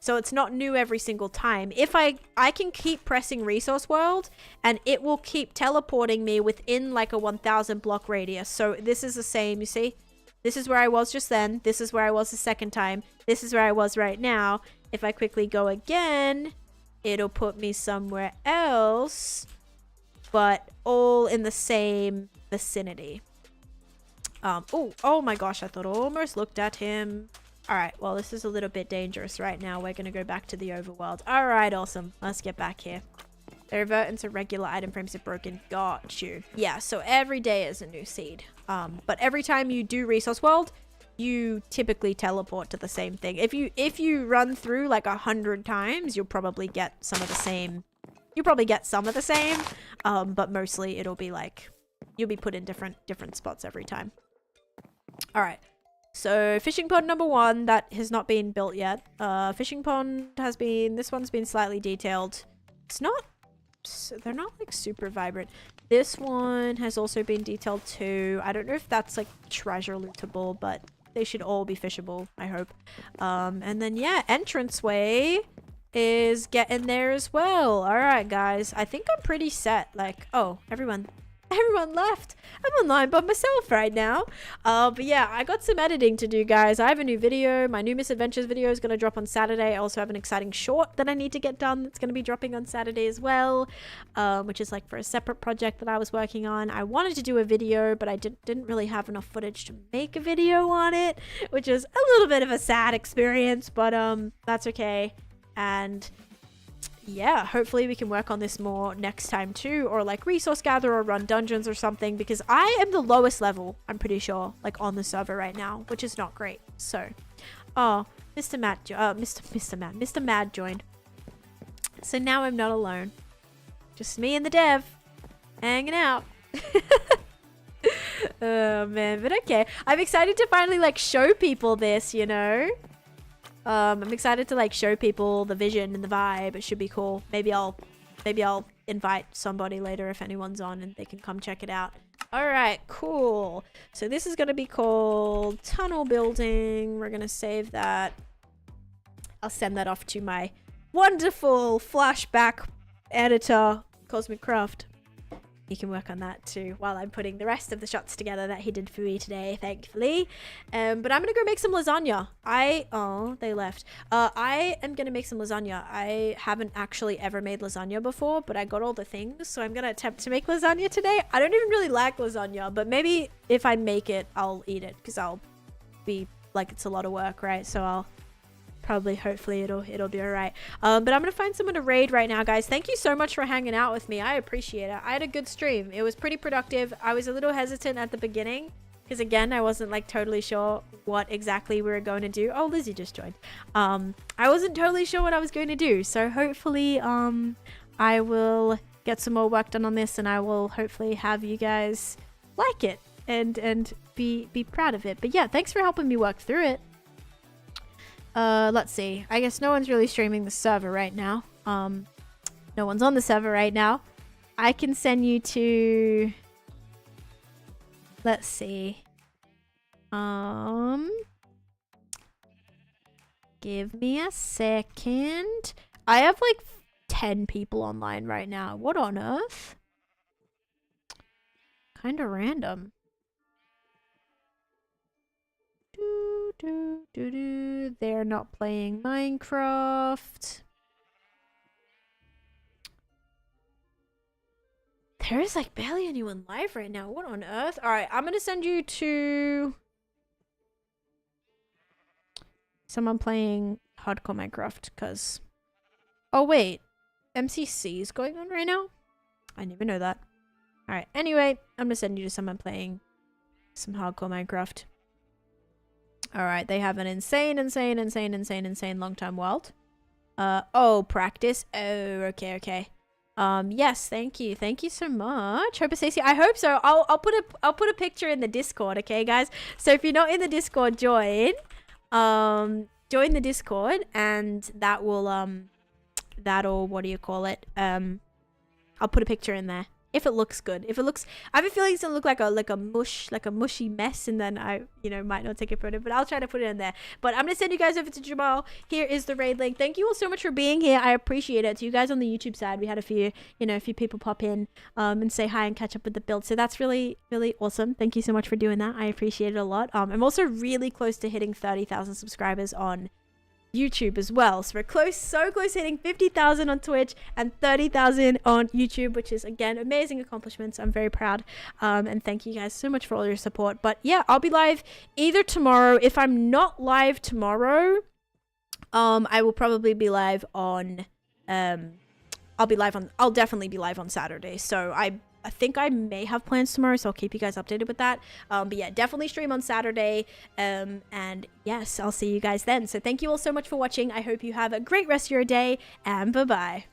So it's not new every single time. If I can keep pressing resource world and it will keep teleporting me within like a 1000 block radius. So this is the same, you see? This is where I was just then. This is where I was the second time. This is where I was right now. If I quickly go again, it'll put me somewhere else, but all in the same vicinity. Oh my gosh, I thought I almost looked at him. Alright, well, this is a little bit dangerous right now. We're going to go back to the overworld. Alright, awesome. Let's get back here. They revert into regular item frames if broken. Got you. Yeah, so every day is a new seed. But every time you do resource world, you typically teleport to the same thing. If you run through like 100 times, you'll probably get some of the same. You'll probably get some of the same. But mostly it'll be like, you'll be put in different spots every time. Alright. So fishing pond number 1 that has not been built yet. Fishing pond has been, this one's been slightly detailed. It's not, they're not like super vibrant. This one has also been detailed too. I don't know if that's like treasure lootable, but they should all be fishable, I hope. And then yeah, entranceway is getting there as well. All right, guys, I think I'm pretty set. Like, oh, everyone, Everyone left. I'm online by myself right now. But yeah, I got some editing to do, guys. I have a new video. My new Misadventures video is going to drop on Saturday. I also have an exciting short that I need to get done that's going to be dropping on Saturday as well, which is like for a separate project that I was working on. I wanted to do a video, but I didn't really have enough footage to make a video on it, which is a little bit of a sad experience, but that's okay. And yeah, hopefully we can work on this more next time too, or like resource gather or run dungeons or something, because I am the lowest level, I'm pretty sure, like on the server right now, which is not great. So, oh, Mr. Mad joined. So now I'm not alone. Just me and the dev hanging out. Oh man, but okay. I'm excited to finally like show people this, you know? I'm excited to like show people the vision and the vibe. It should be cool. Maybe I'll invite somebody later if anyone's on and they can come check it out. All right, cool. So this is going to be called tunnel building. We're going to save that. I'll send that off to my wonderful flashback editor, Cosmic Craft. You can work on that too while I'm putting the rest of the shots together that he did for me today, thankfully. But I'm gonna go make some lasagna. Oh, they left. I am gonna make some lasagna. I haven't actually ever made lasagna before, but I got all the things, so I'm gonna attempt to make lasagna today. I don't even really like lasagna, but maybe if I make it, I'll eat it, because I'll be like, it's a lot of work, right? So I'll probably, hopefully it'll be all right. But I'm gonna find someone to raid right now, guys. Thank you so much for hanging out with me. I appreciate it. I had a good stream. It was pretty productive. I was a little hesitant at the beginning because, again, I wasn't like totally sure what exactly we were going to do. Oh, Lizzie just joined. I wasn't totally sure what I was going to do, so hopefully I will get some more work done on this, and I will hopefully have you guys like it and be proud of it. But yeah, thanks for helping me work through it. Let's see. I guess no one's really streaming the server right now. No one's on the server right now. I can send you to... Let's see. Give me a second. I have like 10 people online right now. What on earth? Kinda random. They're not playing Minecraft. There is like barely anyone live right now. What on earth? Alright, I'm gonna send you to someone playing hardcore Minecraft, because... Oh wait, MCC is going on right now? I didn't even know that. Alright, anyway, I'm gonna send you to someone playing some hardcore Minecraft. Alright, they have an insane long-term world. Oh, practice. Oh, okay. Yes, thank you. Thank you so much. Hope it's tasty. I hope so. I'll put a picture in the Discord, okay, guys? So if you're not in the Discord, join. Join the Discord, and that will, that'll, what do you call it? I'll put a picture in there. If it looks good. If it looks... I have a feeling it's gonna look like a mushy mess, and then I, might not take a photo, but I'll try to put it in there. But I'm gonna send you guys over to Jamal. Here is the raid link. Thank you all so much for being here. I appreciate it. To you guys on the YouTube side, we had a few people pop in, and say hi and catch up with the build. So that's really, really awesome. Thank you so much for doing that. I appreciate it a lot. I'm also really close to hitting 30,000 subscribers on YouTube as well, so we're so close hitting 50,000 on Twitch and 30,000 on YouTube, which is, again, amazing accomplishments. I'm very proud, and thank you guys so much for all your support. But yeah, I'll be live either tomorrow. If I'm not live tomorrow, I will probably be live on I'll definitely be live on Saturday. So I think I may have plans tomorrow, so I'll keep you guys updated with that. But yeah, definitely stream on Saturday. And yes, I'll see you guys then. So thank you all so much for watching. I hope you have a great rest of your day, and bye-bye.